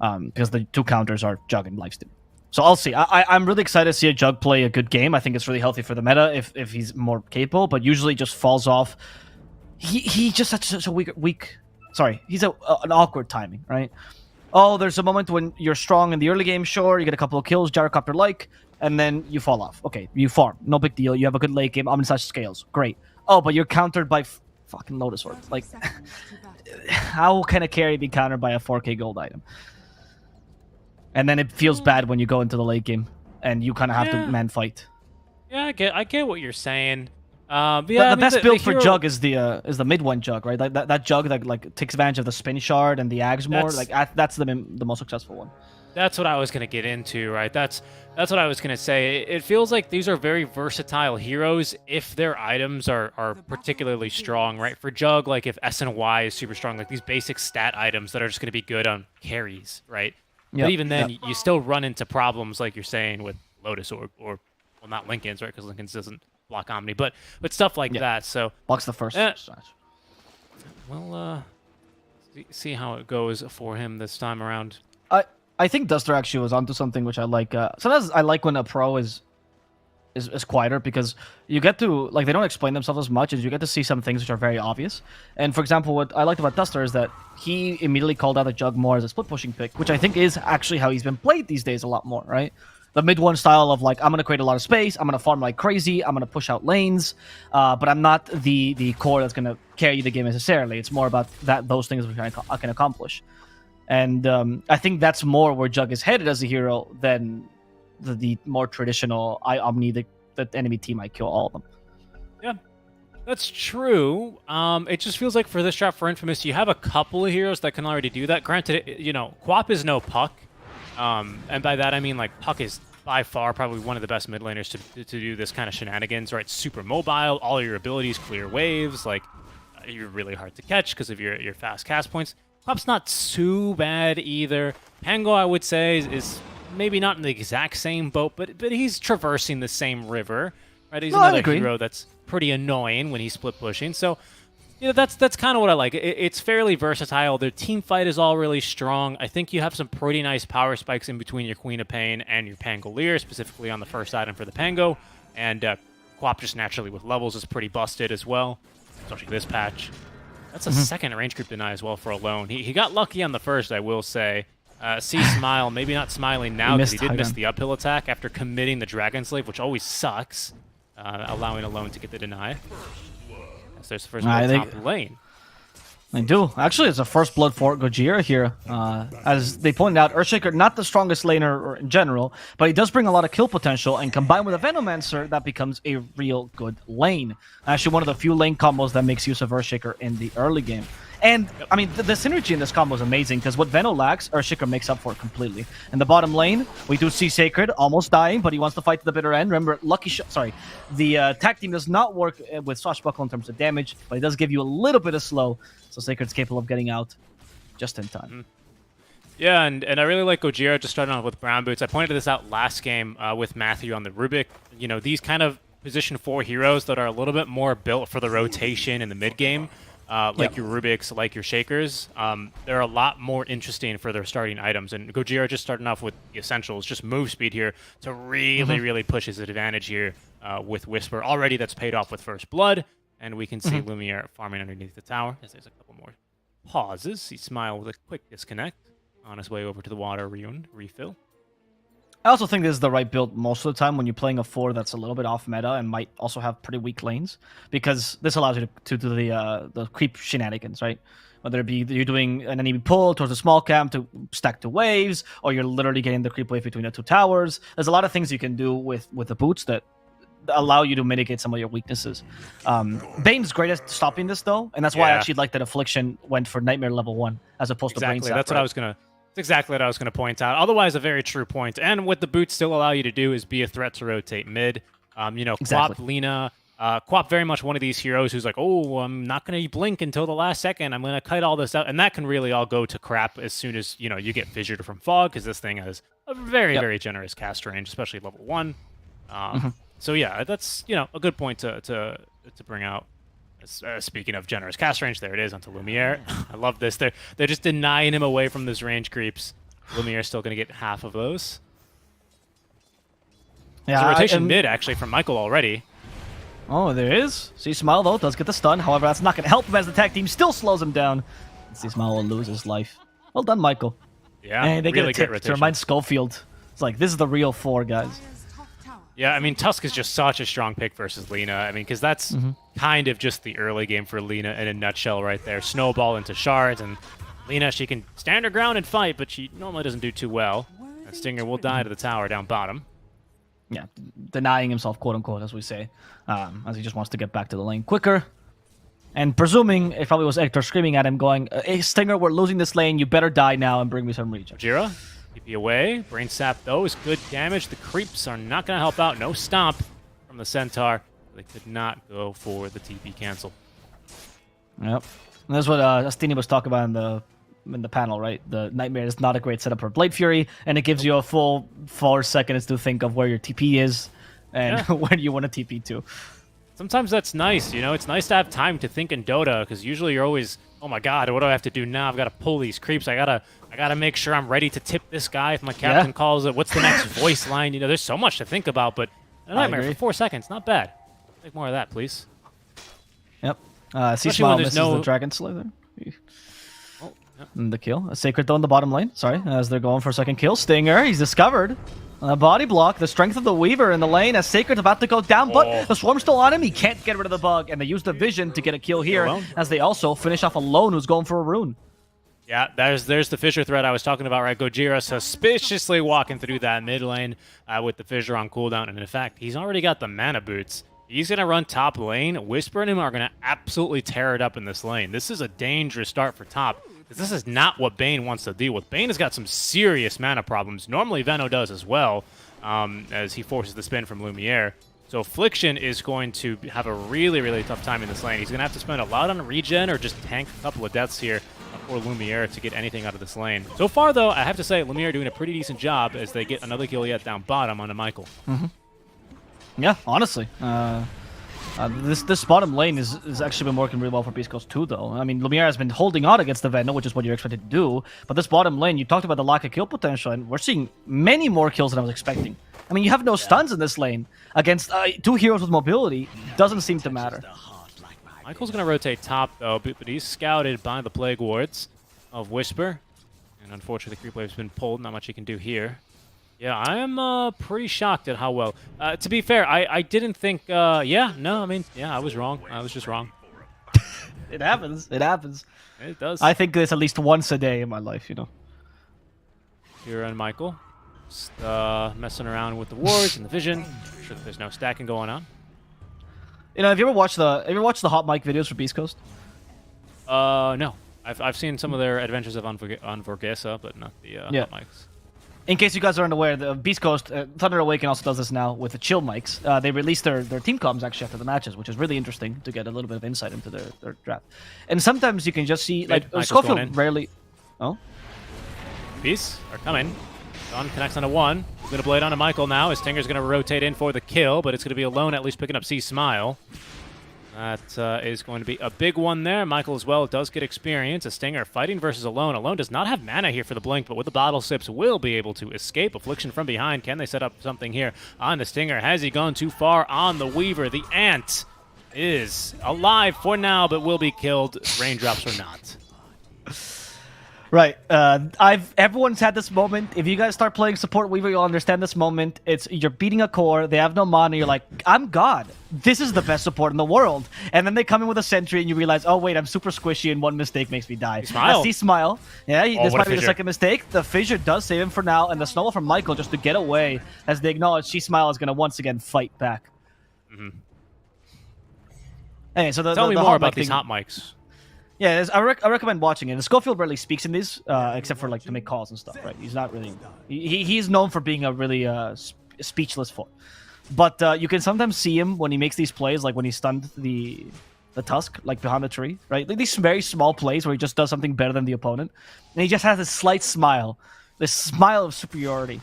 Because the two counters are Jug and Lifesteal. So I'll see. I'm really excited to see a Jug play a good game. I think it's really healthy for the meta if he's more capable, but usually just falls off. He just such a weak. Sorry, he's an awkward timing, right? Oh, there's a moment when you're strong in the early game, sure, you get a couple of kills, gyrocopter-like, and then you fall off. Okay, you farm, no big deal. You have a good late game, Omnislash scales, great. Oh, but you're countered by fucking Lotus Orb. Like, how can a carry be countered by a 4k gold item? And then it feels bad when you go into the late game and you kind of have to man fight.
Yeah, I get what you're saying.
Yeah, the best build for Jug is the mid one Jug, right? That Jug that like takes advantage of the spin shard and the Agsmore. That's the most successful one.
That's what I was gonna get into, right? That's what I was gonna say. It feels like these are very versatile heroes if their items are particularly strong, right? For Jug, like if S and Y is super strong, like these basic stat items that are just gonna be good on carries, right? But even then, you still run into problems like you're saying with Lotus or well, not Linken's, right? Because Linken's doesn't block Omni, but stuff like that. So
blocks the first.
We'll see how it goes for him this time around.
I think Duster actually was onto something which I like. Sometimes I like when a pro is quieter, because you get to, like, they don't explain themselves as much, as you get to see some things which are very obvious. And for example, what I liked about Duster is that he immediately called out the Jug more as a split pushing pick, which I think is actually how he's been played these days a lot more, right? The mid one style of like, I'm going to create a lot of space, I'm going to farm like crazy, I'm going to push out lanes, but I'm not the core that's going to carry the game necessarily. It's more about those things which I can accomplish. And I think that's more where Jug is headed as a hero than the more traditional Omni, the enemy team, I kill all of them.
Yeah, that's true. It just feels like for this draft for Infamous, you have a couple of heroes that can already do that. Granted, you know, Quap is no Puck. And by that I mean, like, Puck is by far probably one of the best mid laners to do this kind of shenanigans, right? Super mobile, all your abilities clear waves, like, you're really hard to catch because of your fast cast points. Quap's not too bad either. Pango, I would say, is maybe not in the exact same boat, but he's traversing the same river, right? He's another hero that's pretty annoying when he's split pushing. So, you know, that's kind of what I like. It's fairly versatile. Their team fight is all really strong. I think you have some pretty nice power spikes in between your Queen of Pain and your Pangolier, specifically on the first item for the Pango. And Quap just naturally with levels is pretty busted as well, especially this patch. That's a second range group deny as well for Alone. He got lucky on the first, I will say. Smile, maybe not smiling now because he did miss the uphill attack after committing the Dragon Slave, which always sucks, allowing Alone to get the deny. So there's the first blood top lane.
They do. Actually, it's a first blood for Gojira here. As they pointed out, Earthshaker, not the strongest laner in general, but he does bring a lot of kill potential, and combined with a Venomancer, that becomes a real good lane. Actually, one of the few lane combos that makes use of Earthshaker in the early game. And, I mean, the synergy in this combo is amazing, because what Veno lacks, Earthshaker makes up for it completely. In the bottom lane, we do see Sacred almost dying, but he wants to fight to the bitter end. Remember, the tag team does not work with Swashbuckle in terms of damage, but it does give you a little bit of slow, so Sacred's capable of getting out just in time.
Yeah, and I really like Gojira just starting off with Brown Boots. I pointed this out last game with Matthew on the Rubik. You know, these kind of position 4 heroes that are a little bit more built for the rotation in the mid game. Like your Rubiks, like your Shakers, they're a lot more interesting for their starting items. And Gojira just starting off with the essentials, just move speed here to really, really push his advantage here with Whisper. Already that's paid off with First Blood, and we can see Lumiere farming underneath the tower. As there's a couple more pauses. He smiled with a quick disconnect. on his way over to the water rune refill.
I also think this is the right build most of the time when you're playing a 4 that's a little bit off meta and might also have pretty weak lanes, because this allows you to do the creep shenanigans, right? Whether it be you're doing an enemy pull towards a small camp to stack 2 waves, or you're literally getting the creep wave between the 2 towers. There's a lot of things you can do with the boots that allow you to mitigate some of your weaknesses. Bane's great at stopping this though, and that's why I actually like that Affliction went for Nightmare level 1 as opposed to Brain Sap.
That's what I was gonna. That's exactly what I was gonna point out. Otherwise, a very true point. And what the boots still allow you to do is be a threat to rotate mid.
Exactly.
Quap, Lina. Quap very much one of these heroes who's like, oh, I'm not going to blink until the last second. I'm going to kite all this out. And that can really all go to crap as soon as, you get fissured from fog, because this thing has a very, very generous cast range, especially level 1. So yeah, that's, a good point to bring out. Speaking of generous cast range, there it is onto Lumiere. I love this. They're just denying him away from those range creeps. Lumiere's still going to get half of those.
Yeah,
There's a rotation mid, actually, from Michael already.
Oh, there is. C-Smile, though, does get the stun. However, that's not going to help him as the tag team still slows him down. C-Smile will lose his life. Well done, Michael.
Yeah,
and they
really
get a tip to remind Scofield. It's like, this is the real 4, guys.
Yeah, I mean, Tusk is just such a strong pick versus Lina. I mean, because that's kind of just the early game for Lina in a nutshell right there. Snowball into shards, and Lina, she can stand her ground and fight, but she normally doesn't do too well. And Stinger will die to the tower down bottom.
Yeah, denying himself, quote-unquote, as we say, as he just wants to get back to the lane quicker. And presuming it probably was Hector screaming at him, going, hey, Stinger, we're losing this lane. You better die now and bring me some regen.
Jira, TP away. Brain Sap, though, is good damage. The creeps are not going to help out. No stomp from the Centaur. They could not go for the TP cancel.
Yep. And that's what Astini was talking about in the panel, right? The Nightmare is not a great setup for Blade Fury, and it gives you a full 4 seconds to think of where your TP is and where you want to TP to.
Sometimes that's nice, It's nice to have time to think in Dota, because usually you're always, oh my god, what do I have to do now? I've got to pull these creeps. I gotta make sure I'm ready to tip this guy if my captain calls it. What's the next voice line? There's so much to think about, but a Nightmare for 4 seconds, not bad. Take more of that, please.
Yep. C-Smile misses the Dragon Slayer. And the kill. A Sacred though in the bottom lane. Sorry, as they're going for a second kill. Stinger, he's discovered. A body block. The strength of the Weaver in the lane as Sacred's about to go down, but the Swarm's still on him. He can't get rid of the bug, and they use the Vision to get a kill here as they also finish off Alone, who's going for a rune.
Yeah, there's the fissure threat I was talking about, right? Gojira suspiciously walking through that mid lane with the fissure on cooldown, and in fact, he's already got the mana boots. He's going to run top lane. Whisper and him are going to absolutely tear it up in this lane. This is a dangerous start for top. This is not what Bane wants to deal with. Bane has got some serious mana problems. Normally, Veno does as well, as he forces the spin from Lumiere. So Affliction is going to have a really, really tough time in this lane. He's going to have to spend a lot on regen or just tank a couple of deaths here for Lumiere to get anything out of this lane. So far, though, I have to say, Lumiere doing a pretty decent job as they get another kill yet down bottom onto Michael.
Yeah, honestly. This bottom lane is actually been working really well for Beastcoast too, though. I mean, Lumiere has been holding on against the Veno, which is what you're expected to do. But this bottom lane, you talked about the lack of kill potential, and we're seeing many more kills than I was expecting. I mean, you have no stuns in this lane against 2 heroes with mobility. Doesn't seem to matter.
Michael's going to rotate top, though, but he's scouted by the Plague Wards of Whisper. And unfortunately, the creep wave's been pulled. Not much he can do here. Yeah, I am pretty shocked at how well. To be fair, I didn't think... I was wrong. I was just wrong.
It happens. It happens.
It does.
I think this at least once a day in my life,
Here and Michael. Just messing around with the wards and the vision. Make sure that there's no stacking going on.
Have you ever watched the hot mic videos for Beastcoast?
No. I've seen some of their adventures of Vorgesa, but not the hot mics.
In case you guys aren't aware, the Beastcoast, Thunder Awaken also does this now with the chill mics. They release their team comms actually after the matches, which is really interesting to get a little bit of insight into their draft. And sometimes you can just see, like, Scofield rarely... Oh?
Beasts are coming. John connects onto one. He's going to blade onto Michael now. His Stinger's going to rotate in for the kill, but it's going to be Alone at least picking up C-Smile. That is going to be a big one there. Michael as well does get experience. A Stinger fighting versus Alone. Alone does not have mana here for the blink, but with the bottle sips will be able to escape. Affliction from behind. Can they set up something here on the Stinger? Has he gone too far on the Weaver? The Ant is alive for now, but will be killed. Raindrops or not.
Right. Everyone's had this moment. If you guys start playing support Weaver, you'll understand this moment. It's you're beating a core, they have no mana, you're like, I'm God. This is the best support in the world. And then they come in with a sentry and you realize, oh wait, I'm super squishy and one mistake makes me die.
Smile.
That's Smile. Yeah, this
what a
might be the
fissure.
second mistake. The fissure does save him for now, and the snowball from Michael just to get away as they acknowledge Smile is gonna once again fight back. Hey, so
Tell me
the
more
hot
about
mic
these
thing-
hot mics.
Yeah, I recommend watching it. The Scofield barely speaks in these, except for like to make calls and stuff, right? He's not really. He's known for being a really speechless foot. But you can sometimes see him when he makes these plays, like when he stunned the Tusk, like behind the tree, right? Like these very small plays where he just does something better than the opponent, and he just has this slight smile, this smile of superiority,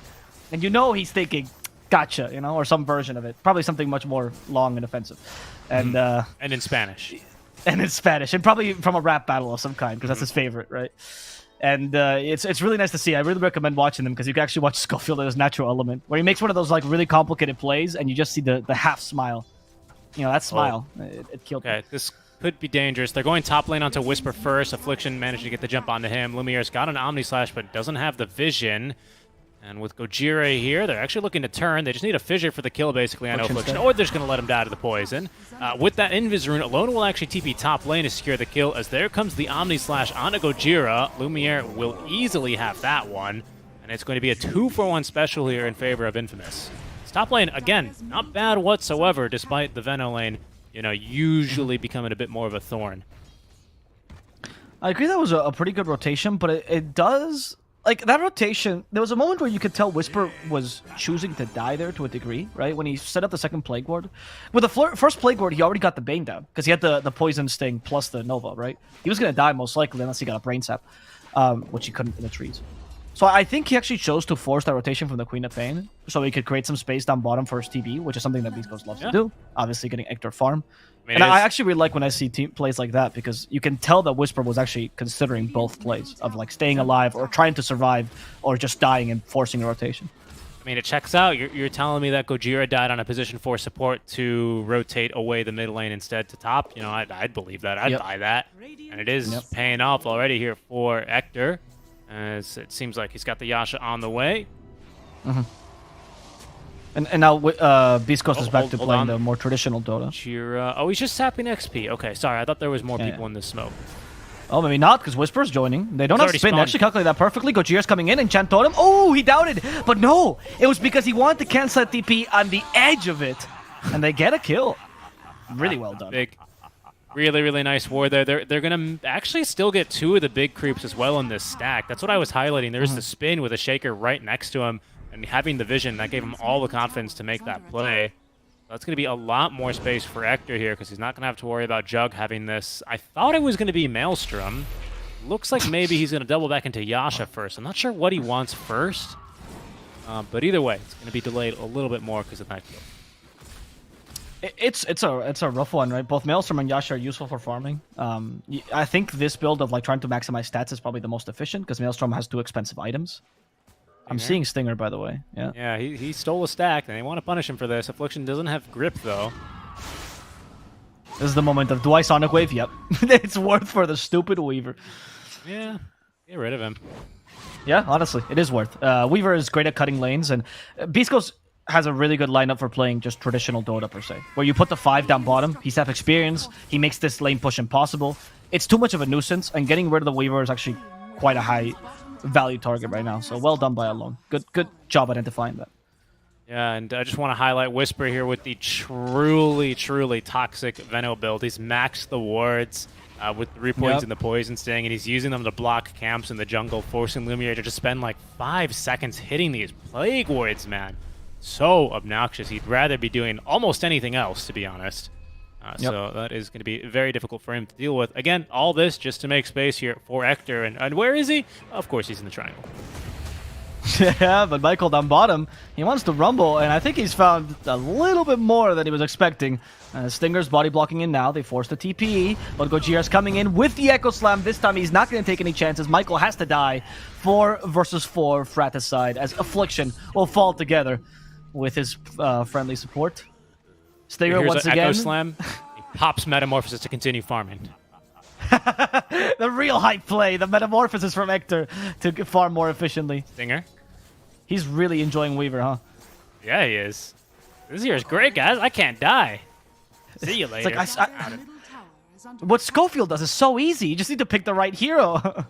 and you know he's thinking, "Gotcha," you know, or some version of it, probably something much more long and offensive, and
in Spanish.
And in Spanish, and probably from a rap battle of some kind, because that's his favorite, right? And it's really nice to see. I really recommend watching them because you can actually watch Scofield at his natural element, where he makes one of those like really complicated plays, and you just see the half smile. You know, that smile, it killed me.
Okay, this could be dangerous. They're going top lane onto Whisper first. Affliction managed to get the jump onto him. Lumiere's got an Omni Slash, but doesn't have the vision. And with Gojira here, they're actually looking to turn. They just need a fissure for the kill, basically, on Affliction, or they're just going to let him die to the poison. With that Invis rune, Alone will actually TP top lane to secure the kill, as there comes the Omni Slash onto Gojira. Lumiere will easily have that one, and it's going to be a 2-for-1 special here in favor of Infamous. This top lane, again, not bad whatsoever, despite the Veno lane, you know, usually becoming a bit more of a thorn.
I agree that was a pretty good rotation, but it does... Like, that rotation, there was a moment where you could tell Whisper was choosing to die there to a degree, right? When he set up the second Plague Ward. With the first Plague Ward, he already got the Bane down, because he had the Poison Sting plus the Nova, right? He was going to die most likely unless he got a Brain Sap, which he couldn't in the trees. So I think he actually chose to force that rotation from the Queen of Pain, so he could create some space down bottom for his TB, which is something that Beastcoast loves to do. Obviously, getting Hector farm. I actually really like when I see plays like that, because you can tell that Whisper was actually considering both plays of like staying alive or trying to survive or just dying and forcing a rotation.
I mean, it checks out. You're telling me that Gojira died on a position 4 support to rotate away the mid lane instead to top. You know, I'd believe that. I'd buy that. And it is paying off already here for Hector, as it seems like he's got the Yasha on the way.
And now Beastcoast is back to playing the more traditional Dota.
Gojira. Oh, he's just sapping XP. Okay, sorry. I thought there was more people in the smoke.
Oh, maybe not, because Whisper's joining. They don't have spin.
Spawned.
They actually calculated that perfectly. Gojira's coming in, enchant totem. Oh, he doubted. But no, it was because he wanted to cancel that TP on the edge of it. And they get a kill. Really well done.
Big. Really, really nice war there. They're going to actually still get 2 of the big creeps as well in this stack. That's what I was highlighting. There's the spin with a Shaker right next to him. And having the vision, that gave him all the confidence to make that play. That's going to be a lot more space for Hector here, because he's not going to have to worry about Jug having this. I thought it was going to be Maelstrom. Looks like maybe he's going to double back into Yasha first. I'm not sure what he wants first. But either way, it's going to be delayed a little bit more because of that kill.
It's a rough one, right? Both Maelstrom and Yasha are useful for farming. I think this build of like trying to maximize stats is probably the most efficient, because Maelstrom has 2 expensive items. I'm seeing Stinger, by the way.
Yeah, he stole a stack, and they want to punish him for this. Affliction doesn't have grip, though.
This is the moment of, do I Sonic Wave? Yep. It's worth for the stupid Weaver.
Yeah, get rid of him.
Yeah, honestly, it is worth. Weaver is great at cutting lanes, and Beastcoast has a really good lineup for playing just traditional Dota, per se. Where you put the 5 down bottom, he's have experience, he makes this lane push impossible. It's too much of a nuisance, and getting rid of the Weaver is actually quite a high value target right now, so well done by Alone. Good job identifying that.
Yeah, and I just want to highlight Whisper here with the truly, truly toxic Veno build. He's maxed the wards with 3 points in the Poison Sting, and he's using them to block camps in the jungle, forcing Lumiere to just spend like 5 seconds hitting these Plague Wards, man. So obnoxious. He'd rather be doing almost anything else, to be honest. So that is going to be very difficult for him to deal with. Again, all this just to make space here for Hector. And where is he? Of course, he's in the triangle.
Yeah, but Michael down bottom, he wants to rumble, and I think he's found a little bit more than he was expecting. Stinger's body blocking in now. They force the TP, but Gojira's coming in with the Echo Slam. This time he's not going to take any chances. Michael has to die. 4 versus 4 fratricide, as Affliction will fall together with his friendly support. Stinger
Here's
once
an
again.
Echo Slam. He pops Metamorphosis to continue farming.
The real hype play, the metamorphosis from Hector to farm more efficiently.
Stinger.
He's really enjoying Weaver, huh?
Yeah, he is. This year's great, guys. I can't die. See you later.
It's like what Scofield does is so easy. You just need to pick the right hero.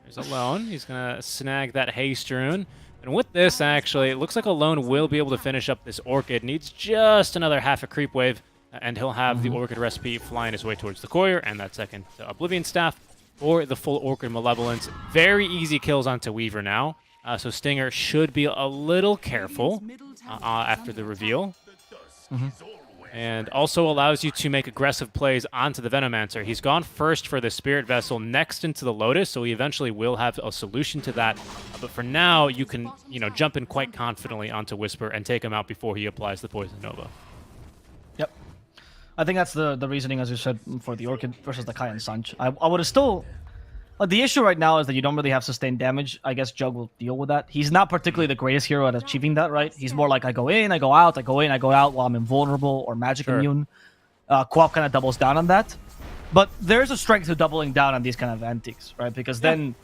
There's Alone. He's going to snag that Haste Rune. And with this, actually, it looks like Alone will be able to finish up this Orchid. Needs just another half a creep wave, and he'll have the Orchid recipe flying his way towards the Courier and that second Oblivion Staff for the full Orchid Malevolence. Very easy kills onto Weaver now. So Stinger should be a little careful after the reveal. And also allows you to make aggressive plays onto the Venomancer. He's gone first for the Spirit Vessel, next into the Lotus, so he eventually will have a solution to that. But for now, you can, jump in quite confidently onto Whisper and take him out before he applies the Poison Nova.
Yep. I think that's the reasoning, as you said, for the Orchid versus the Kai and Sanch. I would have still... the issue right now is that you don't really have sustained damage. I guess Jug will deal with that. He's not particularly the greatest hero at achieving that, right? He's more like I go in, I go out, I go in, I go out while I'm invulnerable or magic immune. Co-op kind of doubles down on that. But there's a strength to doubling down on these kind of antics, right? Because then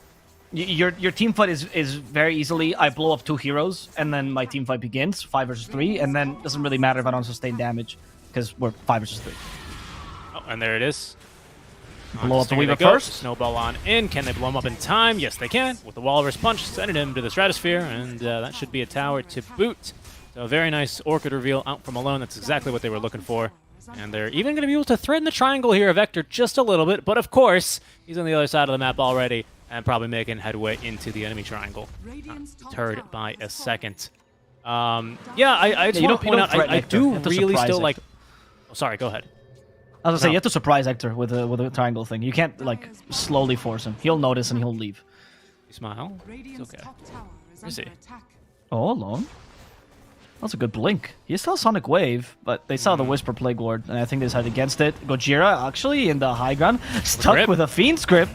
your team fight is very easily, I blow up 2 heroes, and then my team fight begins, 5 versus 3, and then it doesn't really matter if I don't sustain damage, because we're 5 versus 3.
Oh, and there it is.
Blow up the Weaver first.
Snowball on in. Can they blow him up in time? Yes, they can. With the Walrus Punch, sending him to the Stratosphere, and that should be a tower to boot. So a very nice Orchid reveal out from Alone. That's exactly what they were looking for. And they're even going to be able to threaten the triangle here of Vector just a little bit, but of course, he's on the other side of the map already, and probably making headway into the enemy triangle. Deterred by a second. I just want to point out, I do really still like... Oh, sorry, go ahead.
I was gonna say, you have to surprise Hector with a triangle thing. You can't, slowly force him. He'll notice and he'll leave.
You smile. It's okay. Where is he?
Oh, Alone. That's a good blink. He saw Sonic Wave, but they saw the Whisper Plague Ward, and I think they decided against it. Gojira, actually, in the high ground, stuck with a Fiend's Grip.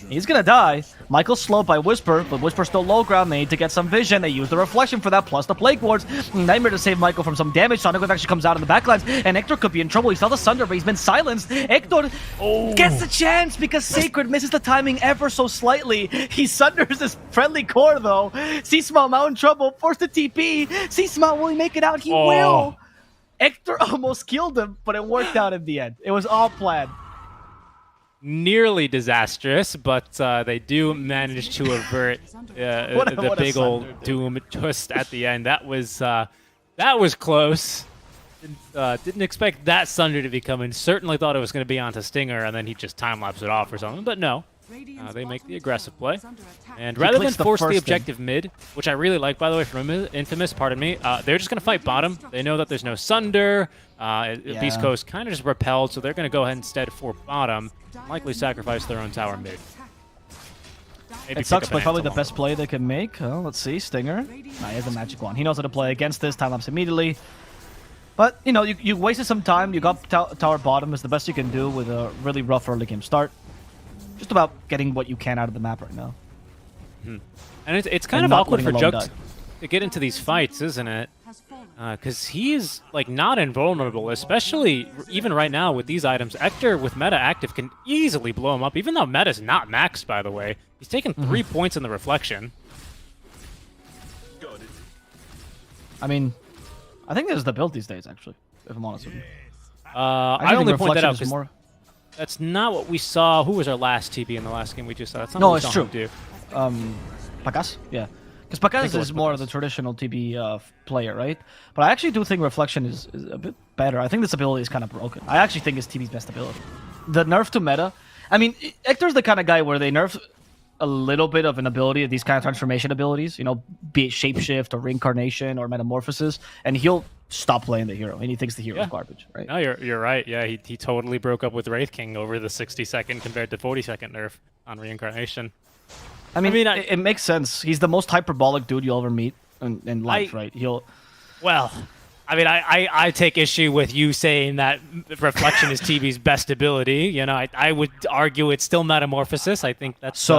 He's gonna die. Michael's slowed by Whisper, but Whisper's still low ground. They need to get some vision. They use the Reflection for that, plus the Plague Wards. Nightmare to save Michael from some damage. Sonic Wave actually comes out in the backlines, and Hector could be in trouble. He saw the Sunder, but he's been silenced. Hector gets the chance because Sacred misses the timing ever so slightly. He Sunders his friendly core, though. Seasmall now in trouble, forced to TP. Seasmall, will he make it out? He will. Hector almost killed him, but it worked out in the end. It was all planned.
Nearly disastrous, but they do manage to avert the big old doom twist at the end. That was close. Didn't expect that Sunder to be coming. Certainly thought it was going to be onto Stinger, and then he just time-lapsed it off or something. But no, they make the aggressive play. And rather than force the objective mid, which I really like, by the way, from Infamous, pardon me, they're just going to fight bottom. They know that there's no Sunder. Beastcoast kind of just repelled, so they're going to go ahead instead for bottom. Likely sacrifice their own tower mid.
It sucks, but probably the best play they can make. Oh, let's see, Stinger. He has the magic one. He knows how to play against this, time-lapse immediately. But, you wasted some time. You got tower bottom is the best you can do with a really rough early game start. Just about getting what you can out of the map right now.
And it's kind of awkward for Jug to get into these fights, isn't it? Because he's not invulnerable, especially even right now with these items. Hector with meta active can easily blow him up, even though meta's not maxed, by the way. He's taken 3 points in the reflection. I
mean, I think there's the build these days, actually, if I'm honest with you.
I only point that out because that's not what we saw. Who was our last TP in the last game we just saw? That's not what we saw him do.
Pacas? Yeah. Because Pacas is more of the traditional TB player, right? But I actually do think Reflection is a bit better. I think this ability is kind of broken. I actually think it's TB's best ability. The nerf to meta... I mean, Hector's the kind of guy where they nerf a little bit of an ability, these kind of transformation abilities, be it Shapeshift or Reincarnation or Metamorphosis, and he'll stop playing the hero, and he thinks the hero is garbage, right?
No, you're right. Yeah, he totally broke up with Wraith King over the 60-second compared to 40-second nerf on Reincarnation.
I mean, it makes sense. He's the most hyperbolic dude you'll ever meet in life, right?
Well, I mean, I take issue with you saying that Reflection is TB's best ability. I would argue it's still Metamorphosis. I think that's...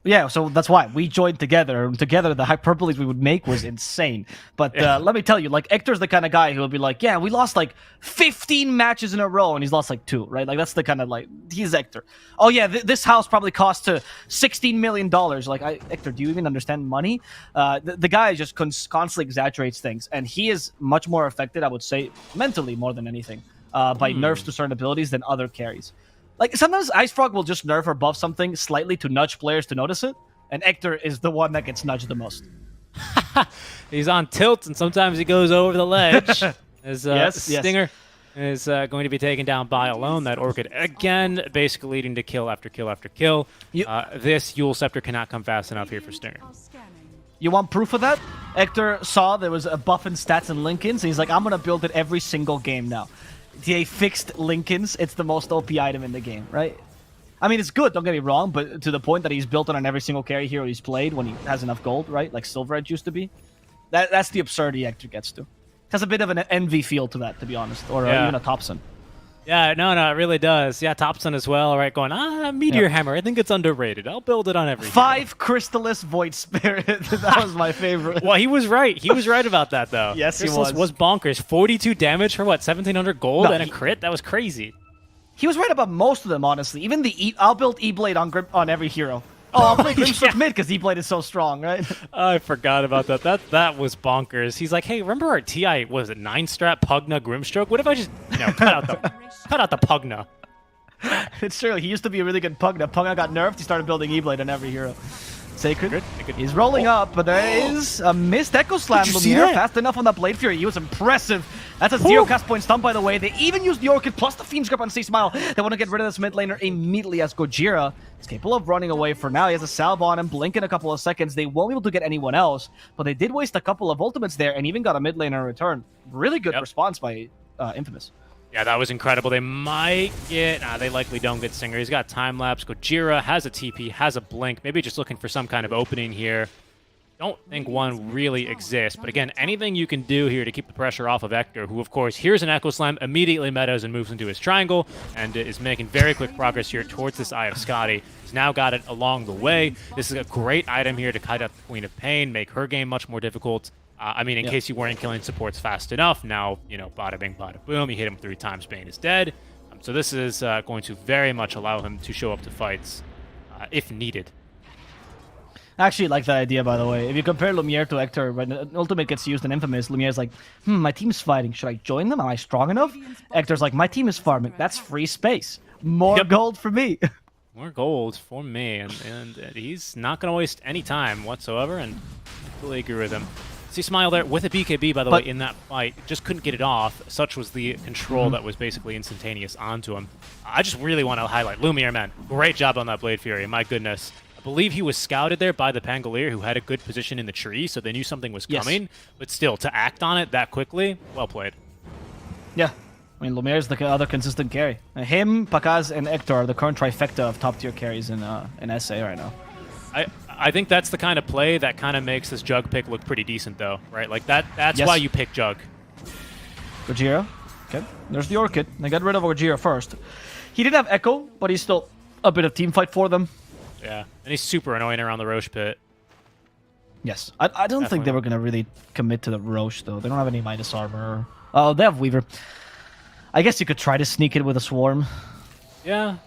Yeah, so that's why we joined together. And together, the hyperboles we would make was insane. But let me tell you, like, Hector's the kind of guy who will be like, yeah, we lost like 15 matches in a row, and he's lost like 2, right? Like, that's the kind of, like, he's Hector. Oh, yeah, this house probably cost to $16 million. Like, Hector, do you even understand money? The guy just constantly exaggerates things, and he is much more affected, I would say, mentally more than anything, by nerfs to certain abilities than other carries. Like, sometimes Ice Frog will just nerf or buff something slightly to nudge players to notice it, and Hector is the one that gets nudged the most.
He's on tilt, and sometimes he goes over the ledge. As Stinger is going to be taken down by Alone. That Orchid again, basically leading to kill after kill after kill. This Eul Scepter cannot come fast enough here for Stinger.
You want proof of that? Hector saw there was a buff in stats and Lincolns, and he's like, I'm going to build it every single game now. They fixed Lincolns. It's the most OP item in the game, right? I mean, it's good, don't get me wrong, but to the point that he's built it on every single carry hero he's played when he has enough gold, right? Like Silver Edge used to be. That's the absurdity Hector gets to. It has a bit of an envy feel to that, to be honest, or even a Thompson.
Yeah, no, it really does. Yeah, Thompson as well, right? Going, Meteor Hammer, I think it's underrated. I'll build it on every
5 Crystallis Void Spirit. That was my favorite.
Well, he was right. He was right about that, though.
Yes,
Crystallis
he was.
bonkers. 42 damage for, what, 1,700 gold and a crit? That was crazy.
He was right about most of them, honestly. Even the I'll build E-Blade on every hero. Oh, I'll play Grimstroke mid because E-Blade is so strong, right?
I forgot about that. That was bonkers. He's like, hey, remember our TI, was it 9-strap Pugna Grimstroke? What if I just cut out the Pugna?
It's true. He used to be a really good Pugna. Pugna got nerfed. He started building E-Blade on every hero. Sacred. He's rolling up, but there is a missed Echo Slam. Lumiere fast enough on that Blade Fury. He was impressive. That's a 0 cast point stun, by the way. They even used the Orchid plus the Fiend's Grip on C-Smile. They want to get rid of this mid laner immediately as Gojira is capable of running away for now. He has a salve on him, blink in a couple of seconds. They won't be able to get anyone else, but they did waste a couple of ultimates there and even got a mid laner in return. Really good response by Infamous.
Yeah, that was incredible. They might get... they likely don't get Stinger. He's got time-lapse. Gojira has a TP, has a blink. Maybe just looking for some kind of opening here. Don't think one really exists. But again, anything you can do here to keep the pressure off of Hector, who, of course, hears an Echo Slam, immediately metas and moves into his triangle, and is making very quick progress here towards this Eye of Scotty. He's now got it along the way. This is a great item here to kite out the Queen of Pain, make her game much more difficult. I mean, in case you weren't killing supports fast enough, now, bada bing, bada boom, you hit him 3 times, Bane is dead. So this is going to very much allow him to show up to fights if needed.
I actually like that idea, by the way. If you compare Lumiere to Hector, when Ultimate gets used in Infamous, Lumiere's like, my team's fighting. Should I join them? Am I strong enough? Hector's like, my team is farming. That's free space. More gold for me.
More gold for me. And he's not going to waste any time whatsoever, and I fully agree with him. See Smile there with a BKB, by the way, in that fight. Just couldn't get it off. Such was the control that was basically instantaneous onto him. I just really want to highlight Lumiere, man. Great job on that Blade Fury. My goodness. I believe he was scouted there by the Pangolier, who had a good position in the tree, so they knew something was coming. But still, to act on it that quickly, well played.
Yeah. I mean, Lumiere's the other consistent carry. Him, Pakaz, and Hector are the current trifecta of top-tier carries in SA right now.
I think that's the kind of play that kind of makes this Jug pick look pretty decent, though, right? Like, that's why you pick Jug.
Gojira. Okay. There's the Orchid. They got rid of Gojira first. He did have Echo, but he's still a bit of team fight for them.
Yeah, and he's super annoying around the Roche pit.
Yes. I don't think they were going to really commit to the Roche, though. They don't have any Midas armor. Oh, they have Weaver. I guess you could try to sneak it with a Swarm.
Yeah.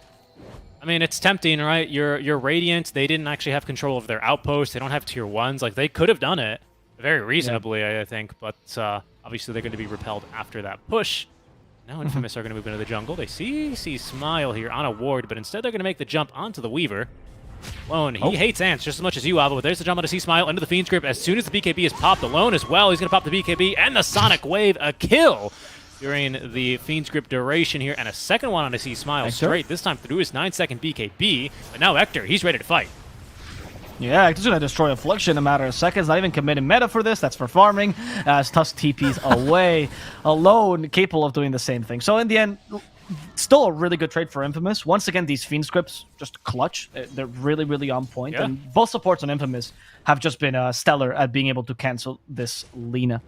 I mean, it's tempting, right? You're Radiant. They didn't actually have control of their outpost. They don't have tier 1s. Like, they could have done it very reasonably, I think. But obviously, they're going to be repelled after that push. Now Infamous are going to move into the jungle. They see Smile here on a ward, but instead they're going to make the jump onto the Weaver. Alone, he hates ants just as much as you, Avo, but there's the jump onto C-Smile into the Fiend's Grip. As soon as the BKB is popped, Alone as well, he's going to pop the BKB and the Sonic Wave, a kill during the Fiend's Grip duration here, and a second one on a C-Smile straight, this time through his 9-second BKB. But now Hector, he's ready to fight.
Yeah, Hector's going to destroy Affliction in a matter of seconds. Not even committing meta for this. That's for farming. As Tusk TPs away. Alone, capable of doing the same thing. So in the end, still a really good trade for Infamous. Once again, these Fiend Scripts just clutch. They're really, really on point.
Yeah.
And both supports on Infamous have just been stellar at being able to cancel this Lina.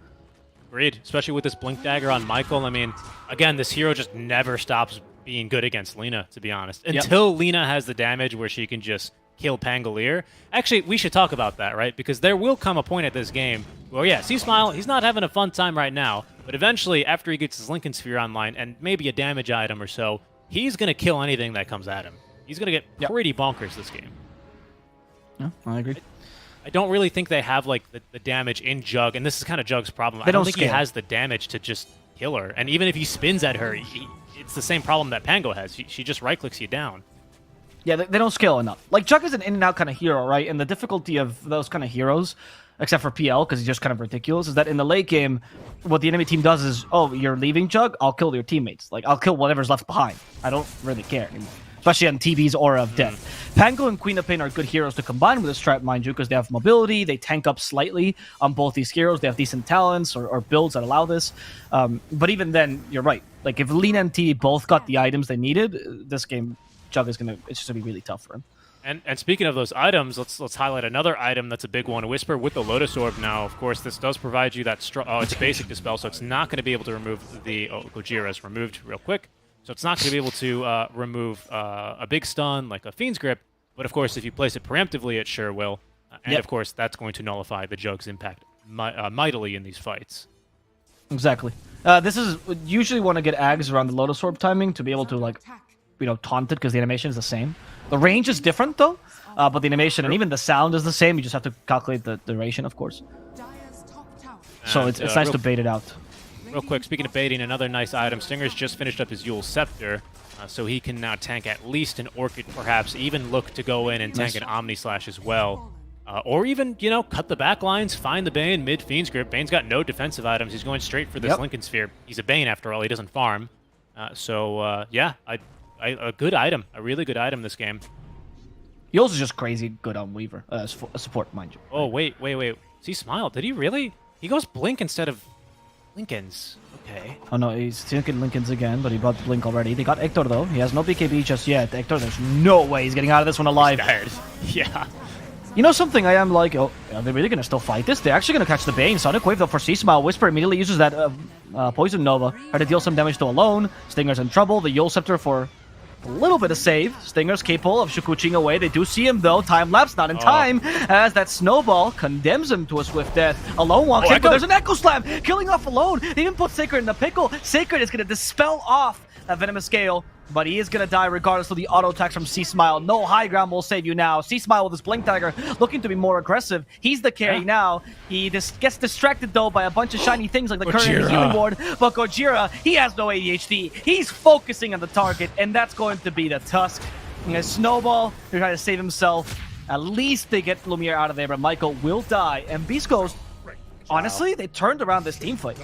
Agreed, especially with this Blink Dagger on Michael. I mean, again, this hero just never stops being good against Lina, to be honest. Until Lina has the damage where she can just kill Pangolier. Actually, we should talk about that, right? Because there will come a point at this game where, yeah, C-Smile, he's not having a fun time right now, but eventually, after he gets his Lincoln Sphere online and maybe a damage item or so, he's going to kill anything that comes at him. He's going to get pretty bonkers this game.
Yeah, I agree.
I don't really think they have like the damage in Jug, and this is kind of Jug's problem. I don't think he has the damage to just kill her, and even if he spins at her, it's the same problem that Pango has. She just right-clicks you down.
Yeah, they don't scale enough. Like, Jug is an in-and-out kind of hero, right? And the difficulty of those kind of heroes, except for PL, because he's just kind of ridiculous, is that in the late game, what the enemy team does is, oh, you're leaving Jug? I'll kill your teammates. Like, I'll kill whatever's left behind. I don't really care anymore. Especially on TB's Aura of Death. Pango and Queen of Pain are good heroes to combine with this strat, mind you, because they have mobility, they tank up slightly on both these heroes, they have decent talents or builds that allow this. But even then, you're right. Like, if Lina and TB both got the items they needed, this game, Jug is it's just gonna be really tough for him.
And speaking of those items, let's highlight another item that's a big one. Whisper with the Lotus Orb now. Of course, this does provide you that it's a basic dispel, so it's not going to be able to remove the Gojira's removed real quick. So it's not going to be able to remove a big stun like a Fiend's Grip, but of course, if you place it preemptively, it sure will. And of course, that's going to nullify the Jug's impact mightily in these fights.
Exactly. This is usually want to get Ags around the Lotus Orb timing to be able to, like, taunt it, because the animation is the same. The range is different, though, but the animation and even the sound is the same. You just have to calculate the duration, of course. So it's nice to bait it out.
Real quick, speaking of baiting, another nice item. Stinger's just finished up his Yule Scepter, so he can now tank at least an Orchid, perhaps even look to go in and tank an Omni Slash as well. Or even, cut the back lines, find the Bane mid Fiend's Grip. Bane's got no defensive items. He's going straight for this Lincoln Sphere. He's a Bane, after all. He doesn't farm. Yeah, a good item. A really good item this game.
Yule's is just crazy good on Weaver. Support, mind you.
Oh, wait. See, Smile. Did he really? He goes Blink instead of Lincolns. Okay.
Oh no, he's thinking Lincolns again, but he brought the Blink already. They got Hector, though. He has no BKB just yet. Hector, there's no way he's getting out of this one alive.
Yeah.
You know something I am like, are they really going to still fight this? They're actually going to catch the Bane. Sonic Wave, though, for C-Smile. Whisper immediately uses that Poison Nova. Try to deal some damage to Alone. Stinger's in trouble. The Yule Scepter for a little bit of save. Stinger's capable of Shukuching away. They do see him, though. Time lapse, not in time, as that Snowball condemns him to a swift death. Alone walks in, but there's an Echo Slam, killing off Alone. They even put Sacred in the pickle. Sacred is going to dispel off that Venomous Gale, but he is going to die regardless of the auto attacks from C-Smile. No high ground will save you now. C-Smile with his Blink Dagger looking to be more aggressive. He's the carry now. He just gets distracted, though, by a bunch of shiny things like the current healing ward. But Gojira, he has no ADHD. He's focusing on the target, and that's going to be the Tusk. And Snowball, they're trying to save himself. At least they get Lumiere out of there, but Michael will die. And Beastcoast, honestly, they turned around this team fight.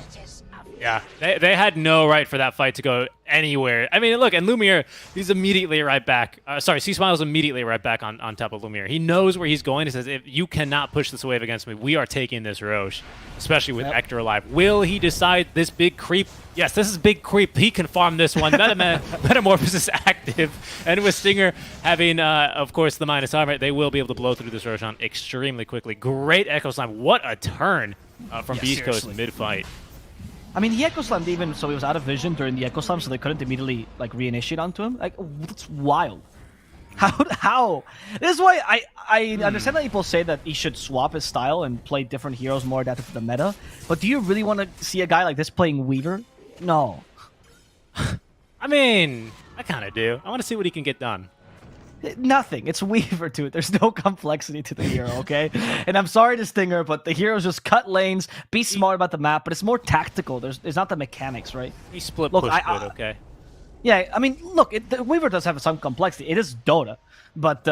Yeah, they had no right for that fight to go anywhere. I mean, look, and Lumiere, he's immediately right back. C-Smile's immediately right back on top of Lumiere. He knows where he's going. He says, if you cannot push this wave against me, we are taking this Roche, especially with Hector alive. Will he decide this big creep? Yes, this is big creep. He can farm this one. Metamorphosis active. And with Stinger having, of course, the minus armor, they will be able to blow through this Roshan extremely quickly. Great Echo Slam. What a turn from Beastcoast mid-fight.
I mean, he Echo Slammed even, so he was out of vision during the Echo Slam, so they couldn't immediately, like, reinitiate onto him. Like, that's wild. How? This is why I understand that people say that he should swap his style and play different heroes more adapted to the meta, but do you really want to see a guy like this playing Weaver? No.
I mean, I kind of do. I want to see what he can get done.
Nothing. It's Weaver to it. There's no complexity to the hero, okay? And I'm sorry to Stinger, but the heroes just cut lanes, be smart about the map, but it's more tactical. There's not the mechanics, right?
He split push good, okay?
Yeah, I mean, look, the Weaver does have some complexity. It is Dota, but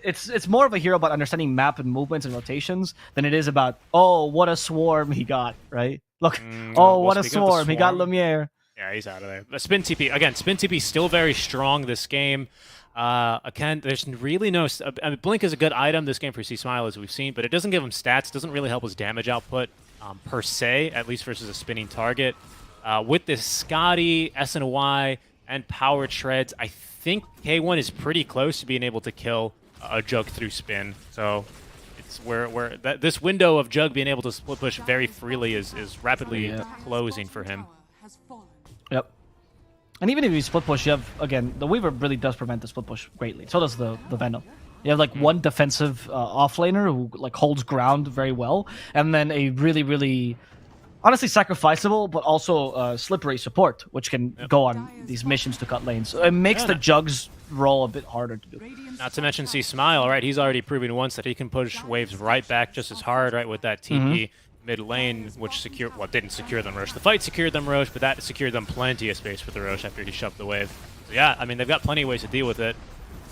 it's more of a hero about understanding map and movements and rotations than it is about, oh, what a swarm he got, right? Look, what a swarm. He got Lumiere.
Yeah, he's out of there. But Spin TP, again, Spin TP still very strong this game. Again, there's really no... I mean, Blink is a good item this game for C-Smile, as we've seen, but it doesn't give him stats. Doesn't really help his damage output, per se, at least versus a spinning target. With this Scotty, SNY, and Power Treads, I think K1 is pretty close to being able to kill a Jug through spin. So it's where this window of Jug being able to split push very freely is rapidly closing for him.
Yep. And even if you split push, you have, again, the Weaver really does prevent the split push greatly. So does the Venom. You have like one defensive offlaner who like holds ground very well, and then a really honestly sacrificable but also slippery support, which can go on these missions to cut lanes. So it makes the Jug's role a bit harder to do.
Not to mention see Smile, right? He's already proven once that he can push waves right back just as hard, right, with that TP mid lane, which didn't secure them Roche. The fight secured them Roche, but that secured them plenty of space for the Roche after he shoved the wave. So yeah, I mean, they've got plenty of ways to deal with it.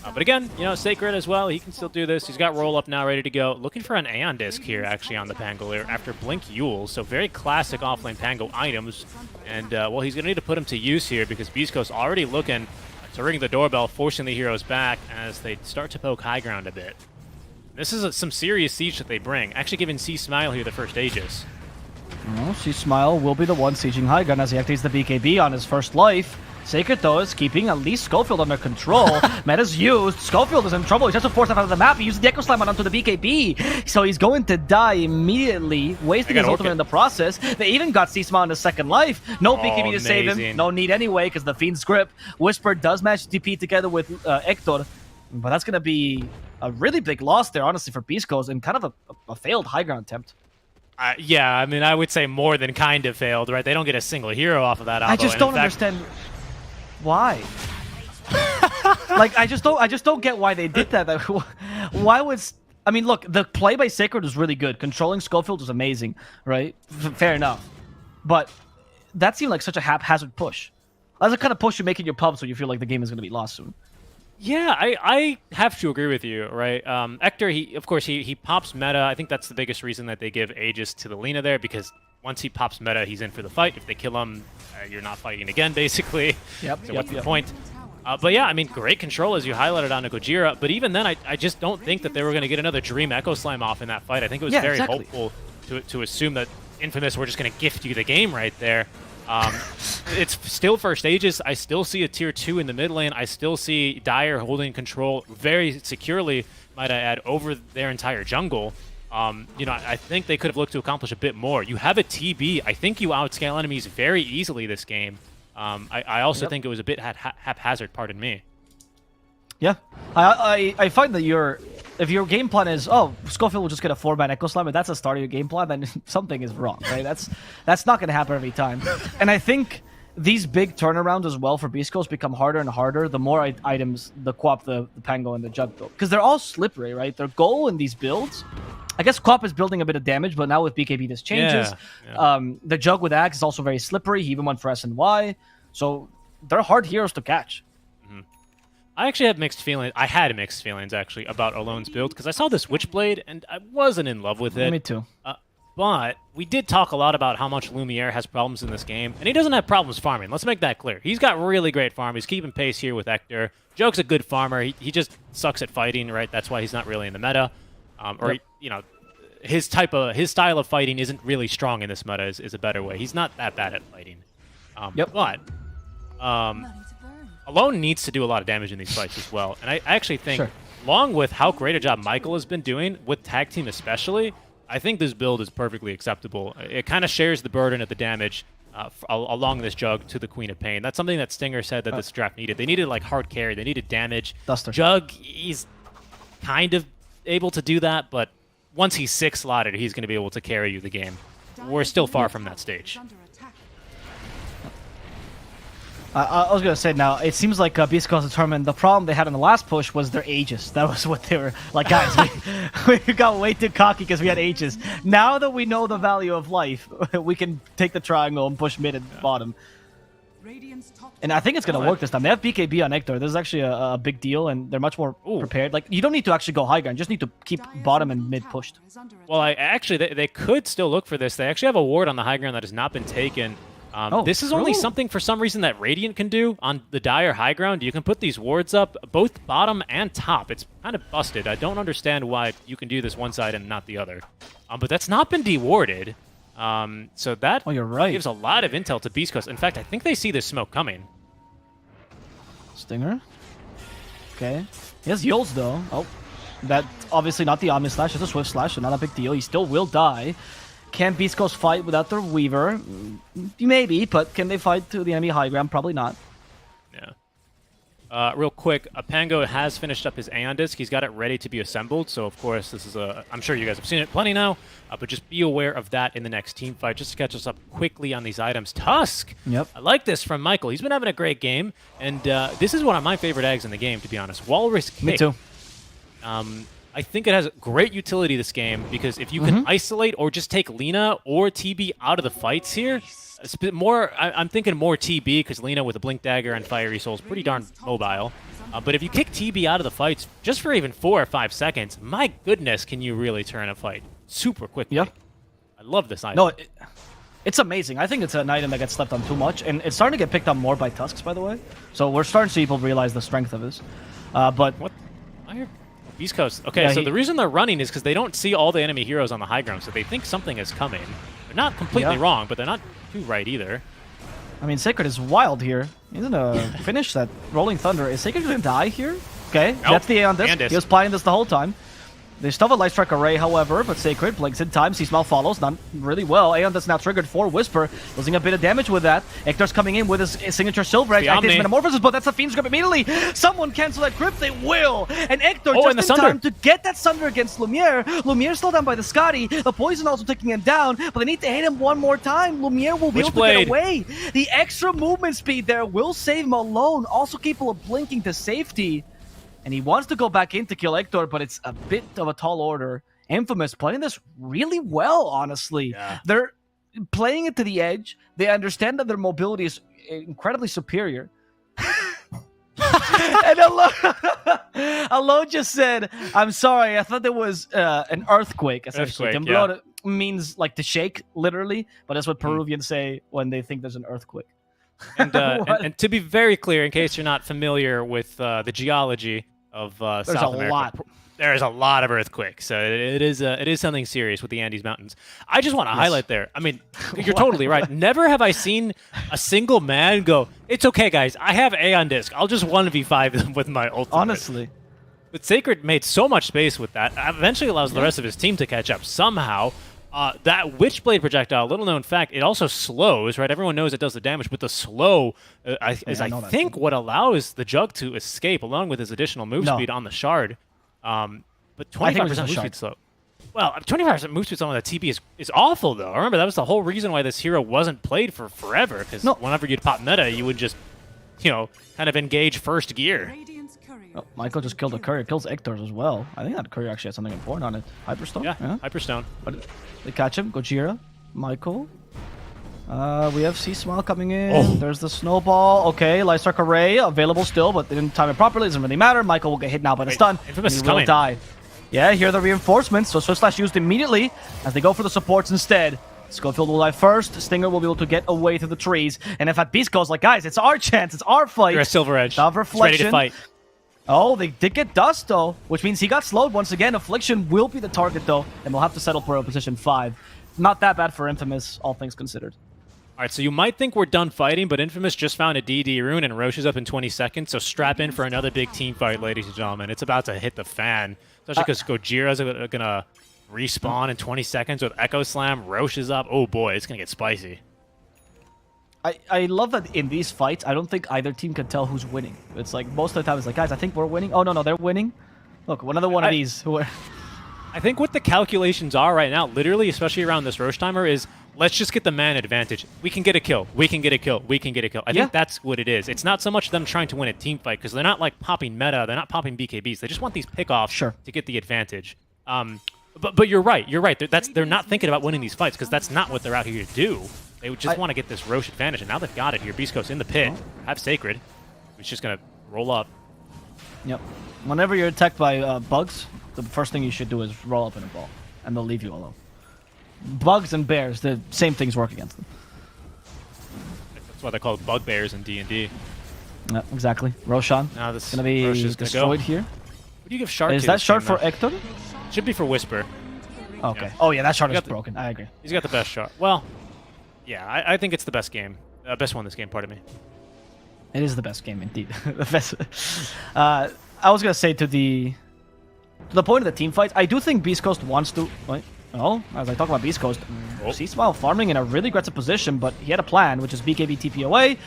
But again, you know, Sacred as well, he can still do this. He's got roll up now ready to go. Looking for an Aeon Disc here, actually, on the Pangolier after Blink Yule. So very classic offlane Pango items. And, well, he's going to need to put them to use here because Beastcoast already looking to ring the doorbell, forcing the heroes back as they start to poke high ground a bit. This is some serious siege that they bring. Actually giving C Smile here the first Aegis.
Well, C Smile will be the one sieging high ground as he activates the BKB on his first life. Sacred, though, is keeping at least Scofield under control. Meta's used. Scofield is in trouble. He's just forced out of the map. He uses the Echo Slam onto the BKB. So he's going to die immediately, wasting his ultimate in the process. They even got C-Smile in his second life. No BKB to save him. No need anyway, because the Fiend's grip. Whisper does match TP together with Hector. But that's going to be a really big loss there, honestly, for Beastcoast, and kind of a failed high ground attempt.
Yeah, I mean, I would say more than kind of failed, right? They don't get a single hero off of that.
I just don't understand why. Like, I just don't get why they did that. Why was... I mean, look, the play by Sacred was really good. Controlling Scofield was amazing, right? Fair enough. But that seemed like such a haphazard push. That's the kind of push you make in your pubs when you feel like the game is going to be lost soon.
Yeah, I have to agree with you, right? Hector, of course, he pops meta. I think that's the biggest reason that they give Aegis to the Lina there, because once he pops meta, he's in for the fight. If they kill him, you're not fighting again, basically.
Yep.
So what's the point? But yeah, I mean, great control as you highlighted on Gojira. But even then, I just don't think that they were going to get another Dream Echo Slam off in that fight. I think it was very hopeful to assume that Infamous were just going to gift you the game right there. It's still first Aegis. I still see a tier 2 in the mid lane. I still see Dire holding control very securely, might I add, over their entire jungle. You know, I think they could have looked to accomplish a bit more. You have a TB. I think you outscale enemies very easily this game. I also think it was a bit haphazard, pardon me.
Yeah. I find that if your game plan is, oh, Scofield will just get a 4-man Echo Slam, and that's the start of your game plan, then something is wrong, right? That's not going to happen every time. And I think these big turnarounds as well for Beastcoast become harder and harder the more items the Quap, the Pango, and the Jug build. Because they're all slippery, right? Their goal in these builds... I guess Quap is building a bit of damage, but now with BKB this changes. The Jug with Axe is also very slippery. He even went for SNY. So they're hard heroes to catch.
I actually have mixed feelings. I had mixed feelings, actually, about Alone's build, because I saw this Witchblade, and I wasn't in love with it.
Me too.
But we did talk a lot about how much Lumiere has problems in this game, and he doesn't have problems farming. Let's make that clear. He's got really great farm. He's keeping pace here with Hector. Jug's a good farmer. He just sucks at fighting, right? That's why he's not really in the meta. You know, his style of fighting isn't really strong in this meta is a better way. He's not that bad at fighting. But Alone needs to do a lot of damage in these fights as well. And I actually think, along with how great a job Michael has been doing, with tag team especially, I think this build is perfectly acceptable. It kind of shares the burden of the damage along this Jug to the Queen of Pain. That's something that Stinger said that this draft needed. They needed like hard carry. They needed damage.
Duster.
Jug, he's kind of able to do that, but once he's 6-slotted, he's going to be able to carry you the game. We're still far from that stage.
I was going to say now, it seems like Beastcoast determined the problem they had in the last push was their Aegis. That was what they were like, guys, we got way too cocky because we had Aegis. Now that we know the value of life, we can take the triangle and push mid and bottom. And I think it's going to work this time. They have BKB on Hector. This is actually a big deal, and they're much more prepared. Like, you don't need to actually go high ground. You just need to keep bottom and mid pushed.
Well, they could still look for this. They actually have a ward on the high ground that has not been taken. This is only something for some reason that Radiant can do on the Dire high ground. You can put these wards up both bottom and top. It's kind of busted. I don't understand why you can do this one side and not the other. But that's not been dewarded. So that
you're right.
gives a lot of intel to Beastcoast. In fact, I think they see this smoke coming.
Stinger. Okay. He has Yules, though. Oh, that obviously not the Omni Slash. It's a Swift Slash, so not a big deal. He still will die. Can Beastcoast fight without their Weaver? Maybe, but can they fight to the enemy high ground? Probably not.
Yeah. Real quick, Pango has finished up his Aeon Disc. He's got it ready to be assembled. So, of course, this is I'm sure you guys have seen it plenty now, but just be aware of that in the next team fight, just to catch us up quickly on these items. Tusk!
Yep.
I like this from Michael. He's been having a great game, and this is one of my favorite eggs in the game, to be honest. Walrus Kick.
Me too.
I think it has great utility this game, because if you can isolate or just take Lina or TB out of the fights here, it's a bit more. I'm thinking more TB, because Lina with a Blink Dagger and Fiery Soul is pretty darn mobile. But if you kick TB out of the fights just for even 4 or 5 seconds, my goodness, can you really turn a fight super quickly.
Yeah.
I love this item.
No, it's amazing. I think it's an item that gets slept on too much, and it's starting to get picked up more by Tusks, by the way. So we're starting to see people realize the strength of this. But
What? I hear Beastcoast. Okay,
Yeah,
so the reason they're running is because they don't see all the enemy heroes on the high ground, so they think something is coming. They're not completely wrong, but they're not too right either.
I mean, Sacred is wild here. He's gonna finish that Rolling Thunder. Is Sacred gonna die here? Okay, that's the Aeon Disc. He was playing this the whole time. They still have a Light Strike Array, however, but Sacred blinks in time. Seasmell follows, not really well. Aeon Disc now triggered for Whisper, losing a bit of damage with that. Hector's coming in with his signature Silver Edge, activates Metamorphosis, but that's a Fiend's Grip immediately. Someone cancel that grip, they will! And Hector just in time to get that Sunder against Lumiere. Lumiere slowed down by the Scotty, the Poison also taking him down, but they need to hit him one more time. Lumiere will be able to get away. The extra movement speed there will save him alone, also capable of blinking to safety. And he wants to go back in to kill Hector, but it's a bit of a tall order. Infamous playing this really well, honestly.
Yeah.
They're playing it to the edge. They understand that their mobility is incredibly superior. And Alone just said, I'm sorry, I thought there was an earthquake, essentially. Temblor means like to shake, literally, but that's what Peruvians say when they think there's an earthquake.
And to be very clear, in case you're not familiar with the geology of South America, there is a lot of earthquakes. So it is something serious with the Andes Mountains. I just want to highlight there. I mean, you're totally right. Never have I seen a single man go, "It's okay, guys. I have Aeon Disc. I'll just 1v5 them with my ultimate."
Honestly.
But Sacred made so much space with that. Eventually allows the rest of his team to catch up somehow. That Witchblade projectile, little known fact, it also slows, right? Everyone knows it does the damage, but the slow is, I think, what allows the Jug to escape, along with his additional move speed on the Shard. But 25% move speed slow. Well, 25% move speed on the TP is awful, though. Remember, that was the whole reason why this hero wasn't played for forever, because whenever you'd pop meta, you would just, kind of engage first gear.
Oh, Michael just killed a courier, kills Hector's as well. I think that courier actually has something important on it. Hyperstone?
Yeah, Hyperstone.
But they catch him. Gojira, Michael. We have C-Smile coming in. There's the Snowball. Okay, Light Strike Array available still, but they didn't time it properly. Doesn't really matter. Michael will get hit now by the stun.
Infamous is
he will
coming.
die. Yeah, here are the reinforcements. So Swift Slash used immediately as they go for the supports instead. Scofield will die first. Stinger will be able to get away through the trees. And if at Beast goes like, guys, it's our chance. It's our fight.
You're a Silver Edge.
Reflection.
Ready to fight.
Oh, they did get Dust, though, which means he got slowed once again. Affliction will be the target, though, and we'll have to settle for a position 5. Not that bad for Infamous, all things considered.
All right, so you might think we're done fighting, but Infamous just found a DD rune, and Roche is up in 20 seconds, so strap in for another big team fight, ladies and gentlemen. It's about to hit the fan, especially because Gojira's going to respawn in 20 seconds with Echo Slam. Roche is up. Oh, boy, it's going to get spicy.
I love that in these fights, I don't think either team can tell who's winning. It's like, most of the time, it's like, guys, I think we're winning. Oh, no, they're winning. Look, one of these who are...
I think what the calculations are right now, literally, especially around this Roche timer, is let's just get the man advantage. We can get a kill. We can get a kill. We can get a kill. I think that's what it is. It's not so much them trying to win a team fight, because they're not, like, popping meta. They're not popping BKBs. They just want these pickoffs to get the advantage. But you're right. You're right. They're not thinking about winning these fights, because that's not what they're out here to do. They just want to get this Roche advantage, and now they've got it here. Beastcoast in the pit. Have Sacred. He's just going to roll up.
Yep. Whenever you're attacked by bugs, the first thing you should do is roll up in a ball, and they'll leave you alone. Bugs and bears, the same things work against them.
That's why they're called bugbears in D&D.
Yeah, exactly. Roshan.
Now this
is going to be destroyed here.
What do you give Shard to?
Is that Shard for Hector?
Should be for Whisper.
Okay. Yeah. Oh, yeah, that Shard is broken. I agree.
He's got the best Shard. Well, yeah, I think it's the best game. Best one in this game, pardon me.
It is the best game, indeed. The best. I was going to say to the point of the team fights, I do think Beastcoast wants to... Wait, as I talk about Beastcoast, C-Smile farming in a really aggressive position, but he had a plan, which is BKB TP away.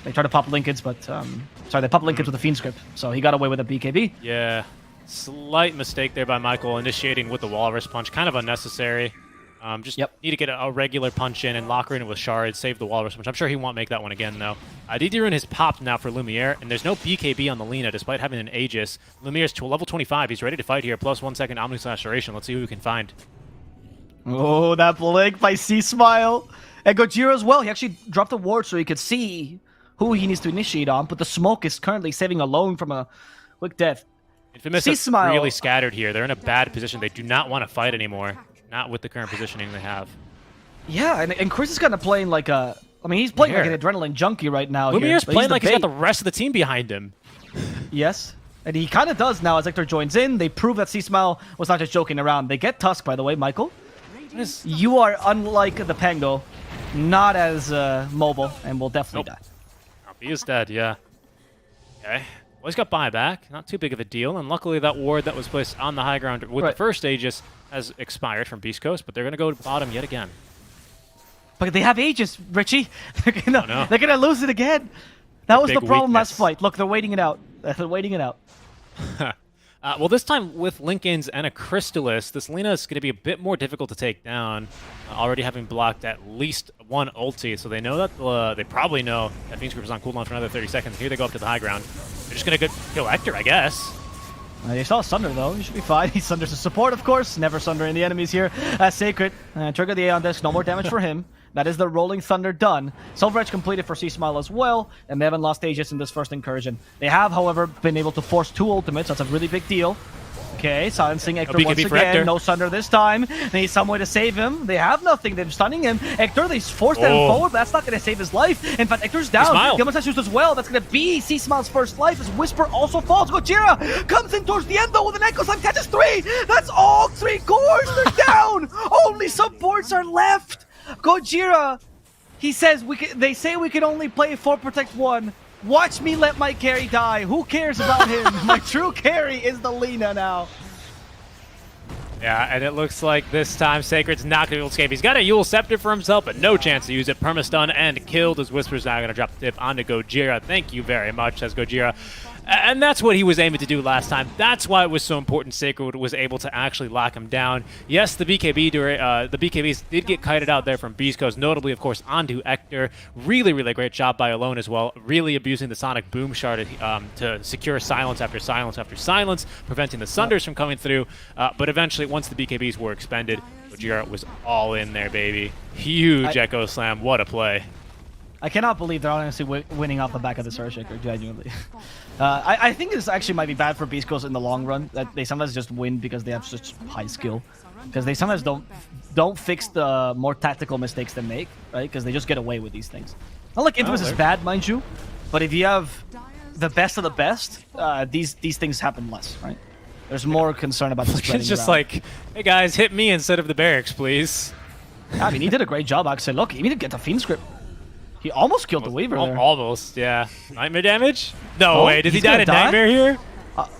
They tried to pop Lincolns, but sorry, they popped Lincolns with a Fiend script, so he got away with a BKB.
Yeah, slight mistake there by Michael, initiating with the Walrus Punch, kind of unnecessary. Just need to get a regular punch in and lock her in with shards, save the Walrus Punch. I'm sure he won't make that one again, though. DD Rune has popped now for Lumiere, and there's no BKB on the Lina, despite having an Aegis. Lumiere's to level 25. He's ready to fight here, plus 1 second Omni Laceration. Let's see who we can find.
Oh, that blink by C-Smile. And Gojira as well. He actually dropped a ward so he could see who he needs to initiate on, but the smoke is currently saving Alone from a quick death.
Infamous is really scattered here. They're in a bad position. They do not want to fight anymore. Not with the current positioning they have.
Yeah, and Chris is kind of playing like a... I mean, he's playing like an adrenaline junkie right now.
Lumiere's playing like he's got the rest of the team behind him.
Yes, and he kind of does now as Hector joins in. They prove that C-Smile was not just joking around. They get Tusk, by the way, Michael. You are, unlike the Pango, not as mobile and will definitely die.
He is dead, yeah. Okay. Well, he's got buyback. Not too big of a deal. And luckily that ward that was placed on the high ground with the first Aegis has expired from Beastcoast, but they're going to go to bottom yet again.
But they have Aegis, Richie. They're gonna lose it again. That was the problem last fight. Look, they're waiting it out. They're waiting it out.
Well, this time with Lincolns and a Crystallis, this Lina is going to be a bit more difficult to take down, already having blocked at least one ulti, so they know that they probably know that Fiend Script is on cooldown for another 30 seconds. Here they go up to the high ground. They're just going to kill Hector, I guess.
You saw Sunder, though. He should be fine. He Sunders a support, of course. Never Sundering the enemies here. Sacred. Trigger the Aeon Disc. No more damage for him. That is the Rolling Thunder done. Silver Edge completed for C-Smile as well, and they haven't lost Aegis in this first incursion. They have, however, been able to force 2 ultimates. That's a really big deal. Okay, silencing Hector once again. No Sunder this time. They need some way to save him. They have nothing. They're stunning him. Hector, they forced him forward, but that's not going to save his life. In fact, Hector's down. Gilman's used as well. That's going to be C-Smile's first life as Whisper also falls. Gojira comes in towards the end, though, with an Echo Slam. Catches 3. That's all 3 cores. They're down. Only supports are left. Gojira, he says, they say we can only play 4 Protect 1. Watch me let my carry die. Who cares about him? My true carry is the Lina now.
Yeah, and it looks like this time Sacred's not going to be able to escape. He's got a Yule Scepter for himself, but no chance to use it. Permastun and killed as Whisper's now going to drop the tip onto Gojira. Thank you very much, says Gojira. And that's what he was aiming to do last time. That's why it was so important Sacred was able to actually lock him down. Yes, the BKBs did get kited out there from Beastcoast, notably, of course, onto Hector. Really, really great job by Alone as well. Really abusing the Sonic Boom Shard to secure silence after silence after silence, preventing the Sunders from coming through. But eventually, once the BKBs were expended, Gojira was all in there, baby. Huge Echo Slam. What a play.
I cannot believe they're honestly winning off the back of the Earthshaker, genuinely. I think this actually might be bad for Beastcoast in the long run, that they sometimes just win because they have such high skill. Because they sometimes don't fix the more tactical mistakes they make, right? Because they just get away with these things. Not like Infamous is bad, mind you, but if you have the best of the best, these things happen less, right? There's more concern about this.
It's just like, hey guys, hit me instead of the barracks, please.
I mean, he did a great job, actually. Look, he didn't get the Fiend script. He almost killed the Weaver there.
Almost, yeah. Nightmare damage? No way. Did he die to Nightmare here?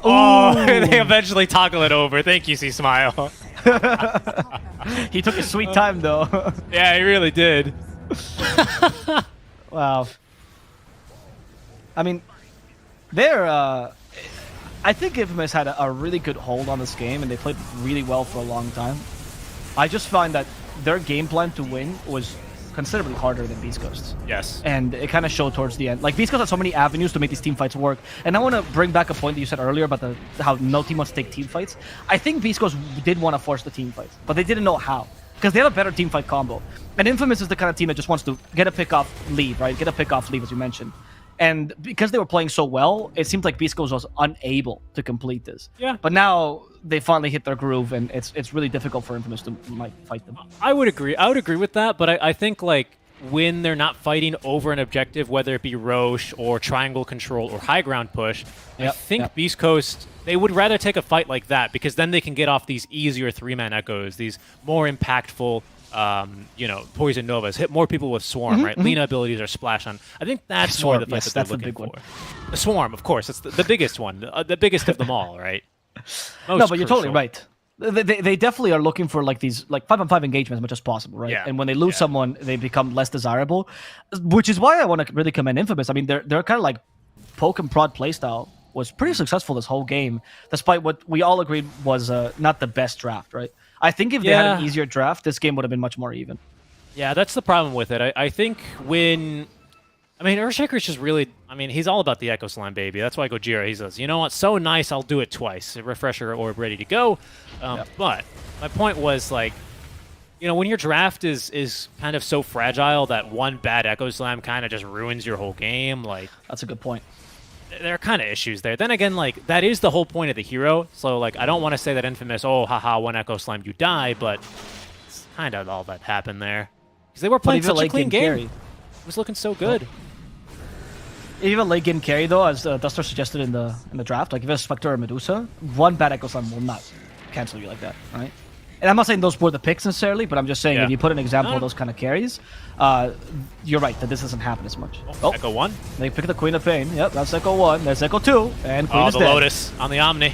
They eventually toggle it over. Thank you, C-Smile.
He took a sweet time, though.
Yeah, he really did.
Wow. I mean, I think Infamous had a really good hold on this game, and they played really well for a long time. I just find that their game plan to win was considerably harder than Beastcoast's.
Yes.
And it kind of showed towards the end. Like, Beastcoast had so many avenues to make these team fights work. And I want to bring back a point that you said earlier about how no team wants to take team fights. I think Beastcoast did want to force the team fights, but they didn't know how. Because they have a better team fight combo. And Infamous is the kind of team that just wants to get a pick off, leave, right? Get a pick off, leave, as you mentioned. And because they were playing so well, it seemed like Beastcoast was unable to complete this.
Yeah.
But now they finally hit their groove, and it's really difficult for Infamous to fight them.
I would agree. I would agree with that, but I think like when they're not fighting over an objective, whether it be Roche or triangle control or high ground push, I think Beastcoast, they would rather take a fight like that because then they can get off these easier 3-man echoes, these more impactful Poison Novas, hit more people with Swarm, right? Lina abilities are splash on. I think that's more the fight that they're looking for. The Swarm, of course, it's the biggest one, the biggest of them all, right?
No, but you're totally right. They definitely are looking for like these like 5-on-5 engagement as much as possible, right?
Yeah.
And when they lose someone, they become less desirable, which is why I want to really commend Infamous. I mean, they're kind of like poke and prod playstyle was pretty successful this whole game, despite what we all agreed was not the best draft, right? I think if they had an easier draft, this game would have been much more even.
Yeah, that's the problem with it. I think when... I mean, Earthshaker's just really... I mean, he's all about the Echo Slime, baby. That's why Gojira, he says, you know what, so nice, I'll do it twice. A refresher orb ready to go. But my point was, like, you know, when your draft is kind of so fragile that one bad Echo Slam kind of just ruins your whole game, like...
That's a good point.
There are kind of issues there. Then again, like, that is the whole point of the hero. So, like, I don't want to say that Infamous, oh, haha, one Echo Slime, you die, but it's kind of all that happened there. Because they were playing such a clean game.
Carry.
It was looking so good.
Even late game carry though, as Duster suggested in the draft, like if it's Spectre or Medusa, one bad Echo Slam will not cancel you like that, right? And I'm not saying those were the picks necessarily, but I'm just saying if you put an example of those kind of carries, you're right that this doesn't happen as much.
Oh, Echo 1.
They pick the Queen of Pain. Yep, that's Echo 1. There's Echo 2, and Queen is
the
dead.
Lotus on the Omni.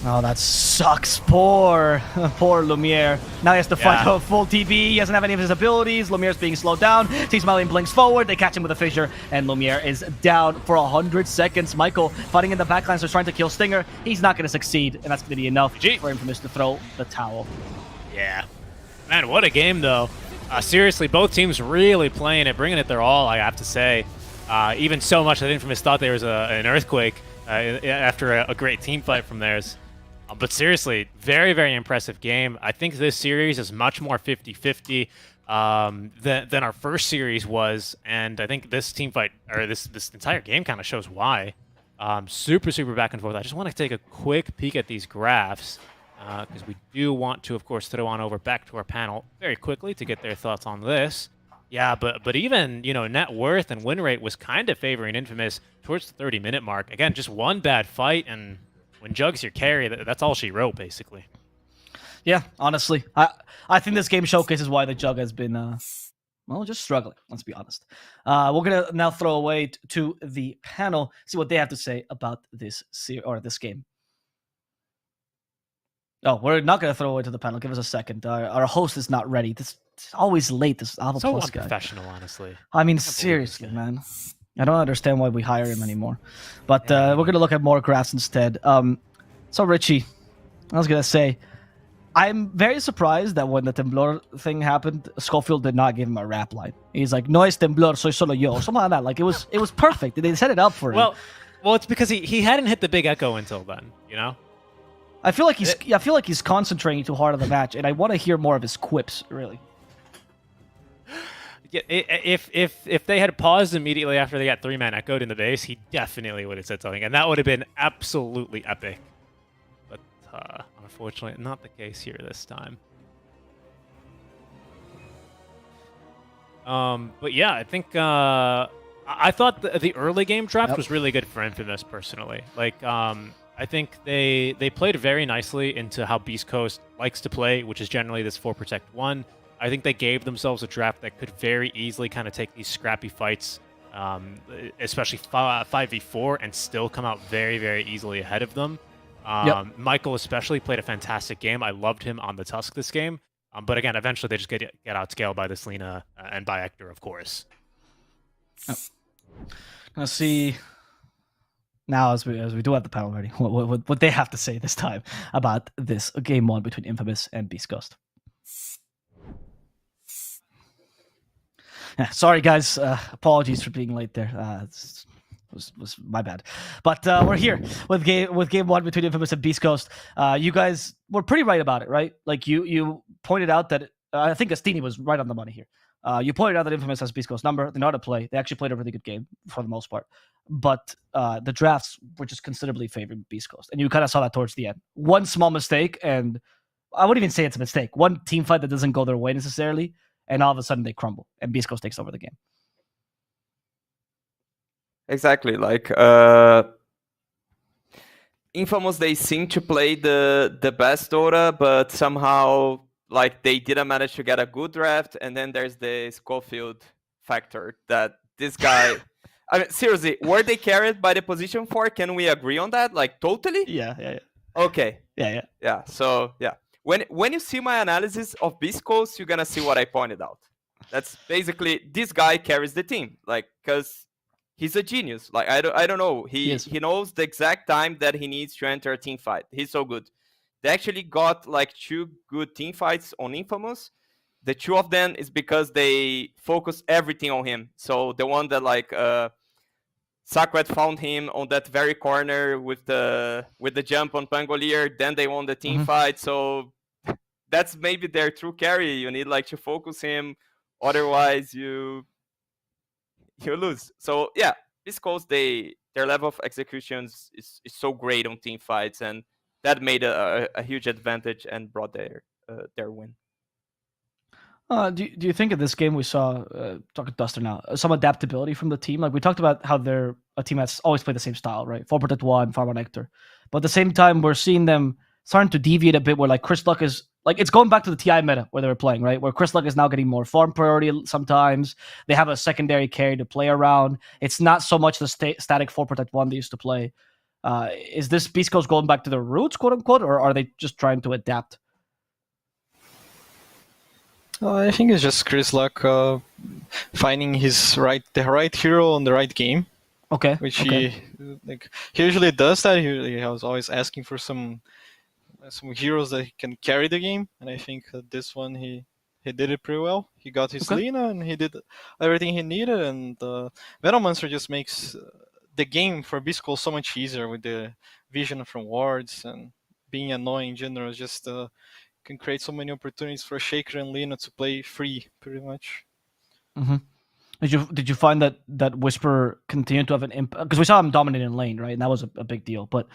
Oh, that sucks. Poor Lumiere. Now he has to fight a full TB. He doesn't have any of his abilities. Lumiere's being slowed down. Sees Smiling blinks forward. They catch him with a fissure, and Lumiere is down for 100 seconds. Michael fighting in the backlines, so trying to kill Stinger. He's not going to succeed, and that's going to be enough for Infamous to throw the towel.
Yeah. Man, what a game, though. Seriously, both teams really playing it, bringing it their all, I have to say. Even so much that Infamous thought there was an earthquake after a great team fight from theirs. But seriously, very, very impressive game. I think this series is much more 50-50 than our first series was, and I think this team fight, or this entire game kind of shows why. Super, super back and forth. I just want to take a quick peek at these graphs, because we do want to, of course, throw on over back to our panel very quickly to get their thoughts on this. Yeah, but even, you know, net worth and win rate was kind of favoring Infamous towards the 30-minute mark. Again, just one bad fight, and when Jug's your carry, that's all she wrote, basically.
Yeah, honestly. I think this game showcases why the Jug has been, well, just struggling, let's be honest. We're going to now throw away to the panel, see what they have to say about this this game. Oh, we're not going to throw away to the panel. Give us a second. Our host is not ready. This is always late, this Avoplus
so
guy.
unprofessional, honestly.
I mean, seriously, man. I don't understand why we hire him anymore. But we're going to look at more graphs instead. So, Richie, I was going to say, I'm very surprised that when the Temblor thing happened, Scofield did not give him a rap line. He's like, no es Temblor, soy solo yo. Something like that. Like, it was perfect. They set it up for him.
Well, it's because he hadn't hit the big echo until then, you know?
I feel like he's concentrating too hard on the match, and I want to hear more of his quips, really.
Yeah, if they had paused immediately after they got 3-man echoed in the base, he definitely would have said something, and that would have been absolutely epic. But unfortunately, not the case here this time. But yeah, I think I thought the early game draft was really good for Infamous personally. Like, I think they played very nicely into how Beastcoast likes to play, which is generally this 4-protect-1. I think they gave themselves a draft that could very easily kind of take these scrappy fights, especially 5v4, and still come out very, very easily ahead of them. Michael especially played a fantastic game. I loved him on the Tusk this game. But again, eventually they just get outscaled by this Lina and by Hector, of course.
Let's see now, as we do have the panel ready, what they have to say this time about this game 1 between Infamous and Beastcoast. Yeah, sorry guys, apologies for being late there. Was my bad, but we're here with game 1 between Infamous and Beastcoast. You guys were pretty right about it, right? Like you pointed out that I think Astini was right on the money here. You pointed out that Infamous has Beastcoast number. They know how to play. They actually played a really good game for the most part, but the drafts were just considerably favoring Beastcoast, and you kind of saw that towards the end. One small mistake, and I wouldn't even say it's a mistake. One team fight that doesn't go their way necessarily, and all of a sudden they crumble, and Beastcoast takes over the game.
Exactly, like Infamous, they seem to play the best Dota, but somehow like they didn't manage to get a good draft, and then there's the Scofield factor that this guy. I mean, seriously, were they carried by the position 4? Can we agree on that? Like, totally?
Yeah.
Okay. Yeah. So yeah, when you see my analysis of Beastcoast, you're gonna see what I pointed out. That's basically this guy carries the team, like, because he's a genius. Like I don't know. He knows the exact time that he needs to enter a team fight. He's so good. They actually got like 2 good team fights on Infamous. The 2 of them is because they focus everything on him. So the one that like Sakret found him on that very corner with the jump on Pangolier, then they won the team fight. So that's maybe their true carry. You need like to focus him, otherwise you lose. So yeah, Beastcoast, their level of executions is so great on team fights, and that made a huge advantage and brought their win.
Do you think in this game we saw, talking Duster now, some adaptability from the team? Like we talked about how they're a team that's always played the same style, right? 4-1, Pharma Nectar. But at the same time, we're seeing them starting to deviate a bit where like Chris Luck is, like it's going back to the TI meta where they were playing, right? Where Chris Luck is now getting more farm priority sometimes. They have a secondary carry to play around. It's not so much the static 4-1 they used to play. Is this Beast Coast going back to their roots, quote unquote, or are they just trying to adapt?
I think it's just Chris Luck finding the right hero on the right game.
Okay.
Which he usually does that. He was always asking for some heroes that can carry the game, and I think this one he did it pretty well. He got his Lina and he did everything he needed, and Venomancer just makes the game for Beastcoast so much easier with the vision from wards and being annoying in general. Just can create so many opportunities for Shaker and Lina to play free, pretty much.
Did you find that Whisper continued to have an impact? Because we saw him dominate in lane, right? And that was a big deal. But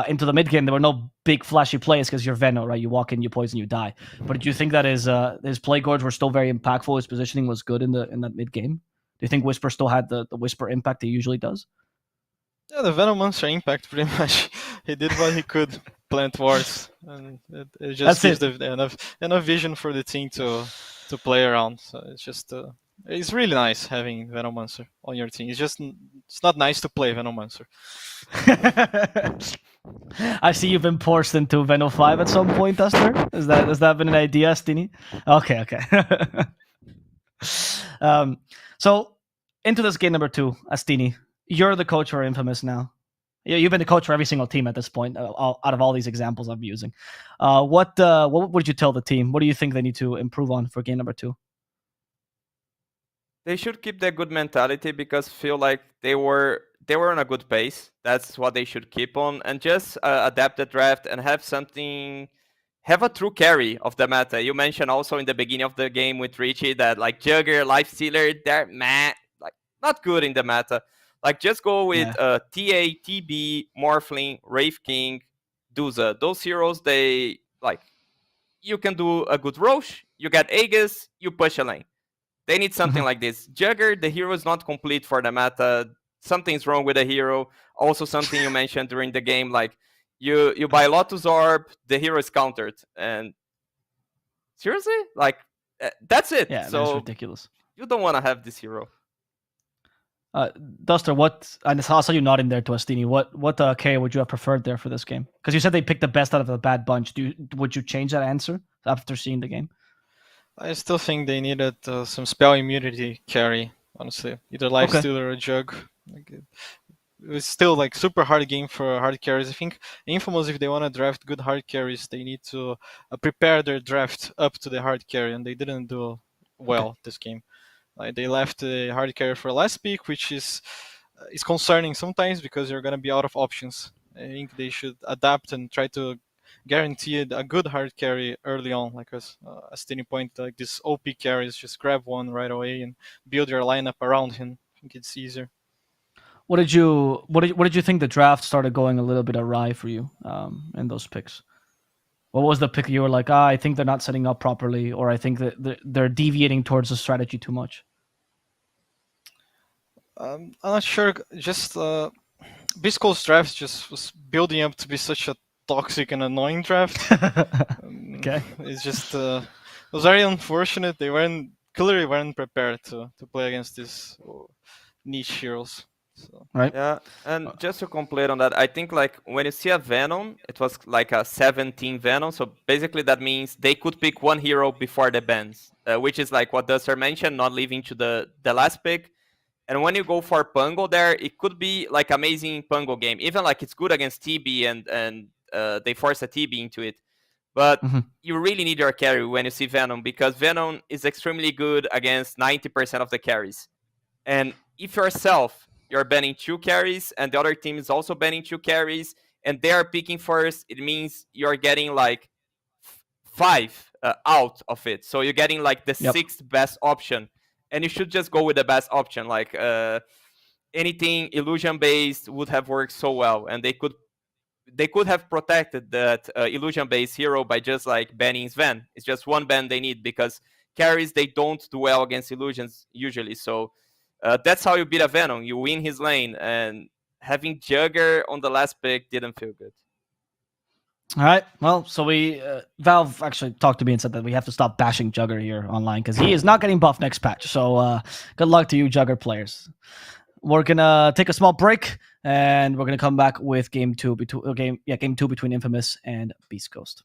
into the mid game, there were no big flashy plays because you're Veno, right? You walk in, you poison, you die. But did you think that his play gorge were still very impactful? His positioning was good in that mid game. Do you think Whisper still had the Whisper impact he usually does?
Yeah, the Venomancer impact pretty much. He did what he could, plant wards, and it just gives enough vision for the team to play around. So it's just it's really nice having Venomancer on your team. It's not nice to play Venomancer.
I see you've been forced into Veno 5 at some point, Duster. Has that been an idea, Stini? Okay. So into this game number 2, Astini. You're the coach for Infamous now. You've been the coach for every single team at this point, out of all these examples I'm using. What would you tell the team? What do you think they need to improve on for game number 2?
They should keep their good mentality, because feel like they were on a good pace. That's what they should keep on, and just adapt the draft and have a true carry of the meta. You mentioned also in the beginning of the game with Richie that like Jugger, Lifestealer, they're not good in the meta. Like just go with TA, TB, Morphling, Wraith King, Duza. Those heroes, they like you can do a good Roche, you get Aegis, you push a lane. They need something like this. Jugger, the hero is not complete for the meta. Something's wrong with the hero. Also something you mentioned during the game, like you buy Lotus Orb, the hero is countered. And seriously? Like that's it.
Yeah,
so
that's ridiculous.
You don't want to have this hero.
Duster, and I saw you nodding there to Astini. What carry would you have preferred there for this game? Because you said they picked the best out of the bad bunch. Would you change that answer after seeing the game?
I still think they needed some spell immunity carry, honestly. Either Lifestealer or Jug. It was still like super hard game for hard carries. I think Infamous, if they want to draft good hard carries, they need to prepare their draft up to the hard carry, and they didn't do well this game. They left the hard carry for last pick, which is concerning sometimes because you're going to be out of options. I think they should adapt and try to guarantee a good hard carry early on, like as Stini pointed, like this OP carries, just grab one right away and build your lineup around him. I think it's easier.
What did you think the draft started going a little bit awry for you in those picks? What was the pick you were like, I think they're not setting up properly, or I think that they're deviating towards the strategy too much?
I'm not sure. Just Beastcoast draft just was building up to be such a toxic and annoying draft.
Okay.
It's just it was very unfortunate. They clearly weren't prepared to play against these niche heroes. So.
Right?
Yeah, and just to complete on that, I think like when you see a Venom, it was like a 17 Venom. So basically that means they could pick one hero before the bans, which is like what Duster mentioned, not leaving to the last pick. And when you go for Pungo there, it could be like amazing Pungo game. Even like it's good against TB and they force a TB into it. But you really need your carry when you see Venom, because Venom is extremely good against 90% of the carries. And if yourself, you're banning 2 carries and the other team is also banning 2 carries and they are picking first, it means you're getting like 5 out of it. So you're getting like the 6th best option. And you should just go with the best option. Like anything illusion based would have worked so well, and they could have protected that illusion based hero by just like banning Sven. It's just one ban they need, because carries, they don't do well against illusions usually. So that's how you beat a Venom. You win his lane, and having Jugger on the last pick didn't feel good.
All right. Well, so Valve actually talked to me and said that we have to stop bashing Jugger here online because he is not getting buffed next patch. So good luck to you, Jugger players. We're gonna take a small break, and we're gonna come back with game two between Infamous and Beastcoast.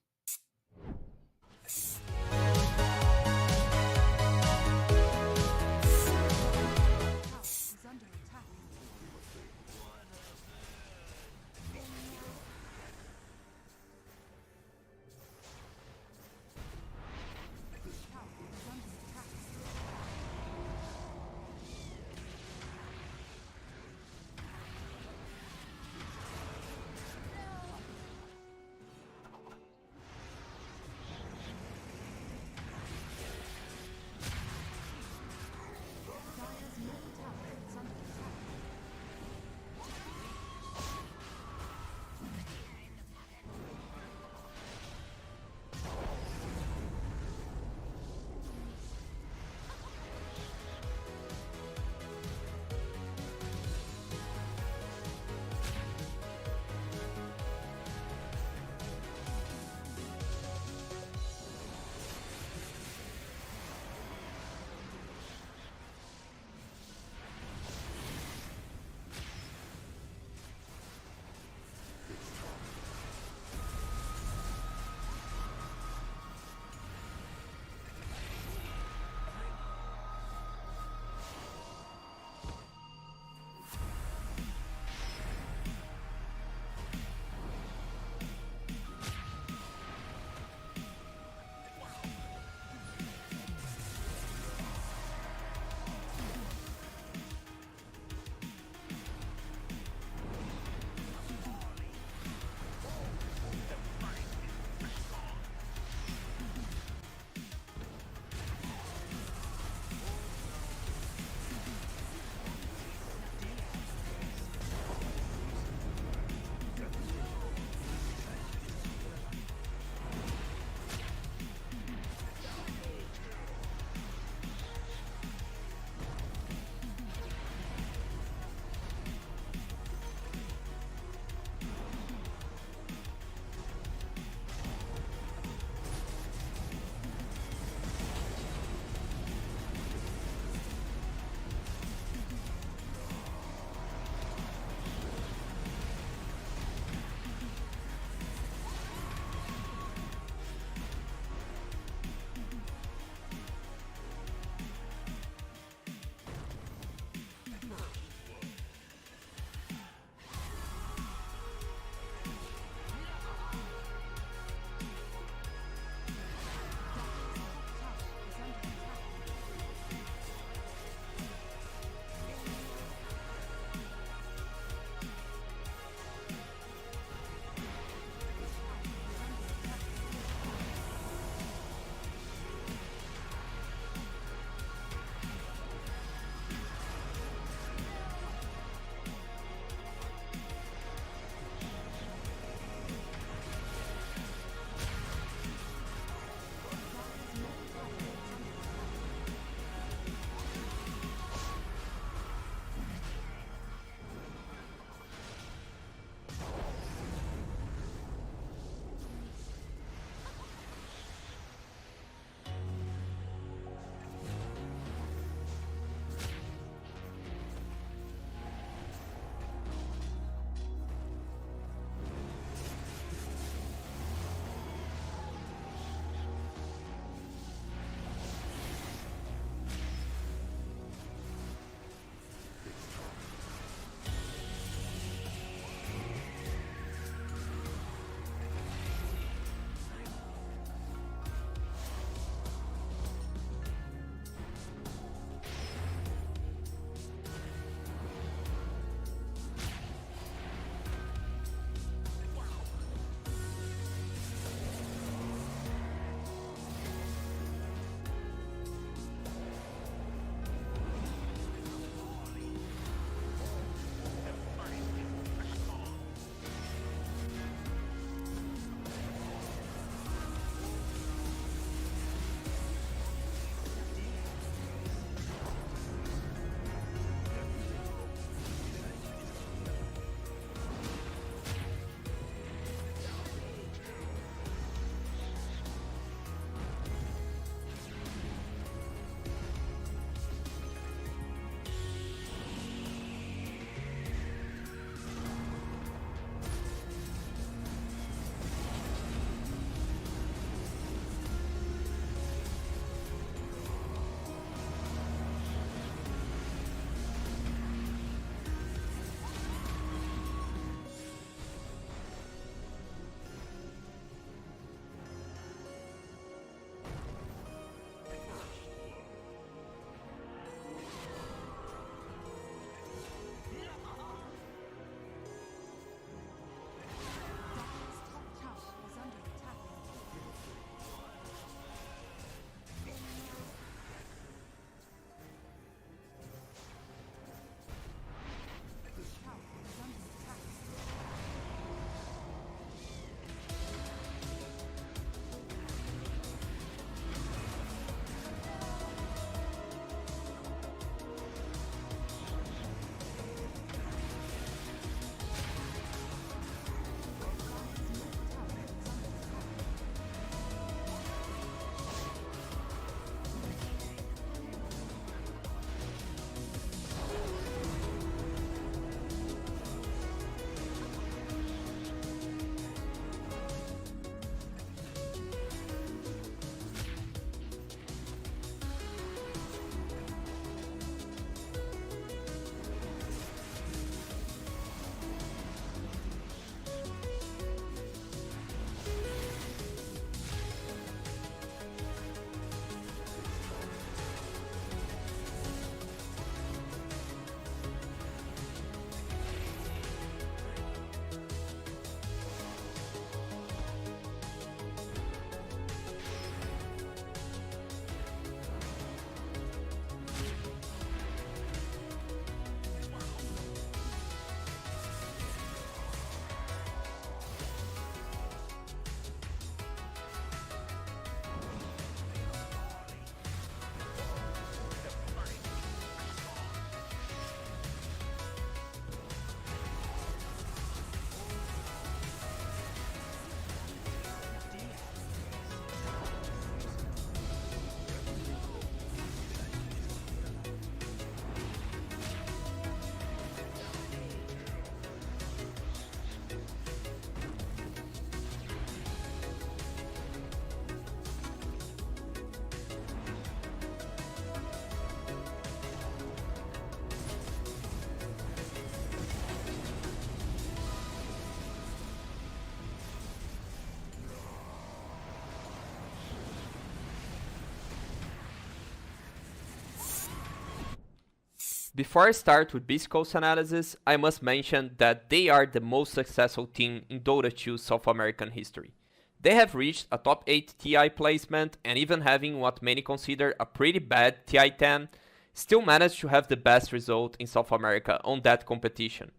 Before I start with Beastcoast analysis, I must mention that they are the most successful team in Dota 2 South American history. They have reached a top 8 TI placement, and even having what many consider a pretty bad TI 10, still managed to have the best result in South America on that competition.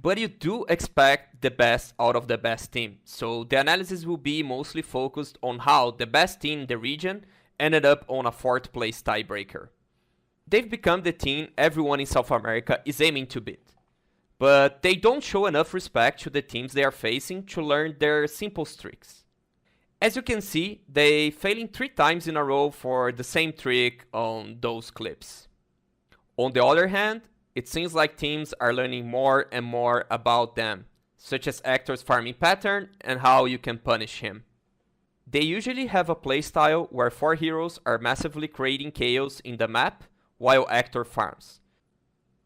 But you do expect the best out of the best team, so the analysis will be mostly focused on how the best team in the region ended up on a 4th place tiebreaker. They've become the team everyone in South America is aiming to beat. But they don't show enough respect to the teams they are facing to learn their simple tricks. As you can see, they failing 3 times in a row for the same trick on those clips. On the other hand, it seems like teams are learning more and more about them, such as Hector's farming pattern and how you can punish him. They usually have a playstyle where 4 heroes are massively creating chaos in the map, while Hector farms.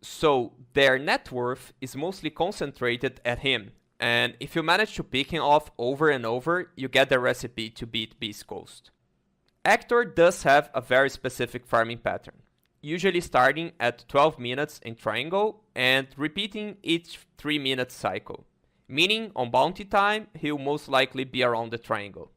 So their net worth is mostly concentrated at him, and if you manage to pick him off over and over, you get the recipe to beat Beastcoast. Hector does have a very specific farming pattern, usually starting at 12 minutes in triangle and repeating each 3-minute cycle, meaning on bounty time he'll most likely be around the triangle.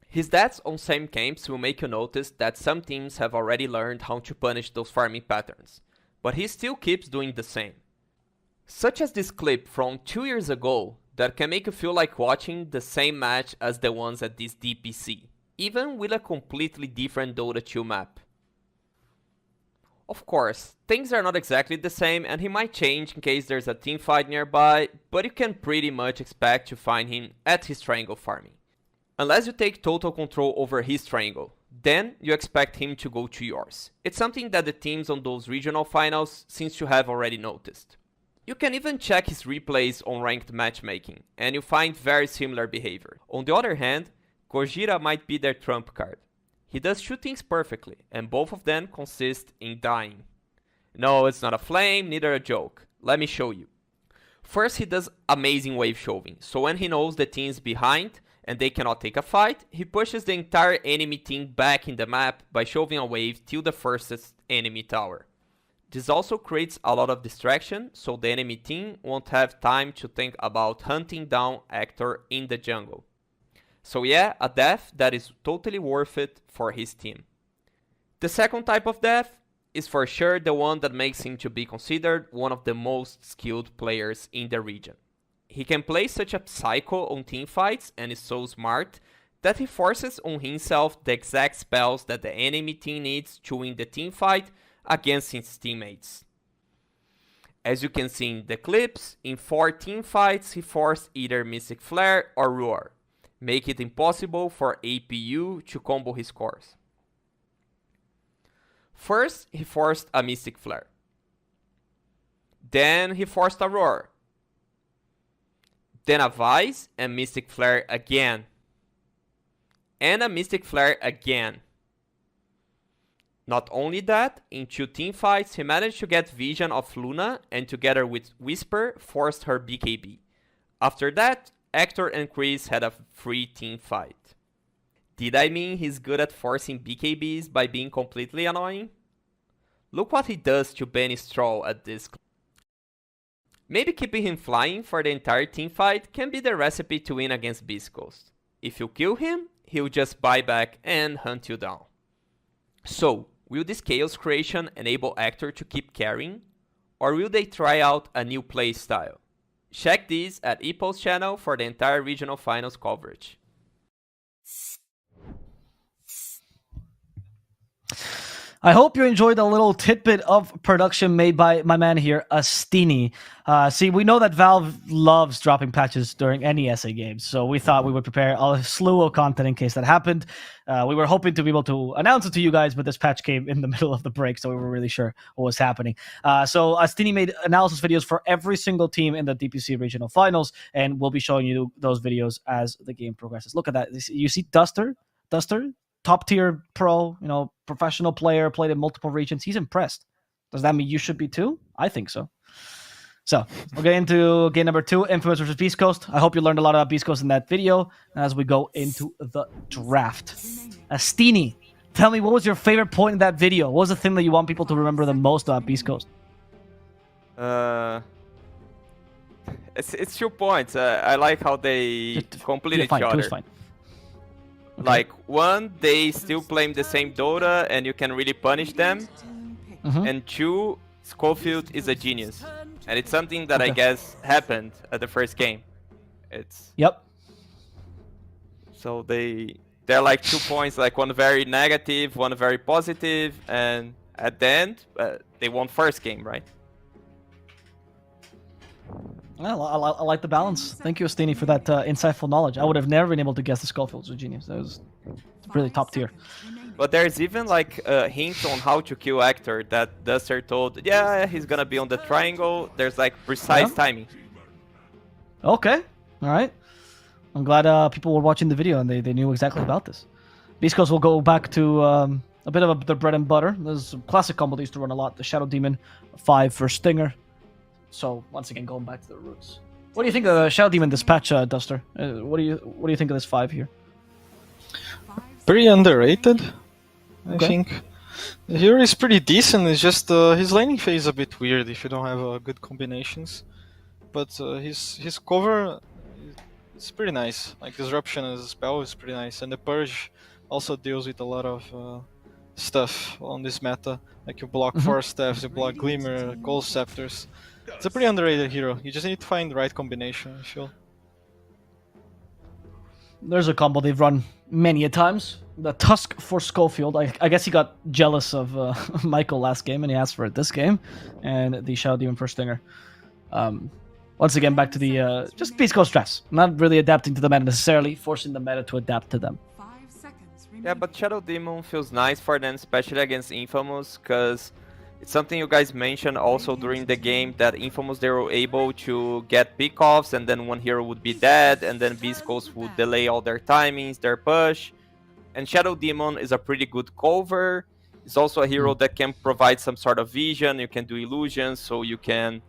His stats on same camps will make you notice that some teams have already learned how to punish those farming patterns, but he still keeps doing the same. Such as this clip from 2 years ago that can make you feel like watching the same match as the ones at this DPC, even with a completely different Dota 2 map. Of course, things are not exactly the same and he might change in case there's a teamfight nearby, but you can pretty much expect to find him at his triangle farming. Unless you take total control over his triangle, then you expect him to go to yours. It's something that the teams on those regional finals seems to have already noticed. You can even check his replays on ranked matchmaking, and you find very similar behavior. On the other hand, Gojira might be their trump card. He does 2 things perfectly, and both of them consist in dying. No, it's not a flame, neither a joke. Let me show you. First, he does amazing wave shoving, so when he knows the team's behind, and they cannot take a fight, he pushes the entire enemy team back in the map by shoving a wave till the first enemy tower. This also creates a lot of distraction, so the enemy team won't have time to think about hunting down Hector in the jungle. So yeah, a death that is totally worth it for his team. The second type of death is for sure the one that makes him to be considered one of the most skilled players in the region. He can play such a psycho on teamfights and is so smart that he forces on himself the exact spells that the enemy team needs to win the teamfight against his teammates. As you can see in the clips, in 4 teamfights he forced either Mystic Flare or Roar, make it impossible for APU to combo his cores. First, he forced a Mystic Flare. Then he forced a Roar. Then a Vice and Mystic Flare again. And a Mystic Flare again. Not only that, in 2 teamfights he managed to get vision of Luna and together with Whisper forced her BKB. After that, Hector and Chris had a free teamfight. Did I mean he's good at forcing BKBs by being completely annoying? Look what he does to Benny Stroll at this clip. Maybe keeping him flying for the entire teamfight can be the recipe to win against Beastcoast. If you kill him, he'll just buy back and hunt you down. So, will this chaos creation enable Hector to keep carrying? Or will they try out a new playstyle? Check this at Epulze channel for the entire regional finals coverage.
I hope you enjoyed a little tidbit of production made by my man here, Astini. See, we know that Valve loves dropping patches during any SA games, so we thought we would prepare a slew of content in case that happened. We were hoping to be able to announce it to you guys, but this patch came in the middle of the break, so we were really sure what was happening. So Astini made analysis videos for every single team in the DPC regional finals, and we'll be showing you those videos as the game progresses. Look at that. You see Duster? Top tier pro, professional player, played in multiple regions. He's impressed. Does that mean you should be too? I think so. So we'll get into game number 2, Infamous versus Beastcoast. I hope you learned a lot about Beastcoast in that video as we go into the draft. Astini, tell me, what was your favorite point in that video? What was the thing that you want people to remember the most about Beastcoast?
It's 2 points. I like how they complete each
fine,
other.
Fine. Okay.
Like, one, they still playing the same Dota and you can really punish them. And 2, Scofield is a genius. And it's something that I guess happened at the first game.
Yep.
So they're like 2 points, like one very negative, one very positive, and at the end, they won first game, right?
Well, I like the balance. Thank you, Astini, for that insightful knowledge. I would have never been able to guess the Schofield was a genius. That was really top tier.
But there's even like a hint on how to kill Hector that Duster told, yeah, he's gonna be on the triangle. There's like precise timing.
Okay, all right. I'm glad people were watching the video and they knew exactly about this. Beastcoast will go back to a bit of their bread and butter. There's a classic combo they used to run a lot. The Shadow Demon 5 for Stinger. So once again, going back to the roots. What do you think of the Shadow Demon dispatch, Duster? What do you think of this 5 here?
Pretty underrated, I think. The hero is pretty decent. It's just his laning phase is a bit weird if you don't have good combinations. But his cover is pretty nice. Like Disruption as a spell is pretty nice, and the Purge also deals with a lot of stuff on this meta. Like you block Force Staffs, you block Glimmer, Cold Scepters. It's a pretty underrated hero. You just need to find the right combination, I feel.
There's a combo they've run many a times. The Tusk for Scofield. I guess he got jealous of Michael last game and he asked for it this game. And the Shadow Demon for Stinger. Once again, back to the just Beastcoast stress. Not really adapting to the meta necessarily, forcing the meta to adapt to them.
Yeah, but Shadow Demon feels nice for them, especially against Infamous, because it's something you guys mentioned also during the game, that Infamous, they were able to get pick-offs, and then one hero would be dead, and then Beastcoast would delay all their timings, their push. And Shadow Demon is a pretty good cover. It's also a hero that can provide some sort of vision. You can do illusions, so you can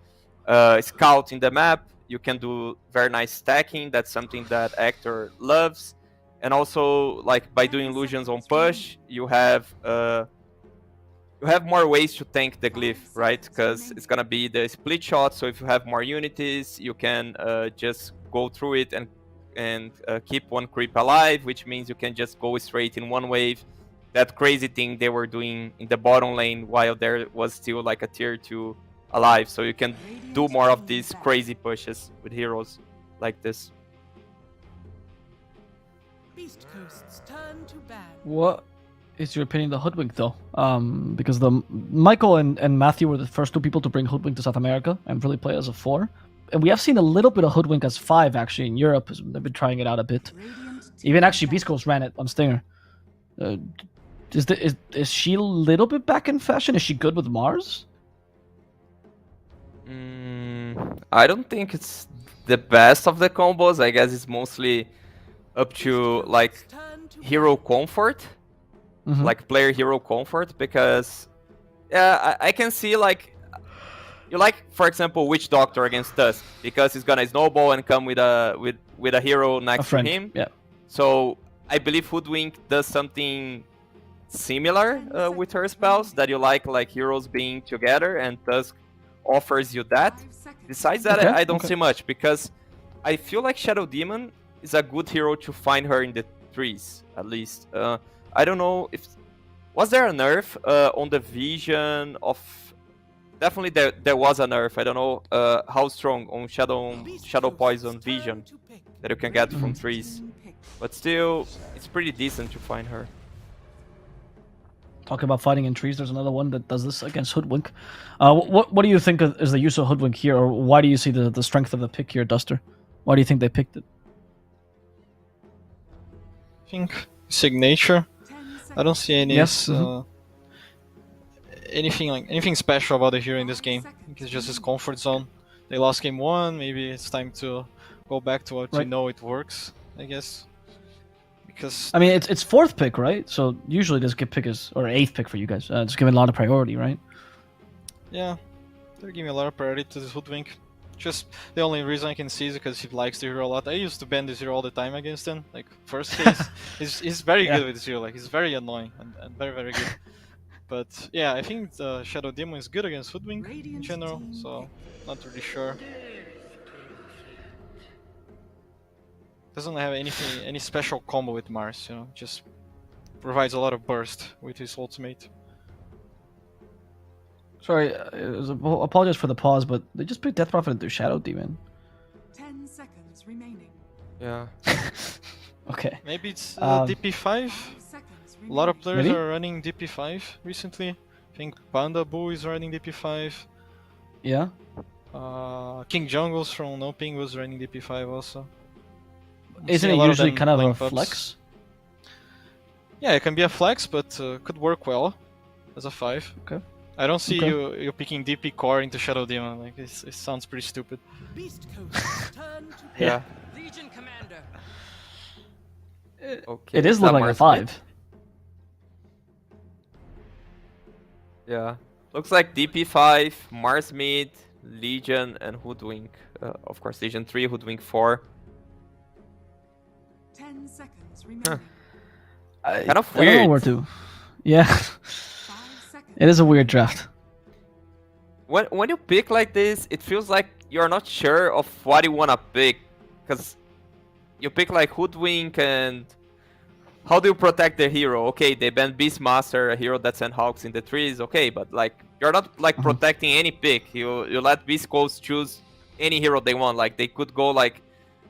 scout in the map. You can do very nice stacking. That's something that Hector loves. And also, like, by doing illusions on push, you have more ways to tank the glyph, right? Because it's gonna be the split shot. So if you have more unities, you can just go through it and keep one creep alive, which means you can just go straight in one wave. That crazy thing they were doing in the bottom lane while there was still like a tier 2 alive. So you can do more of these crazy pushes with heroes like this.
Beastcoast's turn to ban.
What is your opinion of the Hoodwink, though? Because Michael and Matthew were the first 2 people to bring Hoodwink to South America and really play as a 4. And we have seen a little bit of Hoodwink as 5, actually, in Europe. They've been trying it out a bit. Even, actually, Beastcoast ran it on Stinger. Is she a little bit back in fashion? Is she good with Mars?
I don't think it's the best of the combos. I guess it's mostly up to like hero comfort, like player hero comfort, because yeah, I can see like you like, for example, Witch Doctor against Tusk, because he's gonna snowball and come with a hero next to him.
Yeah.
So I believe Hoodwink does something similar with her spells, that you like heroes being together, and Tusk offers you that. Besides that, I don't see much, because I feel like Shadow Demon is a good hero to find her in the trees, at least. I don't know if... Was there a nerf on the vision of... Definitely there was a nerf. I don't know how strong on Shadow Poison vision that you can get from trees. But still, it's pretty decent to find her.
Talking about fighting in trees, there's another one that does this against Hoodwink. What do you think is the use of Hoodwink here, or why do you see the strength of the pick here, Duster? Why do you think they picked it?
I think signature. I don't see any anything special about the hero in this game. I think it's just his comfort zone. They lost game 1. Maybe it's time to go back to what you know it works, I guess. Because
I mean, it's 4th pick, right? So usually this pick is, or 8th pick for you guys. It's given a lot of priority, right?
Yeah, they're giving a lot of priority to this Hoodwink. Just the only reason I can see is because he likes the hero a lot. I used to ban this hero all the time against him. Like, first case, he's very good with this hero. Like, he's very annoying and very, very good. But yeah, I think the Shadow Demon is good against Hoodwink in general, so not really sure. Doesn't have any special combo with Mars, you know, just provides a lot of burst with his ultimate.
Sorry, apologize for the pause, but they just picked Death Prophet into Shadow Demon.
10 seconds remaining.
Yeah.
Okay.
Maybe it's DP5.
5 seconds
A
remaining.
lot of players
Maybe?
are running DP5 recently. I think Panda Boo is running DP5.
Yeah.
King Jungles from No Ping was running DP5 also. I'm
Isn't
seeing
it
a lot
usually
them
kind of
playing
a
pubs.
flex?
Yeah, it can be a flex, but could work well as a 5.
Okay.
I don't see
Okay.
you picking DP core into Shadow Demon. Like it sounds pretty stupid.
Beastcoast, turn to
Yeah.
Legion Commander.
Okay.
It is look
that
like a
Mars
5.
mid? Yeah. Looks like DP5, Mars mid, Legion, and Hoodwink. Of course, Legion 3, Hoodwink 4.
10 seconds remaining.
Kind of
I don't know
weird.
where to. Yeah.
5 seconds.
It is a weird draft.
When you pick like this, it feels like you're not sure of what you wanna pick, because you pick like Hoodwink and how do you protect the hero? Okay, they banned Beastmaster, a hero that sends Hawks in the trees. Okay, but like you're not like protecting any pick. You let Beastcoast choose any hero they want. Like they could go like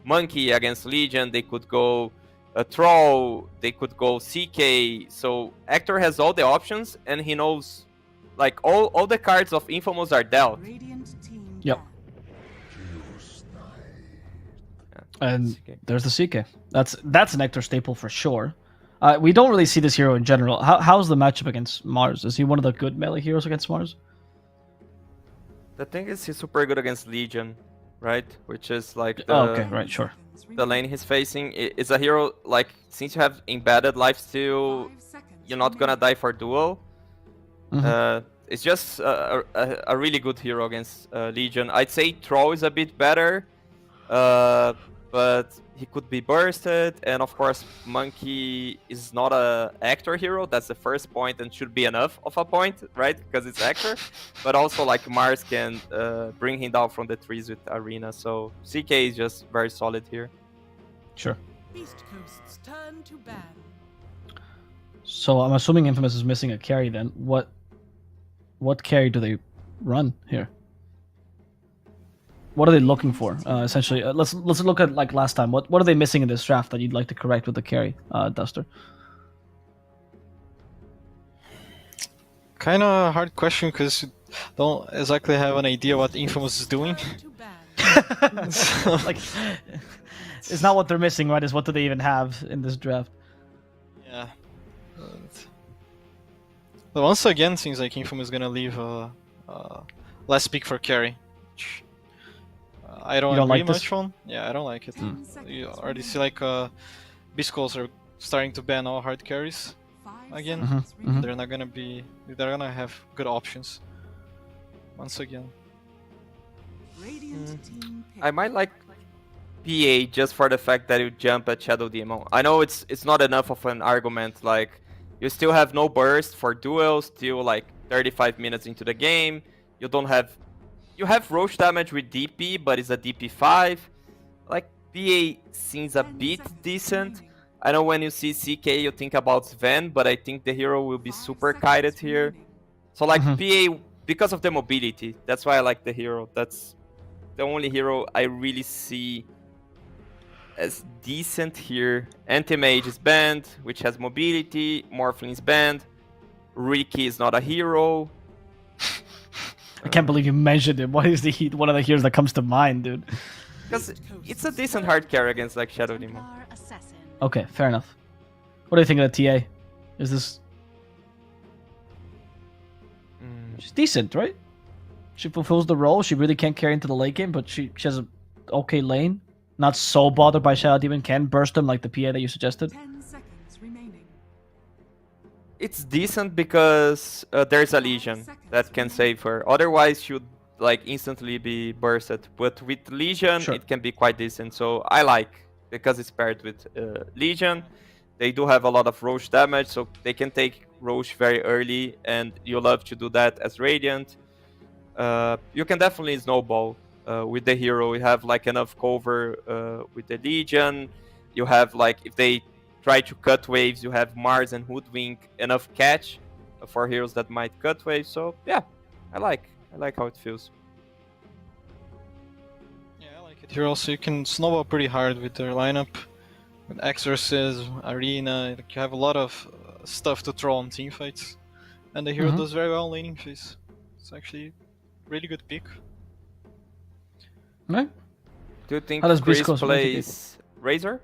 Monkey against Legion. They could go a Troll. They could go CK. So Hector has all the options, and he knows like all the cards of Infamous are dealt.
Radiant team.
Yep. And
CK.
there's the CK. That's an Hector staple for sure. We don't really see this hero in general. How's the matchup against Mars? Is he one of the good melee heroes against Mars?
The thing is, he's super good against Legion, right? Which is like the,
Oh, okay, right, sure.
the lane he's facing. It's a hero, like, since you have embedded lifesteal,
5 seconds
you're not gonna die for duel.
Mhm.
It's just a really good hero against Legion. I'd say Troll is a bit better, but he could be bursted, and of course Monkey is not a Hector hero. That's the first point and should be enough of a point, right? Because it's Hector. But also like Mars can bring him down from the trees with Arena, so CK is just very solid here.
Sure.
Beastcoast's turn to ban.
So I'm assuming Infamous is missing a carry then. What carry do they run here? What are they looking for? Essentially, let's look at like last time. What are they missing in this draft that you'd like to correct with the carry, Duster?
Kind of hard question because you don't exactly have an idea what Infamous is doing.
Turn to ban.
So,
Like, it's not what they're missing, right? It's what do they even have in this draft?
yeah. But once again, seems like Infamous is gonna leave last pick for carry. Which, I don't
You don't
agree
like this?
much on. Yeah, I don't like it.
10 seconds
You already see
remaining.
like Beastcoast are starting to ban all hard carries.
5
again.
seconds remaining.
They're not gonna be. They're gonna have good options. Once again.
Radiant team pick.
I might like PA just for the fact that you jump at Shadow Demon. I know it's not enough of an argument. Like you still have no burst for duels, still like 35 minutes into the game. You don't have. You have roach damage with DP, but it's a DP5. Like PA seems a
10
bit
seconds
decent.
remaining.
I know when you see CK you think about Sven, but I think the hero will be
5
super
seconds
kited here.
remaining.
So like
Mhm.
PA, because of the mobility, that's why I like the hero. That's the only hero I really see as decent here. Anti-Mage is banned, which has mobility. Morphling is banned. Riki is not a hero.
I can't believe you mentioned it. What is one of the heroes that comes to mind, dude?
Because it's a decent hard carry against like Shadow Demon.
Templar Assassin.
Okay, fair enough. What do you think of the TA? Is this she's decent, right? She fulfills the role. She really can't carry into the late game, but she has a okay lane. Not so bothered by Shadow Demon. Can burst them like the PA that you suggested.
10 seconds remaining.
It's decent because there's a Legion that can save her. Otherwise, she would like instantly be bursted. But with Legion,
Sure.
it can be quite decent. So I like because it's paired with Legion. They do have a lot of roach damage, so they can take Roche very early, and you love to do that as Radiant, you can definitely snowball with the hero. You have like enough cover with the Legion. You have like, if they try to cut waves, you have Mars and Hoodwink, enough catch for heroes that might cut waves. So yeah, I like how it feels.
Yeah, I like it. Here also you can snowball pretty hard with their lineup. With Exorcism, Arena, like you have a lot of stuff to throw on teamfights. And the hero does very well in laning phase. It's actually a really good pick.
Right?
Do you think
How does
Chris
Beastcoast
plays Razor?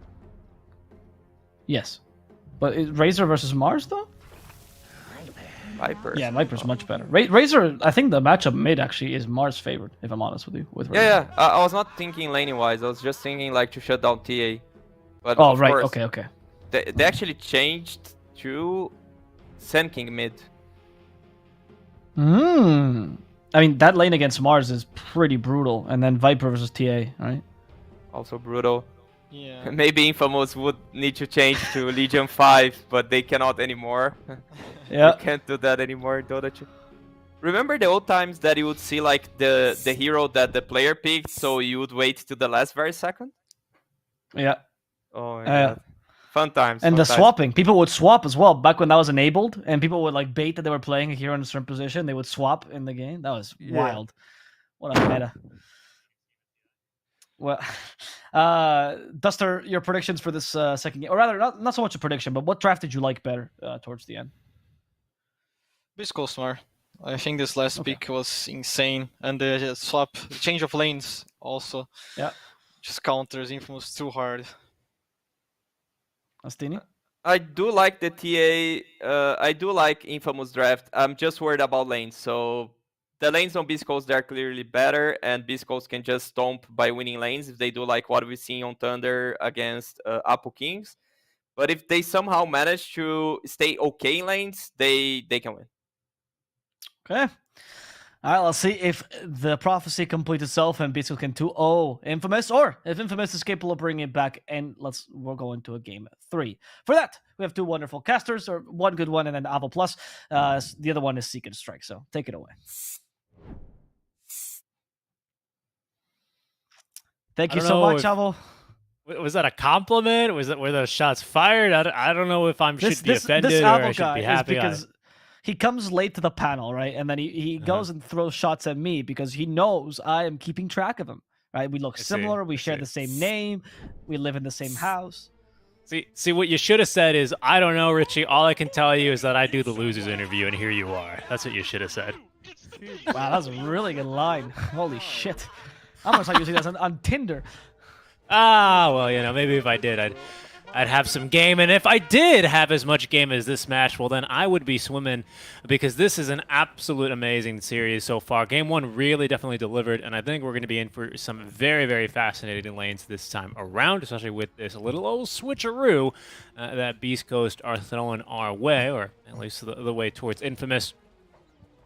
Yes. But is Razor versus Mars, though?
Viper.
Yeah, Viper's much better. Razor, I think the matchup mid actually is Mars favored, if I'm honest with you. With Razor.
Yeah. I was not thinking laning wise. I was just thinking like to shut down TA. But
Oh,
of
right.
course,
Okay.
They actually changed to Sand King mid.
I mean, that lane against Mars is pretty brutal. And then Viper versus TA, right?
Also brutal.
Yeah.
Maybe Infamous would need to change to Legion 5, but they cannot anymore.
Yeah.
You can't do that anymore, Dota. Remember the old times that you would see like the hero that the player picked, so you would wait to the last very second?
Yeah.
Oh my god. Fun times.
And
fun
the
times.
swapping. People would swap as well. Back when that was enabled, and people would like bait that they were playing a hero in a certain position, they would swap in the game. That was wild. What a meta. Well, Duster, your predictions for this second game, or rather, not so much a prediction, but what draft did you like better towards the end?
Beastcoast more. I think this last pick was insane, and the swap, change of lanes also.
Yeah.
Just counters Infamous too hard.
Astini?
I do like the TA. I do like Infamous draft. I'm just worried about lanes. So the lanes on Beastcoast, they're clearly better, and Beastcoast can just stomp by winning lanes if they do like what we've seen on Thunder against Apu Kings. But if they somehow manage to stay okay in lanes, they can win.
Okay. All right, let's see if the prophecy completes itself and Beastcoast can 2-0 Infamous, or if Infamous is capable of bringing it back, and we'll go into a game 3. For that, we have 2 wonderful casters, or one good one, and then Avoplus. The other one is SeekNStrike, so take it away. Thank you so much, Avo.
Was that a compliment? Were those shots fired? I don't know if I should be offended
this
or
Avo
I should
guy
be
is
happy.
because he comes late to the panel, right? And then he goes and throws shots at me because he knows I am keeping track of him, right? We look similar. We share the same name. We live in the same house.
See, what you should have said is, I don't know, Richie. All I can tell you is that I do the losers interview, and here you are. That's what you should have said.
Wow, that's a really good line. Holy shit. I'm going to start using that on Tinder.
Well, maybe if I did, I'd have some game. And if I did have as much game as this match, well, then I would be swimming, because this is an absolute amazing series so far. Game 1 really definitely delivered, and I think we're going to be in for some very, very fascinating lanes this time around, especially with this little old switcheroo that Beastcoast are throwing our way, or at least the way towards Infamous.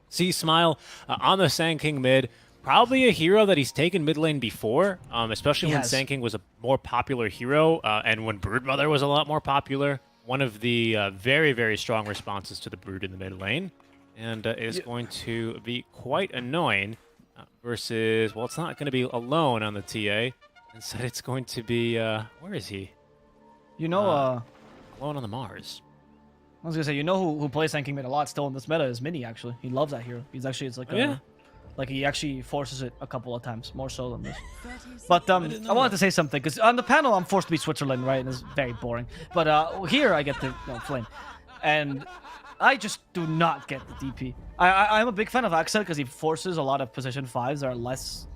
See Smile on the Sand King mid. Probably a hero that he's taken mid lane before, especially when Sand King was a more popular hero, and when Broodmother was a lot more popular. One of the very, very strong responses to the Brood in the mid lane, and is going to be quite annoying versus, well, it's not going to be alone on the TA. Instead, it's going to be, where is he? Alone on the Mars.
I was going to say, who plays Sand King mid a lot still in this meta is Mini, actually. He loves that hero. He's actually, it's like like, he actually forces it a couple of times, more so than this. But I wanted to say something, because on the panel, I'm forced to be Switzerland, right? And it's very boring. But here, I get to flame. And I just do not get the DP. I'm a big fan of Axel, because he forces a lot of position 5s that are less,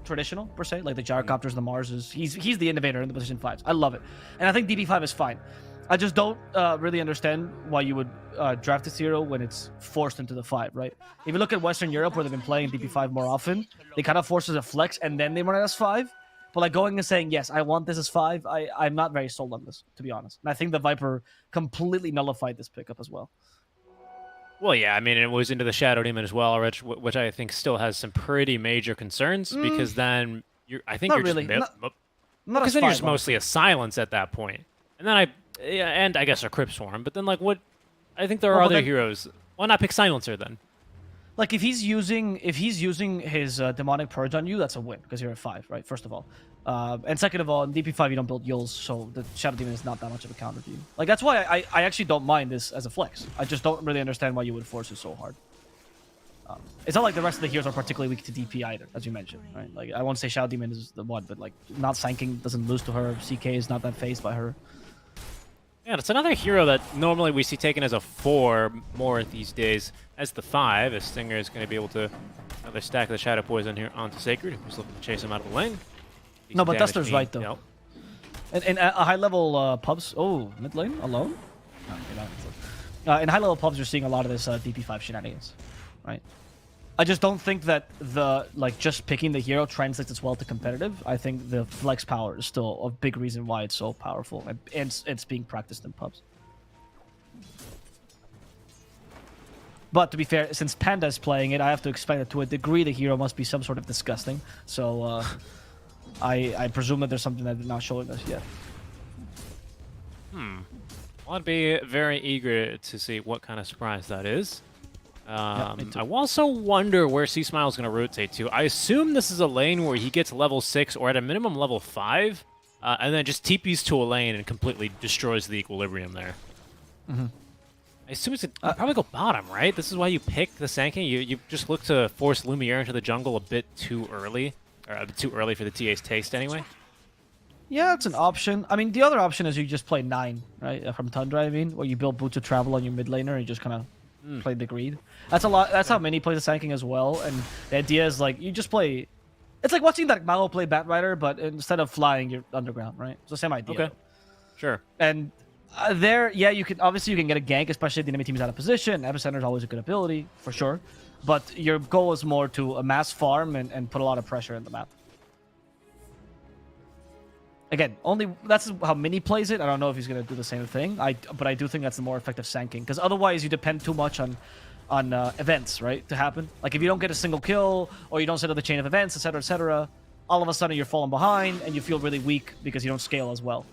traditional, per se. Like the Gyrocopters, the Marses. He's the innovator in the position 5s. I love it. And I think DP5 is fine. I just don't really understand why you would draft this hero when it's forced into the 5, right? If you look at Western Europe, where they've been playing DP5 more often, they kind of force it as a flex, and then they run it as 5. But like going and saying, yes, I want this as 5, I'm not very sold on this, to be honest. And I think the Viper completely nullified this pickup as well.
Well, yeah, I mean, it was into the Shadow Demon as well, which I think still has some pretty major concerns, because then
Not really. Not
because then you're just mostly a silence at that point. And then Yeah, and I guess a Crypt Swarm. But then, like, what? I think there are
Well,
other
then-
heroes. Why not pick Silencer then?
Like if he's using his demonic purge on you, that's a win because you're at 5, right? First of all, and second of all, in DP5 you don't build Yules, so the Shadow Demon is not that much of a counter to you. Like that's why I actually don't mind this as a flex. I just don't really understand why you would force it so hard. It's not like the rest of the heroes are particularly weak to DP either, as you mentioned, right? Like I won't say Shadow Demon is the one, but like not Sanking doesn't lose to her. CK is not that phased by her.
Yeah, it's another hero that normally we see taken as a 4 more these days as the 5, as Stinger is going to be able to another stack the Shadow Poison here onto Sacred, who's looking to chase him out of the lane.
No, but
Damage
Duster's
being
right, though.
dealt.
In a high-level pubs... Oh, mid lane? Alone? No, you're not. In high-level pubs, you're seeing a lot of this DP5 shenanigans, right? I just don't think that just picking the hero translates as well to competitive. I think the flex power is still a big reason why it's so powerful, and it's being practiced in pubs. But to be fair, since Panda is playing it, I have to expect that to a degree the hero must be some sort of disgusting. So I presume that there's something that they're not showing us yet.
Well, I'd be very eager to see what kind of surprise that is. I also wonder where C-Smile is going to rotate to. I assume this is a lane where he gets level 6 or at a minimum level 5, and then just TPs to a lane and completely destroys the equilibrium there. I assume it's probably go bottom, right? This is why you pick the Sanking. You just look to force Lumiere into the jungle a bit too early, or a bit too early for the TA's taste anyway.
Yeah, it's an option. I mean, the other option is you just play 9, right? From Tundra, I mean, where you build Boots of Travel on your mid laner and you just kind of play the greed. That's a lot. That's how Mini plays the Sanking as well. And the idea is like you just play. It's like watching that Malo play Batrider, but instead of flying, you're underground, right? It's the same idea.
Okay, sure.
And there, yeah, you can get a gank, especially if the enemy team is out of position. Epicenter is always a good ability for sure, but your goal is more to amass farm and put a lot of pressure in the map. Again, that's how Mini plays it. I don't know if he's gonna do the same thing. But I do think that's the more effective Sanking, because otherwise you depend too much on events, right, to happen. Like if you don't get a single kill or you don't set up the chain of events, etc., all of a sudden you're falling behind and you feel really weak because you don't scale as well.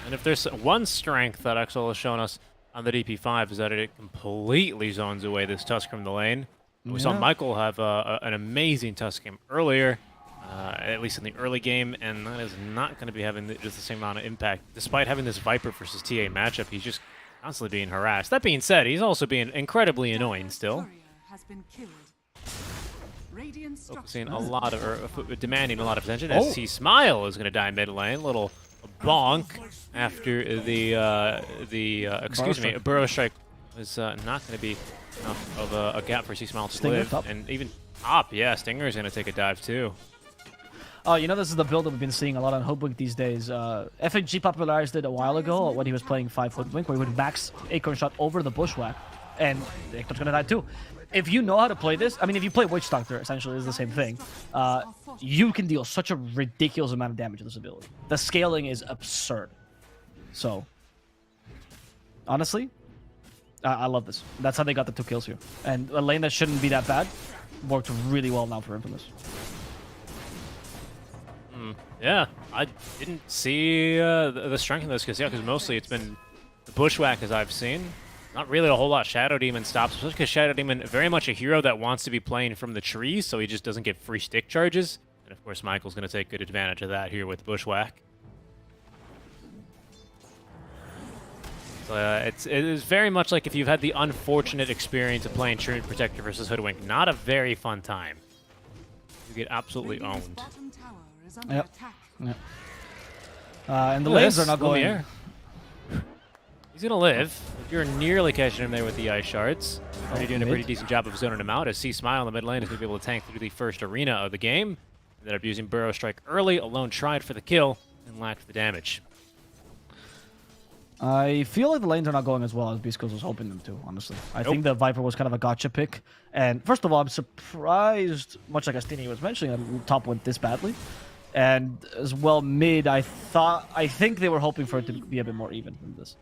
And if there's one strength that Exel has shown us on the DP5 is that it completely zones away this Tusk from the lane. We saw Michael have an amazing Tusk game earlier, at least in the early game, and that is not going to be having just the same amount of impact. Despite having this Viper versus TA matchup, he's just constantly being harassed. That being said, he's also being incredibly annoying still. Focusing a lot of, or demanding a lot of attention. As C-Smile is going to die mid lane. Little bonk after the Burrow Strike was not going to be enough of a gap for C-Smile to
Stinger
live.
top.
And even top, yeah, Stinger is going to take a dive too.
Oh, you know, this is the build that we've been seeing a lot on Hoodwink these days. FNG popularized it a while ago when he was playing 5 Hoodwink, where he would max Acorn Shot over the Bushwhack, and Acorn's gonna die too. If you know how to play this, I mean, if you play Witch Doctor, essentially, it's the same thing. You can deal such a ridiculous amount of damage with this ability. The scaling is absurd. So, honestly, I love this. That's how they got the 2 kills here. And a lane that shouldn't be that bad worked really well now for Infamous.
Yeah, I didn't see the strength in this because mostly it's been the Bushwhack as I've seen. Not really a whole lot Shadow Demon stops, especially because Shadow Demon very much a hero that wants to be playing from the trees, so he just doesn't get free stick charges. And of course, Michael's going to take good advantage of that here with Bushwhack. So it is very much like if you've had the unfortunate experience of playing Trinity Protector versus Hoodwink. Not a very fun time. You get absolutely owned.
Yep. And the lanes are not going.
Lumiere. He's gonna live. You're nearly catching him there with the ice shards. Already doing a pretty decent job of zoning him out. As C-Smile in the mid lane is gonna be able to tank through the first arena of the game. Ended up using Burrow Strike early. Alone tried for the kill and lacked the damage.
I feel like the lanes are not going as well as Beastcoast was hoping them to, honestly. I think the Viper was kind of a gotcha pick. And first of all, I'm surprised, much like Astini was mentioning, that top went this badly. And as well, mid, I think they were hoping for it to be a bit more even than this.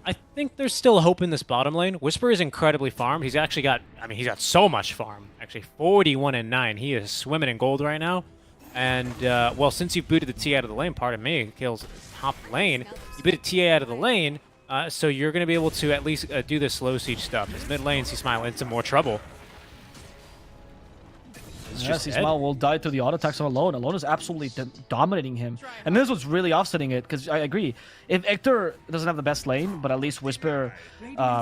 I think there's still hope in this bottom lane. Whisper is incredibly farmed. He's actually got, he's got so much farm. Actually, 41 and 9. He is swimming in gold right now. And, well, since you booted the T out of the lane, pardon me, kills top lane, you booted TA out of the lane, so you're going to be able to at least do the slow siege stuff. As mid lane, SeekSmile into more trouble.
SeekSmile will die to the auto attacks on Alone. Alone is absolutely dominating him. And this was really offsetting it, because I agree. If Hector doesn't have the best lane, but at least Whisper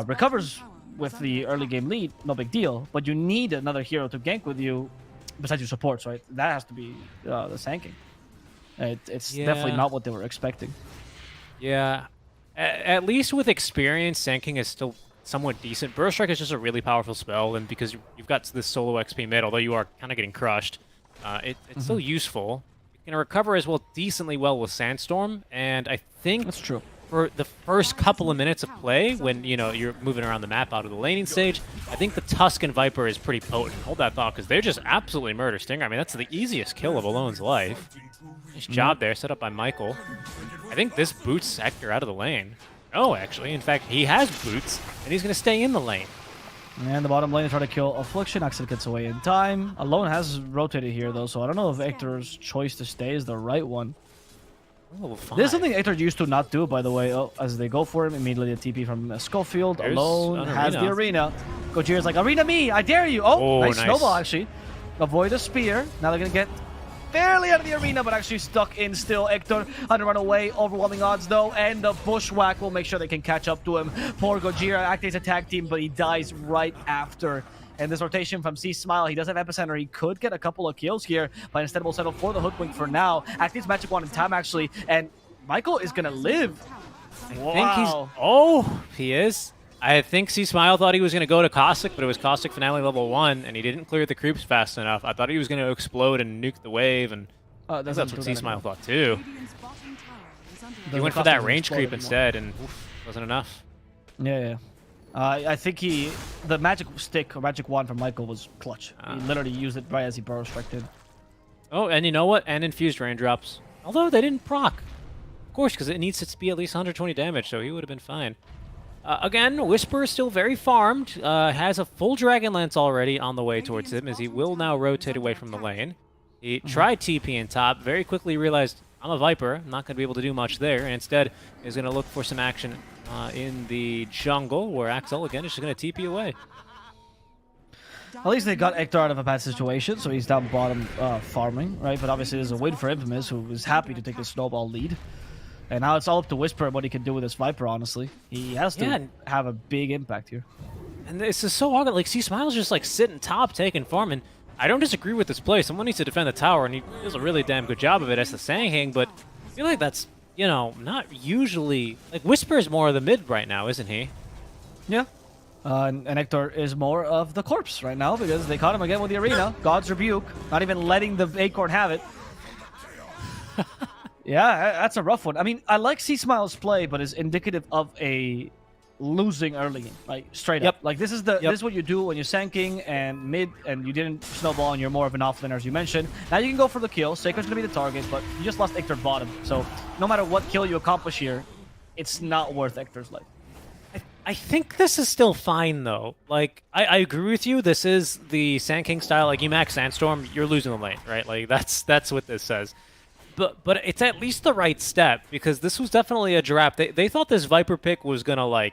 recovers with the early game lead, no big deal. But you need another hero to gank with you besides your supports, right? That has to be the Sanking. It's definitely not what they were expecting.
Yeah. At least with experience, Sanking is still somewhat decent. Burst Strike is just a really powerful spell, and because you've got this solo XP mid, although you are kind of getting crushed, it's still useful. You can recover as well decently well with Sandstorm, and I think
that's true.
For the first couple of minutes of play, when you're moving around the map out of the laning stage, I think the Tusken Viper is pretty potent. Hold that thought, because they just absolutely murder Stinger. I mean, that's the easiest kill of Alone's life. Nice job there, set up by Michael. I think this boots Hector out of the lane. Oh, actually, in fact, he has boots, and he's going to stay in the lane.
And the bottom lane is trying to kill Affliction. Axel gets away in time. Alone has rotated here, though, so I don't know if Hector's choice to stay is the right one. This is something Hector used to not do, by the way. Oh, as they go for him, immediately a TP from Scofield. Alone has the arena. Gojira's like, arena me, I dare you. Oh, nice snowball, actually. Avoid a spear. Now they're going to get barely out of the arena, but actually stuck in still. Hector on the run away. Overwhelming odds, though, and the bushwhack will make sure they can catch up to him. Poor Gojira activates a tag team, but he dies right after. And this rotation from SeekSmile, he does have Epicenter. He could get a couple of kills here, but instead will settle for the Hoodwink for now. Activates Magic Wand in time, actually, and Michael is going to live.
I think he's... Oh, he is. I think SeekSmile thought he was going to go to Caustic, but it was Caustic Finale level 1, and he didn't clear the creeps fast enough. I thought he was going to explode and nuke the wave, and that's what SeekSmile thought, too. He went for that range creep instead, and wasn't enough.
Yeah. I think the magic stick or magic wand from Michael was clutch. He literally used it right as he burrow striked in.
Oh, and you know what? And infused raindrops. Although they didn't proc. Of course, because it needs to be at least 120 damage, so he would have been fine. Again, Whisper is still very farmed. Has a full Dragon Lance already on the way towards him, as he will now rotate away from the lane. He tried TP in top, very quickly realized, I'm a Viper, I'm not going to be able to do much there, and instead is going to look for some action in the jungle, where Axel, again, is just going to TP away.
At least they got Hector out of a bad situation, so he's down bottom farming, right? But obviously there's a win for Infamous, who is happy to take the snowball lead. And now it's all up to Whisper what he can do with this Viper, honestly. He has to have a big impact here.
And this is so awkward. Like, SeekSmile's just, like, sitting top, taking farm, and I don't disagree with this play. Someone needs to defend the tower, and he does a really damn good job of it as the Sanking, but I feel like that's, not usually... Like, Whisper is more of the mid right now, isn't he?
Yeah. And Hector is more of the corpse right now, because they caught him again with the arena. God's Rebuke. Not even letting the Acorn have it. Yeah, that's a rough one. I mean, I like SeekSmile's play, but it's indicative of a losing early game, like straight up. Like this is this is what you do when you're Sanking and mid, and you didn't snowball, and you're more of an offlaner, as you mentioned. Now you can go for the kill. Sacred's gonna be the target, but you just lost Hector bottom. So no matter what kill you accomplish here, it's not worth Hector's life.
I think this is still fine, though. Like, I agree with you. This is the Sanking style. Like, you max Sandstorm, you're losing the lane, right? Like, that's what this says. But it's at least the right step, because this was definitely a draft. They thought this Viper pick was going to, like,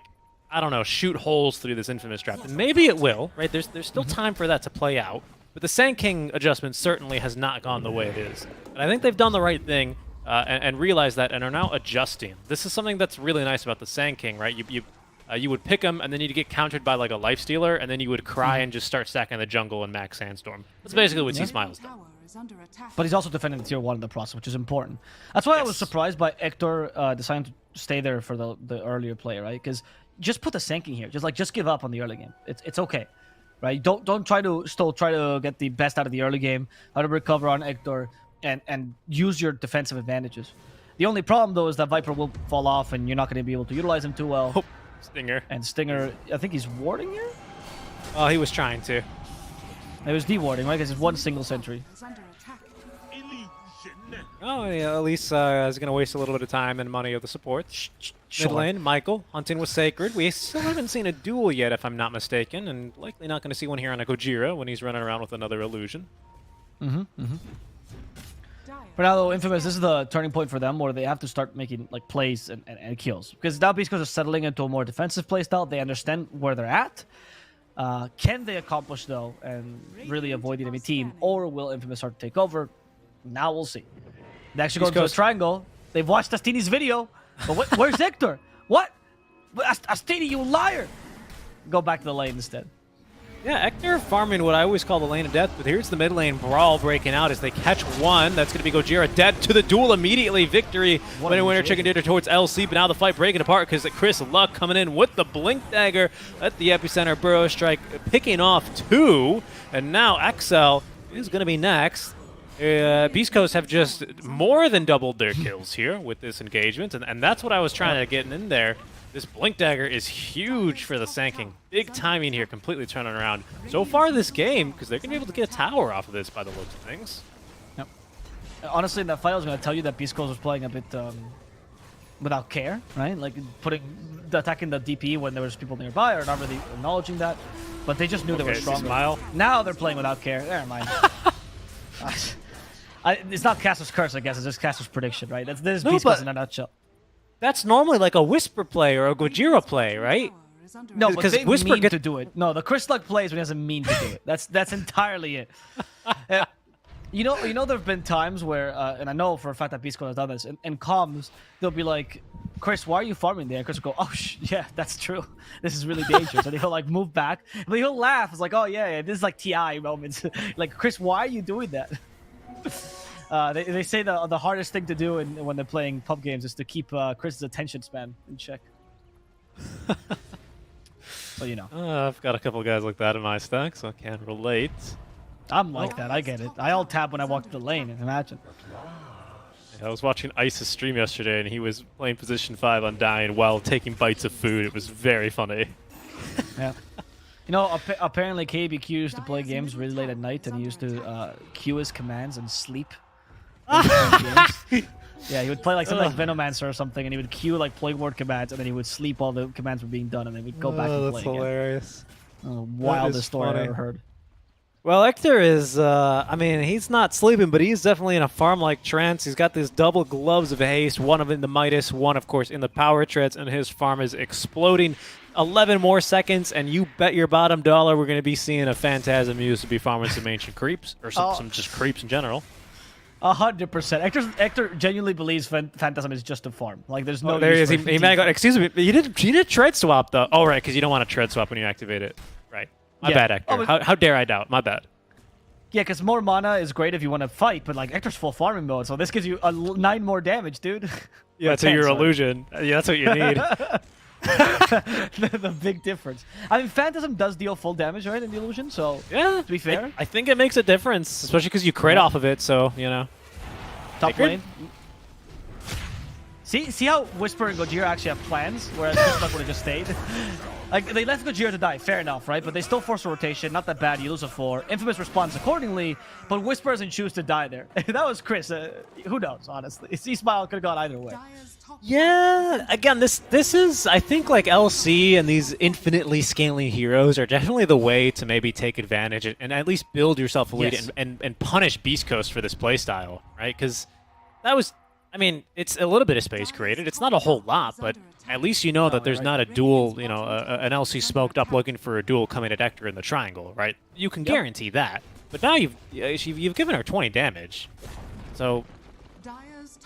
I don't know, shoot holes through this Infamous draft. And maybe it will, right? There's still time for that to play out. But the Sanking adjustment certainly has not gone the way it is. And I think they've done the right thing and realized that and are now adjusting. This is something that's really nice about the Sanking, right? You would pick him, and then you'd get countered by, like, a lifestealer, and then you would cry and just start stacking the jungle and max Sandstorm. That's basically what SeekSmile's done.
But he's also defending the tier 1 in the process, which is important. That's why I was surprised by Hector deciding to stay there for the earlier play, right? Because just put the Sanking here. Just give up on the early game. It's okay, right? Don't try to get the best out of the early game, how to recover on Hector, and use your defensive advantages. The only problem, though, is that Viper will fall off, and you're not going to be able to utilize him too well.
Oh, Stinger.
And Stinger, I think he's warding here?
Oh, he was trying to.
It was de-warding, right? Because it's one single sentry.
Oh, yeah, at least I was going to waste a little bit of time and money of the supports. Mid lane, Michael, hunting with Sacred. We still haven't seen a duel yet, if I'm not mistaken, and likely not going to see one here on a Gojira when he's running around with another illusion.
For now, though, Infamous, this is the turning point for them where they have to start making like plays and kills. Because now Beastcoast are settling into a more defensive playstyle. They understand where they're at. Can they accomplish, though, and really avoid the enemy team? Or will Infamous start to take over? Now we'll see. They actually go to a triangle. They've watched Astini's video. But where's Hector? What? Astini, you liar! Go back to the lane instead.
Yeah, Hector farming what I always call the lane of death, but here's the mid lane brawl breaking out as they catch one. That's going to be Gojira dead to the duel immediately. Victory, winner chicken dinner towards LC, but now the fight breaking apart because Chris Luck coming in with the Blink Dagger at the epicenter. Burrow Strike picking off 2, and now XL is going to be next. Beastcoast have just more than doubled their kills here with this engagement, and that's what I was trying to get in there. This Blink Dagger is huge for the Sanking. Big timing here, completely turning around. So far this game, because they're going to be able to get a tower off of this by the looks of things.
Yep. Honestly, in that fight, I was going to tell you that Beastcoast was playing a bit without care, right? Like attacking the DP when there was people nearby, or not really acknowledging that. But they just knew they were stronger.
Smile.
Now they're playing without care. Never mind. It's not Caster's curse, I guess. It's just Caster's prediction, right? This is Beastcoast in a nutshell.
That's normally like a Whisper play or a Gojira play, right?
No, because they mean to do it. No, the Chris Luck plays when he doesn't mean to do it. That's entirely it. You know, there have been times where, and I know for a fact that Beastcoast has done this, in comms, they'll be like, Chris, why are you farming there? And Chris will go, oh, yeah, that's true. This is really dangerous. And he'll like move back, but he'll laugh. It's like, oh, yeah, this is like TI moments. Like, Chris, why are you doing that? They say the hardest thing to do when they're playing pub games is to keep Chris's attention span in check. So, you know.
I've got a couple of guys like that in my stack, so I can relate.
I'm like that. I get it. I all tab when I walk to the lane. Imagine.
I was watching Ice's stream yesterday, and he was playing position 5 on Dying while taking bites of food. It was very funny.
Yeah. You know, apparently KBQ used to play games really late at night, and he used to queue his commands and sleep. Yeah, he would play like something like Venomancer or something, and he would queue like plague ward commands, and then he would sleep while the commands were being done, and then we'd go back and play
again. That's hilarious.
Wildest story I've ever heard.
Well, Hector is, I mean, he's not sleeping, but he's definitely in a farm-like trance. He's got these double gloves of haste, one of in the Midas, one, of course, in the power treads, and his farm is exploding. 11 more seconds, and you bet your bottom dollar we're going to be seeing a Phantasm used to be farming some ancient creeps, or some just creeps in general.
100%. Hector genuinely believes Phantasm is just a farm. Like, there's no.
There he is. He might have got. Excuse me, you did tread swap though. Oh right, because you don't want to tread swap when you activate it. Right. My bad, Hector. How dare I doubt? My bad.
Yeah, because more mana is great if you want to fight, but like Hector's full farming mode, so this gives you 9 more damage, dude.
Yeah, that's your illusion. Yeah, that's what you need.
The big difference. I mean, Phantasm does deal full damage, right, in the illusion, so
yeah,
to be fair.
I think it makes a difference, especially because you crit off of it, so, you know.
Top lane. See how Whisper and Gojira actually have plans, whereas Chris Luck would have just stayed? Like, they left Gojira to die, fair enough, right? But they still force a rotation, not that bad, you lose a 4. Infamous responds accordingly, but Whisper doesn't choose to die there. That was Chris. Who knows, honestly? C-Smile could have gone either way.
Yeah, again, this is, I think, like LC and these infinitely scaling heroes are definitely the way to maybe take advantage and at least build yourself a lead and punish Beastcoast for this playstyle, right? Because that was, I mean, it's a little bit of space created. It's not a whole lot, but at least you know that there's not a duel, you know, an LC smoked up looking for a duel coming at Hector in the triangle, right? You can guarantee that. But now you've given her 20 damage, so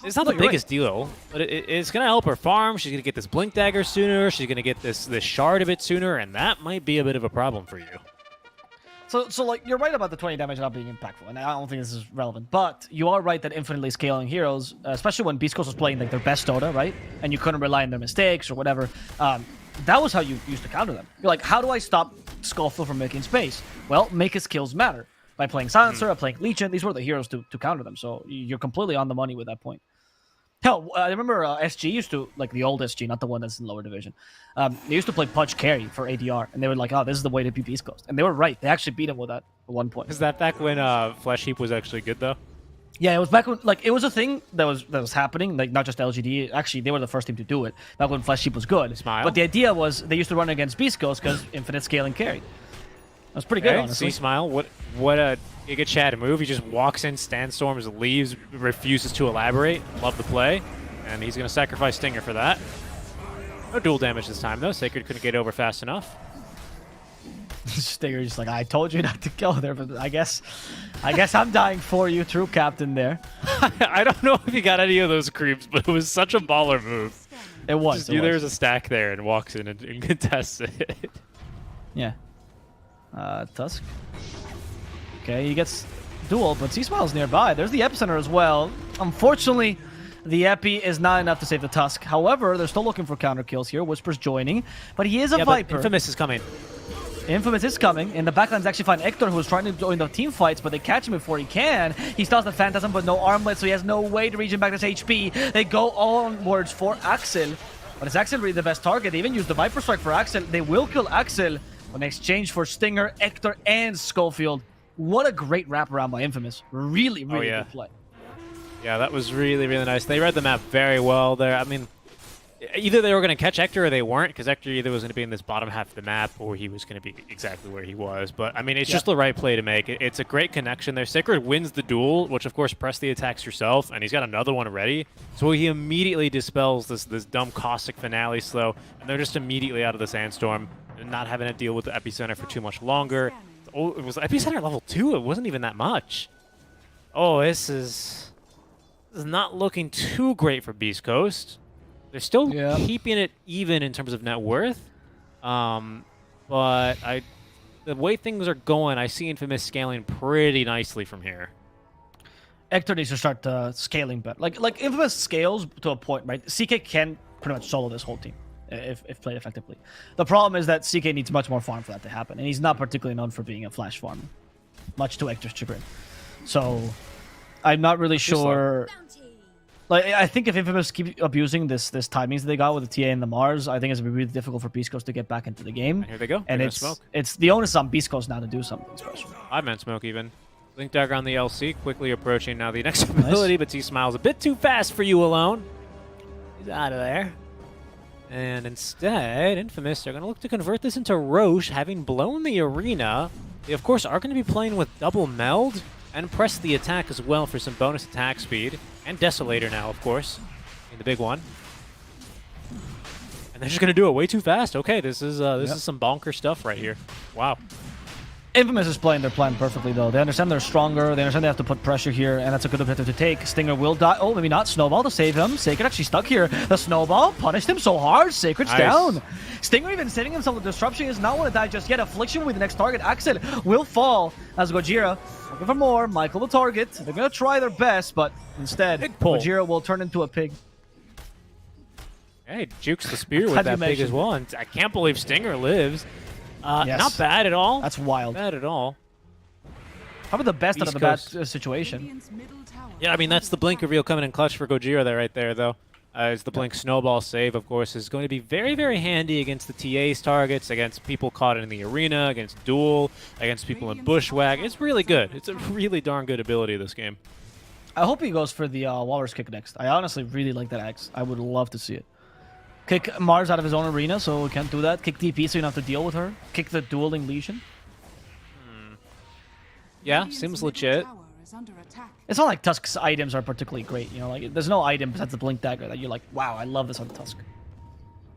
it's not the biggest deal, but it's going to help her farm. She's going to get this Blink Dagger sooner. She's going to get this shard of it sooner, and that might be a bit of a problem for you.
So like, you're right about the 20 damage not being impactful, and I don't think this is relevant. But you are right that infinitely scaling heroes, especially when Beastcoast was playing like their best Dota, right? And you couldn't rely on their mistakes or whatever. That was how you used to counter them. You're like, how do I stop Scofield from making space? Well, make his kills matter. By playing Silencer, or playing Legion, these were the heroes to counter them. So you're completely on the money with that point. Hell, I remember SG used to, like the old SG, not the one that's in lower division. They used to play Pudge Carry for ADR, and they were like, oh, this is the way to beat Beastcoast. And they were right. They actually beat him with that at one point.
Is that back when Flesh Heap was actually good, though?
Yeah, it was back when, like, it was a thing that was happening, like, not just LGD. Actually, they were the first team to do it, back when Flesh Heap was good.
Smile.
But the idea was they used to run against Beastcoast because infinite scaling carry. That's pretty good, honestly.
C-Smile, what a Giga Chad move. He just walks in, Sandstorms, leaves, refuses to elaborate. Love the play. And he's going to sacrifice Stinger for that. No dual damage this time, though. Sacred couldn't get over fast enough.
Stinger's just like, I told you not to go there, but I guess I'm dying for you, true captain there.
I don't know if he got any of those creeps, but it was such a baller move.
It was.
Just knew there's a stack there and walks in and contests it.
Yeah. Tusk. Okay, he gets duel, but C-Smile's nearby. There's the Epicenter as well. Unfortunately, the Epi is not enough to save the Tusk. However, they're still looking for counter kills here. Whisper's joining, but he is a Viper.
Infamous is coming.
Infamous is coming. In the backline, they actually find Hector, who's trying to join the team fights, but they catch him before he can. He stalls the Phantasm, but no armlet, so he has no way to regen back his HP. They go onwards for Axel. But is Axel really the best target? They even use the Viper Strike for Axel. They will kill Axel in exchange for Stinger, Hector, and Scofield. What a great wraparound by Infamous. Really good play.
Yeah, that was really nice. They read the map very well there. I mean, either they were going to catch Hector or they weren't, because Hector either was going to be in this bottom half of the map or he was going to be exactly where he was. But, I mean, it's just the right play to make. It's a great connection there. Sacred wins the duel, which, of course, press the attacks yourself, and he's got another one ready. So he immediately dispels this dumb caustic finale slow, and they're just immediately out of the Sandstorm and not having to deal with the Epicenter for too much longer. Oh, it was Epicenter level 2. It wasn't even that much. Oh, this is not looking too great for Beastcoast. They're still keeping it even in terms of net worth. But the way things are going, I see Infamous scaling pretty nicely from here.
Hector needs to start scaling better. Like Infamous scales to a point, right? CK can pretty much solo this whole team if played effectively. The problem is that CK needs much more farm for that to happen, and he's not particularly known for being a flash farmer, much to Hector's chagrin. So I'm not really sure. Like, I think if Infamous keep abusing this timings that they got with the TA and the Mars, I think it's going to be really difficult for Beastcoast to get back into the game.
And here they go.
And it's the onus on Beastcoast now to do something special.
5-man smoke even. Blink Dagger on the LC, quickly approaching now the next ability, but T-Smile's a bit too fast for you alone. He's out of there. And instead, Infamous are going to look to convert this into Roche, having blown the arena. They, of course, are going to be playing with double meld and press the attack as well for some bonus attack speed. And Desolator now, of course, in the big one. And they're just going to do it way too fast. Okay, this is some bonker stuff right here. Wow.
Infamous is playing their plan perfectly, though. They understand they're stronger. They understand they have to put pressure here, and that's a good objective to take. Stinger will die. Oh, maybe not. Snowball to save him. Sacred actually stuck here. The Snowball punished him so hard. Sacred's down. Stinger even setting himself with Disruption. He does not want to die just yet. Affliction will be the next target. Axel will fall as Gojira looking for more. Michael the target. They're going to try their best, but instead, Gojira will turn into a pig.
Hey, jukes the spear with that pig as well, and I can't believe Stinger lives. Not bad at all.
That's wild.
Not bad at all.
Probably the best out of the bad situation.
Yeah, I mean, that's the blink reveal coming in clutch for Gojira there right there, though. As the blink snowball save, of course, is going to be very handy against the TA's targets, against people caught in the arena, against duel, against people in bushwhack. It's really good. It's a really darn good ability this game.
I hope he goes for the Walrus kick next. I honestly really like that X. I would love to see it. Kick Mars out of his own arena, so we can't do that. Kick DP so you don't have to deal with her. Kick the dueling Legion.
Yeah, seems legit.
It's not like Tusk's items are particularly great, you know, like there's no item besides the Blink Dagger that you're like, wow, I love this on Tusk.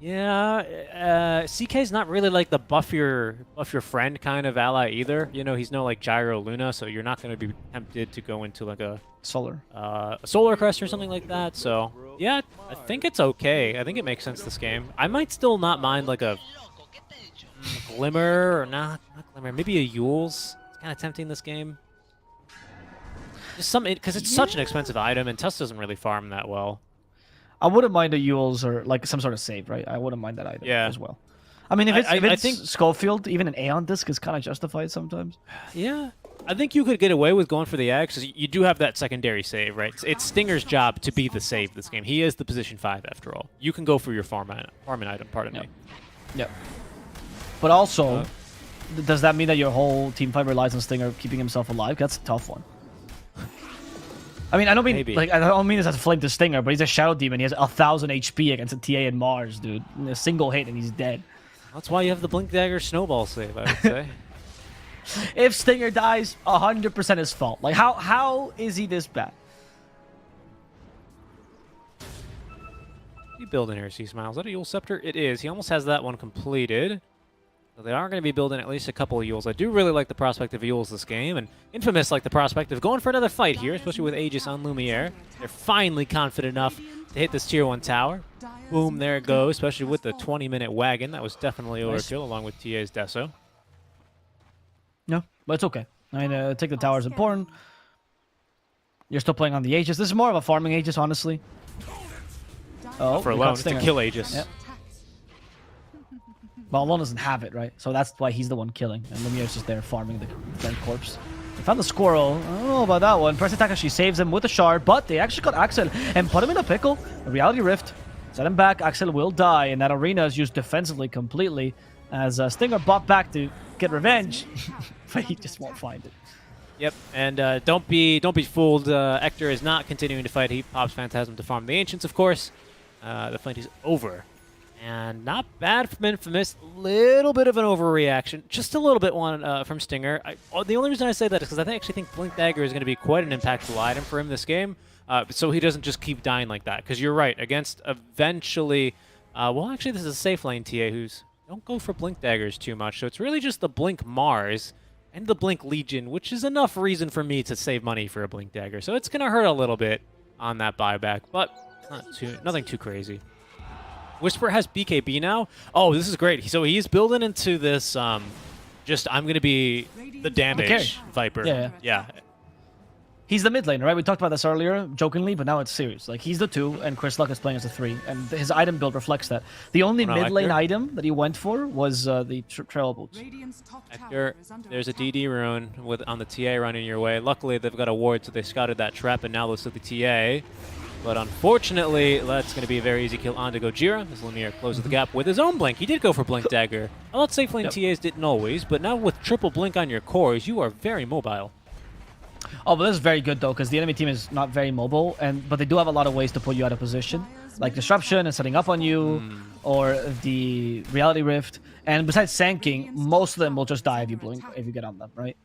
Yeah, CK's not really like the buff your friend kind of ally either. You know, he's no like Gyro Luna, so you're not going to be tempted to go into like a
Solar
Crest or something like that. So yeah, I think it's okay. I think it makes sense this game. I might still not mind like a Glimmer or not Glimmer, maybe a Yule's. It's kind of tempting this game. Just because it's such an expensive item and Tusk doesn't really farm that well.
I wouldn't mind the Yules or like some sort of save, right? I wouldn't mind that item as well. I mean, if it's Scofield, even an Aeon disc is kind of justified sometimes.
Yeah. I think you could get away with going for the X, because you do have that secondary save, right? It's Stinger's job to be the save this game. He is the position 5 after all. You can go for your farming item, pardon me.
Yep. But also, does that mean that your whole team fight relies on Stinger keeping himself alive? That's a tough one. I mean, I don't mean like I don't mean this as a flame to Stinger, but he's a Shadow Demon. He has 1,000 HP against a TA and Mars, dude. A single hit and he's dead.
That's why you have the Blink Dagger Snowball save, I would say.
If Stinger dies, 100% his fault. Like, how is he this bad?
You building here, SeeSmiles? Is that a Yule Scepter? It is. He almost has that one completed. So they are going to be building at least a couple of Yules. I do really like the prospect of Yules this game, and Infamous like the prospect of going for another fight here, especially with Aegis on Lumiere. They're finally confident enough to hit this Tier 1 tower. Boom, there it goes, especially with the 20-minute wagon. That was definitely overkill, along with TA's Deso.
No, but it's okay. I mean, take the tower is important. You're still playing on the Aegis. This is more of a farming Aegis, honestly. Oh,
for alone to kill Aegis.
Yep. Well, Alone doesn't have it, right? So that's why he's the one killing. And Lumiere's just there farming the dead corpse. They found the squirrel. I don't know about that one. Press attack actually saves him with a shard, but they actually got Axel and put him in a pickle. A reality rift. Set him back. Axel will die, and that arena is used defensively completely as Stinger bought back to get revenge, but he just won't find it.
Yep, and don't be fooled. Ector is not continuing to fight. He pops Phantasm to farm the Ancients, of course. The fight is over. And not bad from Infamous. Little bit of an overreaction. Just a little bit one from Stinger. The only reason I say that is because I actually think Blink Dagger is going to be quite an impactful item for him this game. So he doesn't just keep dying like that. Because you're right. Against eventually... well, actually, this is a safe lane TA who's... Don't go for Blink Daggers too much. So it's really just the Blink Mars and the Blink Legion, which is enough reason for me to save money for a Blink Dagger. So it's going to hurt a little bit on that buyback. But nothing too crazy. Whisper has BKB now. Oh, this is great. So he's building into this, I'm going to be the damage Viper. Yeah.
He's the mid laner, right? We talked about this earlier, jokingly, but now it's serious. Like, he's the 2, and Chris Luck is playing as a 3, and his item build reflects that. The only mid lane item that he went for was the Trail Boots.
Ector, there's a DD rune on the TA running your way. Luckily, they've got a ward, so they scouted that trap, and now looks at the TA. But unfortunately, that's going to be a very easy kill onto Gojira as Lumiere closes the gap with his own blink. He did go for Blink Dagger. A lot of safe lane TAs didn't always, but now with triple blink on your cores, you are very mobile.
Oh, but this is very good, though, because the enemy team is not very mobile, but they do have a lot of ways to put you out of position, like Disruption and setting up on you, or the Reality Rift. And besides Sanking, most of them will just die if you blink, if you get on them, right?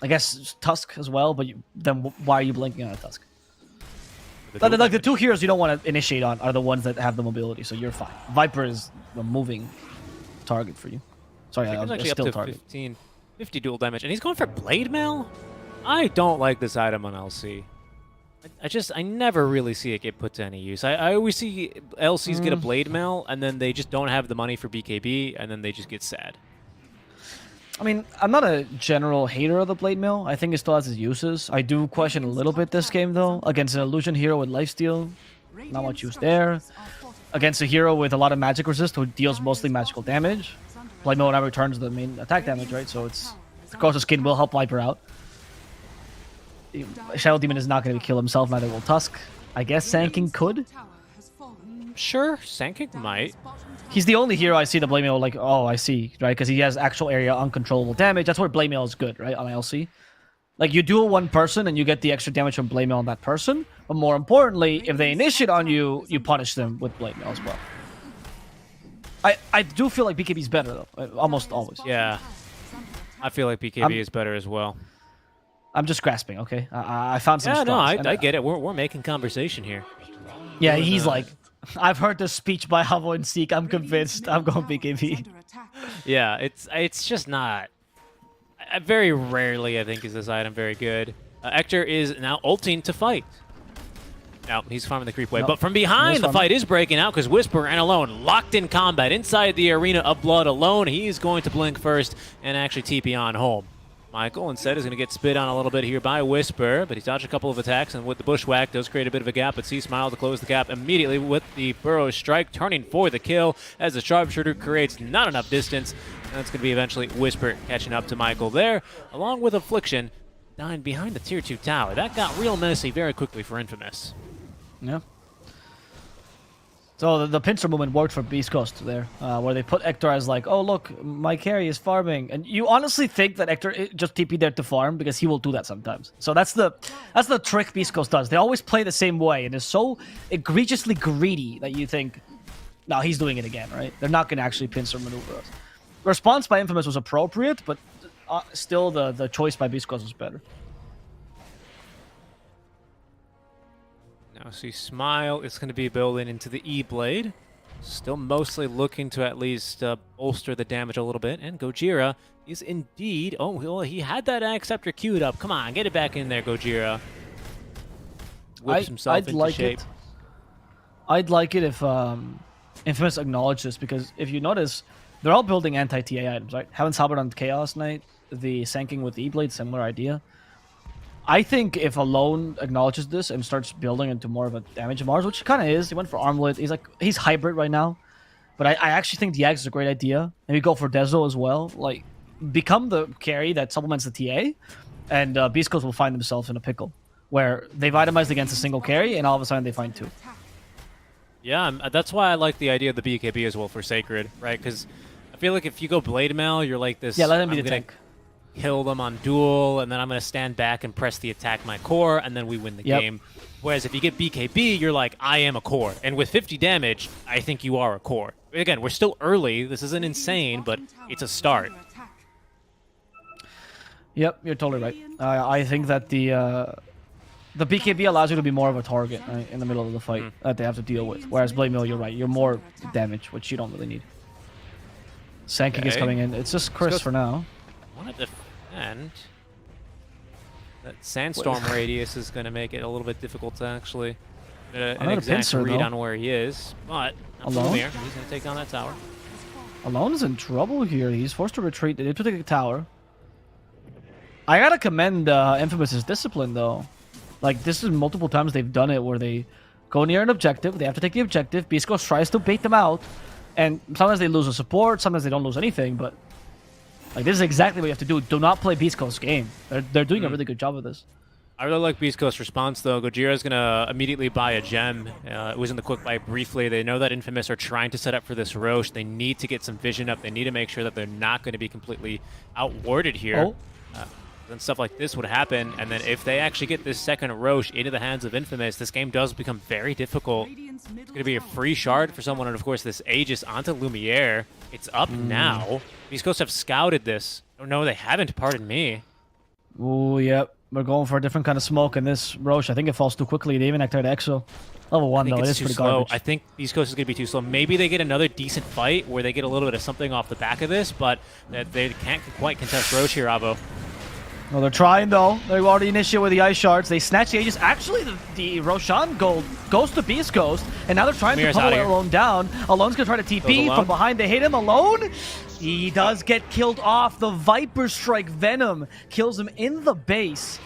I guess Tusk as well, but then why are you blinking on a Tusk? Like the 2 heroes you don't want to initiate on are the ones that have the mobility, so you're fine. Viper is a moving target for you. Sorry,
I
actually
still up to 50 dual damage, and he's going for Blade Mail? I don't like this item on LC. I never really see it get put to any use. I always see LCs get a Blade Mail, and then they just don't have the money for BKB, and then they just get sad.
I mean, I'm not a general hater of the Blade Mail. I think it still has its uses. I do question a little bit this game, though. Against an Illusion hero with lifesteal, not much use there. Against a hero with a lot of magic resist who deals mostly magical damage. Blade Mail never returns the main attack damage, right? So it's the Ghost of Skin will help Viper out. Shadow Demon is not going to kill himself, neither will Tusk. I guess Sanking could.
Sure, Sanking might.
He's the only hero I see the Blade Mail like, oh, I see, right? Because he has actual area uncontrollable damage. That's where Blade Mail is good, right? On LC. Like, you duel one person and you get the extra damage from Blade Mail on that person. But more importantly, if they initiate on you, you punish them with Blade Mail as well. I do feel like BKB is better, though. Almost always.
Yeah. I feel like BKB is better as well.
I'm just grasping, okay? I found some
Yeah, no,
straws,
I get it. We're making conversation here.
Yeah, he's like... I've heard this speech by Havo and Seek. I'm convinced. I'm going BKB.
Yeah, it's just not... very rarely, I think, is this item very good. Ector is now ulting to fight. Now, he's farming the creep wave. But from behind, the fight is breaking out because Whisper and Alone locked in combat inside the Arena of Blood alone. He's going to blink first and actually TP on home. Michael instead is going to get spit on a little bit here by Whisper, but he's dodged a couple of attacks, and with the Bushwhack does create a bit of a gap, but SeeSmile to close the gap immediately with the Burrow Strike, turning for the kill as the Sharpshooter creates not enough distance, and that's going to be eventually Whisper catching up to Michael there, along with Affliction dying behind the Tier 2 tower. That got real messy very quickly for Infamous.
Yeah. So the pincer movement worked for Beastcoast there, where they put Ector as like, oh look, my carry is farming, and you honestly think that Ector just TP there to farm because he will do that sometimes. So that's the trick Beastcoast does. They always play the same way, and it's so egregiously greedy that you think, no, he's doing it again, right? They're not going to actually pincer maneuver us. Response by Infamous was appropriate, but still the choice by Beastcoast was better.
Now see Smile is going to be building into the E-Blade. Still mostly looking to at least bolster the damage a little bit. And Gojira is indeed... Oh, well, he had that Acceptor queued up. Come on, get it back in there, Gojira. Whips himself
I'd
into
like
shape.
I'd like it if Infamous acknowledged this, because if you notice, they're all building anti-TA items, right? Heaven's Halberd on Chaos Knight, the Sanking with the E-Blade, similar idea. I think if Alone acknowledges this and starts building into more of a damage of Mars, which he kind of is, he went for Armlet. He's hybrid right now, but I actually think the Axe is a great idea. Maybe go for Dezo as well. Like, become the carry that supplements the TA, and Beastcoast will find themselves in a pickle where they've itemized against a single carry, and all of a sudden they find two.
Yeah, that's why I like the idea of the BKB as well for Sacred, right? Because I feel like if you go Blade Mail, you're like this.
Yeah, let him be the tank.
Kill them on duel, and then I'm going to stand back and press the attack my core, and then we win the game. Whereas if you get BKB, you're like, I am a core. And with 50 damage, I think you are a core. Again, we're still early. This isn't insane, but it's a start.
Yep, you're totally right. I think that the BKB allows you to be more of a target, right, in the middle of the fight that they have to deal with. Whereas Blade Mail, you're right. You're more damage, which you don't really need. Sanking is coming in. It's just Chris for now.
Want to defend. That Sandstorm radius is going to make it a little bit difficult to actually get an exact read on where he is. But
Alone,
he's going to take down that tower.
Alone is in trouble here. He's forced to retreat. They need to take a tower. I gotta commend Infamous's discipline, though. Like, this is multiple times they've done it where they go near an objective. They have to take the objective. Beastcoast tries to bait them out. And sometimes they lose a support. Sometimes they don't lose anything, but... Like, this is exactly what you have to do. Do not play Beastcoast's game. They're doing a really good job of this.
I really like Beastcoast's response, though. Gojira's going to immediately buy a gem. It was in the quick buy briefly. They know that Infamous are trying to set up for this Roche. They need to get some vision up. They need to make sure that they're not going to be completely outwarded here. Then stuff like this would happen, and then if they actually get this second Roche into the hands of Infamous, this game does become very difficult. It's going to be a free shard for someone, and of course this Aegis onto Lumiere. It's up now. These Ghosts have scouted this. Oh no, they haven't, pardon me.
Oh, yep. We're going for a different kind of smoke, and this Roche, I think it falls too quickly. They even activate Exo. Level 1, though, it is pretty garbage.
I think East Coast is going to be too slow. Maybe they get another decent fight where they get a little bit of something off the back of this, but they can't quite contest Roche here, Avo.
Well, they're trying, though. They already initiate with the Ice Shards. They snatch the Aegis. Actually, the Roshan gold goes to Beastcoast, and now they're trying to pummel Alone down. Alone's going to try to TP from behind. They hit him. Alone, he does get killed off. The Viper Strike Venom kills him in the base.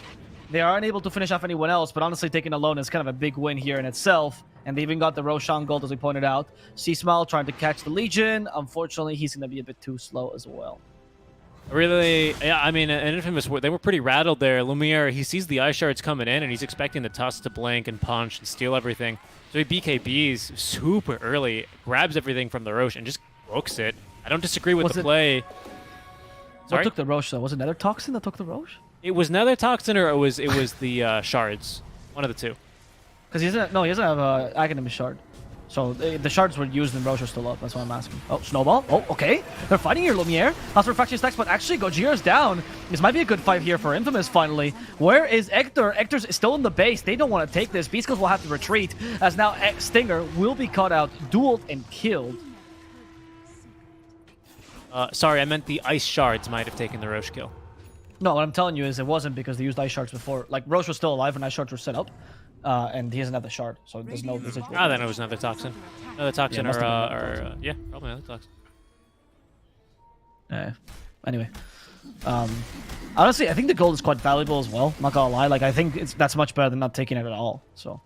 They are unable to finish off anyone else, but honestly, taking Alone is kind of a big win here in itself. And they even got the Roshan gold, as we pointed out. C-Smile trying to catch the Legion. Unfortunately, he's going to be a bit too slow as well.
Really, yeah, I mean, in Infamous, they were pretty rattled there. Lumiere, he sees the Ice Shards coming in, and he's expecting the Tusk to blink and punch and steal everything. So he BKBs super early, grabs everything from the Roche, and just books it. I don't disagree with the play.
What took the Roche, though? Was it Nether Toxin that took the Roche?
It was Nether Toxin, or it was the Shards. One of the two.
Because he doesn't have an Aghanim Shard. So the shards were used and Roche are still up. That's why I'm asking. Oh, Snowball. Oh, okay. They're fighting here, Lumiere. House Refraction stacks, but actually Gojira's down. This might be a good fight here for Infamous, finally. Where is Ector? Ector's still in the base. They don't want to take this. Beastcoast will have to retreat, as now Stinger will be caught out, dueled, and killed.
Sorry, I meant the Ice Shards might have taken the Roche kill.
No, what I'm telling you is it wasn't because they used Ice Shards before. Like, Roche was still alive when Ice Shards were set up. And he doesn't have the shard, so there's no residual.
Ah, then it was another Toxin. Another Toxin, yeah, probably another Toxin.
Anyway. Honestly, I think the gold is quite valuable as well. Not gonna lie, like, I think that's much better than not taking it at all, so.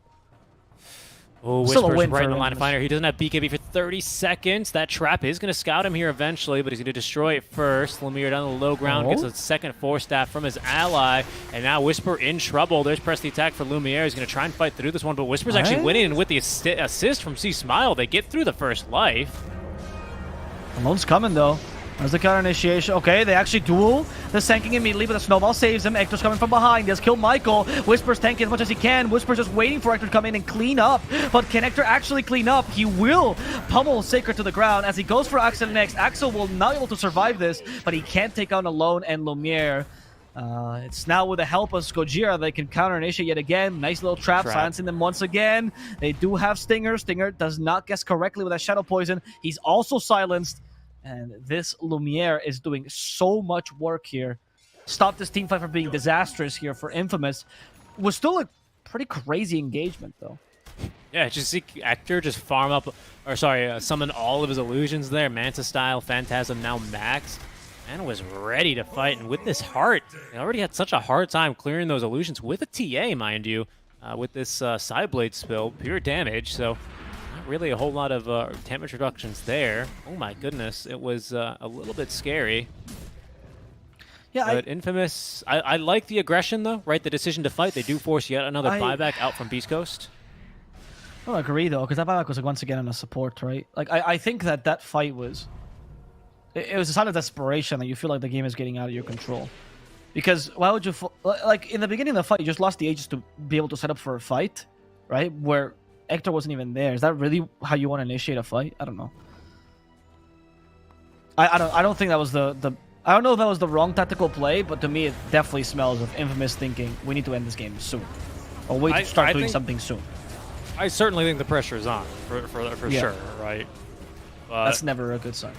Oh, Whisper's right in the line of fire. He doesn't have BKB for 30 seconds. That trap is going to scout him here eventually, but he's going to destroy it first. Lumiere down the low ground, gets a second force staff from his ally, and now Whisper in trouble. There's press the attack for Lumiere. He's going to try and fight through this one, but Whisper's actually winning, and with the assist from C-Smile, they get through the first life.
Alone's coming, though. There's the counter initiation. Okay, they actually duel the Senking immediately, but the snowball saves him. Hector's coming from behind. He has killed Michael. Whisper's tanking as much as he can. Whisper's just waiting for Hector to come in and clean up. But can Hector actually clean up? He will pummel Sacred to the ground as he goes for Axel next. Axel will not be able to survive this, but he can't take on Alone and Lumiere. It's now with the help of Gojira they can counter initiate yet again. Nice little trap, silencing them once again. They do have Stinger. Stinger does not guess correctly with that Shadow Poison. He's also silenced. And this Lumiere is doing so much work here. Stop this team fight from being disastrous here for Infamous. Was still a pretty crazy engagement, though.
Yeah, just see Hector just farm up, or sorry, summon all of his illusions there. Manta style, Phantasm now max, and was ready to fight. And with this heart, they already had such a hard time clearing those illusions with a TA, mind you, with this Sideblade spill, pure damage. So not really a whole lot of damage reductions there. Oh my goodness, it was a little bit scary. Yeah, but Infamous, I like the aggression though, right? The decision to fight. They do force yet another buyback out from Beastcoast.
I don't agree though, because that buyback was like, once again on a support, right? Like I think that fight was, it was a sign of desperation that you feel like the game is getting out of your control. Because why would you, like in the beginning of the fight, you just lost the Aegis to be able to set up for a fight, right? Where Hector wasn't even there. Is that really how you want to initiate a fight? I don't know. I don't think that was I don't know if that was the wrong tactical play, but to me it definitely smells of Infamous thinking we need to end this game soon, or wait to start doing something soon.
I certainly think the pressure is on for sure, right? But
that's never a good sign.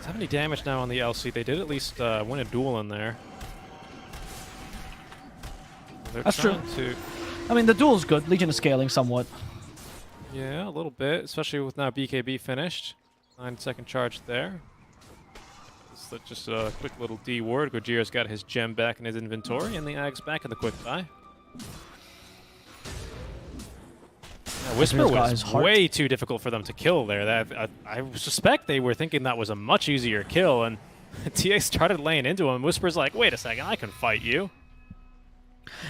70 damage now on the LC. They did at least win a duel in there.
That's true. I mean, the duel's good. Legion is scaling somewhat.
Yeah, a little bit, especially with now BKB finished. 9-second charge there. Just a quick little D word. Gojira's got his gem back in his inventory, and the Ag's back in the quick buy. Whisper was way too difficult for them to kill there. I suspect they were thinking that was a much easier kill, and TA started laying into him. Whisper's like, wait a second, I can fight you.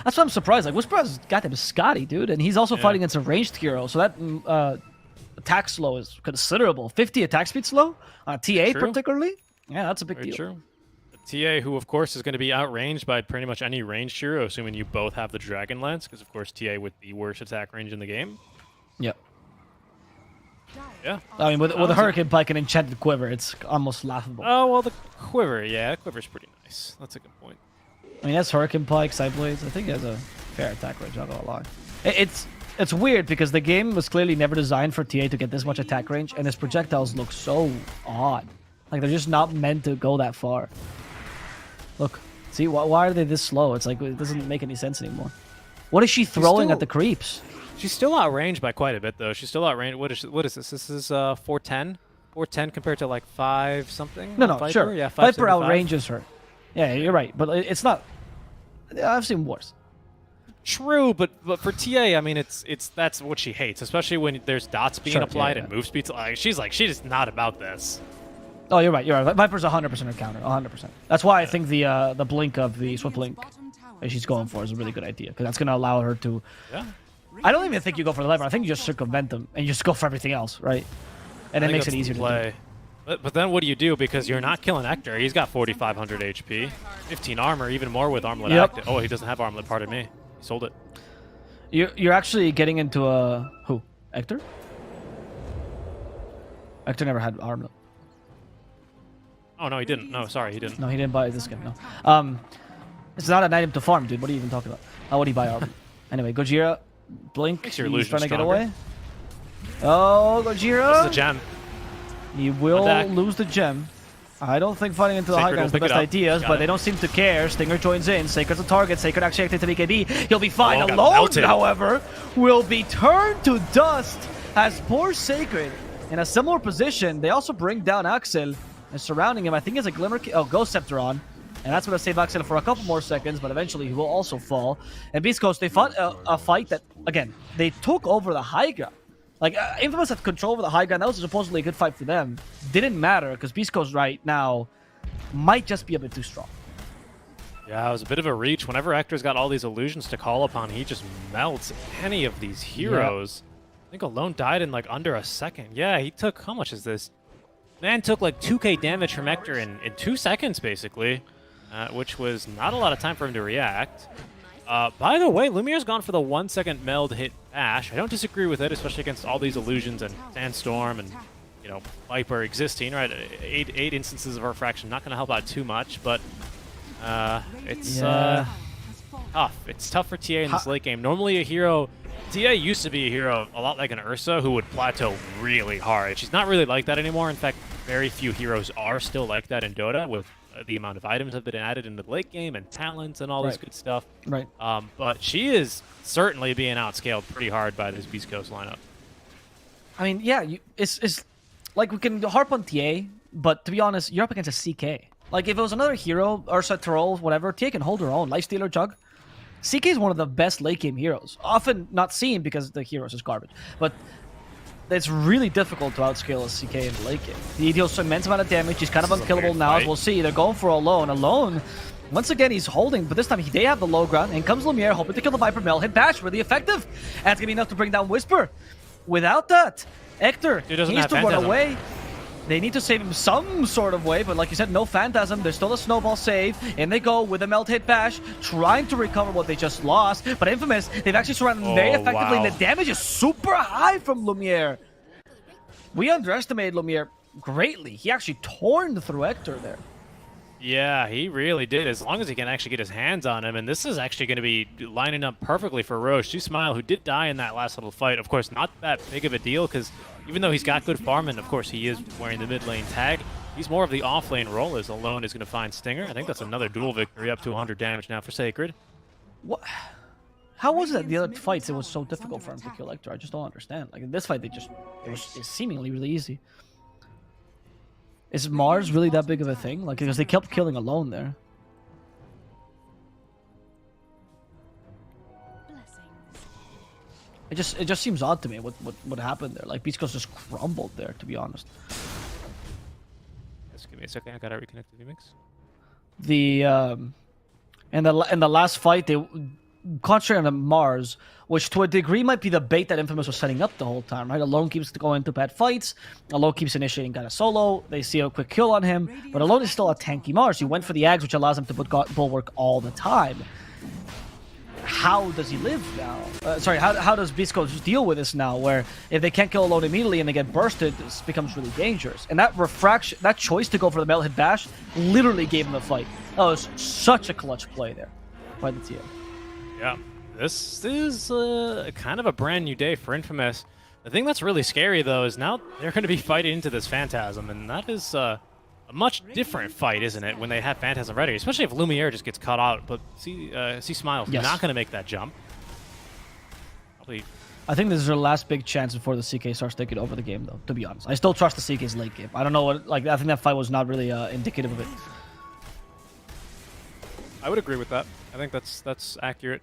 That's why I'm surprised. Like, Whisper has got him Scotty, dude, and he's also fighting against a ranged hero, so that attack slow is considerable. 50 attack speed slow on TA particularly? Yeah, that's a big deal.
True. TA, who of course is going to be outranged by pretty much any ranged hero, assuming you both have the Dragon Lance, because of course TA with the worst attack range in the game.
Yep.
Yeah.
I mean, with a Hurricane Pike and Enchanted Quiver, it's almost laughable.
Oh, well, the Quiver, yeah, Quiver's pretty nice. That's a good point.
I mean, that's Hurricane Pike, Sideblades. I think he has a fair attack range, not gonna lie. It's weird because the game was clearly never designed for TA to get this much attack range, and his projectiles look so odd. Like, they're just not meant to go that far. Look, see, why are they this slow? It's like, it doesn't make any sense anymore. What is she throwing at the creeps?
She's still outranged by quite a bit, though. She's still outranged. What is this? This is 410? 410 compared to, like, 5-something?
No,
Viper?
sure.
Yeah,
Viper outranges her. Yeah, you're right. But it's not... I've seen worse.
True, but for TA, I mean, that's what she hates, especially when there's dots being applied and move speeds. Like, she's just not about this.
Oh, you're right. You're right. Viper's 100% a counter. 100%. That's why I think the blink of the Swift Blink that she's going for is a really good idea, because that's going to allow her to...
Yeah.
I don't even think you go for the Viper. I think you just circumvent them and you just go for everything else, right? And it makes it easier to play.
But then what do you do? Because you're not killing Hector. He's got 4,500 HP, 15 armor, even more with Armlet active. Oh, he doesn't have Armlet, pardon me. He sold it.
You're actually getting into a... Who? Hector? Hector never had Armlet.
Oh, no, he didn't. No, sorry, he didn't.
No, he didn't buy this skin, no. It's not an item to farm, dude. What are you even talking about? How would he buy Armlet? Anyway, Gojira, blink. He's trying to get away. Oh, Gojira!
This is a gem.
He will lose the gem. I don't think fighting into the high ground is the best idea, but they don't seem to care. Stinger joins in. Sacred's a target. Sacred actually acted to BKB. He'll be fine. Alone, however, will be turned to dust as poor Sacred in a similar position. They also bring down Axel and surrounding him. I think he has a Glimmer... Ghost Scepter on. And that's going to save Axel for a couple more seconds, but eventually he will also fall. And Beastcoast, they fought a fight that, again, they took over the high ground. Like, Infamous had control over the high ground. That was supposedly a good fight for them. Didn't matter, because Beastcoast right now might just be a bit too strong.
Yeah, it was a bit of a reach. Whenever Hector's got all these illusions to call upon, he just melts any of these heroes. I think Alone died in, like, under a second. Yeah, he took... How much is this? Man took like 2k damage from Hector in 2 seconds, basically, which was not a lot of time for him to react. By the way, Lumiere's gone for the 1 second meld hit bash. I don't disagree with it, especially against all these illusions and Sandstorm and, you know, Viper existing, right? Eight instances of refraction, not going to help out too much, but it's tough. It's tough for TA in this late game. Normally a hero, TA used to be a hero a lot like an Ursa who would plateau really hard. She's not really like that anymore. In fact, very few heroes are still like that in Dota with the amount of items that have been added into the late game and talents and all this good stuff.
Right.
But she is certainly being outscaled pretty hard by this Beastcoast lineup.
I mean, yeah, it's like we can harp on TA, but to be honest, you're up against a CK. Like if it was another hero, Ursa, Troll, whatever, TA can hold her own. Lifestealer, Jug. CK is one of the best late game heroes. Often not seen because the heroes is garbage, but it's really difficult to outscale a CK in the late game. He deals an immense amount of damage. He's kind of unkillable now, as we'll see. They're going for Alone. Alone, once again, he's holding, but this time they have the low ground. In comes Lumiere, hoping to kill the Viper Mel. Hit bash, really effective. And it's going to be enough to bring down Whisper. Without that, Hector needs to run away. They need to save him some sort of way, but like you said, no Phantasm. There's still a snowball save, and they go with a melt hit bash, trying to recover what they just lost. But Infamous, they've actually surrounded them very effectively, and the damage is super high from Lumiere. We underestimated Lumiere greatly. He actually torn through Hector there.
Yeah, he really did, as long as he can actually get his hands on him. And this is actually going to be lining up perfectly for Roche. Smile, who did die in that last little fight. Of course, not that big of a deal, because even though he's got good farm, and of course he is wearing the mid lane tag, he's more of the off lane role, as Alone is going to find Stinger. I think that's another dual victory, up to 100 damage now for Sacred.
What? How was it the other fights it was so difficult for him to kill Hector? I just don't understand. Like in this fight, it's seemingly really easy. Is Mars really that big of a thing? Like, because they kept killing Alone there. It just seems odd to me what happened there. Like Beastcoast just crumbled there, to be honest.
Just give me a second. I gotta reconnect the VMix.
The in the last fight they concentrated on Mars, which to a degree might be the bait that Infamous was setting up the whole time, right? Alone keeps going to bad fights. Alone keeps initiating kind of solo. They see a quick kill on him, but Alone is still a tanky Mars. He went for the Ags, which allows him to put Bulwark all the time. How does he live now? How does Beastcoast deal with this now, where if they can't kill Alone immediately and they get bursted, this becomes really dangerous. And that refraction, that choice to go for the metal hit bash, literally gave him the fight. That was such a clutch play there by the team.
Yeah, this is kind of a brand new day for Infamous. The thing that's really scary, though, is now they're going to be fighting into this Phantasm, and that is a much different fight, isn't it, when they have Phantasm ready, especially if Lumiere just gets caught out. But Smile's not going to make that jump. Probably.
I think this is their last big chance before the CK starts taking over the game, though, to be honest. I still trust the CK's late game. I don't know what, like, I think that fight was not really indicative of it.
I would agree with that. I think that's accurate.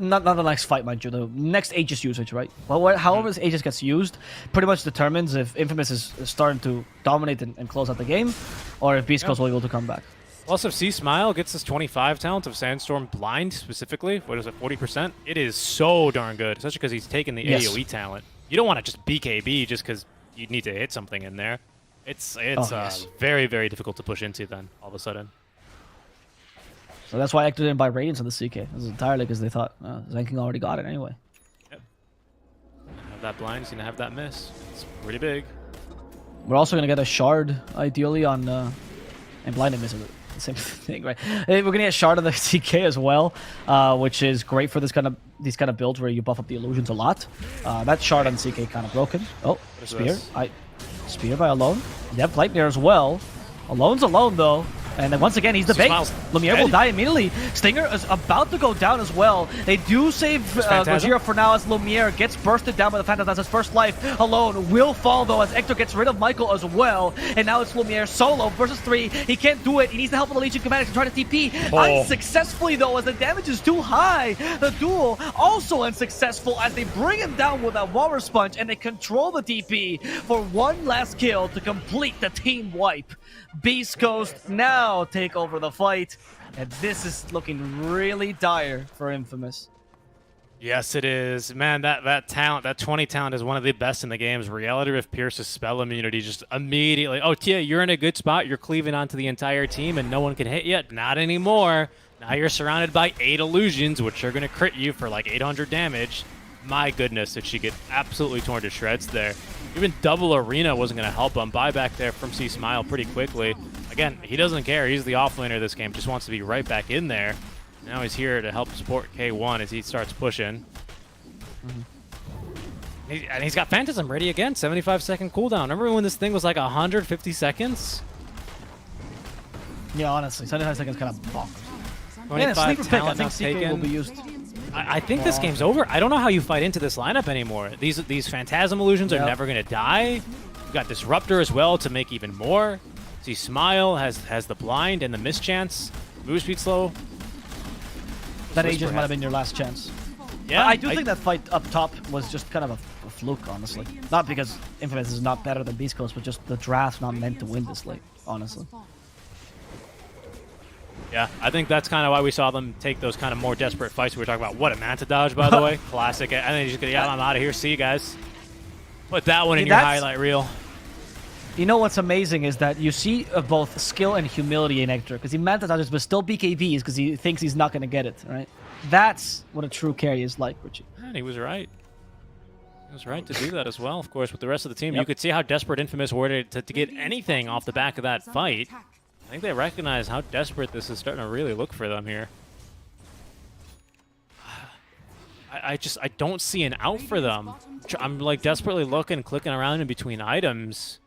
Not the next fight, mind you. The next Aegis usage, right? Well, however this Aegis gets used, pretty much determines if Infamous is starting to dominate and close out the game, or if Beastcoast will be able to come back.
Plus, if Smile gets this 25 talent of Sandstorm Blind specifically, what is it, 40%? It is so darn good, especially because he's taking the AoE talent. You don't want to just BKB just because you need to hit something in there. It's very, very difficult to push into then, all of a sudden.
So that's why Hector didn't buy Radiance on the CK. It was entirely because they thought Zenking already got it anyway.
Yep. Have that blind, he's going to have that miss. It's pretty big.
We're also going to get a shard, ideally, on... and blind and miss is the same thing, right? We're going to get a shard of the CK as well, which is great for these kind of builds where you buff up the illusions a lot. That shard on CK kind of broken. Oh, Spear. Spear by Alone. Yep, Lightning as well. Alone's alone, though. And then once again, he's the bait. Lumiere will die immediately. Stinger is about to go down as well. They do save Gojira for now as Lumiere gets bursted down by the Phantasm. That's his first life. Alone will fall though as Hector gets rid of Michael as well. And now it's Lumiere solo versus 3. He can't do it. He needs the help of the Legion Commanders to try to TP. Unsuccessfully though as the damage is too high. The duel also unsuccessful as they bring him down with that Walrus Punch and they control the DP for one last kill to complete the team wipe. Beastcoast now take over the fight, and this is looking really dire for Infamous.
Yes, it is. Man, that talent, that 20 talent is one of the best in the games. Reality Rift Pierce's spell immunity just immediately. Oh, Tia, you're in a good spot. You're cleaving onto the entire team and no one can hit you. Not anymore. Now you're surrounded by 8 illusions, which are going to crit you for like 800 damage. My goodness, did she get absolutely torn to shreds there. Even double arena wasn't going to help him. Buyback there from C Smile pretty quickly. Again, he doesn't care. He's the offlaner of this game. Just wants to be right back in there. Now he's here to help support K1 as he starts pushing. And he's got Phantasm ready again. 75-second cooldown. Remember when this thing was like 150 seconds?
Yeah, honestly, 75 seconds kind of bonkers.
25
sleeper pick, I
talent
think
now
Secret will
taken.
be used.
I think this game's over. I don't know how you fight into this lineup anymore. These Phantasm illusions are never going to die. You got Disruptor as well to make even more. See, Smile has the blind and the mischance. Move speed slow.
That Aegis might have been your last chance.
Yeah,
I do think that fight up top was just kind of a fluke, honestly. Not because Infamous is not better than Beastcoast, but just the draft's not meant to win this late, honestly.
Yeah, I think that's kind of why we saw them take those kind of more desperate fights we were talking about. What a Manta dodge, by the way. Classic. And then he's just going to, yeah, I'm out of here. See you guys. Put that one in your highlight reel.
You know what's amazing is that you see both skill and humility in Hector, because he Manta dodges, but still BKBs because he thinks he's not going to get it, right? That's what a true carry is like, Richie.
And he was right. He was right to do that as well, of course, with the rest of the team. You could see how desperate Infamous were to get anything off the back of that fight. I think they recognize how desperate this is starting to really look for them here. I don't see an out for them. I'm like desperately looking, clicking around in between items.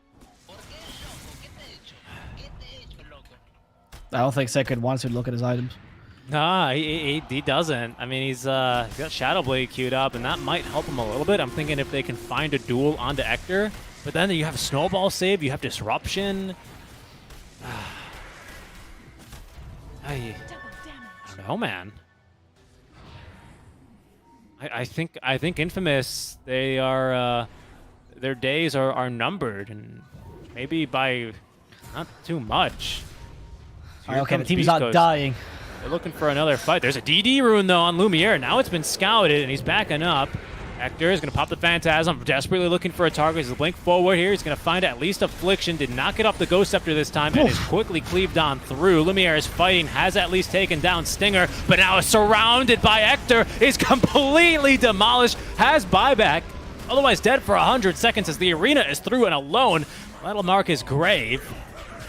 I don't think Second wants to look at his items.
Nah, he doesn't. I mean, he's got Shadow Blade queued up, and that might help him a little bit. I'm thinking if they can find a duel onto Hector, but then you have a Snowball save, you have Disruption. I don't know, man. I think Infamous, they are their days are numbered, and maybe by not too much. So
okay, the team's not dying.
They're looking for another fight. There's a DD rune though on Lumiere. Now it's been scouted, and he's backing up. Hector is going to pop the Phantasm, desperately looking for a target. He's blink forward here. He's going to find at least Affliction. Did not get off the Ghost Scepter this time, and is quickly cleaved on through. Lumiere is fighting, has at least taken down Stinger, but now is surrounded by Hector. Is completely demolished, has buyback. Otherwise dead for 100 seconds as the arena is through and alone. That'll mark his grave.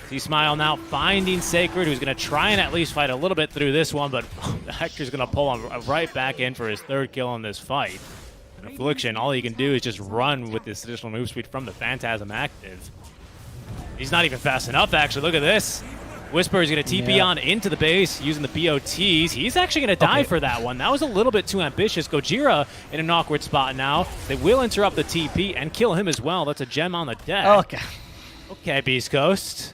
See Smile now finding Sacred, who's going to try and at least fight a little bit through this one, but Hector's going to pull him right back in for his 3rd kill in this fight. Affliction, all he can do is just run with this additional move speed from the Phantasm active. He's not even fast enough, actually. Look at this. Whisper is going to TP on into the base using the BOTs. He's actually going to die for that one. That was a little bit too ambitious. Gojira in an awkward spot now. They will interrupt the TP and kill him as well. That's a gem on the deck. Okay, Beastcoast.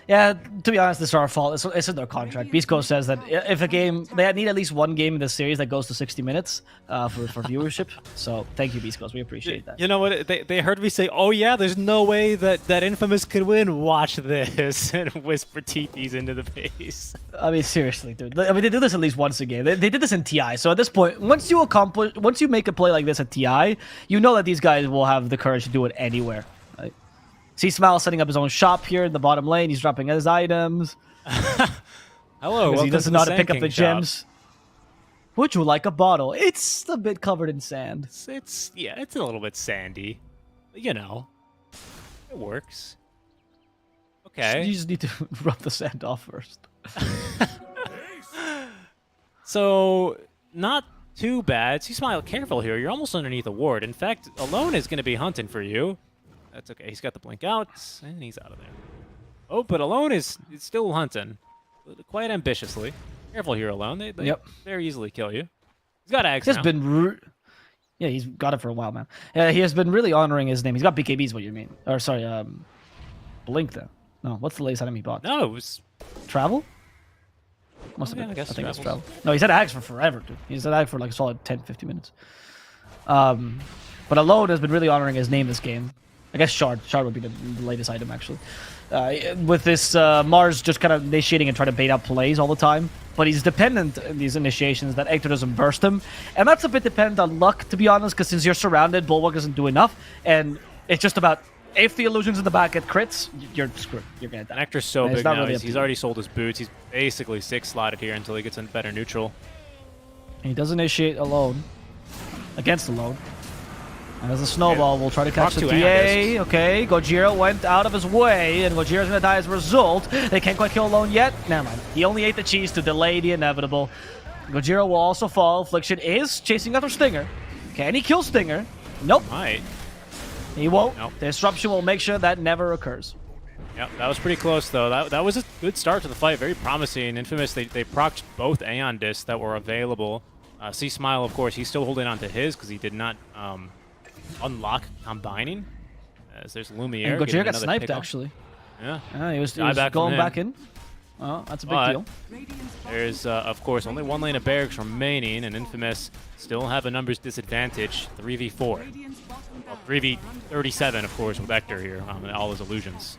Yeah, to be honest, this is our fault. It's in their contract. Beastcoast says that if a game, they need at least one game in this series that goes to 60 minutes for viewership. So thank you, Beastcoast. We appreciate that.
You know what? They heard me say, oh yeah, there's no way that Infamous could win. Watch this. And whisper TPs into the base.
I mean, seriously, dude. I mean, they do this at least once a game. They did this in TI. So at this point, once you make a play like this at TI, you know that these guys will have the courage to do it anywhere. See Smile setting up his own shop here in the bottom lane. He's dropping his items.
Hello,
he doesn't know how to pick up the gems. Would you like a bottle? It's a bit covered in sand.
It's a little bit sandy. You know, it works. Okay.
You just need to rub the sand off first.
So, not too bad. See Smile, careful here. You're almost underneath a ward. In fact, Alone is going to be hunting for you. That's okay. He's got the blink out, and he's out of there. Oh, but Alone is still hunting. Quite ambitiously. Careful here, Alone. They very easily kill you. He's got Ags now.
Yeah, he's got it for a while, man. He has been really honoring his name. He's got BKBs, what you mean. Or, sorry, Blink, then. No, what's the latest item he bought?
No, it was...
Travel? Must have been.
I guess
I think it's Travel. No, he's had Ags for forever, dude. He's had Ags for like a solid 10, 15 minutes. But Alone has been really honoring his name this game. I guess Shard. Shard would be the latest item, actually. With this Mars just kind of initiating and trying to bait out plays all the time. But he's dependent in these initiations that Hector doesn't burst him. And that's a bit dependent on luck, to be honest, because since you're surrounded, Bulwark doesn't do enough. And it's just about, if the illusions in the back get crits, you're screwed. You're going to die.
Hector's so
And
big
it's not
now,
really
he's already sold his boots. He's basically 6-slotted here until he gets a better neutral.
And he does initiate alone. Against alone. As a snowball, we'll try to catch the DA. Okay, Gojira went out of his way, and Gojira's going to die as a result. They can't quite kill alone yet. Never mind. He only ate the cheese to delay the inevitable. Gojira will also fall. Affliction is chasing after Stinger. Can he kill Stinger? Nope.
Might.
He won't.
Nope.
The disruption will make sure that never occurs.
Yep, that was pretty close, though. That was a good start to the fight. Very promising. Infamous, they procced both Aeon discs that were available. C-Smile, of course, he's still holding on to his because he did not unlock combining. As there's Lumiere.
And Gojira got sniped, actually.
Yeah.
He was going back in. Oh, that's a big deal.
There's, of course, only one lane of barracks remaining, and Infamous still have a numbers disadvantage, 3v4. Well, 3v37, of course, with Hector here on all his illusions.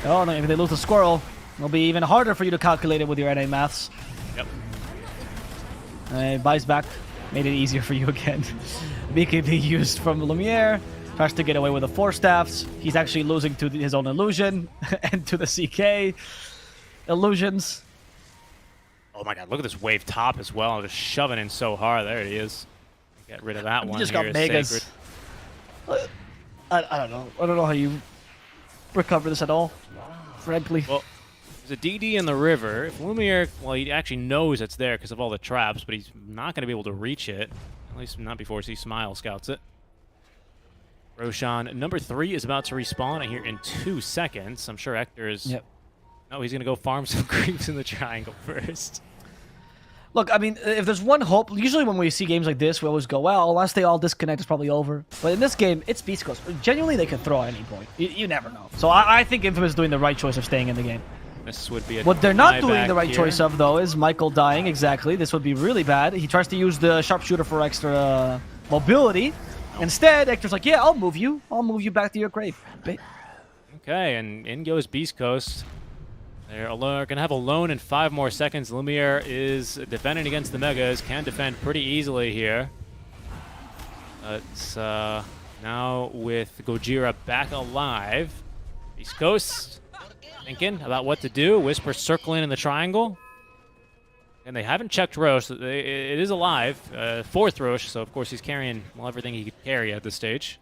Oh, no, if they lose the squirrel, it'll be even harder for you to calculate it with your NA maths.
Yep.
Buys back, made it easier for you again. BKB used from Lumiere, tries to get away with the 4 staffs. He's actually losing to his own illusion and to the CK illusions.
Oh my god, look at this wave top as well. Just shoving in so hard. There he is. Get rid of that one.
You just
here
got megas. I don't know. I don't know how you recover this at all, frankly.
Well, there's a DD in the river. If Lumiere, well, he actually knows it's there because of all the traps, but he's not going to be able to reach it. At least not before C-Smile scouts it. Roshan, number 3 is about to respawn here in 2 seconds. I'm sure Hector is...
Yep.
No, he's going to go farm some creeps in the triangle first.
Look, I mean, if there's one hope, usually when we see games like this, we always go, well, unless they all disconnect, it's probably over. But in this game, it's Beastcoast. Genuinely, they could throw at any point. You never know. So I think Infamous is doing the right choice of staying in the game.
This would be a
what they're not doing the right
here.
choice of, though, is Michael dying. Exactly. This would be really bad. He tries to use the sharpshooter for extra mobility. Instead, Hector's like, yeah, I'll move you. I'll move you back to your grave.
Okay, and in goes Beastcoast. They're going to have alone in 5 more seconds. Lumiere is defending against the Megas. Can defend pretty easily here. It's now with Gojira back alive. Beastcoast thinking about what to do. Whisper circling in the triangle. And they haven't checked Roche. It is alive. 4th Roche, so of course he's carrying everything he could carry at this stage.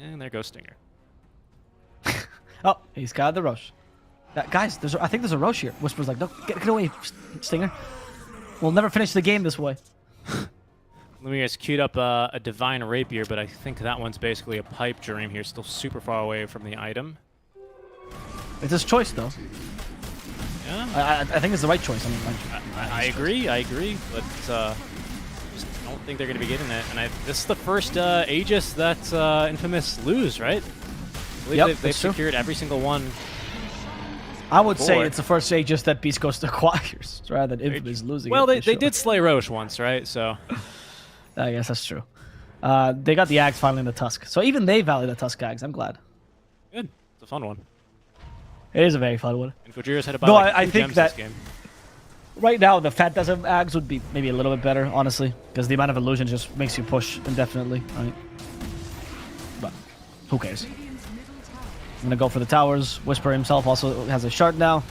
And there goes Stinger.
Oh, he's got the Roche. Guys, I think there's a Roche here. Whisper's like, no, get away, Stinger. We'll never finish the game this way.
Lumiere's queued up a Divine Rapier, but I think that one's basically a pipe dream here. Still super far away from the item.
It's his choice, though.
Yeah.
I think it's the right choice. I mean,
I agree, but just don't think they're going to be getting it. And this is the first Aegis that Infamous lose, right? They've secured every single one.
I would say it's the first Aegis that Beastcoast acquires, rather than Infamous losing.
Well, they did slay Roche once, right? So
I guess that's true. They got the Axe finally in the Tusk. So even they value the Tusk Axe. I'm glad.
Good. It's a fun one.
It is a very fun one.
And Gojira's had about
no,
like
I
2
think
gems
that
this game.
Right now the Phantasm Axe would be maybe a little bit better, honestly, because the amount of illusion just makes you push indefinitely, right? But who cares? I'm gonna go for the towers. Whisper himself also has a shard now.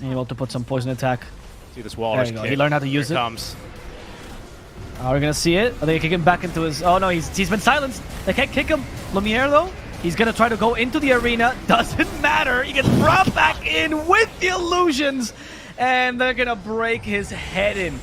And able to put some poison attack.
See this walrus
There you go.
kick.
He learned how to use
Here
it.
Comes.
We're gonna see it. Are they gonna kick him back into his... Oh no, he's been silenced. They can't kick him. Lumiere though, he's gonna try to go into the arena. Doesn't matter. He gets brought back in with the illusions. And they're gonna break his head in.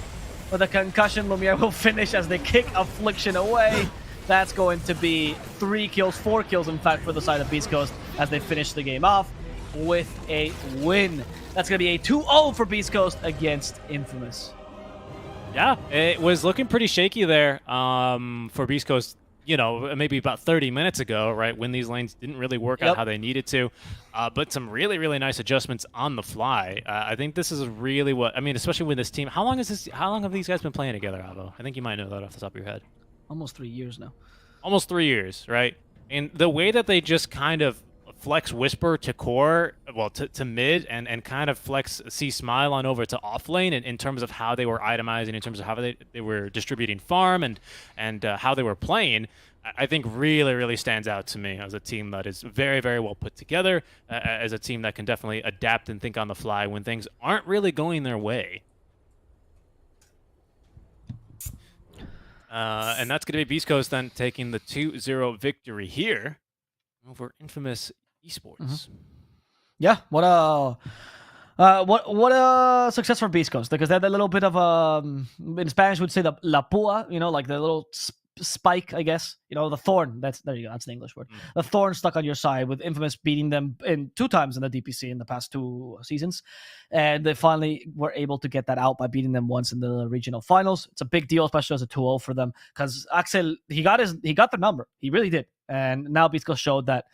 With a concussion, Lumiere will finish as they kick Affliction away. That's going to be 3 kills, 4 kills in fact for the side of Beastcoast as they finish the game off with a win. That's going to be a 2-0 for Beastcoast against Infamous.
Yeah, it was looking pretty shaky there for Beastcoast, maybe about 30 minutes ago, right, when these lanes didn't really work out how they needed to. But some really nice adjustments on the fly. I think this is really especially with this team. How long have these guys been playing together, Avo? I think you might know that off the top of your head.
Almost 3 years now.
almost 3 years, right? And the way that they just kind of flex Whisper to core, well, to mid, and kind of flex C Smile on over to offlane in terms of how they were itemizing, in terms of how they were distributing farm and how they were playing, I think really stands out to me as a team that is very, very well put together, as a team that can definitely adapt and think on the fly when things aren't really going their way. And that's going to be Beastcoast then taking the 2-0 victory here over Infamous Esports.
Yeah, what a success for Beastcoast, because they had a little bit of in Spanish we'd say the la pua, you know, like the little spike, I guess, you know, the thorn. There you go. That's the English word. The thorn stuck on your side, with Infamous beating them in 2 times in the DPC in the past 2 seasons, and they finally were able to get that out by beating them once in the regional finals. It's a big deal, especially as a 2-0 for them, because Axel, he got the number. He really did, and now Beastcoast showed that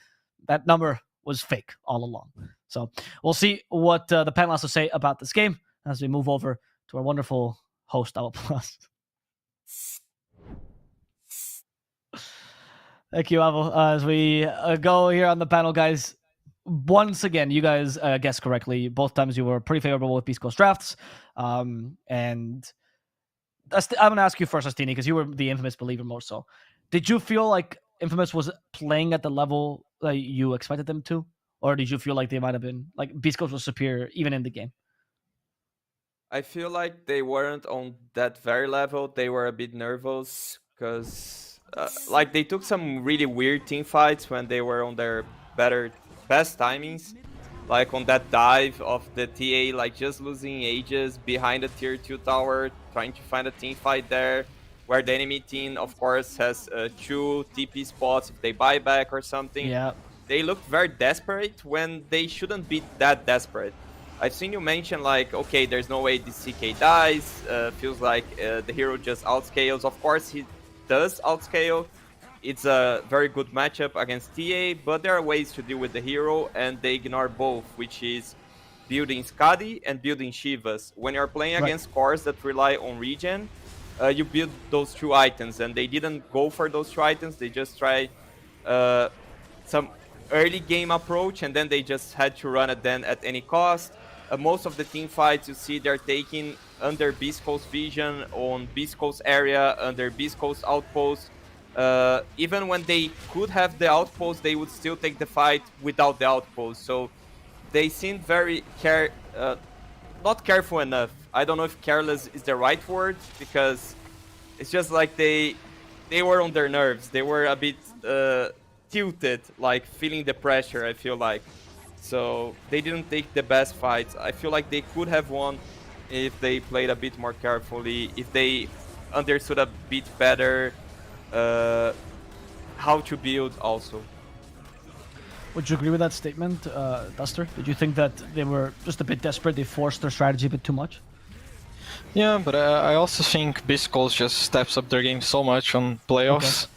number was fake all along. So we'll see what the panel has to say about this game as we move over to our wonderful host, Avoplus. Thank you, Avo. As we go here on the panel, guys, once again, you guys guessed correctly. Both times you were pretty favorable with Beastcoast drafts. And I'm going to ask you first, Astini, because you were the Infamous believer more so. Did you feel like Infamous was playing at the level that you expected them to? Or did you feel like they might have been, like, Beastcoast was superior even in the game?
I feel like they weren't on that very level. They were a bit nervous because, like, they took some really weird team fights when they were on their best timings. Like on that dive of the TA, like just losing ages behind a tier 2 tower, trying to find a team fight there, where the enemy team, of course, has 2 TP spots if they buy back or something.
Yeah.
They looked very desperate when they shouldn't be that desperate. I've seen you mention, like, okay, there's no way the CK dies, feels like the hero just outscales. Of course, he does outscale. It's a very good matchup against TA, but there are ways to deal with the hero, and they ignore both, which is building Skadi and building Shivas. When you're playing against cores that rely on regen, you build those 2 items, and they didn't go for those 2 items. They just try some early game approach, and then they just had to run it then at any cost. Most of the team fights you see, they're taking under Beastcoast vision, on Beastcoast area, under Beastcoast outpost. Even when they could have the outpost, they would still take the fight without the outpost. So they seemed very not careful enough. I don't know if careless is the right word, because it's just like they were on their nerves. They were a bit tilted, like feeling the pressure, I feel like. So they didn't take the best fights. I feel like they could have won if they played a bit more carefully, if they understood a bit better how to build also.
Would you agree with that statement, Duster? Did you think that they were just a bit desperate, they forced their strategy a bit too much?
Yeah, but I also think Beastcoast just steps up their game so much on playoffs.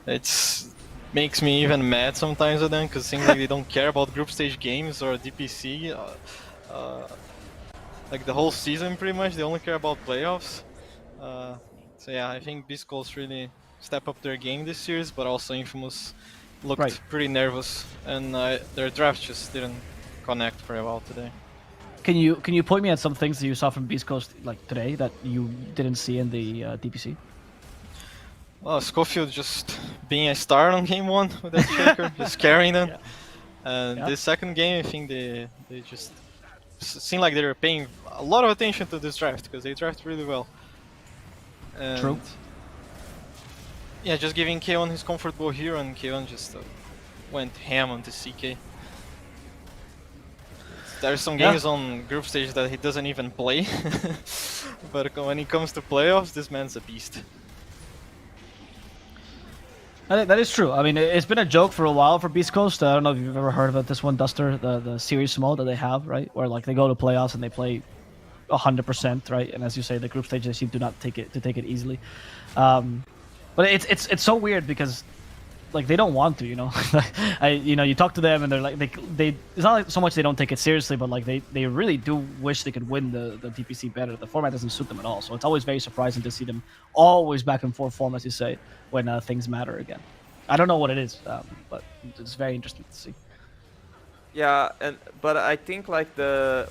Okay. It's makes me even mad sometimes with them, because it seems like they don't care about group stage games or DPC. Like the whole season pretty much, they only care about playoffs. So yeah, I think Beastcoast really step up their game this series, but also Infamous looked pretty nervous, and their draft just didn't connect very well today.
Can you point me at some things that you saw from Beastcoast like today that you didn't see in the DPC?
Well, Scofield just being a star on game 1 with that shaker, just carrying them. Yeah. And the second game, I think they just seemed like they were paying a lot of attention to this draft, because they draft really well. And
True.
Yeah, just giving K1 his comfortable hero, and K1 just went ham on the CK. There's some games on group stage that he doesn't even play, but when it comes to playoffs, this man's a beast.
That is true. I mean, it's been a joke for a while for Beastcoast. I don't know if you've ever heard of this one, Duster, the series mode that they have, right? Where like they go to playoffs and they play 100%, right? And as you say, the group stage they seem to not take it easily. But it's so weird because like they don't want to, you know. You talk to them and they're like they it's not like so much they don't take it seriously, but like they really do wish they could win the DPC better. The format doesn't suit them at all, so it's always very surprising to see them always back and forth form, as you say, when things matter again. I don't know what it is, but it's very interesting to see.
Yeah, but I think like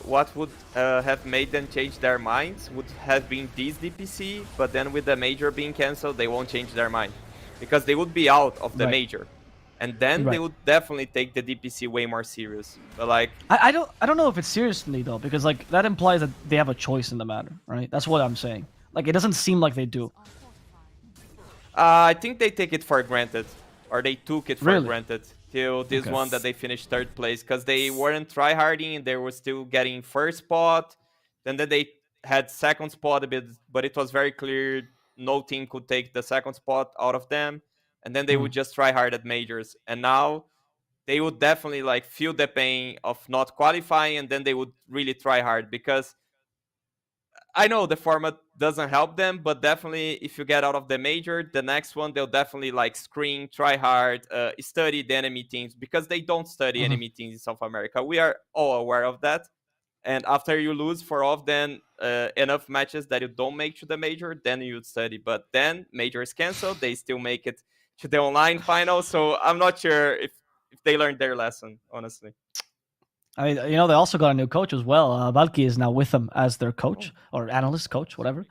what would have made them change their minds would have been this DPC, but then with the major being cancelled, they won't change their mind because they would be out of the major, and then they would definitely take the DPC way more serious. But like,
I don't know if it's seriously though, because like that implies that they have a choice in the matter, right? That's what I'm saying. Like it doesn't seem like they do.
I think they take it for granted, or they took it for
Really?
granted till this one that they finished 3rd place, because they weren't tryharding, they were still getting 1st spot, then they had 2nd spot a bit, but it was very clear no team could take the 2nd spot out of them, and then they would just try hard at majors, and now they would definitely like feel the pain of not qualifying, and then they would really try hard, because I know the format doesn't help them, but definitely if you get out of the major, the next one, they'll definitely like screen, try hard, study the enemy teams, because they don't study enemy teams in South America. We are all aware of that. And after you lose for all of them enough matches that you don't make to the major, then you would study. But then major is canceled, they still make it to the online final. So I'm not sure if they learned their lesson, honestly.
I mean, they also got a new coach as well. Valky is now with them as their coach or analyst coach, whatever.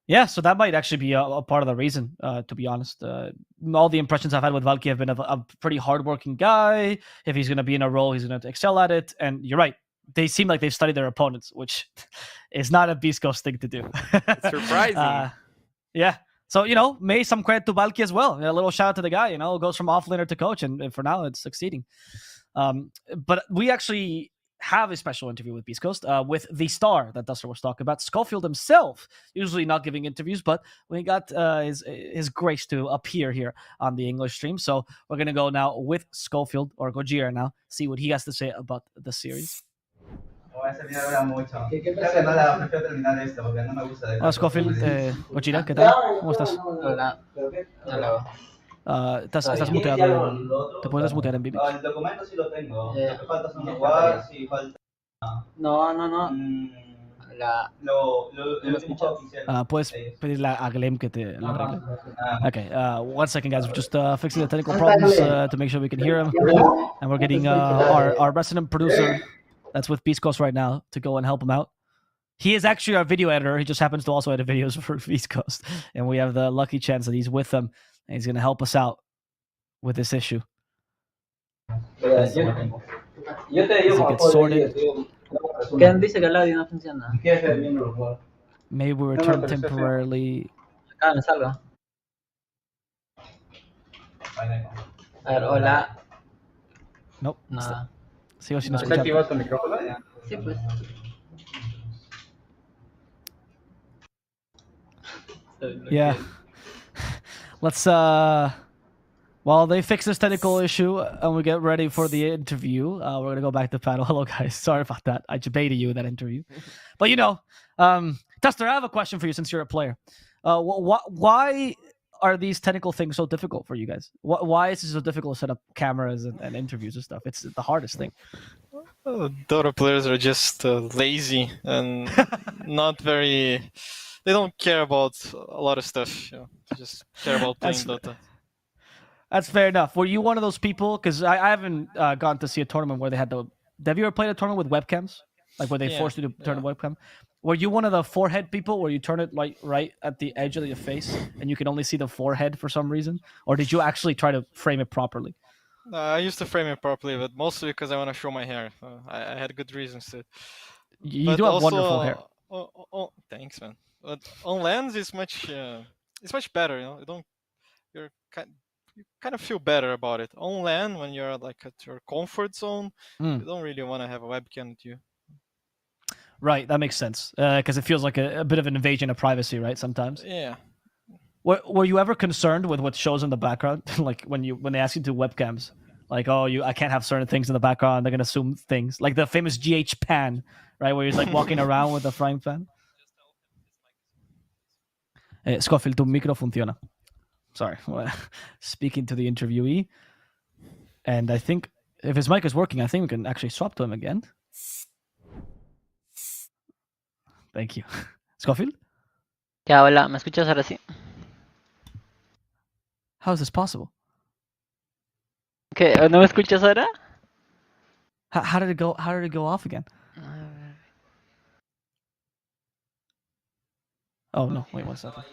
Yeah, so that might actually be a part of the reason, to be honest. All the impressions I've had with Valky have been of a pretty hardworking guy. If he's going to be in a role, he's going to excel at it. And you're right. They seem like they've studied their opponents, which is not a Beastcoast thing to do.
It's surprising.
Yeah. So, may some credit to Valky as well. A little shout out to the guy, goes from offlaner to coach. And for now, it's succeeding. But we actually have a special interview with Beastcoast with the star that Duster was talking about, Scofield himself, usually not giving interviews, but we got his grace to appear here on the English stream. So we're going to go now with Scofield, or Gojira now, see what he has to say about the series. Hola Scofield, Gojira, ¿qué tal? ¿Cómo estás?
Hola. Hola.
Estás muteado. ¿Te puedes desmutear en Vivi?
El documento sí lo tengo. Lo que falta son los WARs y falta. No.
Puedes pedirle a Glem que te lo arregle. Okay, 1 second, guys. We're just fixing the technical problems to make sure we can hear him. And we're getting our resident producer that's with Beastcoast right now to go and help him out. He is actually our video editor. He just happens to also edit videos for Beastcoast. And we have the lucky chance that he's with them. And he's going to help us out with this issue. As it gets sorted.
¿Quién dice que el audio no funciona?
Maybe we return temporarily.
Acá me salgo. A ver, hola.
Nope.
Nada.
Sigo sin escuchar.
¿Está activado tu micrófono? Sí, pues.
Yeah. Let's while they fix this technical issue and we get ready for the interview, we're gonna go back to panel. Hello guys, sorry about that. I debated you in that interview. But Duster, I have a question for you since you're a player. Why are these technical things so difficult for you guys? Why is it so difficult to set up cameras and interviews and stuff? It's the hardest thing.
Dota players are just lazy and not very. They don't care about a lot of stuff. They just care about playing Dota.
That's fair enough. Were you one of those people? Because I haven't gone to see a tournament where they had the. Have you ever played a tournament with webcams? Like where they forced you to turn the webcam? Were you one of the forehead people where you turn it like right at the edge of your face and you can only see the forehead for some reason? Or did you actually try to frame it properly?
I used to frame it properly, but mostly because I want to show my hair. I had good reasons to.
You do have wonderful hair.
Oh, thanks, man. But on lands, it's much better. You kind of feel better about it. On land, when you're like at your comfort zone, you don't really want to have a webcam with you.
Right, that makes sense. Because it feels like a bit of an invasion of privacy, right? Sometimes.
Yeah.
Were you ever concerned with what shows in the background? Like when they ask you to do webcams, like I can't have certain things in the background. They're gonna assume things like the famous GH pan, right? Where he's like walking around with a frying pan. Scofield, tu micro funciona. Sorry, speaking to the interviewee, and I think if his mic is working, I think we can actually swap to him again. Thank you, Scofield.
Ya, hola, ¿me escuchas ahora sí?
How is this possible?
¿Qué? ¿No me escuchas ahora?
How did it go? How did it go off again? Oh no! Wait 1 second.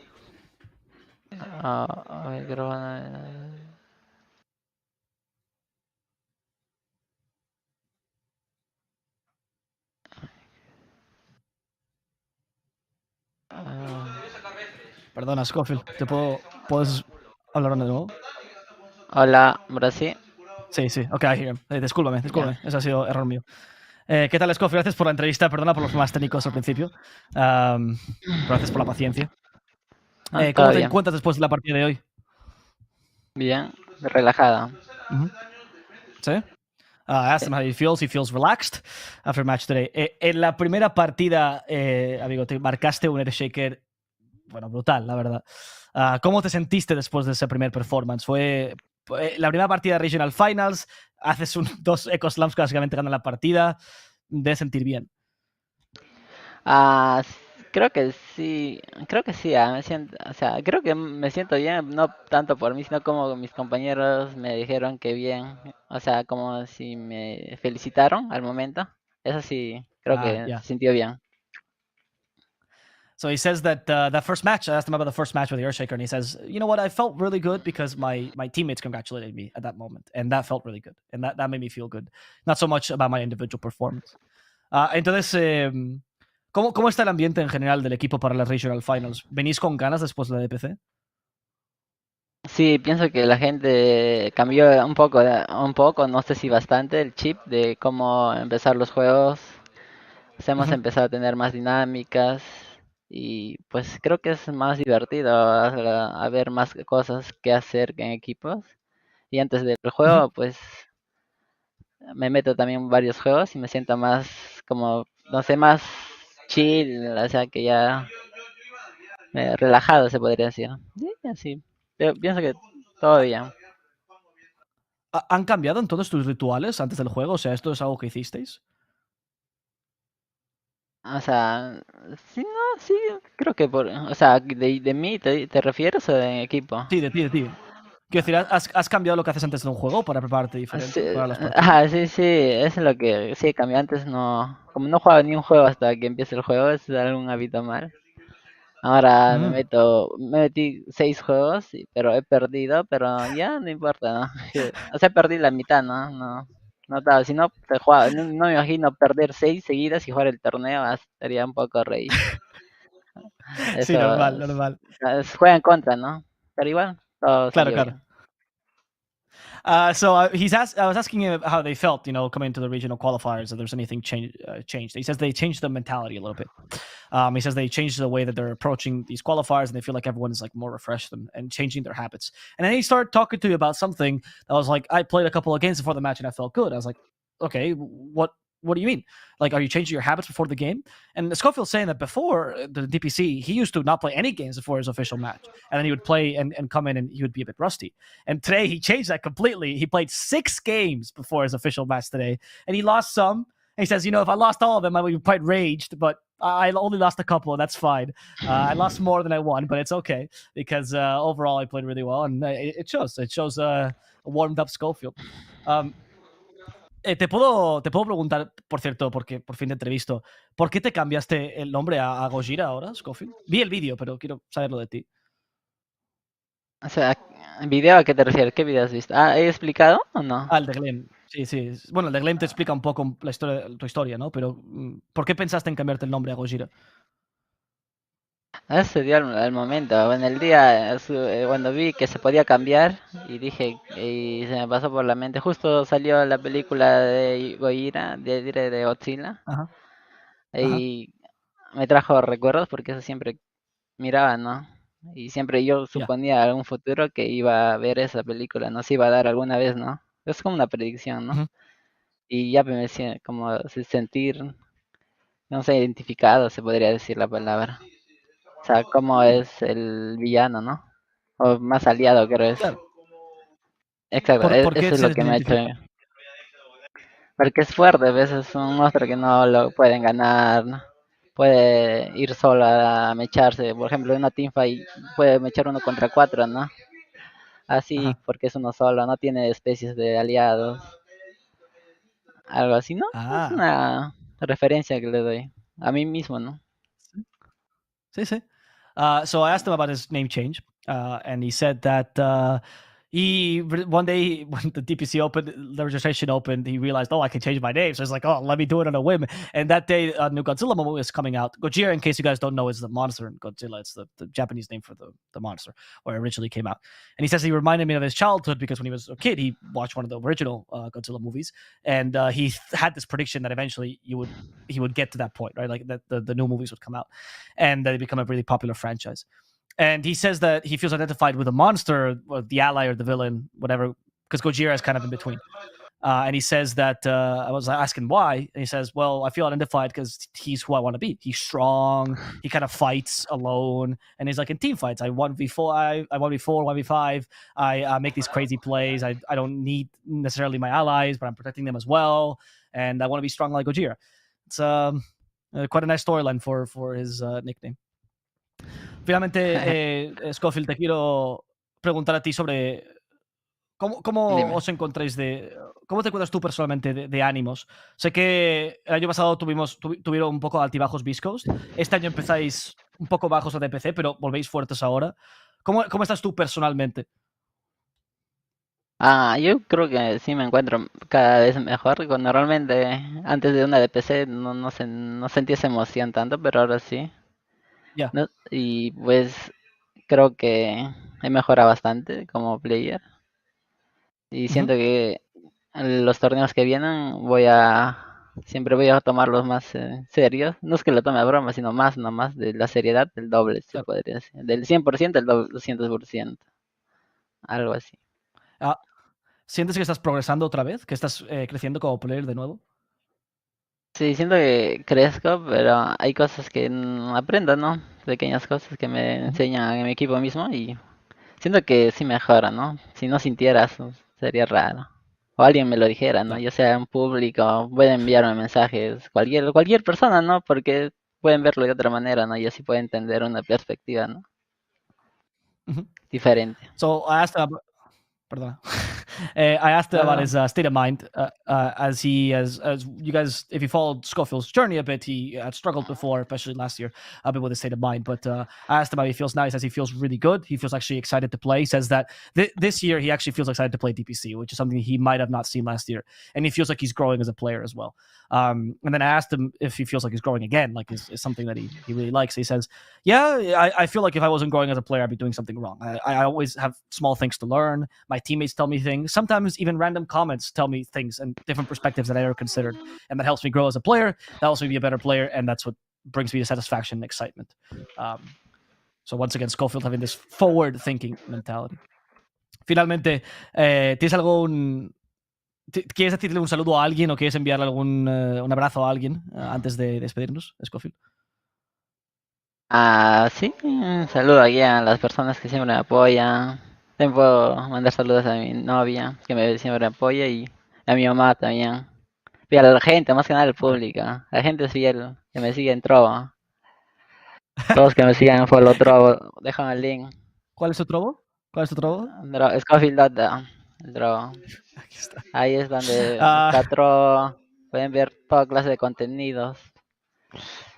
Perdona, Scofield. ¿Puedes hablar de nuevo?
Hola, Brasil.
Sí. Ok, I hear him. Discúlpame. Ese ha sido error mío. ¿Qué tal, Scofield? Gracias por la entrevista. Perdona por los problemas técnicos al principio. Gracias por la paciencia. ¿Cómo
Todo
te
bien.
encuentras después de la partida de hoy?
Bien, relajado.
¿Sí? I asked him how he feels. He feels relaxed after match today. En la primera partida, amigo, te marcaste un Earthshaker, bueno, brutal, la verdad. ¿Cómo te sentiste después de ese primer performance? Fue la primera partida de Regional Finals, haces 2 Echo Slams que básicamente ganan la partida, debes sentir bien.
Creo que sí, me siento, o sea, creo que me siento bien, no tanto por mí, sino como mis compañeros me dijeron que bien, o sea, como si me felicitaron al momento. Eso sí, creo que
Yeah.
se sintió bien.
So he says that that first match, I asked him about the first match with the Earthshaker, and he says, you know what, I felt really good because my teammates congratulated me at that moment, and that felt really good, and that made me feel good. Not so much about my individual performance. Entonces, ¿cómo está el ambiente en general del equipo para las Regional Finals? ¿Venís con ganas después de la DPC?
Sí, pienso que la gente cambió un poco, no sé si bastante, el chip de cómo empezar los juegos. Hemos empezado a tener más dinámicas y pues creo que es más divertido a ver más cosas que hacer en equipos. Y antes del juego, pues me meto también en varios juegos y me siento más como, no sé, más chill, o sea que ya relajado se podría decir. Sí, así. Pero pienso que todo bien.
¿Han cambiado en todos tus rituales antes del juego? O sea, ¿esto es algo que hicisteis?
O sea, sí, no, sí, creo que o sea, de mí te refieres o de equipo.
Sí, de ti. Quiero decir, ¿has cambiado lo que haces antes de un juego para prepararte diferente para las partidas?
Sí, eso es lo que sí cambié antes, no, como no jugaba ni un juego hasta que empiece el juego, es algún hábito mal. Ahora me metí 6 juegos, pero he perdido, pero ya no importa, ¿no? O sea, perdí la mitad, ¿no? Si no, te jugaba, no me imagino perder 6 seguidas y jugar el torneo, estaría un poco rage.
Sí,
Eso
normal.
juega en contra, ¿no? Pero igual, todo salió
Claro.
bien.
I was asking him how they felt, coming into the regional qualifiers, if there's anything changed. He says they changed the mentality a little bit. He says they changed the way that they're approaching these qualifiers, and they feel like everyone is like more refreshed and changing their habits. And then he started talking to you about something that was like, I played a couple of games before the match and I felt good. I was like, okay, what do you mean? Like, are you changing your habits before the game? And Scofield's saying that before the DPC, he used to not play any games before his official match. And then he would play and come in and he would be a bit rusty. And today he changed that completely. He played 6 games before his official match today. And he lost some. And he says, if I lost all of them, I would be quite raged. But I only lost a couple, and that's fine. I lost more than I won, but it's okay. Because overall, I played really well. And it shows. It shows a warmed-up Scofield. Te puedo preguntar, por cierto, porque por fin te entrevisto, ¿por qué te cambiaste el nombre a Gojira ahora, Scofield? Vi el vídeo, pero quiero saberlo de ti.
O sea, ¿video a qué te refieres? ¿Qué video has visto? ¿He explicado o no?
El de Glenn. Sí. Bueno, el de Glenn te explica un poco tu historia, ¿no? Pero, ¿por qué pensaste en cambiarte el nombre a Gojira?
Se dio al momento, en el día, cuando vi que se podía cambiar y dije, y se me pasó por la mente, justo salió la película de Gojira, de Godzilla,
Ajá.
y me trajo recuerdos porque eso siempre miraba, ¿no? Y siempre yo suponía algún futuro que iba a ver esa película, no se iba a dar alguna vez, ¿no? Es como una predicción, ¿no? Y ya me decía como sentir, no sé, identificado, se podría decir la palabra. O sea, cómo es el villano, ¿no? O más aliado, creo es.
Claro.
Exacto,
¿Por qué
eso es lo
se
que me ha hecho.
identifica?
Porque es fuerte, a veces es un monstruo que no lo pueden ganar, ¿no? Puede ir solo a mecharse, por ejemplo, en una teamfight puede mechar 1 contra 4, ¿no? así
Ajá.
porque es uno solo, no tiene especies de aliados. Algo así, ¿no? Es
Ah.
una referencia que le doy a mí mismo, ¿no?
Sí, sí. So I asked him about his name change, and he said that one day when the DPC opened, the registration opened, he realized, oh, I can change my name. So he's like, oh, let me do it on a whim. And that day, a new Godzilla movie is coming out. Gojira, in case you guys don't know, is the monster in Godzilla. It's the Japanese name for the monster, where it originally came out. And he says he reminded me of his childhood because when he was a kid, he watched one of the original Godzilla movies, and he had this prediction that eventually he would get to that point, right? Like that the new movies would come out, and that it become a really popular franchise. And he says that he feels identified with a monster, or the ally or the villain, whatever, because Gojira is kind of in between. And he says that I was asking why, and he says, "Well, I feel identified because he's who I want to be. He's strong. He kind of fights alone, and he's like in team fights. I 1v4, I 1v4, 1v5. I make these crazy plays. I don't need necessarily my allies, but I'm protecting them as well, and I want to be strong like Gojira. It's quite a nice storyline for his nickname." Finalmente, Scofield, te quiero preguntar a ti sobre cómo
Dime.
os encontráis ¿Cómo te encuentras tú personalmente de ánimos? Sé que el año pasado tuvieron un poco altibajos Beastcoast. Este año empezáis un poco bajos a DPC, pero volvéis fuertes ahora. ¿Cómo estás tú personalmente?
Yo creo que sí me encuentro cada vez mejor. Normalmente antes de una DPC no sentía esa emoción tanto, pero ahora sí.
Ya.
¿No? Y pues creo que he mejorado bastante como player. Y siento que en los torneos que vienen siempre voy a tomarlos más serios. No es que lo tome a broma, sino más de la seriedad, del doble, se
Claro.
podría decir. Del 100% al 200%. Algo así.
¿Sientes que estás progresando otra vez? ¿Que estás creciendo como player de nuevo?
Sí, siento que crezco, pero hay cosas que aprendo, ¿no? Pequeñas cosas que me enseñan en mi equipo mismo y siento que sí mejora, ¿no? Si no sintieras, sería raro. O alguien me lo dijera, ¿no?
Claro.
Ya sea en público, puede enviarme mensajes, cualquier persona, ¿no? Porque pueden verlo de otra manera, ¿no? Y así puede entender una perspectiva, ¿no? Diferente.
So I asked about, perdona. I asked about his state of mind as you guys, if you followed Scofield's journey a bit, he had struggled before, especially last year, a bit with his state of mind. But I asked him how he feels now. He says he feels really good. He feels actually excited to play. He says that this year he actually feels excited to play DPC, which is something he might have not seen last year. And he feels like he's growing as a player as well. And then I asked him if he feels like he's growing again, like is something that he really likes. He says, yeah, I feel like if I wasn't growing as a player, I'd be doing something wrong. I always have small things to learn. My teammates tell me things. Sometimes even random comments tell me things and different perspectives that I never considered. And that helps me grow as a player. That helps me be a better player. And that's what brings me to satisfaction and excitement. So once again, Scofield having this forward-thinking mentality. Finalmente, ¿tienes algún... ¿Quieres decirle un saludo a alguien o quieres enviarle un abrazo a alguien antes de despedirnos, Scofield?
Sí, un saludo aquí a las personas que siempre me apoyan. También puedo mandar saludos a mi novia, que siempre me apoya, y a mi mamá también. Y a la gente, más que nada al público. La gente es fiel, que me sigue en Trovo. Todos que me sigan en Follow Trovo, dejan el link.
¿Cuál es tu Trovo?
Scofield el Trovo.
Aquí está.
Ahí es donde está Trovo. Pueden ver toda clase de contenidos.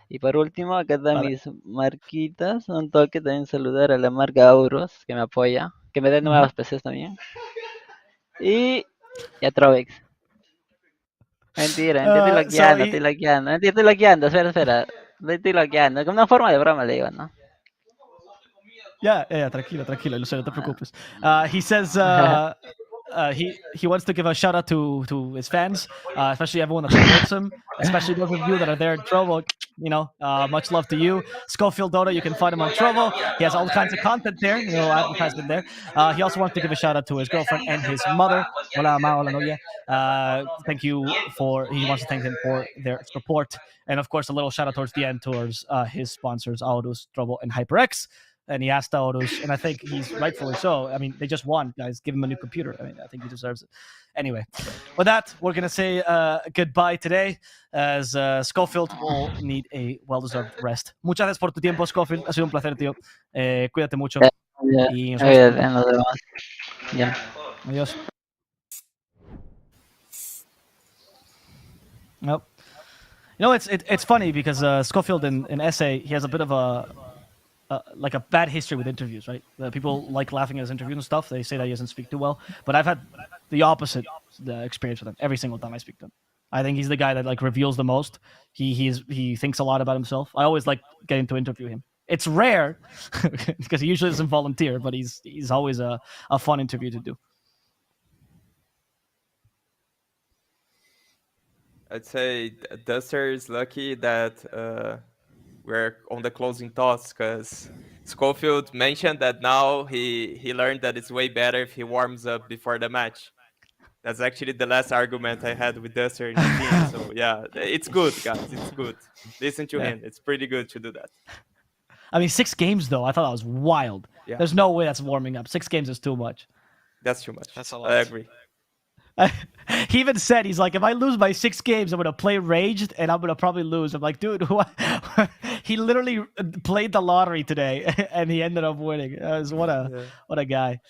Y por último, acá están mis marquitas. Un toque también saludar a la marca Auros, que me apoya. Que me den nuevas PCs también. Y a Trovex. Mentira, estoy laqueando. Espera. Estoy laqueando. Como una forma de broma le digo, ¿no?
Yeah, tranquilo, Lucero, no te preocupes. He says he wants to give a shout out to his fans, especially everyone that supports him, especially those of you that are there in Trovo. You know, much love to you. Scofield Dota, you can find him on Trovo. He has all kinds of content there, advertisement there. He also wants to give a shout out to his girlfriend and his mother. Hola, ma, hola, novia. He wants to thank them for their support. And of course, a little shout out towards the end towards his sponsors, Aorus, Trovo, and HyperX. And he asked Aorus, and I think he's rightfully so. I mean, they just won, guys. Give him a new computer. I mean, I think he deserves it. Anyway, with that, we're going to say goodbye today, as Scofield will need a well-deserved rest. Muchas gracias por tu tiempo, Scofield. Ha sido un placer, tío. Cuídate mucho.
Y nos vemos. Yeah.
Adios. Yep. You know, it's funny because Scofield in essay, he has a bit of like a bad history with interviews, right? People like laughing at his interviews and stuff. They say that he doesn't speak too well, but I've had the opposite experience with him every single time I speak to him. I think he's the guy that like reveals the most. He thinks a lot about himself. I always like getting to interview him. It's rare because he usually doesn't volunteer, but he's always a fun interview to do.
I'd say Duster is lucky that we're on the closing thoughts, because Scofield mentioned that now he learned that it's way better if he warms up before the match. That's actually the last argument I had with Duster in the team. So yeah, it's good, guys. It's good. Listen to him. It's pretty good to do that.
I mean, 6 games though. I thought that was wild.
Yeah.
There's no way that's warming up. 6 games is too much.
That's too much.
That's a lot.
I agree.
He even said, he's like, if I lose by 6 games, I'm going to play Raged and I'm going to probably lose. I'm like, dude, he literally played the lottery today and he ended up winning. What a guy.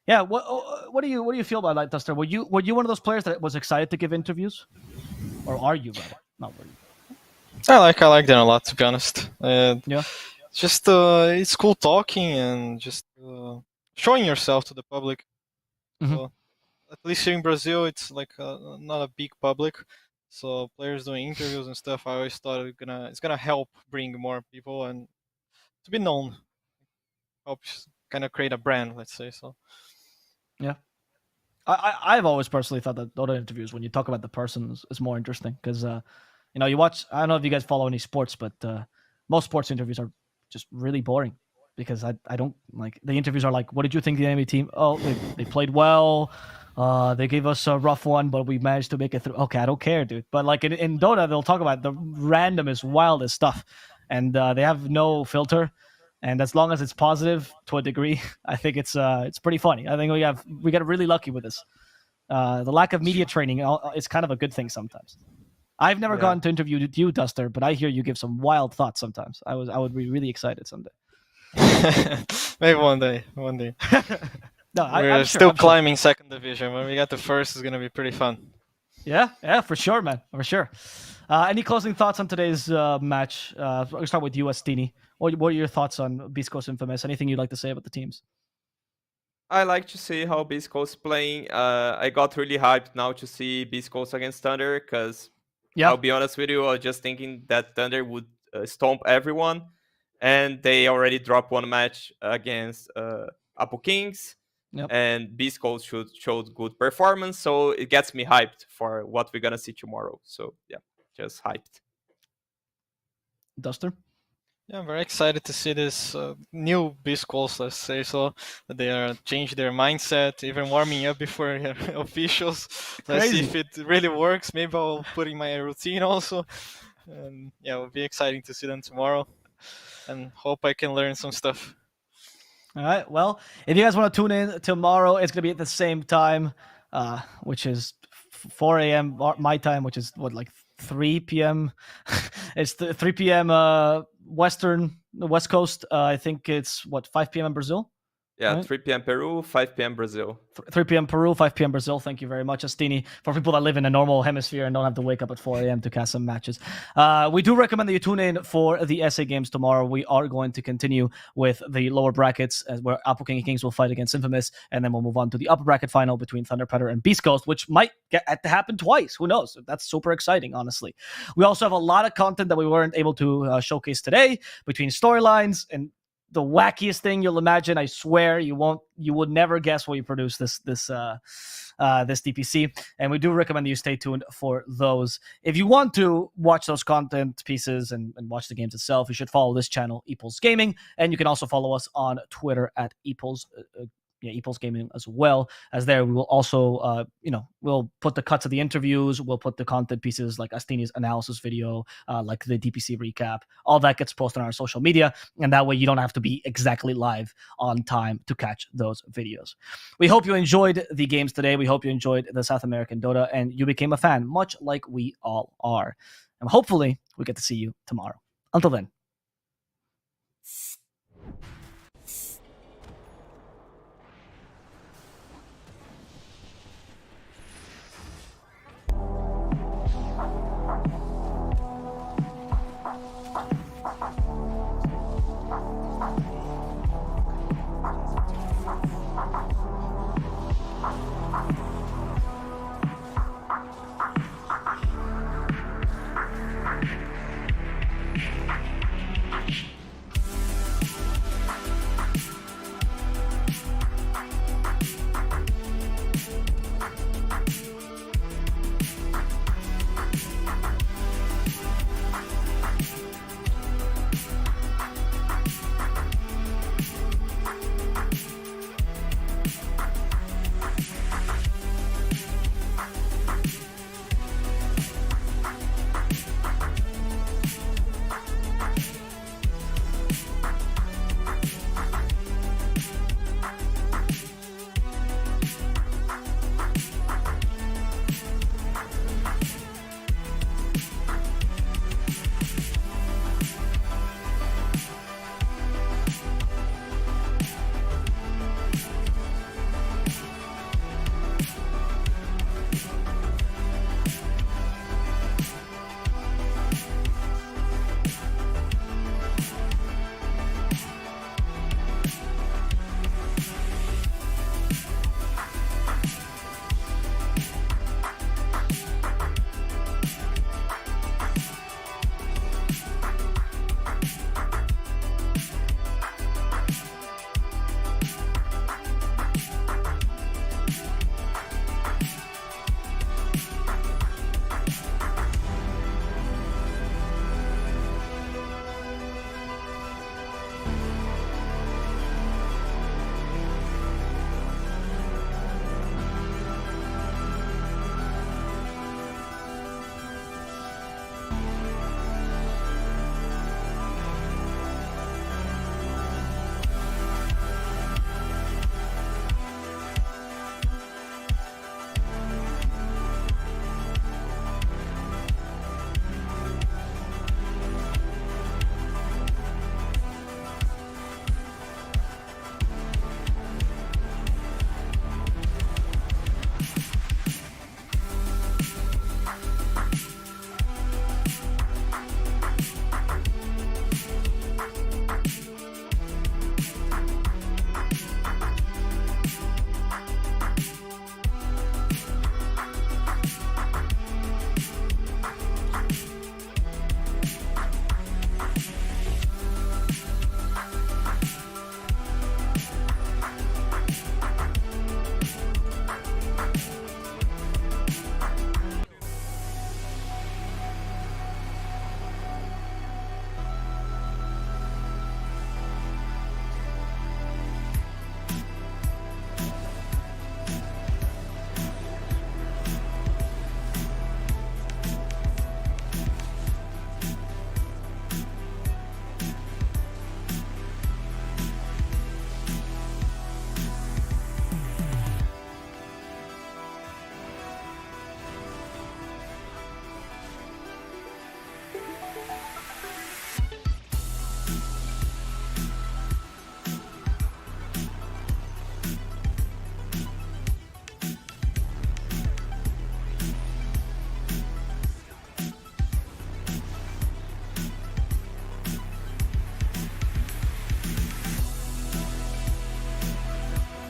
Yeah, what do you feel about that, Duster? Were you one of those players that was excited to give interviews? Or are you, rather? Not really.
I like them a lot, to be honest.
Yeah.
Just it's cool talking and just showing yourself to the public. So, at least here in Brazil, it's like not a big public, so players doing interviews and stuff. I always thought it's gonna help bring more people and to be known, help kind of create a brand, let's say. So
yeah, I've always personally thought that Dota interviews, when you talk about the person, is more interesting because you know, you watch. I don't know if you guys follow any sports, but most sports interviews are just really boring. Because I don't like, the interviews are like, what did you think of the enemy team? Oh, they played well. They gave us a rough one, but we managed to make it through. Okay, I don't care, dude. But like in Dota, they'll talk about the randomest, wildest stuff, and they have no filter. And as long as it's positive to a degree, I think it's pretty funny. I think we got really lucky with this. The lack of media training is kind of a good thing sometimes. I've never gone to interview with you, Duster, but I hear you give some wild thoughts sometimes. I would be really excited someday.
Maybe one day.
No,
We're still climbing second division. When we get to first, it's gonna be pretty fun.
Yeah, for sure, man, for sure. Any closing thoughts on today's match? I'll start with you, Astini. What are your thoughts on Beastcoast Infamous? Anything you'd like to say about the teams?
I like to see how Beastcoast playing. I got really hyped now to see Beastcoast against Thunder, because I'll be honest with you, I was just thinking that Thunder would stomp everyone. And they already dropped one match against Apu Kings, and Beastcoast showed good performance, so it gets me hyped for what we're gonna see tomorrow. So yeah, just hyped.
Duster?
Yeah, I'm very excited to see this new Beastcoast, let's say so. They are changed their mindset, even warming up before officials. Let's see if it really works. Maybe I'll put in my routine also. And yeah, it'll be exciting to see them tomorrow. And hope I can learn some stuff.
All right. Well, if you guys want to tune in tomorrow, it's going to be at the same time, which is 4 a.m. my time, which is like 3 p.m. It's 3 p.m. West Coast. I think it's 5 p.m. in Brazil.
Yeah,
right?
3 p.m. Peru, 5 p.m. Brazil.
3 p.m. Peru, 5 p.m. Brazil. Thank you very much, Astini. For people that live in a normal hemisphere and don't have to wake up at 4 a.m. to cast some matches. We do recommend that you tune in for the SA games tomorrow. We are going to continue with the lower brackets, where Apu Kings will fight against Infamous, and then we'll move on to the upper bracket final between Thunder Predator and Beastcoast, which might get to happen twice. Who knows? That's super exciting, honestly. We also have a lot of content that we weren't able to showcase today, between storylines and the wackiest thing you'll imagine. I swear you would never guess what you produce this DPC, and we do recommend that you stay tuned for those. If you want to watch those content pieces and watch the games itself, you should follow this channel, Epulze Gaming, and you can also follow us on Twitter at Epulze. Epulze Gaming as well. As there, we will also, we'll put the cuts of the interviews, we'll put the content pieces like Astini's analysis video, like the DPC recap. All that gets posted on our social media, and that way you don't have to be exactly live on time to catch those videos. We hope you enjoyed the games today. We hope you enjoyed the South American Dota, and you became a fan, much like we all are. And hopefully, we get to see you tomorrow. Until then,